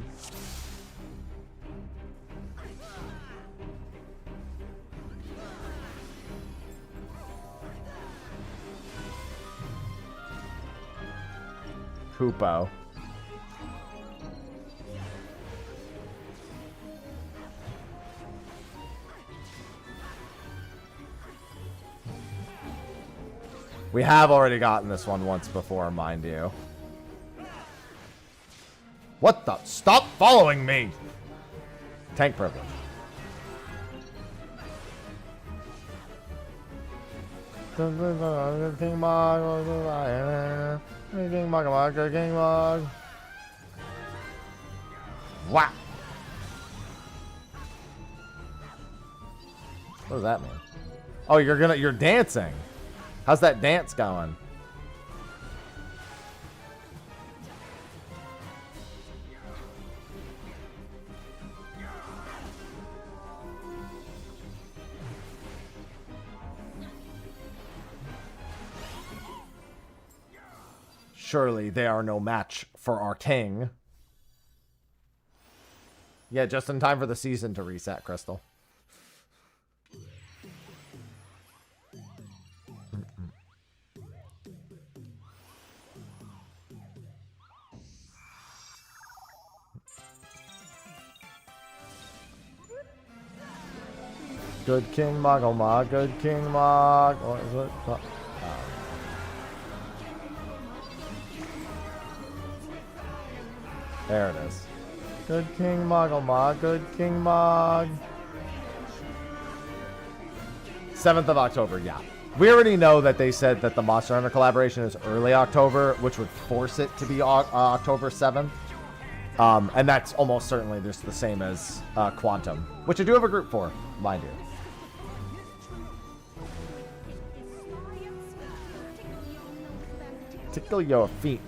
Hoopo. We have already gotten this one once before, mind you. What the? Stop following me! Tank privilege. King Mog. King Mog. King Mog. Wow. What does that mean? Oh, you're dancing. How's that dance going? Surely they are no match for our king. Yeah, just in time for the season to reset, Crystal. Good King Mog, oh my, good King Mog. What is it? Oh. There it is. Good King Mog, oh my, good King Mog. 7th of October, yeah. We already know that they said that the Monster Hunter collaboration is early October, which would force it to be October 7th. And that's almost certainly just the same as Quantum, which I do have a group for, mind you. Tickle your feet.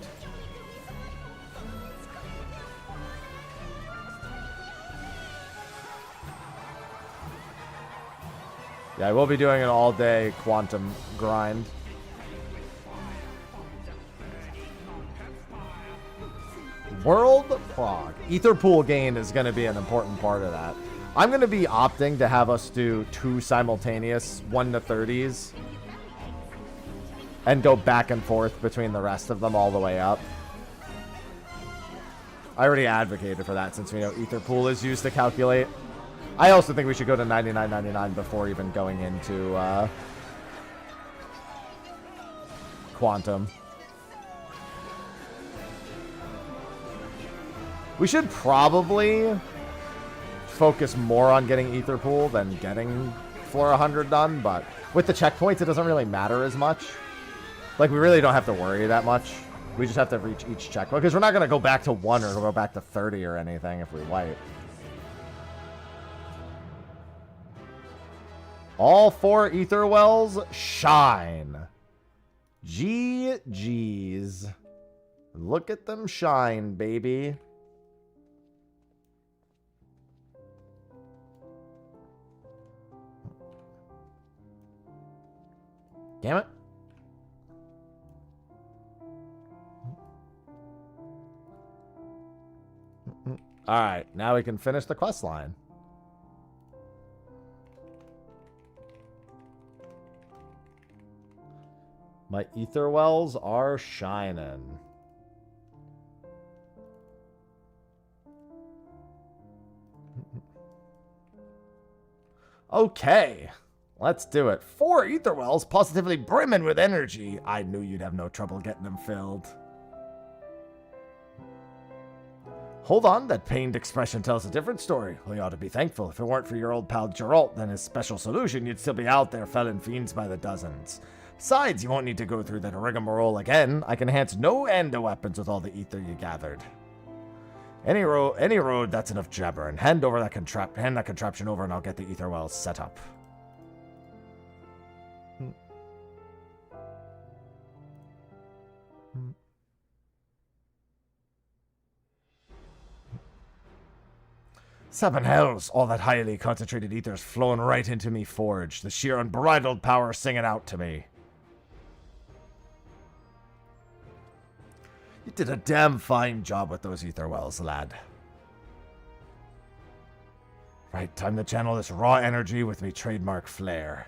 Yeah, I will be doing an all-day Quantum grind. World Prog. Ether Pool gain is going to be an important part of that. I'm going to be opting to have us do 2 simultaneous 1 to 30s. And go back and forth between the rest of them all the way up. I already advocated for that since we know Ether Pool is used to calculate. I also think we should go to 99.99 before even going into Quantum. We should probably focus more on getting Ether Pool than getting Floor 100 done, but with the checkpoints, it doesn't really matter as much. Like, we really don't have to worry that much. We just have to reach each checkpoint, because we're not going to go back to 1 or go back to 30 or anything if we wipe. All 4 Ether Wells shine. GG's. Look at them shine, baby. Damn it. Alright, now we can finish the quest line. My Ether Wells are shining. Okay, let's do it. 4 ether wells positively brimming with energy. I knew you'd have no trouble getting them filled. Hold on, that pained expression tells a different story. Well, you ought to be thankful. If it weren't for your old pal Geralt and his special solution, you'd still be out there felling fiends by the dozens. Besides, you won't need to go through that rigmarole again. I can enhance no end to weapons with all the ether you gathered. Any road, that's enough jabbering. Hand that contraption over and I'll get the ether wells set up. Seven hells! All that highly concentrated ether's flowing right into me forge. The sheer unbridled power singing out to me. You did a damn fine job with those ether wells, lad. Right, time to channel this raw energy with me trademark flair.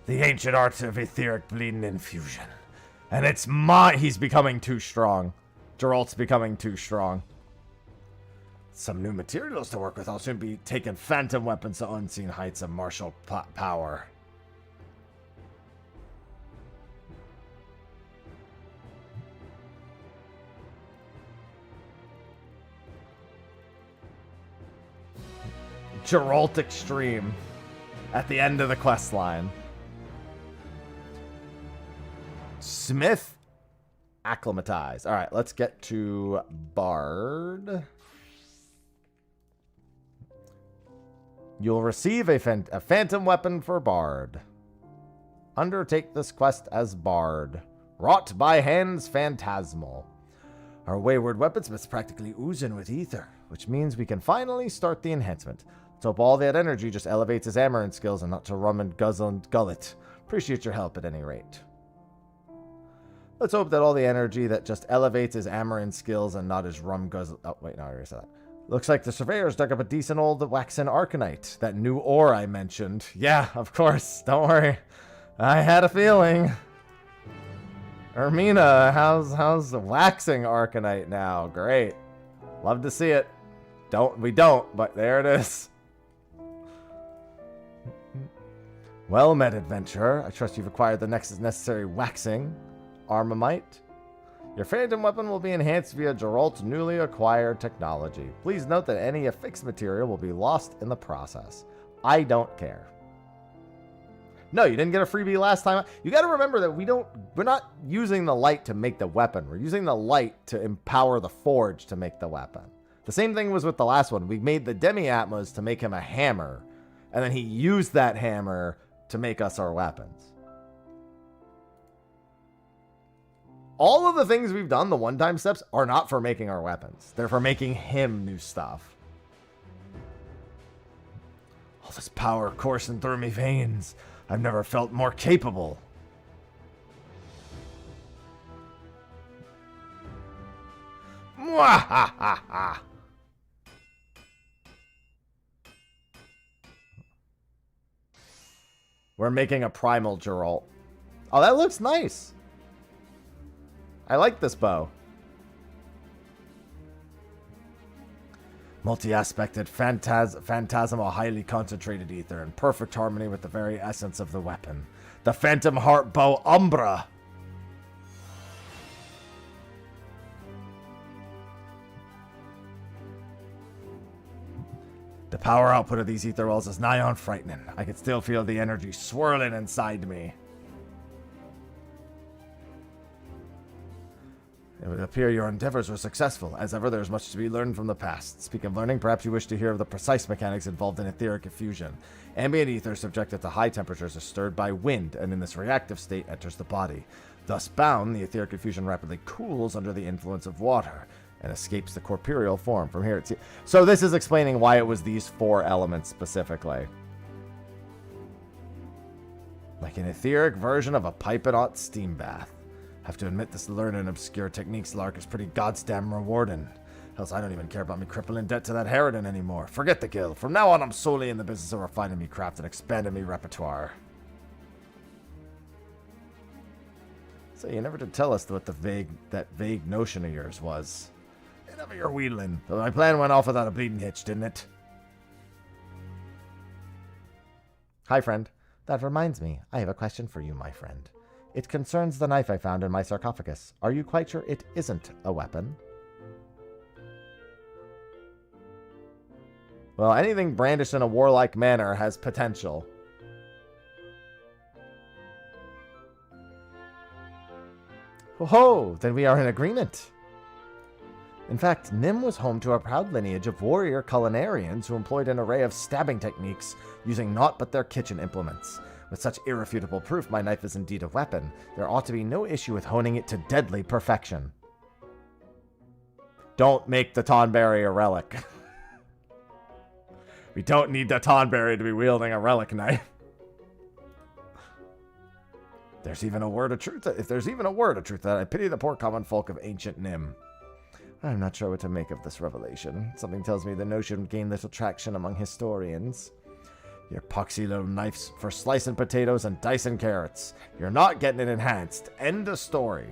The ancient art of etheric bleeding infusion. And it's he's becoming too strong. Geralt's becoming too strong. Some new materials to work with. I'll soon be taking phantom weapons to unseen heights of martial power. Geralt Extreme. At the end of the quest line. Smith acclimatized. Alright, let's get to Bard. You'll receive a phantom weapon for Bard. Undertake this quest as Bard. Wrought by hands phantasmal. Our wayward weaponsmith's practically oozing with ether, which means we can finally start the enhancement. Let's hope all that energy just elevates his Amaranth skills and not to rum and guzzle and gullet. Appreciate your help at any rate. Let's hope that all the energy that just elevates his Amaranth skills and not his rum guzzle... Oh, wait, no, I already said that. Looks like the surveyors dug up a decent old waxen arcanite. That new ore I mentioned. Yeah, of course. Don't worry. I had a feeling. Ermina, how's the waxing arcanite now? Great. Love to see it. We don't, but there it is. Well met, adventurer. I trust you've acquired the next necessary waxing. Armamite. Your phantom weapon will be enhanced via Geralt's newly acquired technology. Please note that any affixed material will be lost in the process. I don't care. No, you didn't get a freebie last time. You got to remember that we're not using the light to make the weapon. We're using the light to empower the forge to make the weapon. The same thing was with the last one. We made the Demi-Atmos to make him a hammer, and then he used that hammer to make us our weapons. All of the things we've done, the one-time steps, are not for making our weapons. They're for making him new stuff. All this power coursing through me veins. I've never felt more capable. Mwahaha! We're making a primal Geralt. Oh, that looks nice. I like this bow. Multi-aspected, phantasmal, highly concentrated ether in perfect harmony with the very essence of the weapon. The Phantom Heart Bow Umbra. The power output of these ether wells is nigh on frightening. I can still feel the energy swirling inside me. It would appear your endeavors were successful. As ever, there is much to be learned from the past. Speaking of learning, perhaps you wish to hear of the precise mechanics involved in etheric effusion. Ambient ether subjected to high temperatures is stirred by wind, and in this reactive state enters the body. Thus bound, the etheric effusion rapidly cools under the influence of water, and escapes the corporeal form. From here, so this is explaining why it was these 4 elements specifically. Like an etheric version of a piping hot steam bath. Have to admit, this learning obscure techniques lark is pretty goddamn rewarding. Else I don't even care about me crippling debt to that Harridan anymore. Forget the guild. From now on, I'm solely in the business of refining me craft and expanding me repertoire. So you never did tell us what that vague notion of yours was. Never your wheedling. But my plan went off without a bleeding hitch, didn't it? Hi, friend. That reminds me. I have a question for you, my friend. It concerns the knife I found in my sarcophagus. Are you quite sure it isn't a weapon? Well, anything brandished in a warlike manner has potential. Oh, then we are in agreement. In fact, Nim was home to a proud lineage of warrior culinarians who employed an array of stabbing techniques using naught but their kitchen implements. With such irrefutable proof my knife is indeed a weapon, there ought to be no issue with honing it to deadly perfection. Don't make the Tonberry a relic. We don't need the Tonberry to be wielding a relic knife. There's even a word of truth. If there's even a word of truth, that I pity the poor common folk of ancient Nim. I'm not sure what to make of this revelation. Something tells me the notion would gain little traction among historians. Your poxy little knives for slicing potatoes and dicing carrots. You're not getting it enhanced. End of story.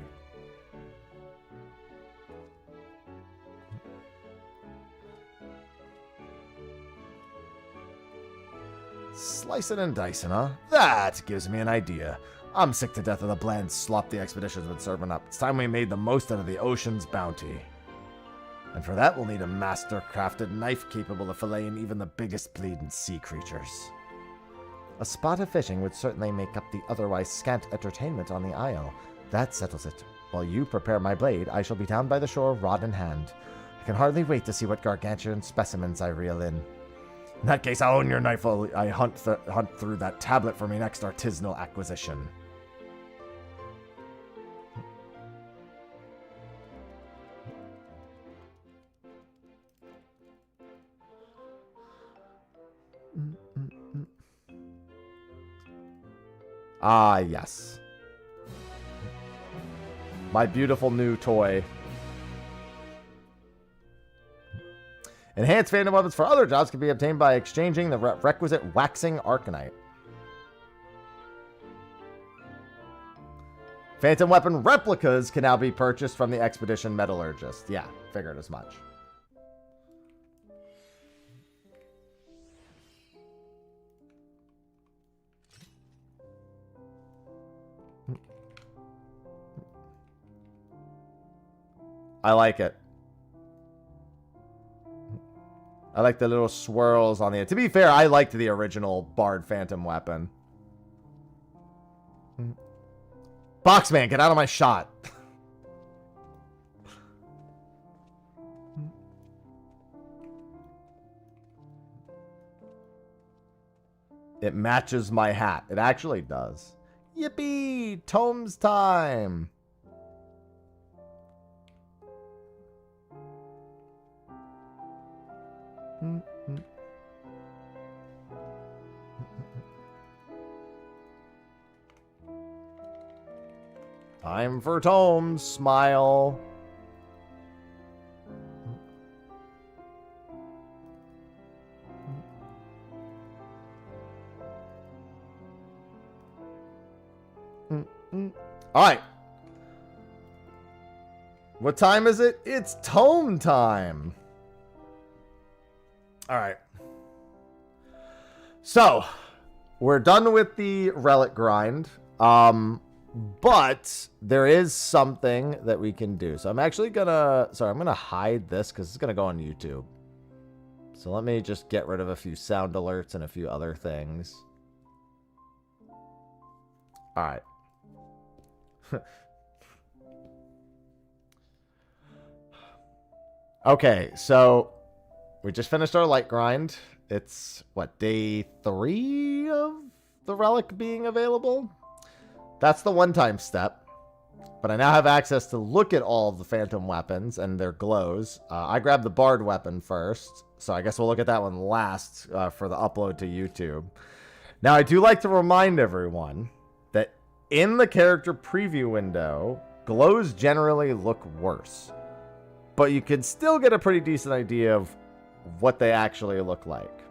Slicing and dicing, huh? That gives me an idea. I'm sick to death of the bland slop the expedition's been serving up. It's time we made the most out of the ocean's bounty. And for that, we'll need a master-crafted knife capable of filleting even the biggest bleeding sea creatures. A spot of fishing would certainly make up the otherwise scant entertainment on the isle. That settles it. While you prepare my blade, I shall be down by the shore, rod in hand. I can hardly wait to see what gargantuan specimens I reel in. In that case, I'll own your knife while I hunt through that tablet for my next artisanal acquisition. Ah, yes. My beautiful new toy. Enhanced phantom weapons for other jobs can be obtained by exchanging the requisite waxing arcanite. Phantom weapon replicas can now be purchased from the expedition metallurgist. Yeah, figured as much. I like it. I like the little swirls on the... To be fair, I liked the original Bard Phantom weapon. Boxman, get out of my shot. It matches my hat. It actually does. Yippee! Tome's time! Time for Tome. Smile. All right. What time is it? It's Tome time. All right. So, we're done with the relic grind. But there is something that we can do. So I'm actually gonna... Sorry, I'm gonna hide this because it's gonna go on YouTube. So let me just get rid of a few sound alerts and a few other things. All right. Okay, so we just finished our light grind. It's, what, day 3 of the relic being available? That's the one-time step. But I now have access to look at all of the phantom weapons and their glows. I grabbed the Bard weapon first, so I guess we'll look at that one last for the upload to YouTube. Now, I do like to remind everyone that in the character preview window, glows generally look worse. But you can still get a pretty decent idea of what they actually look like.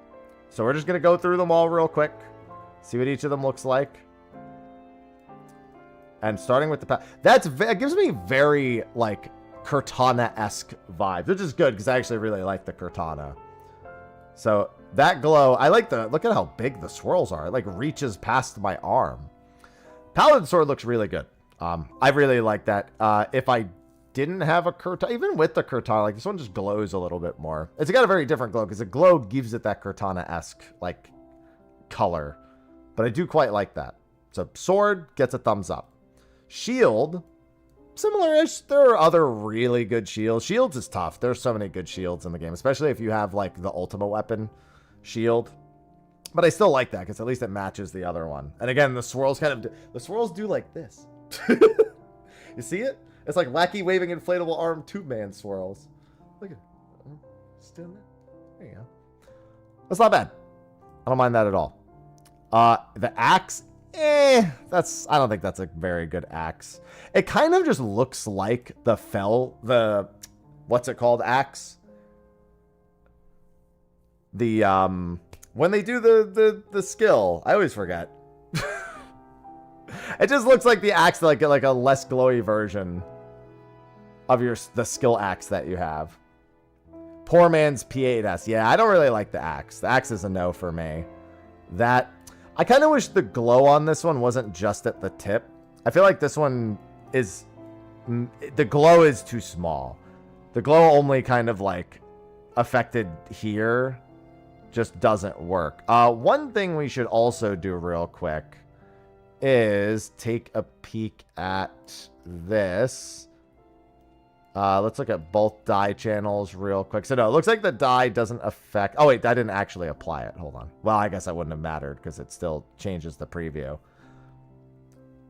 So we're just going to go through them all real quick, see what each of them looks like. And starting with the that gives me very like Cortana-esque vibes, which is good because I actually really like the Cortana. So that glow, I like look at how big the swirls are. It like reaches past my arm. Paladin sword looks really good. I really like that. If I didn't have a Cortana, even with the Cortana, like this one just glows a little bit more. It's got a very different glow because the glow gives it that Cortana-esque like color. But I do quite like that. So sword gets a thumbs up. Shield, similar-ish. There are other really good shields. Shields is tough. There's so many good shields in the game, especially if you have like the ultimate weapon shield. But I still like that because at least it matches the other one. And again, the swirls the swirls do like this. You see it? It's like wacky waving inflatable arm tube man swirls. Look at it. Still in there. There you go. That's not bad. I don't mind that at all. The axe, I don't think that's a very good axe. It kind of just looks like what's it called, axe? When they do the skill, I always forget. It just looks like the axe, like a less glowy version of the skill axe that you have. Poor man's P8S. Yeah, I don't really like the axe. The axe is a no for me. I kind of wish the glow on this one wasn't just at the tip. I feel like this one the glow is too small. The glow only kind of like affected here just doesn't work. One thing we should also do real quick is take a peek at this. Let's look at both dye channels real quick. So no, it looks like the dye doesn't affect... Oh wait, I didn't actually apply it. Hold on. Well, I guess that wouldn't have mattered because it still changes the preview.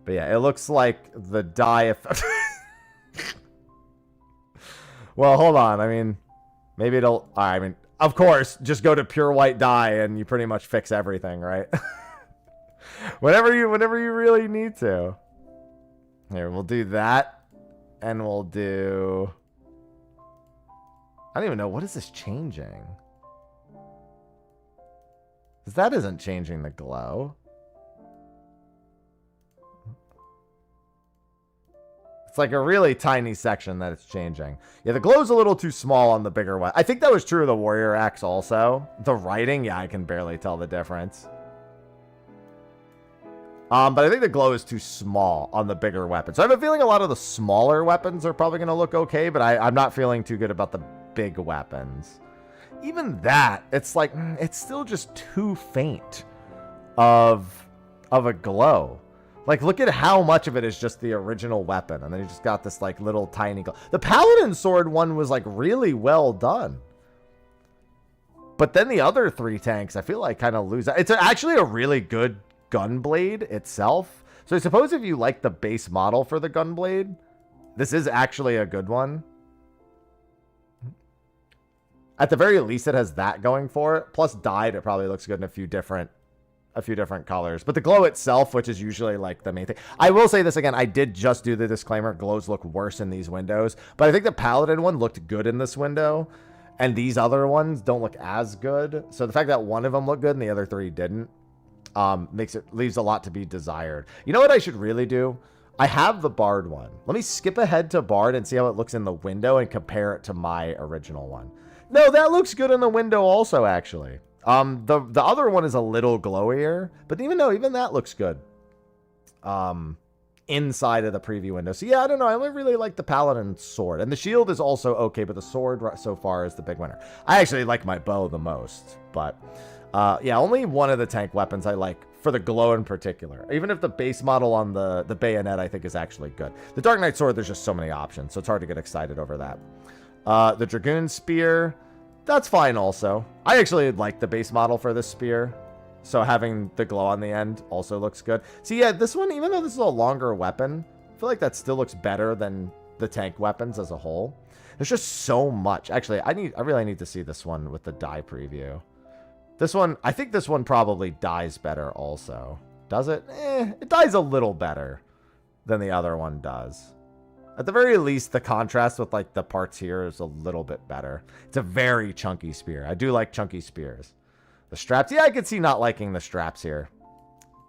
But yeah, it looks like the dye... Well, hold on. I mean, maybe it'll... I mean, of course, just go to pure white dye and you pretty much fix everything, right? whenever you really need to. Here, we'll do that. And we'll do... I don't even know. What is this changing? Because that isn't changing the glow. It's like a really tiny section that it's changing. Yeah, the glow's a little too small on the bigger one. I think that was true of the Warrior Axe also. The writing, yeah, I can barely tell the difference. But I think the glow is too small on the bigger weapons. So I have a feeling a lot of the smaller weapons are probably going to look okay, but I'm not feeling too good about the big weapons. Even that, it's like, it's still just too faint of a glow. Like, look at how much of it is just the original weapon, and then you just got this, like, little tiny glow. The Paladin Sword one was, like, really well done. But then the other three tanks, I feel like, kind of lose. It's actually a really good Gunblade itself. So I suppose if you like the base model for the Gunblade, this is actually a good one. At the very least, it has that going for it. Plus dyed, it probably looks good in a few different colors. But the glow itself, which is usually like the main thing. I will say this again, I did just do the disclaimer, glows look worse in these windows. But I think the Paladin one looked good in this window. And these other ones don't look as good. So the fact that one of them looked good and the other three didn't, leaves a lot to be desired. You know what I should really do? I have the Bard one. Let me skip ahead to Bard and see how it looks in the window and compare it to my original one. No, that looks good in the window also, actually. The other one is a little glowier, but even that looks good. Inside of the preview window. So yeah, I don't know. I only really like the Paladin sword, and the shield is also okay, but the sword so far is the big winner. I actually like my bow the most, but yeah, only one of the tank weapons I like for the glow in particular. Even if the base model on the bayonet I think is actually good. The Dark Knight sword, there's just so many options, so it's hard to get excited over that. The Dragoon spear, that's fine also. I actually like the base model for this spear, so having the glow on the end also looks good. See, yeah, this one, even though this is a longer weapon, I feel like that still looks better than the tank weapons as a whole. There's just so much. Actually, I really need to see this one with the dye preview. This one, I think this one probably dyes better also. Does it? It dyes a little better than the other one does. At the very least, the contrast with like the parts here is a little bit better. It's a very chunky spear. I do like chunky spears. The straps, yeah, I could see not liking the straps here.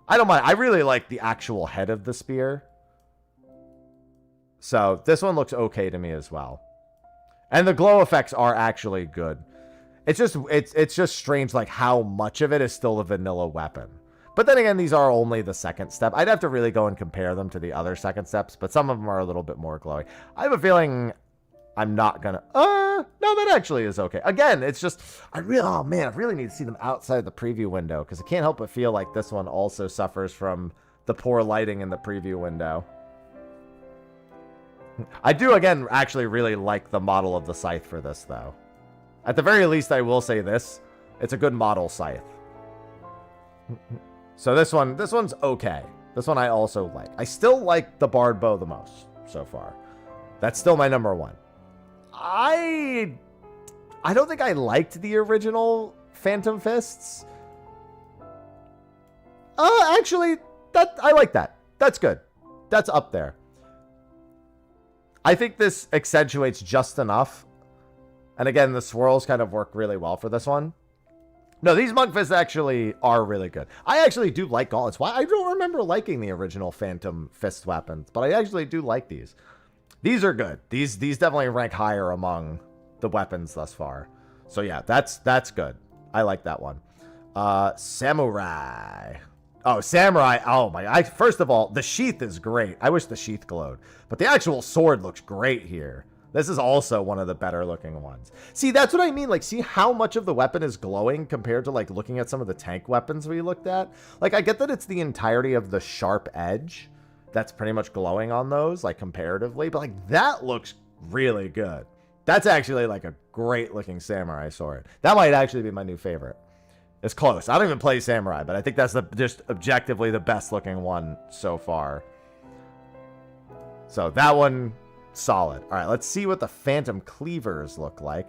I don't mind. I really like the actual head of the spear. So this one looks okay to me as well. And the glow effects are actually good. It's just strange like how much of it is still a vanilla weapon. But then again, these are only the second step. I'd have to really go and compare them to the other second steps, but some of them are a little bit more glowy. I have a feeling I'm not gonna... no, that actually is okay. Again, it's just... oh man, I really need to see them outside the preview window, because I can't help but feel like this one also suffers from the poor lighting in the preview window. I do, again, actually really like the model of the scythe for this, though. At the very least, I will say this. It's a good model scythe. So this one's okay. This one I also like. I still like the Bard Bow the most so far. That's still my number one. I don't think I liked the original Phantom Fists. Actually, I like that. That's good. That's up there. I think this accentuates just enough. And again, the swirls kind of work really well for this one. No, these Monk Fists actually are really good. I actually do like gauntlets. Why? I don't remember liking the original Phantom Fist weapons, but I actually do like these. These are good. These definitely rank higher among the weapons thus far. So yeah, that's good. I like that one. Samurai. Oh, Samurai. Oh my. First of all, the sheath is great. I wish the sheath glowed. But the actual sword looks great here. This is also one of the better looking ones. See, that's what I mean. Like, see how much of the weapon is glowing compared to, like, looking at some of the tank weapons we looked at? Like, I get that it's the entirety of the sharp edge that's pretty much glowing on those, like, comparatively. But, like, that looks really good. That's actually, like, a great looking samurai sword. That might actually be my new favorite. It's close. I don't even play samurai, but I think that's just objectively the best looking one so far. So, that one... solid. All right, let's see what the Phantom Cleavers look like.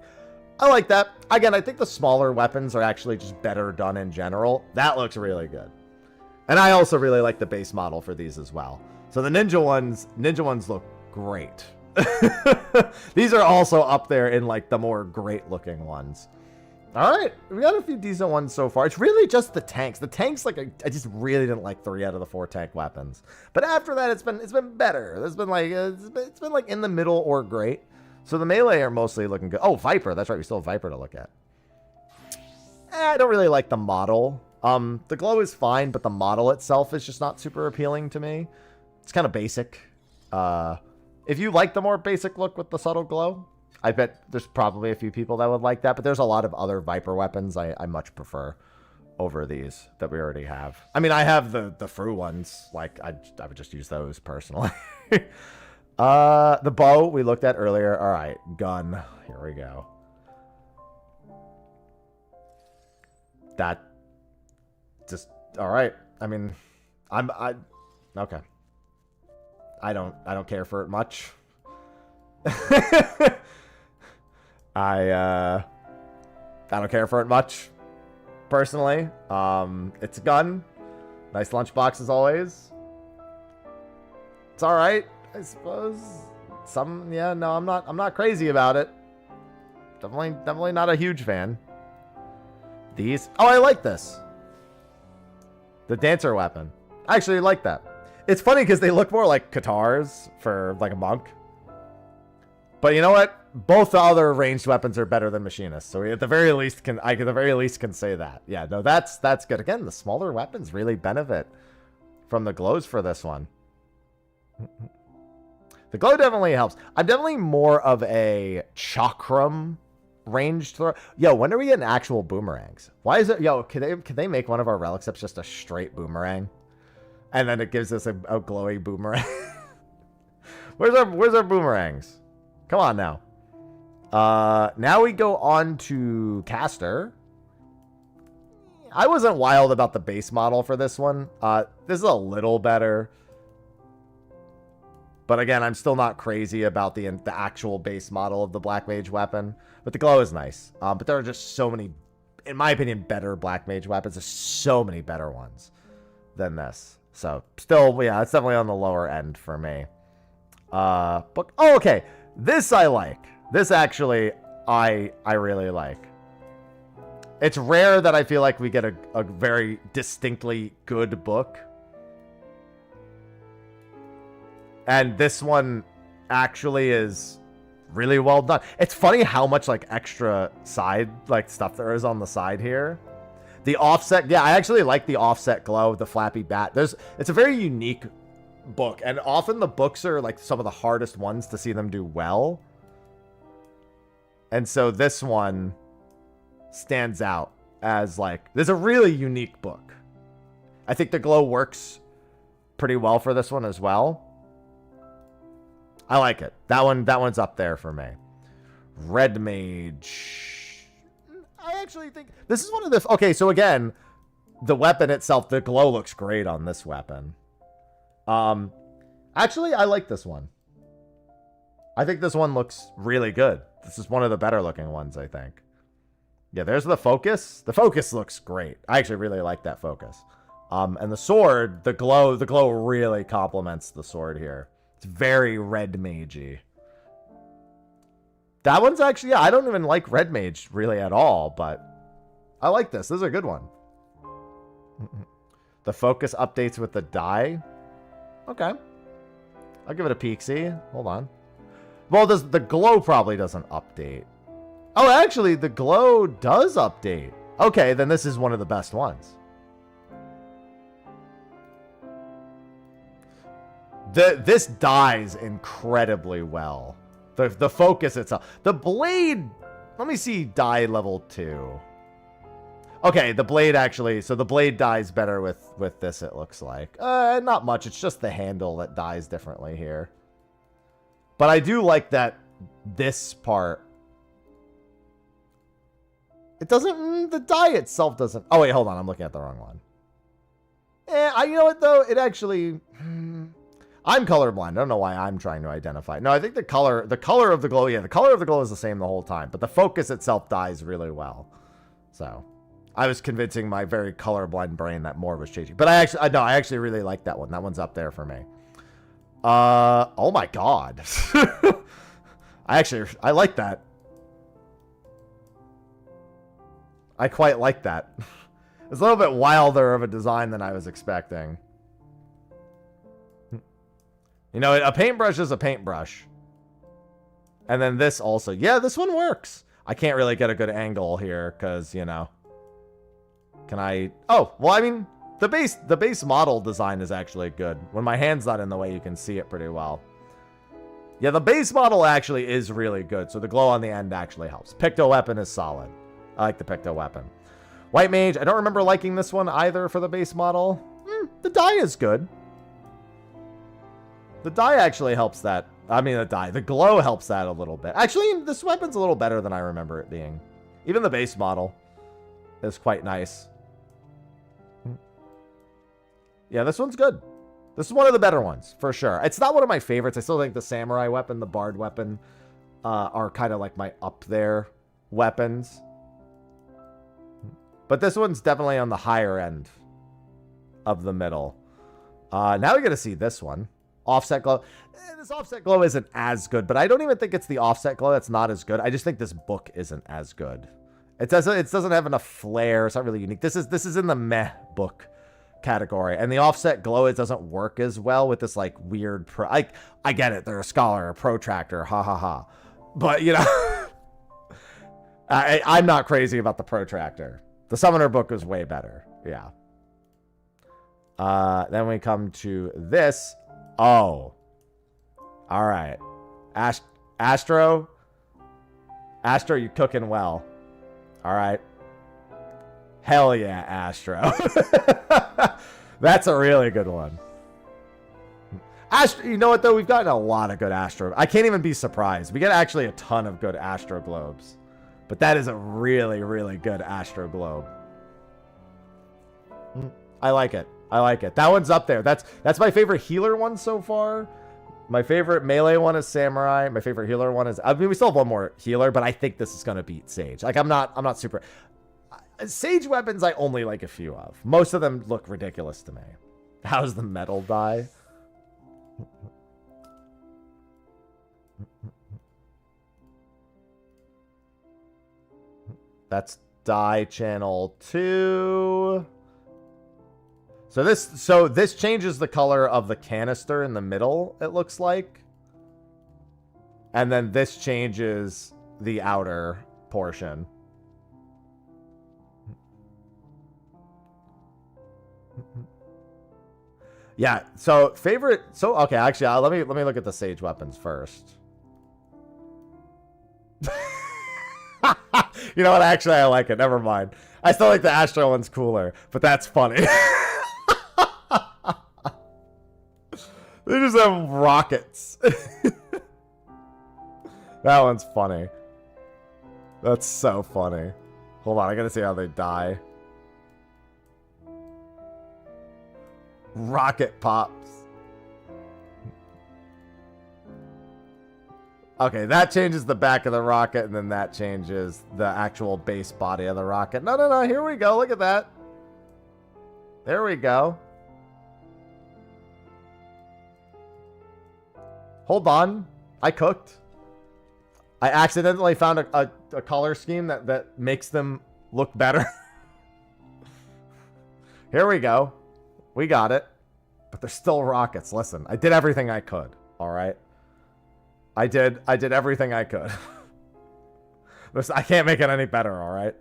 I like that. Again, I think the smaller weapons are actually just better done in general. That looks really good. And I also really like the base model for these as well. So the ninja ones look great. These are also up there in like the more great looking ones. All right, we got a few decent ones so far. It's really just the tanks. The tanks, like, I just really didn't like 3 out of the 4 tank weapons. But after that, it's been better. It's been like in the middle or great. So the melee are mostly looking good. Oh, Viper. That's right. We still have Viper to look at. I don't really like the model. The glow is fine, but the model itself is just not super appealing to me. It's kind of basic. If you like the more basic look with the subtle glow, I bet there's probably a few people that would like that, but there's a lot of other Viper weapons I much prefer over these that we already have. I mean, I have the Fru ones. Like, I would just use those personally. The bow we looked at earlier. All right, gun. Here we go. That just all right. I mean, okay. I don't care for it much. I don't care for it much, personally. It's a gun. Nice lunchbox as always. It's all right, I suppose. Yeah, no, I'm not crazy about it. Definitely not a huge fan. These, oh, I like this. The dancer weapon. I actually like that. It's funny because they look more like katars for like a monk. But you know what? Both the other ranged weapons are better than machinists, so we at the very least can say that. Yeah, no, that's good. Again, the smaller weapons really benefit from the glows for this one. The glow definitely helps. I'm definitely more of a chakram ranged throw. Yo, when are we getting actual boomerangs? Why is it? Yo, can they make one of our relic steps just a straight boomerang, and then it gives us a glowy boomerang? Where's our boomerangs? Come on now. Now we go on to caster. I wasn't wild about the base model for this one. This is a little better. But again, I'm still not crazy about the actual base model of the Black Mage weapon. But the glow is nice. But there are just so many, in my opinion, better Black Mage weapons. There's so many better ones than this. So still, yeah, it's definitely on the lower end for me. But, oh, okay. This I like. This actually, I really like. It's rare that I feel like we get a very distinctly good book. And this one actually is really well done. It's funny how much like extra side like stuff there is on the side here. The offset, yeah, I actually like the offset glow, the flappy bat. It's a very unique book, and often the books are like some of the hardest ones to see them do well. And so this one stands out as like, there's a really unique book. I think the glow works pretty well for this one as well. I like it. That one's up there for me. Red Mage. I actually think this is one of the... Okay, so again, the weapon itself, the glow looks great on this weapon. Actually, I like this one. I think this one looks really good. This is one of the better looking ones, I think. Yeah, there's the focus. The focus looks great. I actually really like that focus. And the sword, the glow really complements the sword here. It's very Red Magey. That one's actually, yeah, I don't even like Red Mage really at all, but I like this. This is a good one. The focus updates with the die. Okay. I'll give it a peek-see. Hold on. Well, the glow probably doesn't update. Oh, actually, the glow does update. Okay, then this is one of the best ones. This dies incredibly well. The focus itself. The blade, let me see die level 2. Okay, the blade actually, so the blade dies better with this, it looks like. Not much, it's just the handle that dies differently here. But I do like that this part, it doesn't, the die itself doesn't, oh wait, hold on, I'm looking at the wrong one. You know what though, it actually, I'm colorblind. I don't know why I'm trying to identify. No, I think the color of the glow, yeah, the color of the glow is the same the whole time, but the focus itself dies really well. So, I was convincing my very colorblind brain that more was changing. But I actually really like that one. That one's up there for me. Oh my god. I like that. I quite like that. It's a little bit wilder of a design than I was expecting. You know, a paintbrush is a paintbrush. And then this also. Yeah, this one works. I can't really get a good angle here because, you know. Can I... Oh, well, I mean, the base model design is actually good. When my hand's not in the way, you can see it pretty well. Yeah, the base model actually is really good. So the glow on the end actually helps. Picto weapon is solid. I like the Picto weapon. White Mage, I don't remember liking this one either for the base model. The die is good. The die actually helps that. I mean, the glow helps that a little bit. Actually, this weapon's a little better than I remember it being. Even the base model is quite nice. Yeah, this one's good. This is one of the better ones, for sure. It's not one of my favorites. I still think the samurai weapon, the bard weapon, are kind of like my up there weapons. But this one's definitely on the higher end of the middle. Now we get to see this one. Offset glow. This offset glow isn't as good, but I don't even think it's the offset glow that's not as good. I just think this book isn't as good. It doesn't have enough flair. It's not really unique. This is in the meh book category, and the offset glow, it doesn't work as well with this like weird I get it, they're a scholar, a protractor, ha ha ha, but you know, I'm not crazy about the protractor. The summoner book was way better. Yeah. Then we come to this. Oh, all right, Astro, you're cooking well. All right. Hell yeah, Astro. That's a really good one. Astro, you know what, though? We've gotten a lot of good Astro. I can't even be surprised. We get actually a ton of good Astro Globes. But that is a really, really good Astro Globe. I like it. I like it. That one's up there. That's my favorite healer one so far. My favorite melee one is Samurai. My favorite healer one is... I mean, we still have one more healer, but I think this is going to beat Sage. Like, I'm not super... Sage weapons, I only like a few of. Most of them look ridiculous to me. How's the metal die? That's die channel 2. So this changes the color of the canister in the middle, it looks like. And then this changes the outer portion. Yeah, so favorite... So, okay, actually, let me look at the Sage weapons first. You know what? Actually, I like it. Never mind. I still like the Astro one's cooler, but that's funny. They just have rockets. That one's funny. That's so funny. Hold on, I gotta see how they die. Rocket pops. Okay, that changes the back of the rocket, and then that changes the actual base body of the rocket. No, no, no, here we go. Look at that. There we go. Hold on. I cooked. I accidentally found a color scheme that makes them look better. Here we go. We got it. But they're still rockets. Listen, I did everything I could. All right. I did everything I could. I can't make it any better. All right.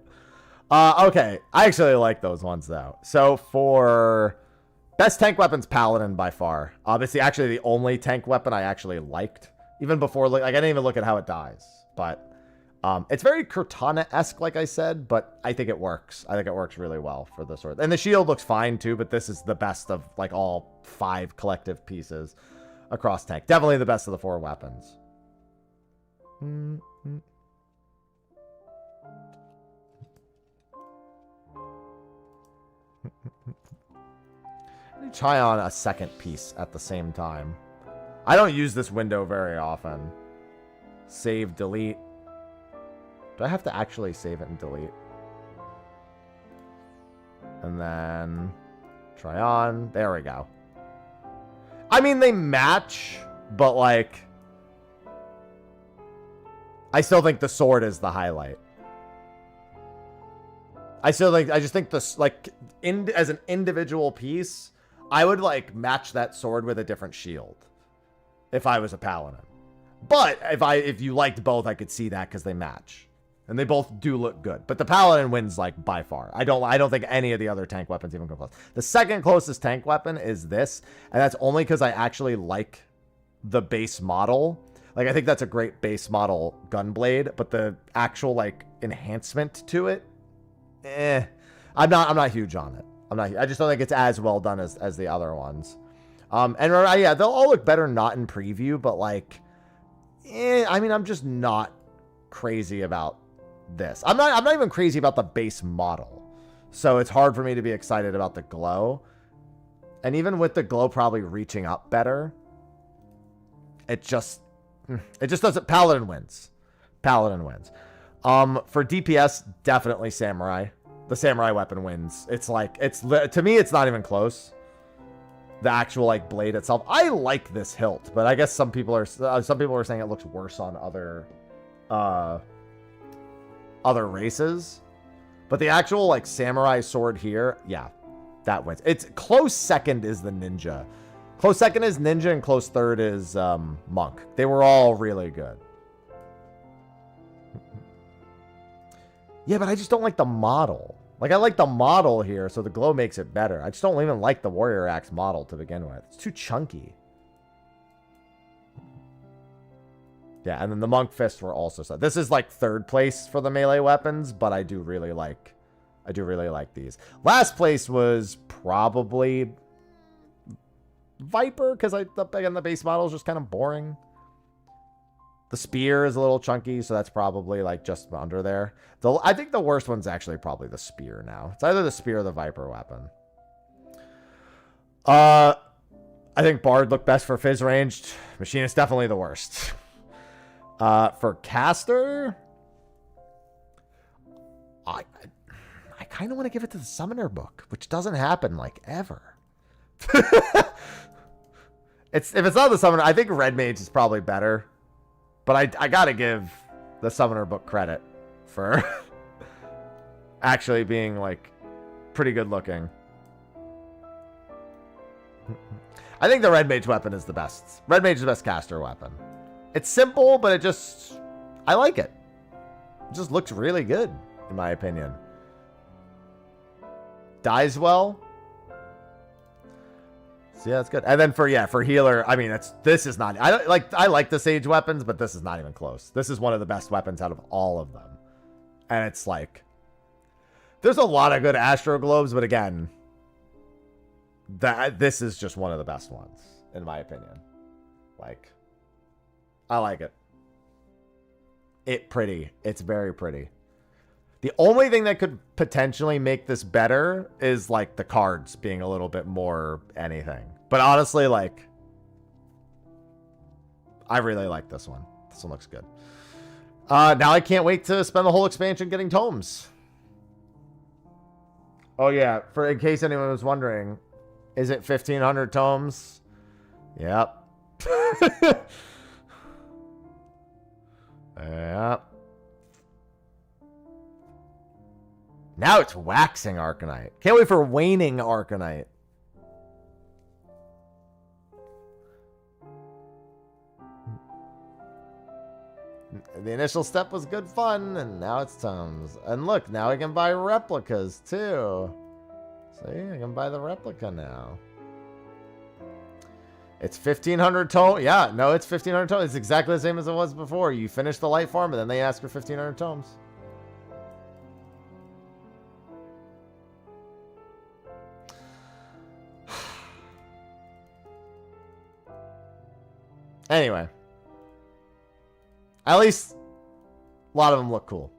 Okay. I actually like those ones though. So for best tank weapons, Paladin by far. It's actually the only tank weapon I actually liked. Even before, like I didn't even look at how it dies. But it's very Cortana-esque, like I said, but I think it works. I think it works really well for the sword. And the shield looks fine too, but this is the best of like all 5 collective pieces across tank. Definitely the best of the 4 weapons. Let me try on a second piece at the same time. I don't use this window very often. Save, delete. Do I have to actually save it and delete? And then try on. There we go. I mean, they match, but like, I still think the sword is the highlight. I just think this, like, as an individual piece, I would like match that sword with a different shield if I was a paladin. But if you liked both, I could see that because they match. And they both do look good. But the paladin wins like by far. I don't think any of the other tank weapons even come close. The second closest tank weapon is this, and that's only because I actually like the base model. Like I think that's a great base model gunblade, but the actual like enhancement to it, I'm not huge on it. I just don't think it's as well done as the other ones. And yeah, they'll all look better not in preview, but like, I mean, I'm just not crazy about this. I'm not even crazy about the base model. So it's hard for me to be excited about the glow. And even with the glow probably reaching up better, it just doesn't. Paladin wins. Paladin wins. For DPS, definitely Samurai. The Samurai weapon wins. It's like, to me, it's not even close. The actual like blade itself. I like this hilt, but I guess some people are saying it looks worse on other races. But the actual like samurai sword here, yeah, that wins. It's close second is the ninja. Close second is ninja, and close third is monk. They were all really good. Yeah, but I just don't like the model. Like, I like the model here, so the glow makes it better. I just don't even like the warrior axe model to begin with. It's too chunky. Yeah, and then the monk fists were also so. This is like third place for the melee weapons, but I do really like these. Last place was probably Viper, because again, the base model is just kind of boring. The spear is a little chunky, so that's probably like just under there. I think the worst one's actually probably the spear now. It's either the spear or the Viper weapon. I think Bard looked best for Fizz ranged. Machine is definitely the worst. For caster, I kind of want to give it to the Summoner book, which doesn't happen like ever. If it's not the Summoner, I think Red Mage is probably better. But I gotta give the Summoner book credit for actually being, like, pretty good looking. I think the Red Mage weapon is the best. Red Mage is the best caster weapon. It's simple, but I like it. It just looks really good, in my opinion. Dies well. So yeah, that's good. And then for healer, I mean, this is not. I like the sage weapons, but this is not even close. This is one of the best weapons out of all of them. And it's like, there's a lot of good Astro Globes, but again, this is just one of the best ones, in my opinion. Like, I like it. It's very pretty. The only thing that could potentially make this better is like the cards being a little bit more anything. But honestly, like, I really like this one. This one looks good. Now I can't wait to spend the whole expansion getting tomes. Oh yeah, in case anyone was wondering, is it 1,500 tomes? Yep. Yep. Now it's waxing Arcanite. Can't wait for waning Arcanite. The initial step was good fun, and now it's tomes. And look, now I can buy replicas too. See, I can buy the replica now. It's 1,500 tomes. Yeah, no, it's 1,500 tomes. It's exactly the same as it was before. You finish the light farm, and then they ask for 1,500 tomes. Anyway. At least a lot of them look cool.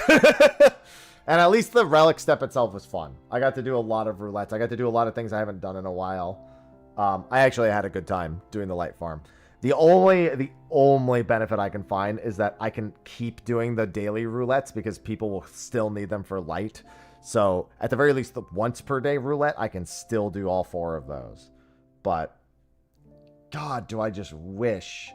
And at least the relic step itself was fun. I got to do a lot of roulettes. I got to do a lot of things I haven't done in a while. I actually had a good time doing the light farm. The only benefit I can find is that I can keep doing the daily roulettes because people will still need them for light. So at the very least, the once per day roulette, I can still do all 4 of those. But God, do I just wish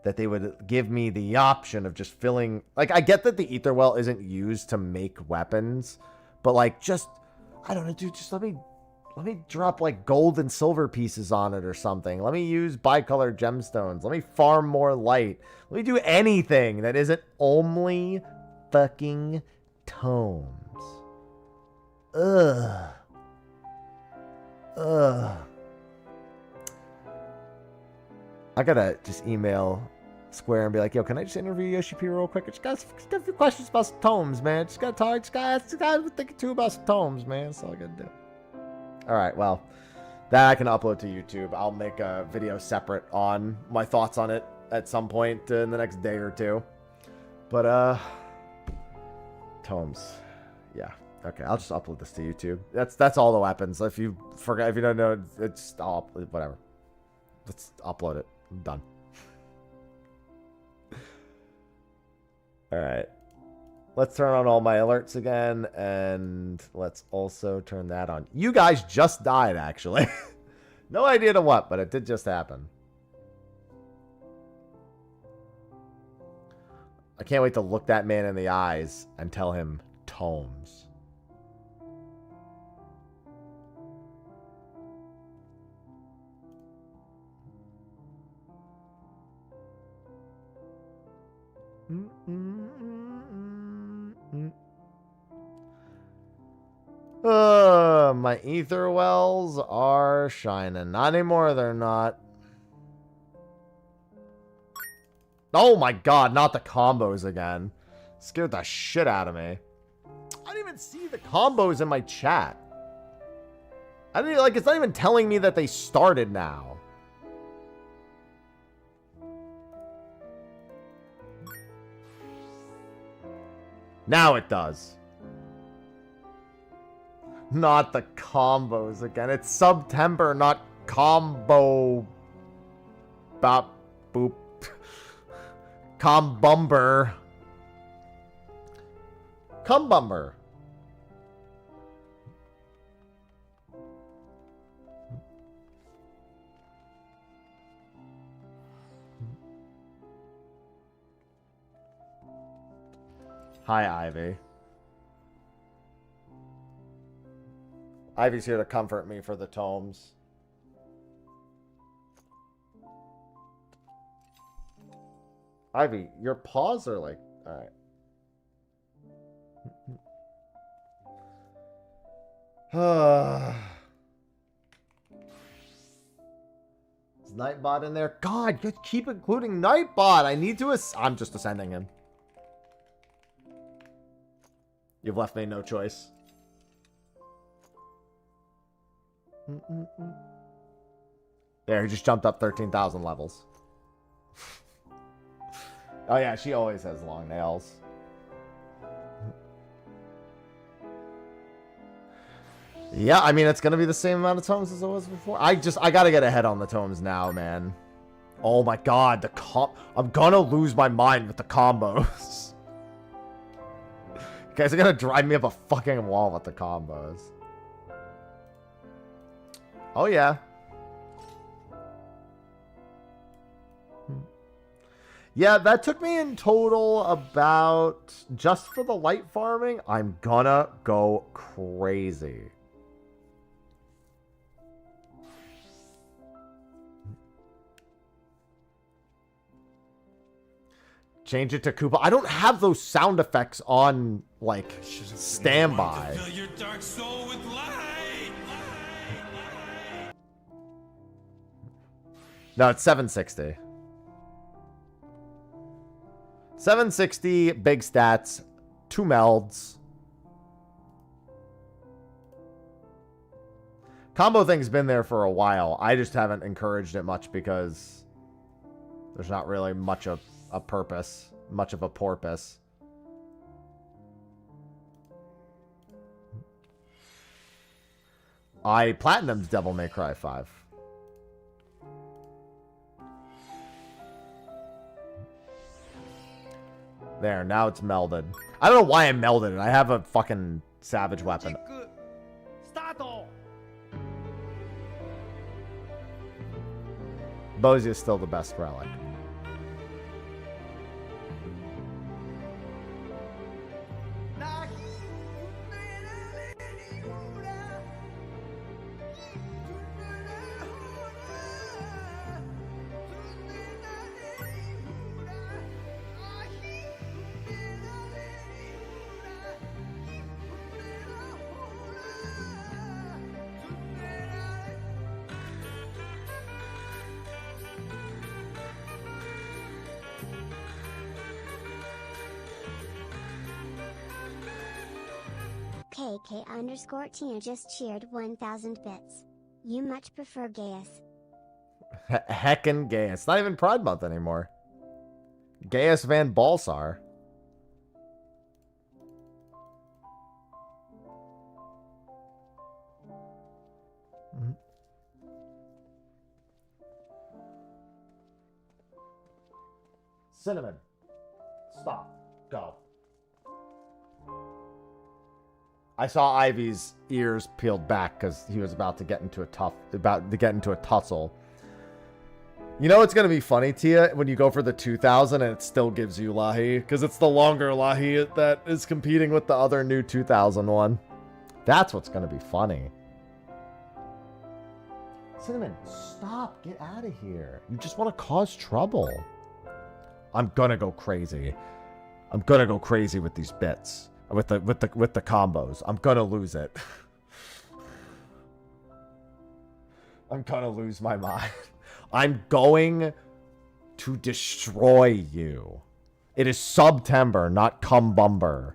that they would give me the option of just filling. Like, I get that the ether well isn't used to make weapons, but like, just, I don't know, dude, just let me drop like gold and silver pieces on it or something. Let me use bicolored gemstones. Let me farm more light. Let me do anything that isn't only fucking tomes. Ugh. I gotta just email Square and be like, yo, can I just interview Yoshi P real quick? I just got a few questions about some tomes, man. Just gotta talk. Just gotta think too about some tomes, man. That's all I gotta do. All right, well, that I can upload to YouTube. I'll make a video separate on my thoughts on it at some point in the next day or two. But tomes, yeah. Okay, I'll just upload this to YouTube. That's all the weapons. If you forgot, if you don't know, it's whatever. Let's upload it. I'm done. All right. Let's turn on all my alerts again, and let's also turn that on. You guys just died, actually. No idea to what, but it did just happen. I can't wait to look that man in the eyes and tell him tomes. My ether wells are shining. Not anymore, they're not. Oh my god, not the combos again. Scared the shit out of me. I didn't even see the combos in my chat. I didn't like, it's not even telling me that they started now. Now it does. Not the combos again. It's September, not combo. Bop, boop. Combumber. Cumbumber. Hi, Ivy. Ivy's here to comfort me for the tomes. Ivy, your paws are like... Alright. Is Nightbot in there? God, you keep including Nightbot. I need to... I'm just ascending him. You've left me no choice. There, he just jumped up 13,000 levels. Oh yeah, she always has long nails. Yeah, I mean, it's going to be the same amount of tomes as it was before. I got to get ahead on the tomes now, man. Oh my god, I'm going to lose my mind with the combos. You guys are going to drive me up a fucking wall with the combos. Oh yeah. Yeah, that took me in total about, just for the light farming, I'm gonna go crazy. Change it to Koopa. I don't have those sound effects on, like, standby. Fill your dark soul with light. No, it's 760. 760, big stats, 2 melds. Combo thing's been there for a while. I just haven't encouraged it much because there's not really much of a purpose, much of a porpoise. I platinumed Devil May Cry 5. There, now it's melded. I don't know why I melded it. I have a fucking savage weapon. Bozy is still the best relic. KK_Tina just cheered 1,000 bits. You much prefer Gaius. Heckin' Gaius. Not even Pride Month anymore. Gaius Van Balsar. Cinnamon. Stop. Go. I saw Ivy's ears peeled back because he was about to get into a tussle. You know it's gonna be funny, Tia, when you go for the 2000 and it still gives you Lahi, because it's the longer Lahi that is competing with the other new 2000 one. That's what's gonna be funny. Cinnamon, stop! Get out of here! You just want to cause trouble. I'm gonna go crazy. I'm gonna go crazy with these bits. With the combos. I'm gonna lose it. I'm gonna lose my mind. I'm going to destroy you. It is September, not Cumbumber.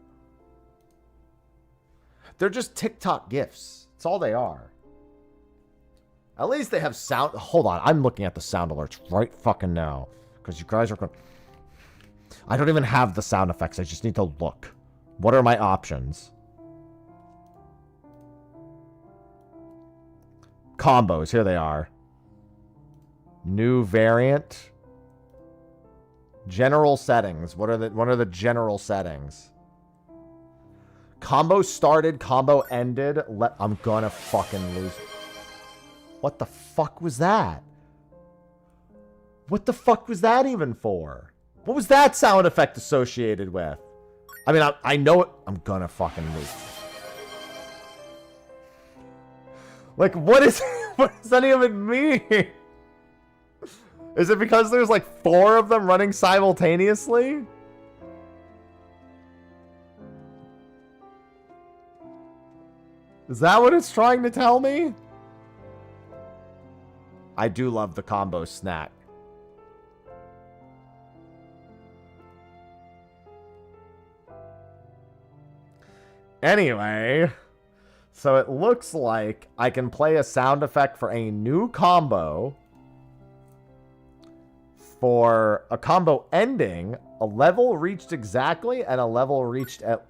They're just TikTok gifs. That's all they are. At least they have sound. Hold on. I'm looking at the sound alerts right fucking now. Because you guys are going. I don't even have the sound effects. I just need to look. What are my options? Combos. Here they are. New variant. General settings. What are the general settings? Combo started. Combo ended. I'm gonna fucking lose. What the fuck was that? What the fuck was that even for? What was that sound effect associated with? I mean, I know it. I'm gonna fucking lose. Like, what does any of it mean? Is it because there's like 4 of them running simultaneously? Is that what it's trying to tell me? I do love the combo snack. Anyway, so it looks like I can play a sound effect for a new combo. For a combo ending, a level reached exactly, and a level reached at...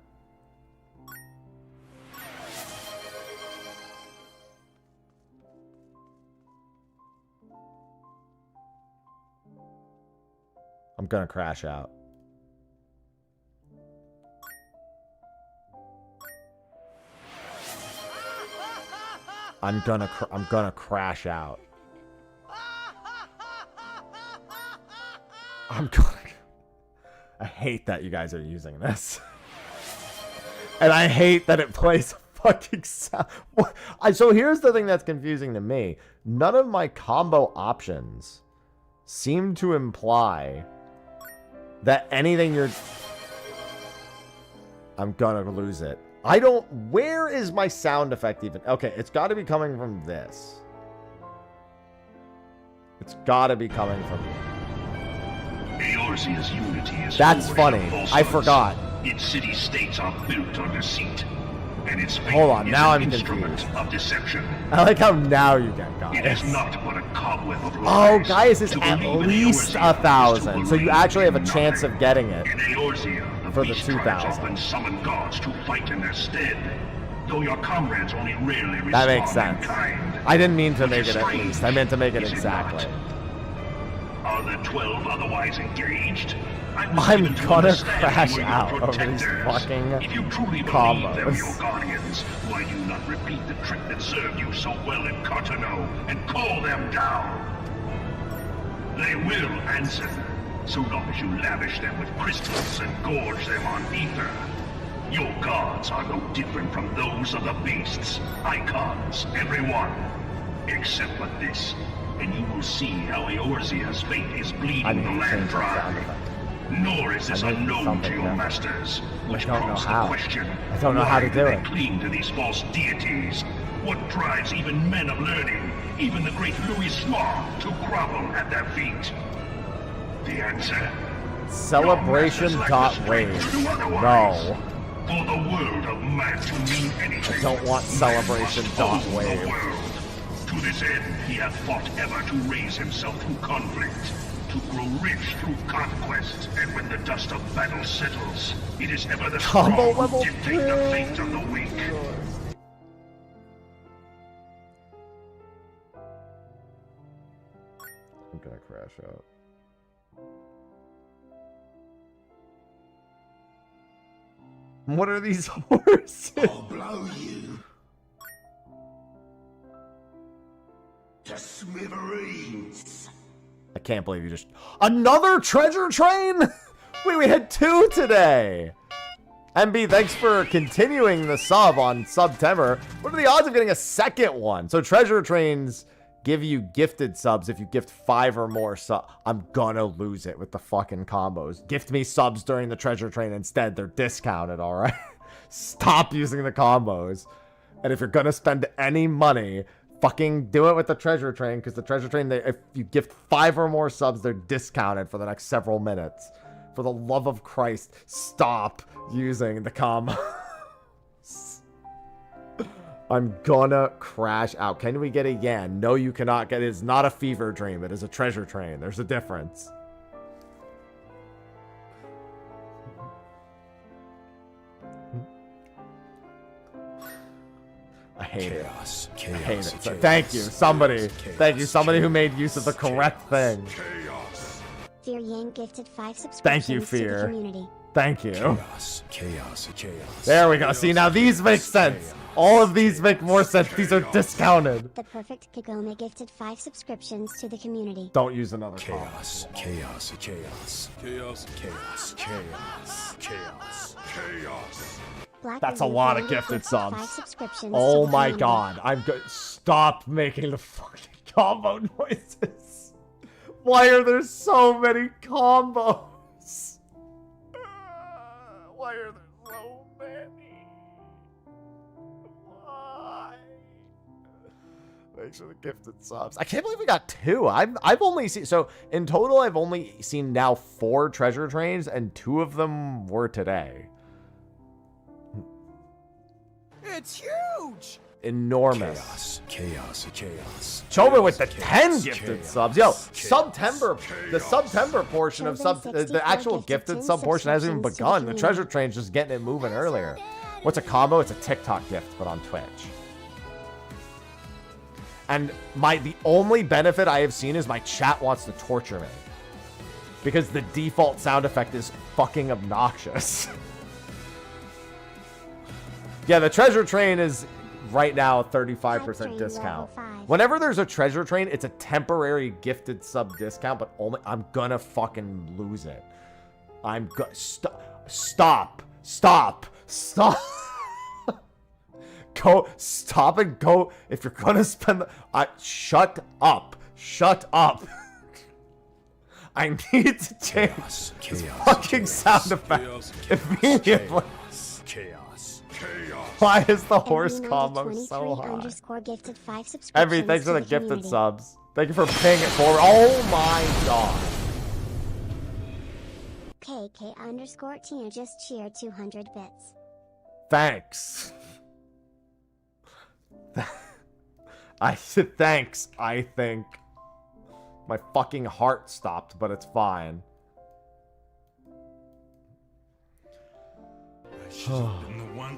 I'm gonna crash out. I'm gonna crash out. I hate that you guys are using this. And I hate that it plays a fucking sound. So here's the thing that's confusing to me. None of my combo options seem to imply that anything you're... I'm gonna lose it. I don't... Where is my sound effect even? Okay, it's got to be coming from this. It's got to be coming from... Eorzea's unity is That's funny. I forgot. Its city-states are built on deceit. And its faith Hold on, is now an I'm instrument confused. of deception. I like how now you get Gaius. It is not but a cobweb of Oh, lies. Gaius is To at believe in least Eorzea 1,000. is So to you actually have a believe in chance of nothing. getting it. In Eorzea, the For the beast tribes 2,000. often summon gods to fight in their stead. Though your comrades only rarely respond That makes sense. in kind. I didn't mean to Which make is it at strange, least. I meant to make it is exactly. not? Are the 12 otherwise engaged? I'm gonna crash out over these fucking If you truly believe they're your combos. guardians, why do you not repeat the trick that served you so well in Cartano and call them down? They will answer, so long as you lavish them with crystals and gorge them on ether. Your gods are no different from those of the beasts. Icons, every one. Except for this, and you will see how Eorzea's fate is bleeding I the need to land change that sound dry. effect. Nor is this I need unknown to something your different. masters, which I don't know prompts the how. question, I don't know how to why do they it. cling to these false deities? What drives even men of learning, even the great Louis Soir, to grovel at their feet? The answer? Celebration.wave. No. For the world of man to mean anything, I don't want man must own celebration.wave. the world. To this end, he hath fought ever to raise himself through conflict, to grow rich through conquest, and when the dust of battle settles, it is ever the Combo strong level who dictate the fate of the weak. I'm gonna crash out. What are these horses? I'll blow you to smithereens. I can't believe you just... Another treasure train? Wait, we had 2 today. MB, thanks for continuing the sub on September. What are the odds of getting a second one? So treasure trains give you gifted subs if you gift 5 or more subs. I'm gonna lose it with the fucking combos. Gift me subs during the treasure train instead. They're discounted, all right? Stop using the combos. And if you're gonna spend any money, fucking do it with the treasure train, because the treasure train, if you gift 5 or more subs, they're discounted for the next several minutes. For the love of Christ, stop using the combos. I'm gonna crash out. Can we get a yen? No, you cannot get it. It's not a fever dream. It is a treasure train. There's a difference. I hate it. I hate it. So thank you, somebody. Thank you, somebody who made use of the correct thing. Fear Yang gifted 5 subscriptions Thank you, to Fear. the community. Thank you. Chaos. There we go. See, now these make sense. All of these make more sense. These are discounted. The Perfect Kagome gifted 5 subscriptions to the community. Don't use another call. Black That's a Review lot of Family gifted gifted subs. 5 subscriptions Oh to the my community. god. I'm good. Stop making the fucking combo noises. Why are there so many combos? Why are there so many? Why? Thanks for the gifted subs. I can't believe we got 2. I've only seen, so in total I've only seen now 4 treasure trains, and 2 of them were today. It's huge! Enormous. Chaos. Tome with the 10 gifted subs. Yo, September, the September portion of the actual gifted sub portion hasn't even begun. The treasure train's just getting it moving earlier. What's a combo? It's a TikTok gift, but on Twitch. And the only benefit I have seen is my chat wants to torture me. Because the default sound effect is fucking obnoxious. Yeah, the treasure train is right now a 35% discount. Whenever there's a treasure train, it's a temporary gifted sub discount, but only I'm gonna fucking lose it. Stop. Go, stop and go. If you're gonna spend shut up. I need to change this fucking sound effect immediately. Why is the horse combo so high? Every, thanks for the gifted subs. Thank you for paying it forward. Oh my god. KK_Tina just cheered 200 bits. Thanks. I said thanks, I think. My fucking heart stopped, but it's fine.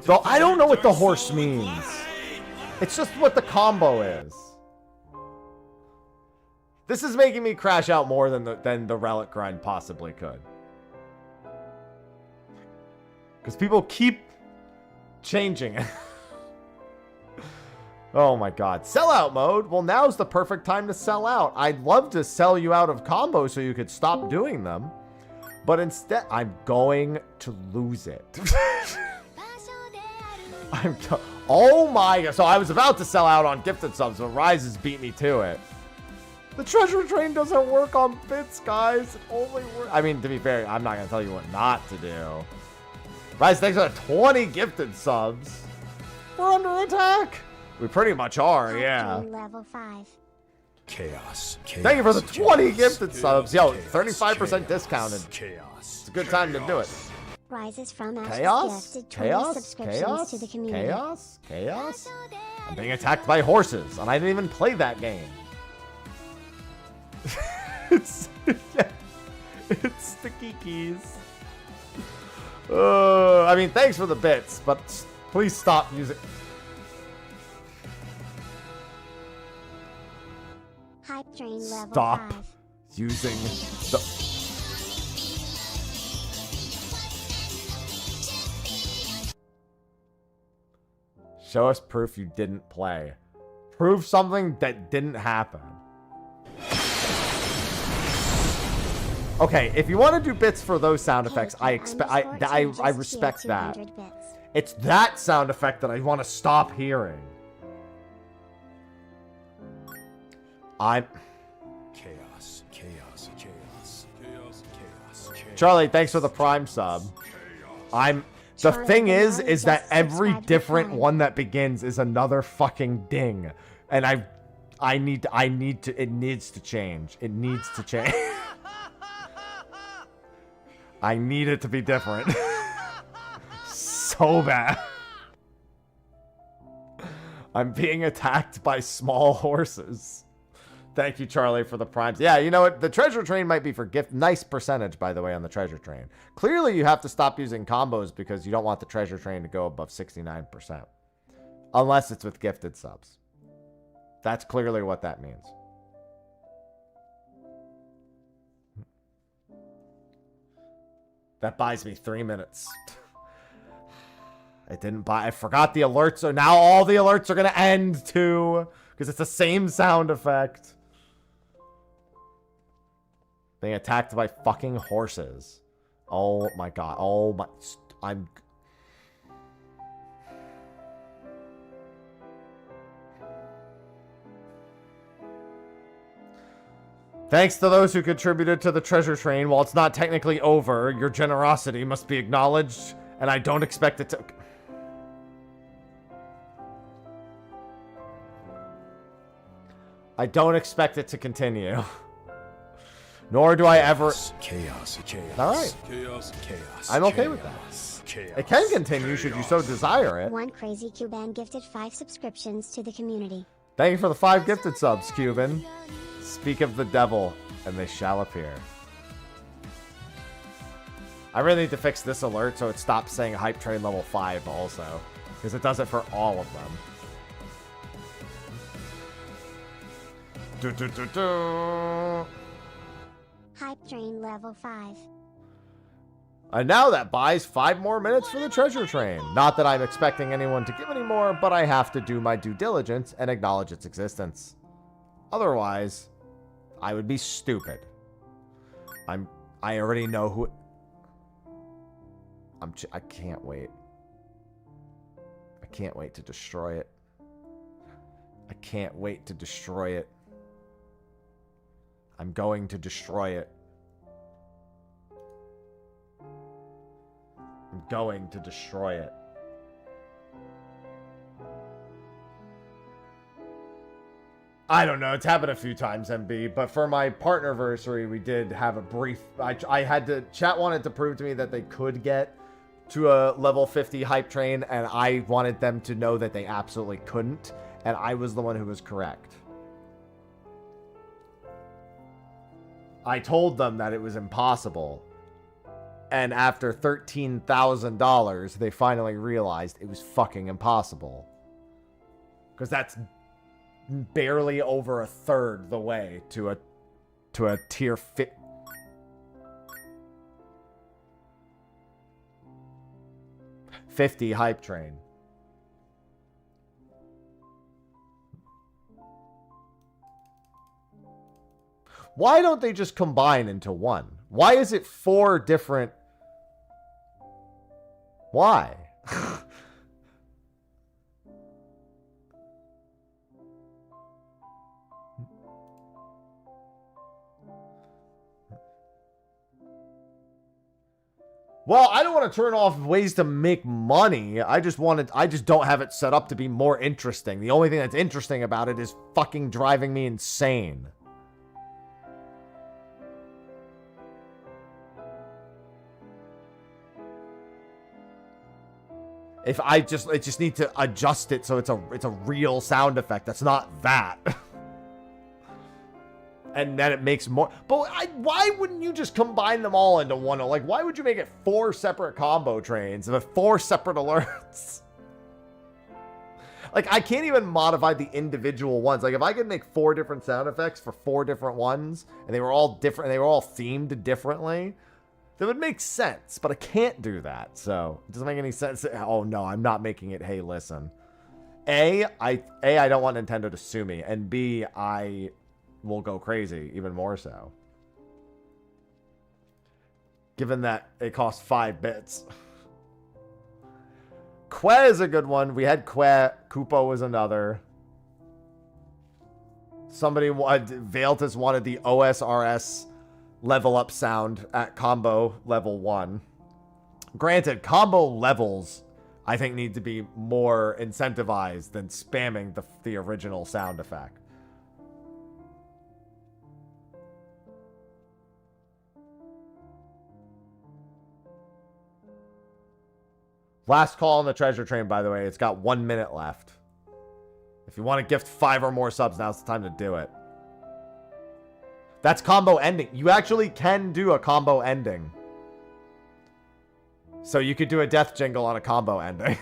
Though I don't know what the horse means. It's just what the combo is. This is making me crash out more than the relic grind possibly could. Because people keep changing it. Oh my god. Sellout mode? Well, now's the perfect time to sell out. I'd love to sell you out of combos so you could stop doing them. But instead, I'm going to lose it. Oh my god. So I was about to sell out on gifted subs, but Rise has beat me to it. The treasure train doesn't work on bits, guys. It only works. I mean, to be fair, I'm not going to tell you what not to do. Rise, thanks for the 20 gifted subs. We're under attack. We pretty much are, yeah. Level 5. Chaos. Thank you for the 20 gifted subs. Yo, 35% discounted. It's a good time to do it. Rises from Chaos? gifted 20 Chaos? subscriptions Chaos? to the community. Chaos? Chaos? I'm being attacked by horses, and I didn't even play that game. It's the Kikis. I mean, thanks for the bits, but please stop using... Hype train level Stop 5. using the... Show us proof you didn't play. Prove something that didn't happen. Okay, if you want to do bits for those sound effects, I respect that. It's that sound effect that I want to stop hearing. Chaos. Charlie, thanks for the Prime sub. The thing is that every different one that begins is another fucking ding. And it needs to change. It needs to change. I need it to be different. So bad. I'm being attacked by small horses. Thank you, Charlie, for the primes. Yeah, you know what? The treasure train might be for gift. Nice percentage, by the way, on the treasure train. Clearly, you have to stop using combos because you don't want the treasure train to go above 69%. Unless it's with gifted subs. That's clearly what that means. That buys me 3 minutes. It didn't buy. I forgot the alerts. So now all the alerts are going to end too. Because it's the same sound effect. Being attacked by fucking horses. Oh my god. Oh my. I'm. Thanks to those who contributed to the treasure train. While it's not technically over, your generosity must be acknowledged, and I don't expect it to... I don't expect it to continue. Nor do I ever... Chaos. Alright. Chaos. I'm okay with that. It can continue should you so desire it. One crazy Cuban gifted 5 subscriptions to the community. Thank you for the 5 gifted subs, Cuban. Speak of the devil, and they shall appear. I really need to fix this alert so it stops saying Hype Train level 5 also. Because it does it for all of them. Hype Train level 5. And now that buys 5 more minutes for the treasure train. Not that I'm expecting anyone to give any more, but I have to do my due diligence and acknowledge its existence. Otherwise, I would be stupid. I already know who... I can't wait. I can't wait to destroy it. I can't wait to destroy it. I'm going to destroy it. I'm going to destroy it. I don't know. It's happened a few times, MB. But for my partnerversary, we did have a brief... I had to... Chat wanted to prove to me that they could get to a level 50 hype train, and I wanted them to know that they absolutely couldn't, and I was the one who was correct. I told them that it was impossible, and after $13,000, they finally realized it was fucking impossible. Because that's barely over a third the way to a tier 50 hype train. Why don't they just combine into one? Why is it 4 different? Why? Well, I don't want to turn off ways to make money. I just don't have it set up to be more interesting. The only thing that's interesting about it is fucking driving me insane. If I just need to adjust it so it's a real sound effect. That's not that. And then it makes more. But why wouldn't you just combine them all into one? Like, why would you make it 4 separate combo trains with 4 separate alerts? Like, I can't even modify the individual ones. Like, if I could make 4 different sound effects for 4 different ones, and they were all different, they were all themed differently, that would make sense. But I can't do that, so it doesn't make any sense. Oh no, I'm not making it. Hey, listen. I don't want Nintendo to sue me, and B, I will go crazy, even more so. Given that it costs 5 bits. Que is a good one. We had Que. Kupo was another. Somebody wanted... Veiltus wanted the OSRS level up sound at combo level 1. Granted, combo levels, I think, need to be more incentivized than spamming the original sound effect. Last call on the treasure train, by the way. It's got 1 minute left. If you want to gift 5 or more subs, now's the time to do it. That's combo ending. You actually can do a combo ending. So you could do a death jingle on a combo ending.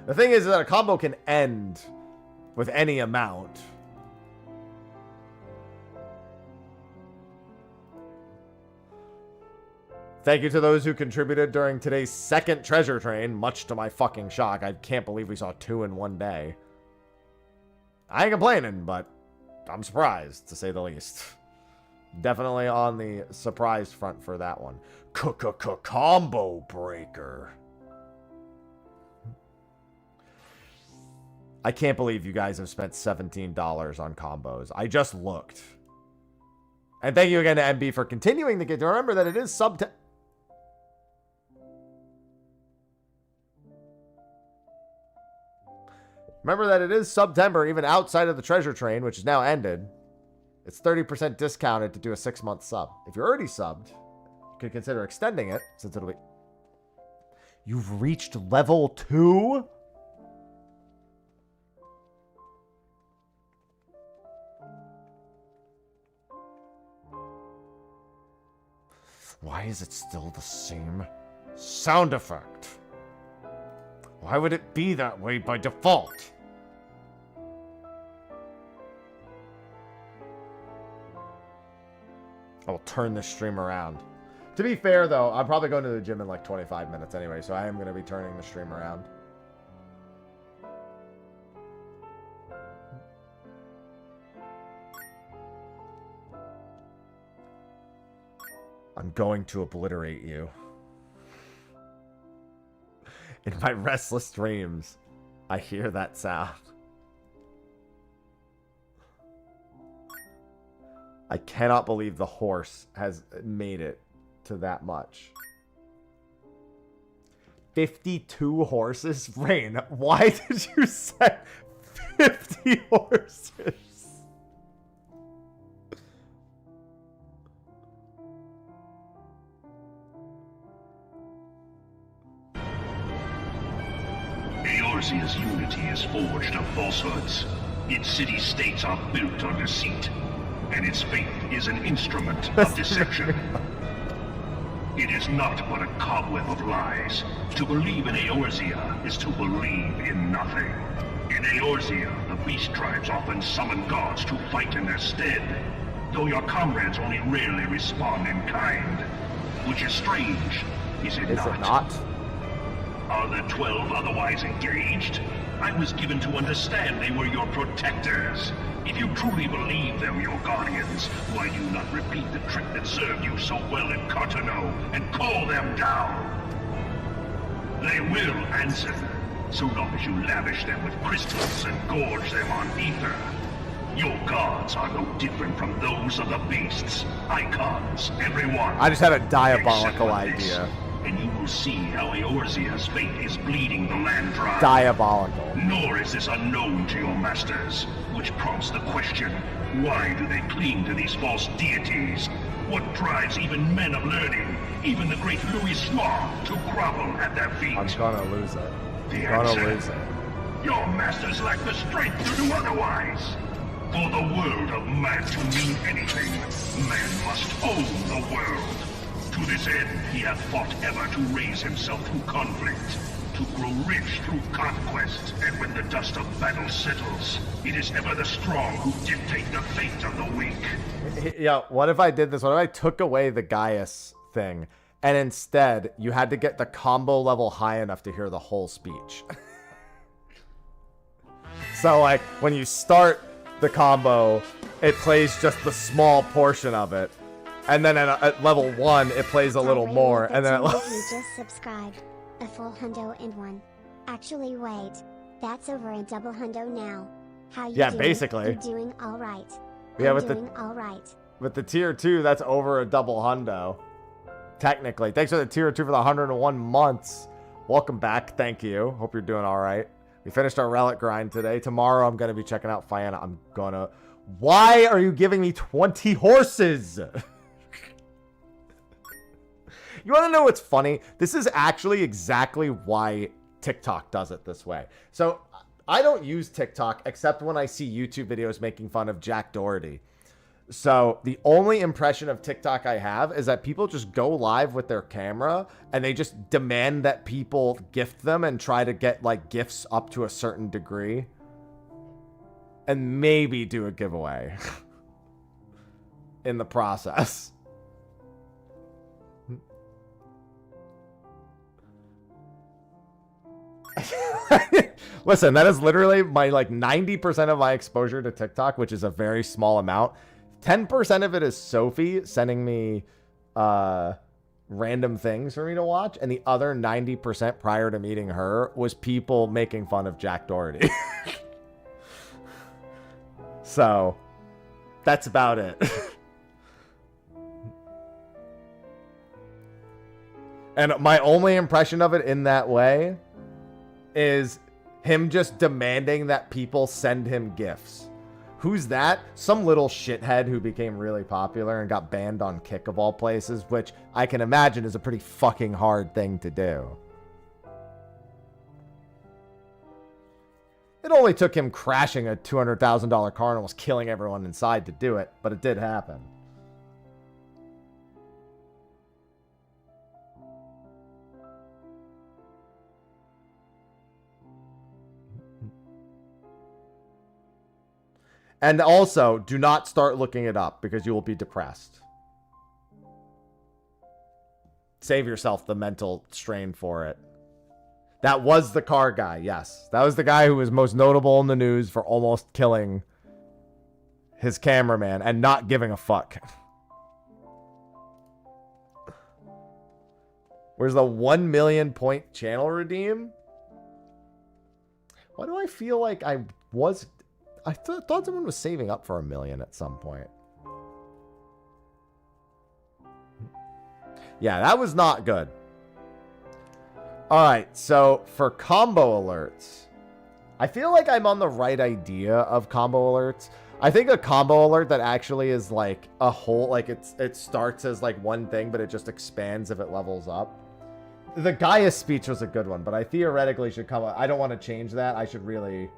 The thing is that a combo can end with any amount. Thank you to those who contributed during today's second treasure train, much to my fucking shock. I can't believe we saw 2 in one day. I ain't complaining, but I'm surprised, to say the least. Definitely on the surprise front for that one. Combo breaker. I can't believe you guys have spent $17 on combos. I just looked. And thank you again to MB for continuing the gift. Remember that it is Remember that it is September, even outside of the treasure train, which is now ended. It's 30% discounted to do a 6-month sub. If you're already subbed, you could consider extending it, since it'll be... You've reached level 2? Why is it still the same sound effect? Why would it be that way by default? I will turn this stream around. To be fair, though, I'm probably going to the gym in like 25 minutes anyway, so I am going to be turning the stream around. I'm going to obliterate you. In my restless dreams, I hear that sound. I cannot believe the horse has made it to that much. 52 horses? Rain, why did you set 50 horses? Eorzea's unity is forged of falsehoods. Its city-states are built on deceit, and its faith is an instrument of deception. It is not but a cobweb of lies. To believe in Eorzea is to believe in nothing. In Eorzea, the beast tribes often summon gods to fight in their stead, though your comrades only rarely respond in kind. Which is strange, is it not? Is it not? Are the 12 otherwise engaged? I was given to understand they were your protectors. If you truly believe them your guardians, why do you not repeat the trick that served you so well in Cartano and call them down? They will answer, so long as you lavish them with crystals and gorge them on ether. Your gods are no different from those of the beasts. Icons, everyone. I just had a diabolical idea. And you will see how Eorzea's fate is bleeding the land dry. Diabolical. Nor is this unknown to your masters, which prompts the question, why do they cling to these false deities? What drives even men of learning, even the great Louis Schwa, to grovel at their feet? I'm gonna lose it. The I'm answer, gonna lose it. Your masters lack the strength to do otherwise. For the world of man to mean anything, man must own the world. To this end, he hath fought ever to raise himself through conflict, to grow rich through conquest, and when the dust of battle settles, it is ever the strong who dictate the fate of the weak. Yeah, what if I did this? What if I took away the Gaius thing, and instead, you had to get the combo level high enough to hear the whole speech? So, like, when you start the combo, it plays just the small portion of it. And then at level 1, it plays a little more. And then you just subscribed. A full hundo and 1. Actually, wait. That's over a double hundo now. How you doing? Basically. You're doing all right. Yeah, I'm doing all right. With the tier 2, that's over a double hundo. Technically. Thanks for the tier 2 for the 101 months. Welcome back. Thank you. Hope you're doing all right. We finished our relic grind today. Tomorrow, I'm going to be checking out Fianna. I'm going to... Why are you giving me 20 horses? You want to know what's funny? This is actually exactly why TikTok does it this way. So I don't use TikTok except when I see YouTube videos making fun of Jack Doherty. So the only impression of TikTok I have is that people just go live with their camera and they just demand that people gift them and try to get like gifts up to a certain degree. And maybe do a giveaway in the process. Listen, that is literally my like 90% of my exposure to TikTok, which is a very small amount. 10% of it is Sophie sending me random things for me to watch, and the other 90% prior to meeting her was people making fun of Jack Doherty. So, that's about it. And my only impression of it in that way is him just demanding that people send him gifts. Who's that? Some little shithead who became really popular and got banned on Kick of all places, which I can imagine is a pretty fucking hard thing to do. It only took him crashing a $200,000 car and almost killing everyone inside to do it, but it did happen. And also, do not start looking it up because you will be depressed. Save yourself the mental strain for it. That was the car guy, yes. That was the guy who was most notable in the news for almost killing his cameraman and not giving a fuck. Where's the 1 million point channel redeem? Why do I feel like I thought someone was saving up for 1 million at some point. Yeah, that was not good. Alright, so for combo alerts, I feel like I'm on the right idea of combo alerts. I think a combo alert that actually is like a whole, like it starts as like one thing, but it just expands if it levels up. The Gaia speech was a good one, but I theoretically should come up. I don't want to change that. I should really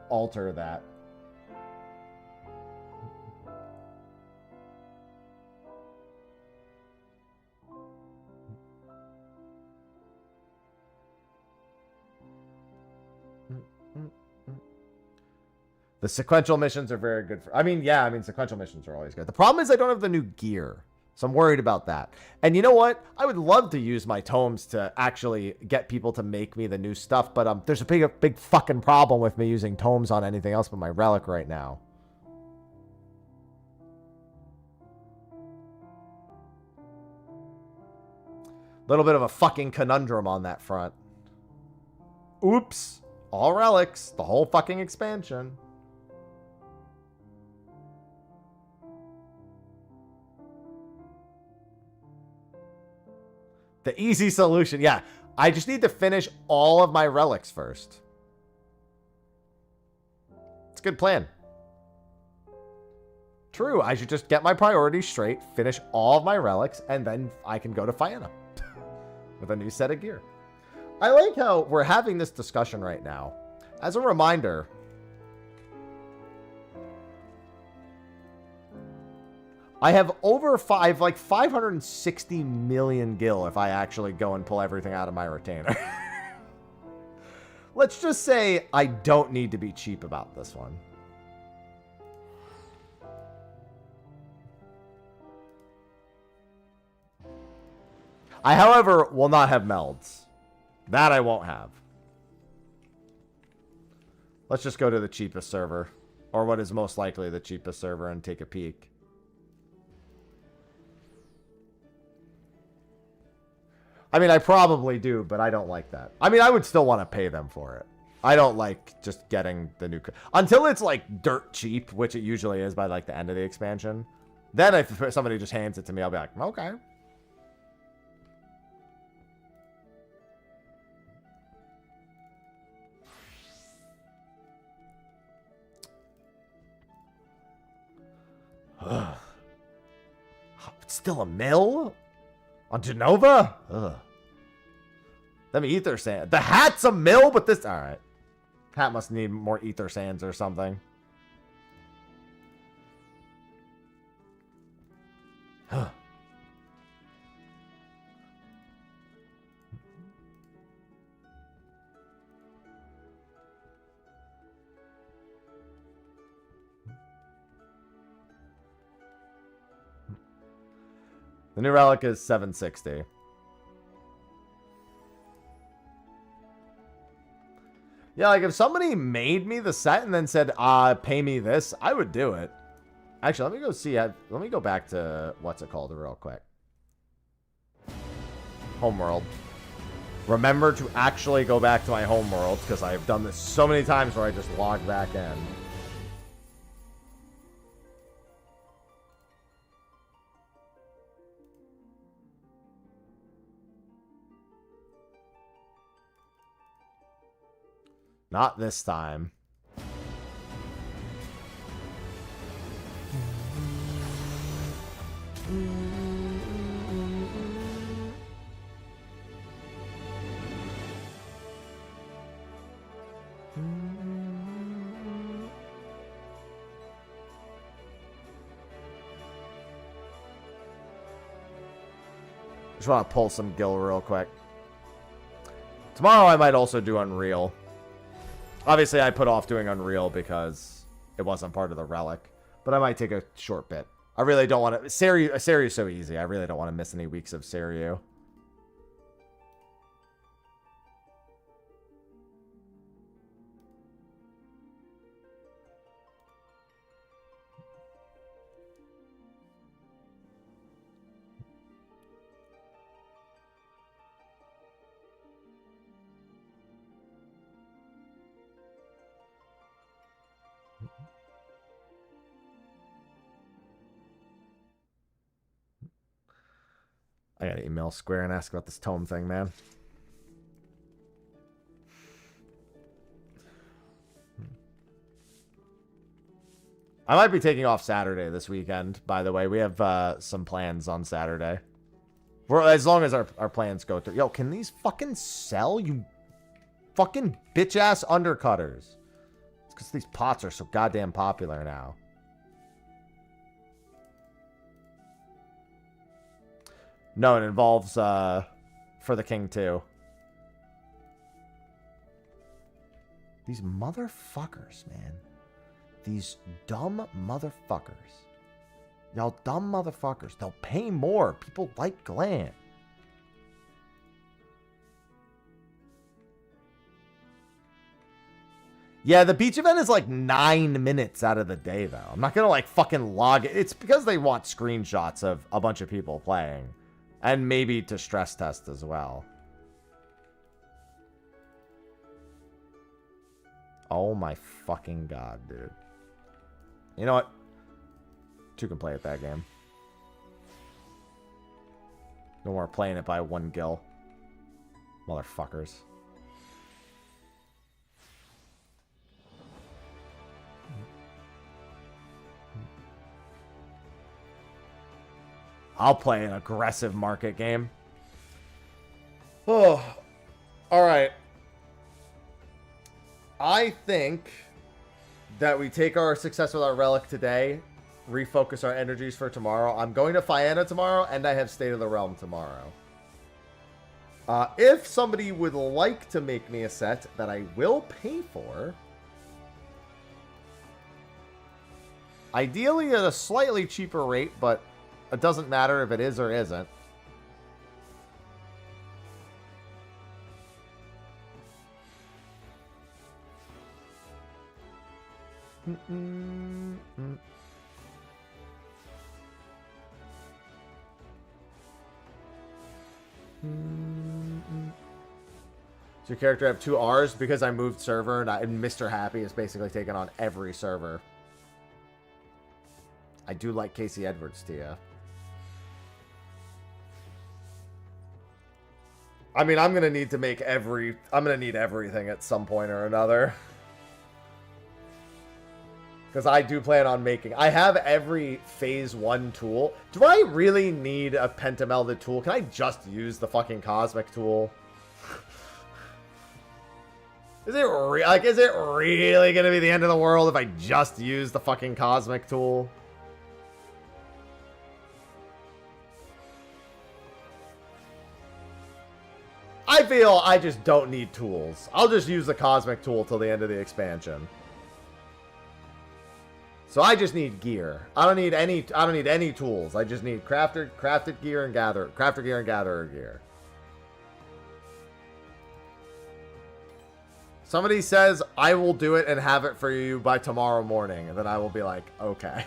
alter that. The sequential missions are very good for... sequential missions are always good. The problem is I don't have the new gear. So I'm worried about that. And you know what? I would love to use my tomes to actually get people to make me the new stuff. But there's a big fucking problem with me using tomes on anything else but my relic right now. Little bit of a fucking conundrum on that front. Oops. All relics. The whole fucking expansion. The easy solution. Yeah, I just need to finish all of my relics first. It's a good plan. True, I should just get my priorities straight, finish all of my relics, and then I can go to Fianna with a new set of gear. I like how we're having this discussion right now. As a reminder, I have over 560 million gil if I actually go and pull everything out of my retainer. Let's just say I don't need to be cheap about this one. I, however, will not have melds. That I won't have. Let's just go to the cheapest server. Or what is most likely the cheapest server and take a peek. I mean, I probably do, but I don't like that. I mean, I would still want to pay them for it. I don't like just getting the new... Until it's, like, dirt cheap, which it usually is by, like, the end of the expansion. Then if somebody just hands it to me, I'll be like, okay. It's still a mill? On Genova? Ugh. Them ether sand. The hat's a mill, but this... Alright. Hat must need more ether sands or something. Huh. The new relic is 760. Yeah, like if somebody made me the set and then said, pay me this, I would do it. Actually, let me go see. Let me go back to, what's it called real quick. Homeworld. Remember to actually go back to my homeworld because I've done this so many times where I just log back in. Not this time. Just want to pull some Gil real quick. Tomorrow I might also do Unreal. Obviously I put off doing Unreal because it wasn't part of the relic. But I might take a short bit. I really don't want to... Seiryu is so easy. I really don't want to miss any weeks of Seiryu. I gotta email Square and ask about this Tome thing, man. I might be taking off Saturday this weekend, by the way. We have some plans on Saturday. As long as our plans go through. Yo, can these fucking sell, you fucking bitch-ass undercutters? It's because these pots are so goddamn popular now. No, it involves for the king too. These motherfuckers, man. These dumb motherfuckers. Y'all dumb motherfuckers. They'll pay more. People like Glam. Yeah, the beach event is like 9 minutes out of the day, though. I'm not going to like fucking log it. It's because they want screenshots of a bunch of people playing. And maybe to stress test as well. Oh my fucking god, dude. You know what? Two can play at that game. No more playing it by one Gil. Motherfuckers. I'll play an aggressive market game. Oh, all right. I think that we take our success with our relic today, refocus our energies for tomorrow. I'm going to Fianna tomorrow, and I have State of the Realm tomorrow. If somebody would like to make me a set that I will pay for, ideally at a slightly cheaper rate, but it doesn't matter if it is or isn't. Does your character have 2 R's? Because I moved server and Mr. Happy is basically taken on every server. I do like Casey Edwards, Tia. I mean, I'm gonna need to make I'm gonna need everything at some point or another. Because I do plan on making... I have every phase 1 tool. Do I really need a pentamelded tool? Can I just use the fucking cosmic tool? Is it really gonna be the end of the world if I just use the fucking cosmic tool? I feel I just don't need tools. I'll just use the cosmic tool till the end of the expansion. So I just need gear. I don't need any tools. I just need crafted gear and crafter gear and gatherer gear. Somebody says I will do it and have it for you by tomorrow morning, and then I will be like, okay.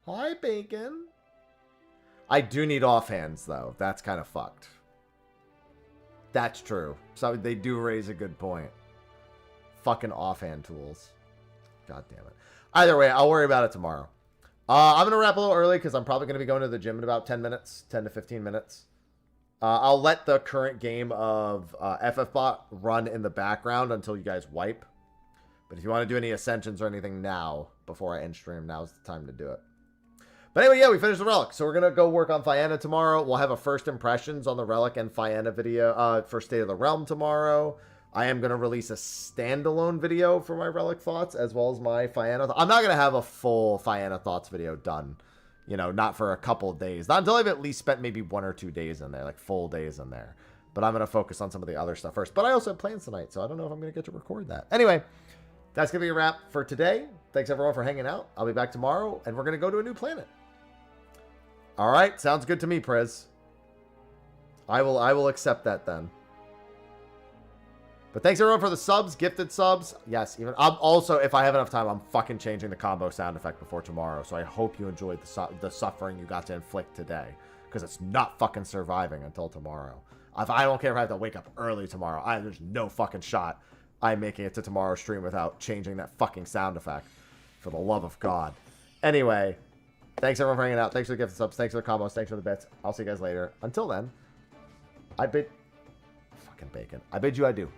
Hi, Bacon. I do need offhands, though. That's kind of fucked. That's true. So they do raise a good point. Fucking offhand tools. God damn it. Either way, I'll worry about it tomorrow. I'm going to wrap a little early because I'm probably going to be going to the gym in about 10 minutes, 10 to 15 minutes. I'll let the current game of FFBot run in the background until you guys wipe. But if you want to do any Ascensions or anything now, before I end stream, now's the time to do it. But anyway, yeah, we finished the Relic. So we're going to go work on Fianna tomorrow. We'll have a first impressions on the Relic and Fianna video for State of the Realm tomorrow. I am going to release a standalone video for my Relic thoughts as well as my Fianna. I'm not going to have a full Fianna thoughts video done. You know, not for a couple of days. Not until I've at least spent maybe 1 or 2 days in there, like full days in there. But I'm going to focus on some of the other stuff first. But I also have plans tonight, so I don't know if I'm going to get to record that. Anyway, that's going to be a wrap for today. Thanks everyone for hanging out. I'll be back tomorrow, and we're going to go to a new planet. All right, sounds good to me, Priz. I will accept that then. But thanks everyone for the subs, gifted subs. Yes, even I'm also, if I have enough time, I'm fucking changing the combo sound effect before tomorrow. So I hope you enjoyed the suffering you got to inflict today, because it's not fucking surviving until tomorrow. I don't care if I have to wake up early tomorrow. There's no fucking shot I'm making it to tomorrow's stream without changing that fucking sound effect. For the love of God. Anyway, thanks everyone for hanging out. Thanks for the gifted subs. Thanks for the combos. Thanks for the bits. I'll see you guys later. Until then, fucking bacon. I bid you adieu.